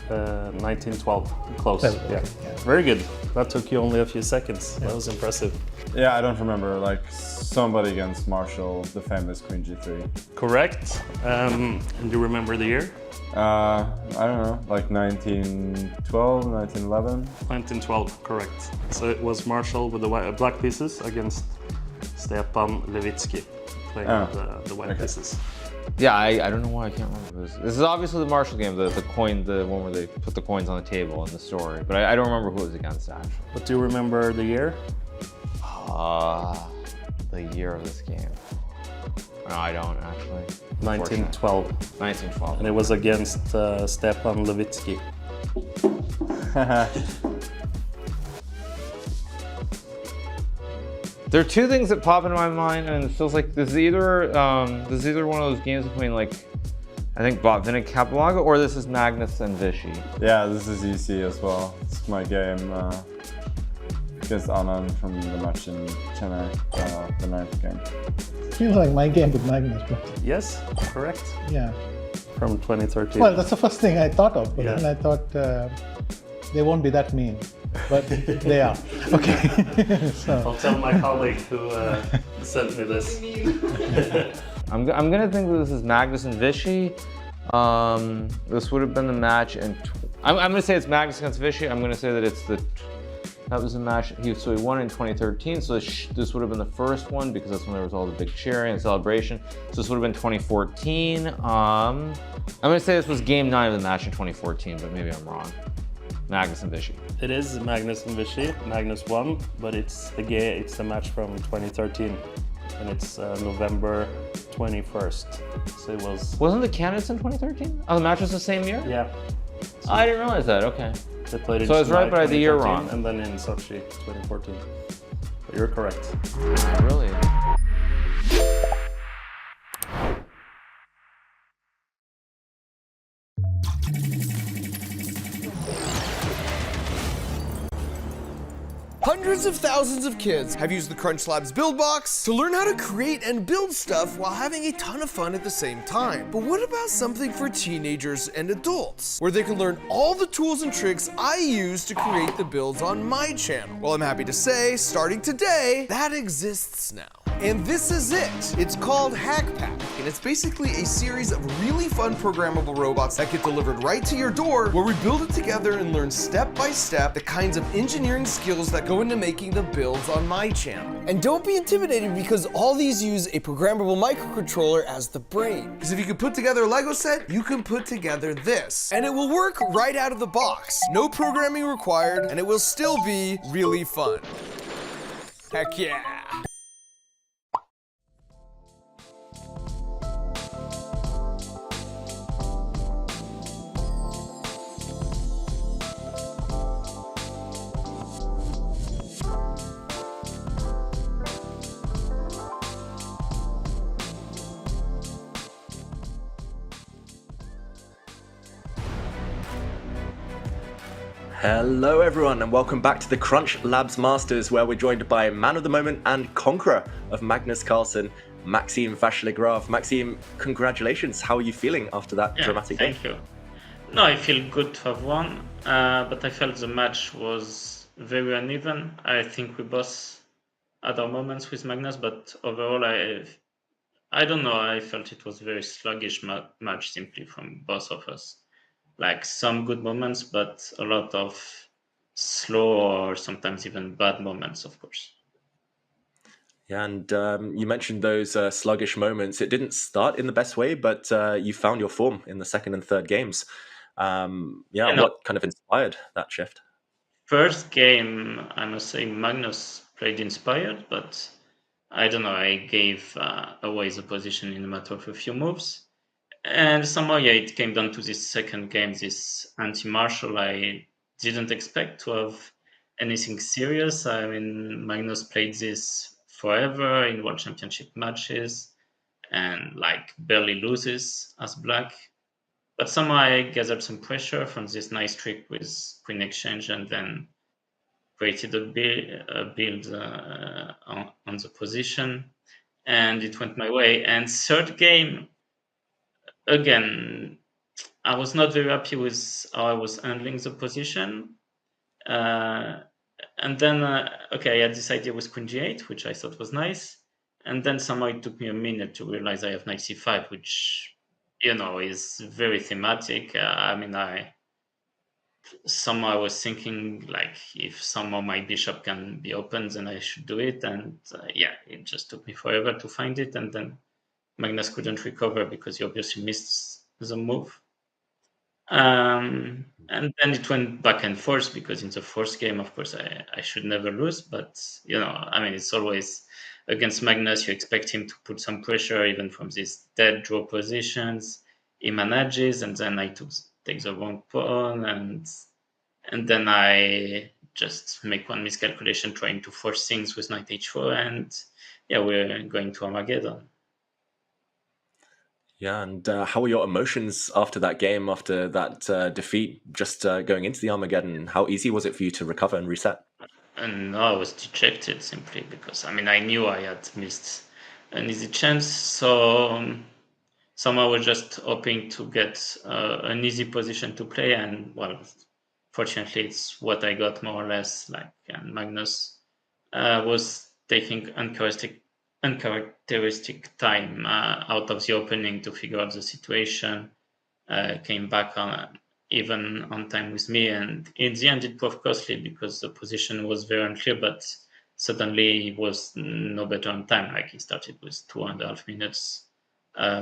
1912. Close. Well, yeah. okay, yeah. Very good. That took you only a few seconds. That was impressive. Yeah, I don't remember. Like somebody against Marshall, the famous Queen G3. Correct. And do you remember the year? I don't know, like 1912, 1911? 1912, correct. So it was Marshall with the black pieces against Stepan Levitsky playing the white pieces. Yeah, I don't know why I can't remember this. This is obviously the Marshall game, the one where they put the coins on the table in the story, but I don't remember who it was against, actually. But do you remember the year? The year of this game. No, I don't, actually. 1912. 1912. And it was against Stepan Levitsky. There are two things that pop into my mind, and it feels like this is either one of those games between, like, I think Botvin and Capablanca, or this is Magnus and Vichy. Yeah, this is easy as well. It's my game against Anand from the match in Chennai, the 9th game. Feels like my game with Magnus, but... Yes, correct. Yeah. From 2013. Well, that's the first thing I thought of, but Yeah. then I thought they won't be that mean, but they are. Okay. So. I'll tell my colleague who sent me this. I'm gonna think that this is Magnus and Vichy. This would have been the match, and I'm gonna say it's Magnus against Vichy. I'm gonna say that that was the match. So he won in 2013. So this would have been the first one because that's when there was all the big cheering and celebration. So this would have been 2014. I'm gonna say this was game 9 of the match in 2014, but maybe I'm wrong. Magnus and Vichy. It is Magnus and Vichy. Magnus won, but it's the match from 2013, and it's November 21st. So it wasn't the candidates in 2013? Oh, the match was the same year? Yeah. So I didn't realize that. Okay. They played in so I was right, but I had the year 2013, wrong. and then in Sochi 2014. But you're correct. Really? Hundreds of thousands of kids have used the CrunchLabs Build Box to learn how to create and build stuff while having a ton of fun at the same time. But what about something for teenagers and adults, where they can learn all the tools and tricks I use to create the builds on my channel? Well, I'm happy to say, starting today, that exists now. And this is it. It's called Hack Pack, and it's basically a series of really fun programmable robots that get delivered right to your door, where we build it together and learn step by step the kinds of engineering skills that go into making the builds on my channel. And don't be intimidated because all these use a programmable microcontroller as the brain. Because if you can put together a Lego set, you can put together this. And it will work right out of the box. No programming required, and it will still be really fun. Heck yeah. Hello everyone and welcome back to the CrunchLabs Masters, where we're joined by man of the moment and conqueror of Magnus Carlsen, Maxime Vachier-Lagrave. Maxime, congratulations. How are you feeling after that dramatic Thank you. No, I feel good to have won, but I felt the match was very uneven. I think we both had our moments with Magnus, but overall I don't know, I felt it was a very sluggish match simply from both of us. Like some good moments, but a lot of slow or sometimes even bad moments, of course. Yeah, and you mentioned those sluggish moments. It didn't start in the best way, but you found your form in the second and third games. What kind of inspired that shift? First game, I must say Magnus played inspired, but I don't know, I gave away the position in a matter of a few moves. And somehow, it came down to this second game, this anti-martial. I didn't expect to have anything serious. I mean, Magnus played this forever in World Championship matches and barely loses as black. But somehow I gathered some pressure from this nice trick with Queen Exchange and then created a build on the position. And it went my way. And third game, again, I was not very happy with how I was handling the position. And then, I had this idea with Queen G8, which I thought was nice. And then somehow it took me a minute to realize I have Knight C5, which, is very thematic. I was thinking, if somehow my bishop can be opened, then I should do it. And it just took me forever to find it. And then Magnus couldn't recover because he obviously missed the move. And then it went back and forth because in the fourth game, of course, I should never lose. But, it's always against Magnus, you expect him to put some pressure even from these dead draw positions. He manages, and then I take the wrong pawn, and then I just make one miscalculation trying to force things with Knight H4, and we're going to Armageddon. Yeah, and how were your emotions after that game, after that defeat, just going into the Armageddon? How easy was it for you to recover and reset? And I was dejected simply because, I knew I had missed an easy chance. So somehow I was just hoping to get an easy position to play. And, fortunately, it's what I got more or less. Like, and Magnus was taking uncharacteristic time out of the opening to figure out the situation. Came back even on time with me, and in the end it proved costly because the position was very unclear, but suddenly he was no better on time. Like, he started with 2.5 minutes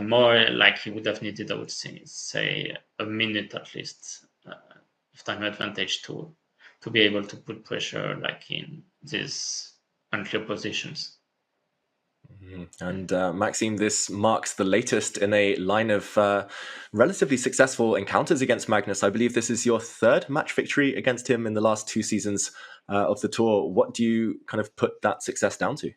more. Like, he would have needed, I would say a minute at least of time advantage to be able to put pressure like in these unclear positions. And Maxime, this marks the latest in a line of relatively successful encounters against Magnus. I believe this is your third match victory against him in the last 2 seasons of the tour. What do you kind of put that success down to?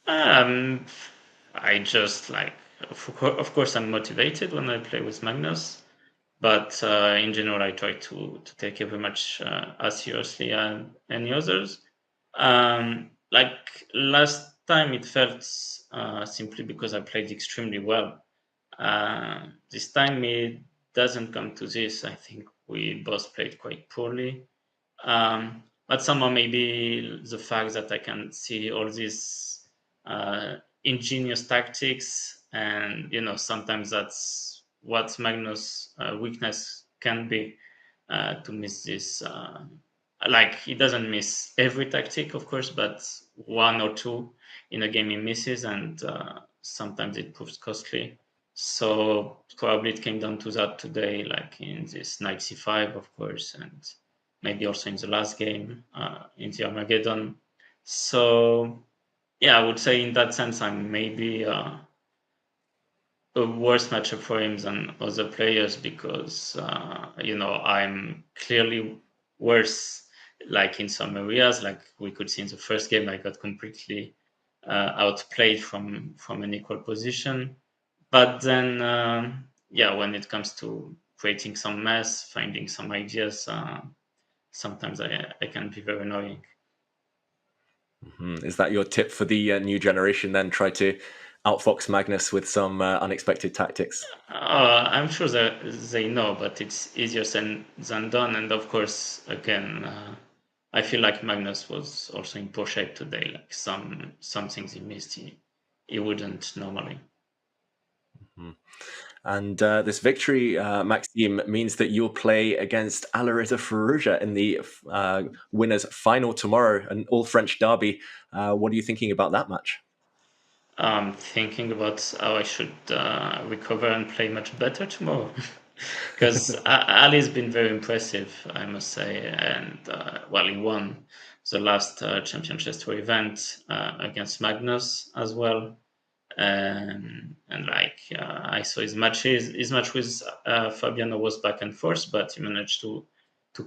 I just of course I'm motivated when I play with Magnus, but in general I try to take every match as seriously as any others. Like last time it felt simply because I played extremely well. This time it doesn't come to this. I think we both played quite poorly. But somehow maybe the fact that I can see all these ingenious tactics, and sometimes that's what Magnus' weakness can be, to miss this. Like, he doesn't miss every tactic, of course, but 1 or 2 in a game he misses, and sometimes it proves costly. So probably it came down to that today, like in this knight c5, of course, and maybe also in the last game, in the Armageddon. So yeah, I would say in that sense I'm maybe a worse matchup for him than other players, because I'm clearly worse, like in some areas. Like we could see in the first game, I got completely outplayed from an equal position. But then when it comes to creating some mess, finding some ideas, sometimes I can be very annoying. Is that your tip for the new generation then? Try to outfox Magnus with some unexpected tactics? I'm sure that they know, but it's easier than done. And of course, again, I feel like Magnus was also in poor shape today. Like some things he missed, he wouldn't normally. And this victory, Maxime, means that you'll play against Alireza Firouzja in the winners' final tomorrow, an all-French derby. What are you thinking about that match? Thinking about how I should recover and play much better tomorrow. Because Ali's been very impressive, I must say. And, he won the last Champion Chess Tour event against Magnus as well. And I saw his match with Fabiano was back and forth, but he managed to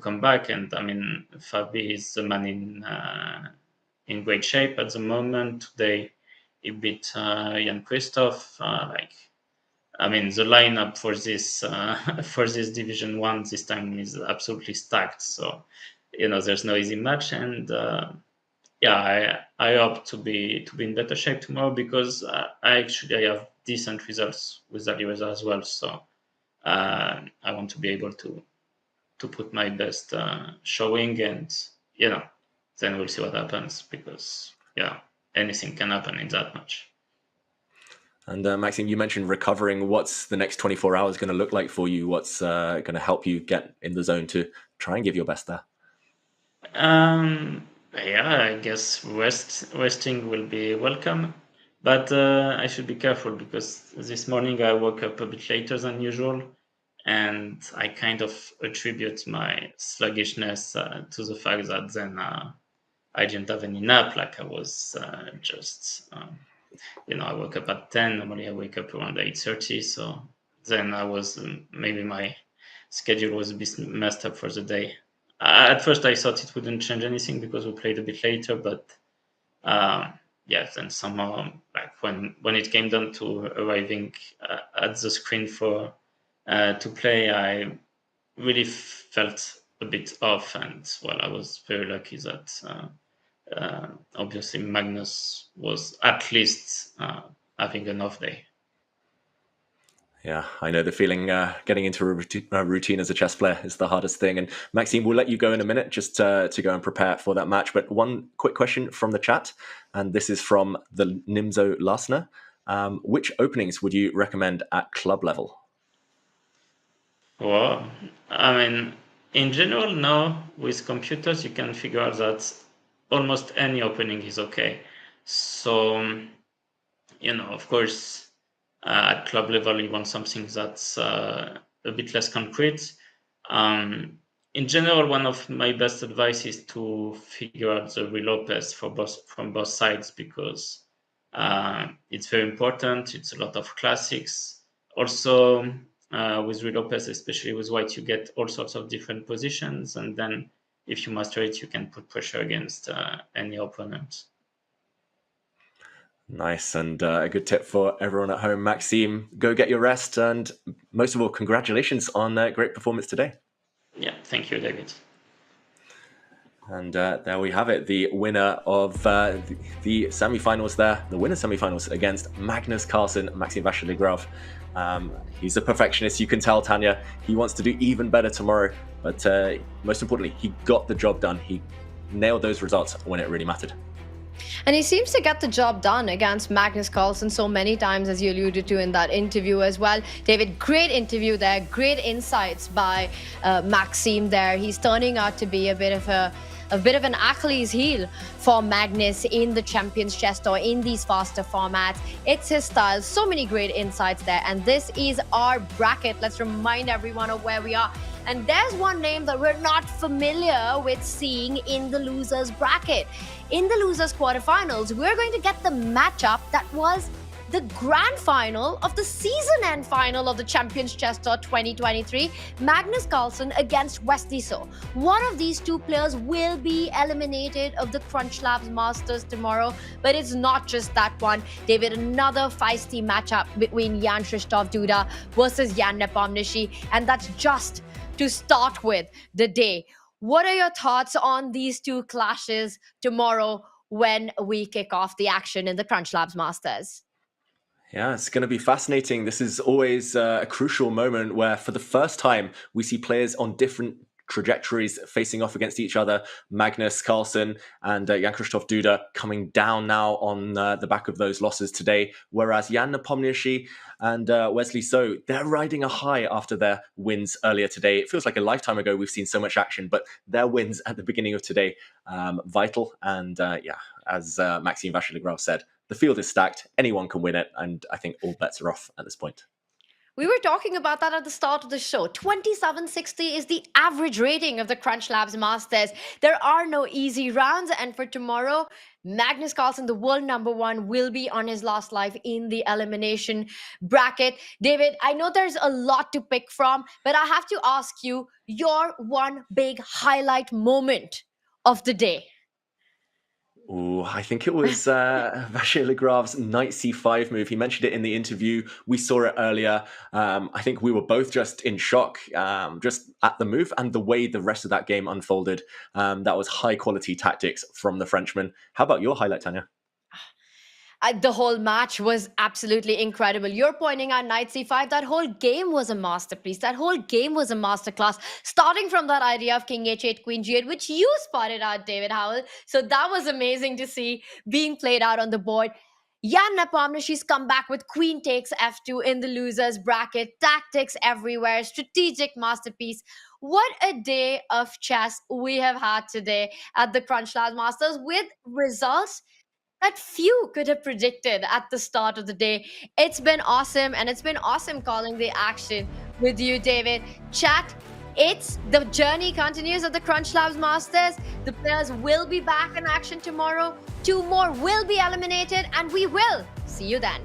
come back. And I mean, Fabi is the man in great shape at the moment. Today he beat Jan Christoph. The lineup for this Division 1 this time is absolutely stacked. So there's no easy match, and I hope to be in better shape tomorrow, because I have decent results with Alireza as well. So I want to be able to put my best showing, and then we'll see what happens, because anything can happen in that match. And Maxime, you mentioned recovering. What's the next 24 hours going to look like for you? What's going to help you get in the zone to try and give your best there? I guess resting will be welcome, but I should be careful, because this morning I woke up a bit later than usual, and I kind of attribute my sluggishness to the fact that then I didn't have any nap. Like I was I woke up at 10. Normally I wake up around 8:30. So then I was maybe my schedule was a bit messed up for the day. At first I thought it wouldn't change anything because we played a bit later, but then somehow, like when it came down to arriving at the screen for to play, I really felt a bit off, and I was very lucky that obviously Magnus was at least having an off day. Yeah, I know the feeling. Getting into a routine as a chess player is the hardest thing. And Maxime, we'll let you go in a minute just to go and prepare for that match. But one quick question from the chat, and this is from the Nimzo Lasner. Which openings would you recommend at club level? Well, I mean, in general, now with computers, you can figure out that almost any opening is okay. So, of course, at club level, you want something that's a bit less concrete. In general, one of my best advice is to figure out the real Lopez from both sides, because it's very important. It's a lot of classics. Also, with real Lopez, especially with white, you get all sorts of different positions, and then if you master it, you can put pressure against any opponent. Nice, and a good tip for everyone at home. Maxime, go get your rest, and most of all, congratulations on a great performance today. Yeah, thank you, David. And there we have it, the winner of the semi-finals there, the winner's semi-finals against Magnus Carlsen, Maxime Vachier-Lagrave. He's a perfectionist, you can tell, Tanya. He wants to do even better tomorrow, but most importantly, he got the job done. He nailed those results when it really mattered. And he seems to get the job done against Magnus Carlsen so many times, as you alluded to in that interview as well. David, great interview there, great insights by Maxime there. He's turning out to be a bit of an Achilles heel for Magnus in the Champions Chess Tour, in these faster formats. It's his style. So many great insights there. And this is our bracket. Let's remind everyone of where we are. And there's one name that we're not familiar with seeing in the losers bracket. In the losers quarterfinals, we're going to get the matchup that was the grand final of the season-end final of the Champions Chess Tour 2023, Magnus Carlsen against Wesley. One of these two players will be eliminated of the CrunchLabs Masters tomorrow, but it's not just that one. David, another feisty matchup between Jan Krzysztof Duda versus Jan Nepomniachtchi, and that's just to start with the day. What are your thoughts on these two clashes tomorrow when we kick off the action in the CrunchLabs Masters? Yeah, it's going to be fascinating. This is always a crucial moment where, for the first time, we see players on different trajectories facing off against each other. Magnus Carlsen and Jan Krzysztof Duda coming down now on the back of those losses today, whereas Jan Nepomniachtchi and Wesley So, they're riding a high after their wins earlier today. It feels like a lifetime ago we've seen so much action, but their wins at the beginning of today, vital. And as Maxime Vachier-Lagrave said, the field is stacked, anyone can win it, and I think all bets are off at this point. We were talking about that at the start of the show. 2760 is the average rating of the CrunchLabs Masters. There are no easy rounds, and for tomorrow, Magnus Carlsen, the world #1, will be on his last life in the elimination bracket. David, I know there's a lot to pick from, but I have to ask you your one big highlight moment of the day. Ooh, I think it was Vachier-Lagrave's knight c5 move. He mentioned it in the interview. We saw it earlier. I think we were both just in shock, just at the move and the way the rest of that game unfolded. That was high-quality tactics from the Frenchman. How about your highlight, Tanya? The whole match was absolutely incredible. You're pointing out knight c5. That whole game was a masterpiece. That whole game was a masterclass. Starting from that idea of king h8, queen g8, which you spotted out, David Howell. So that was amazing to see being played out on the board. Jan Nepomniachtchi's come back with queen takes f2 in the losers bracket. Tactics everywhere. Strategic masterpiece. What a day of chess we have had today at the CrunchLabs Masters, with results that few could have predicted at the start of the day. It's been awesome, and it's been awesome calling the action with you, David. Chat, the journey continues at the CrunchLabs Masters. The players will be back in action tomorrow. 2 more will be eliminated, and we will see you then.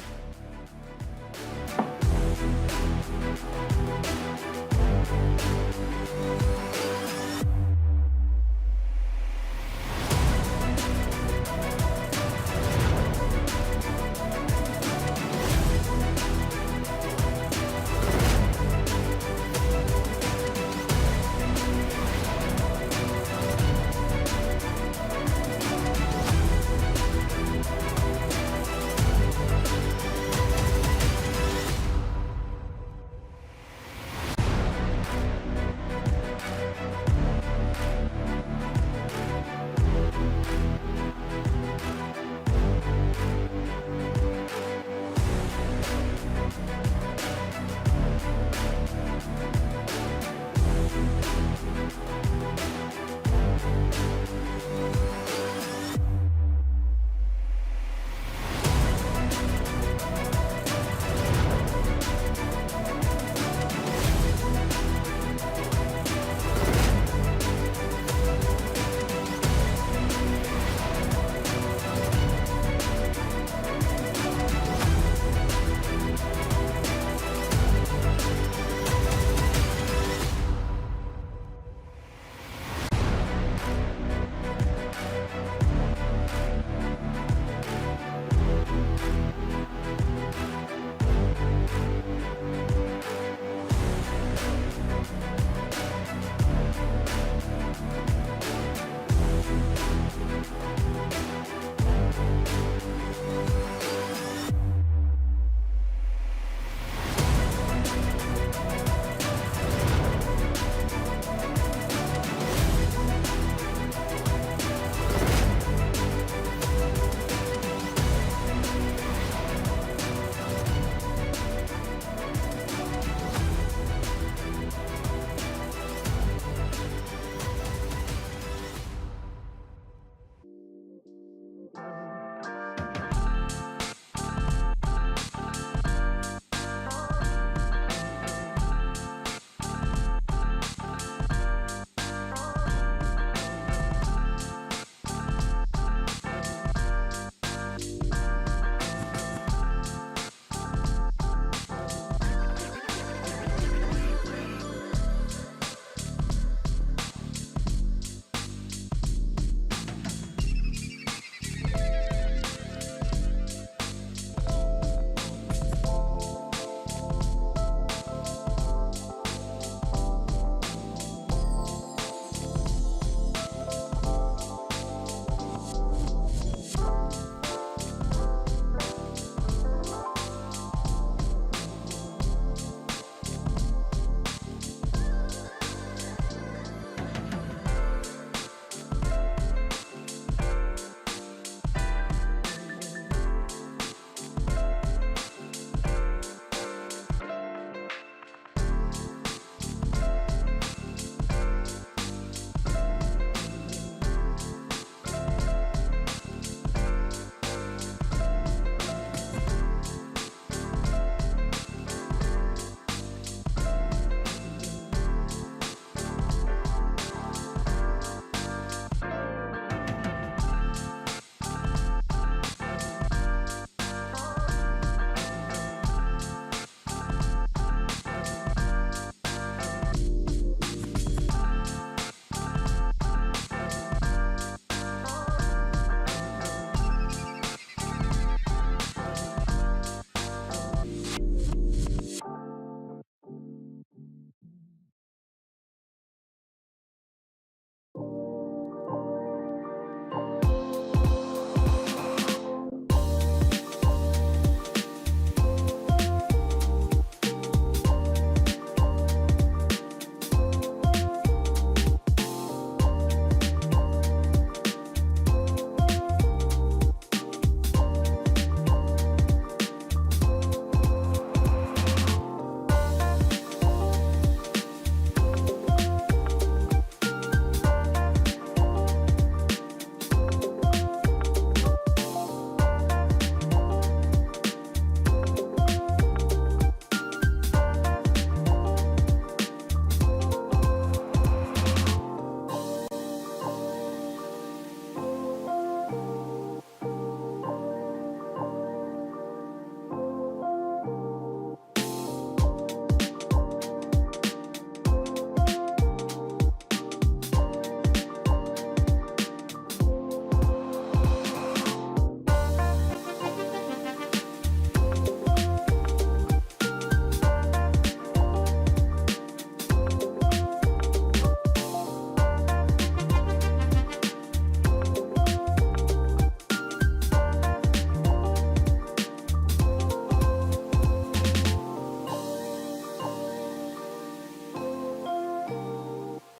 you.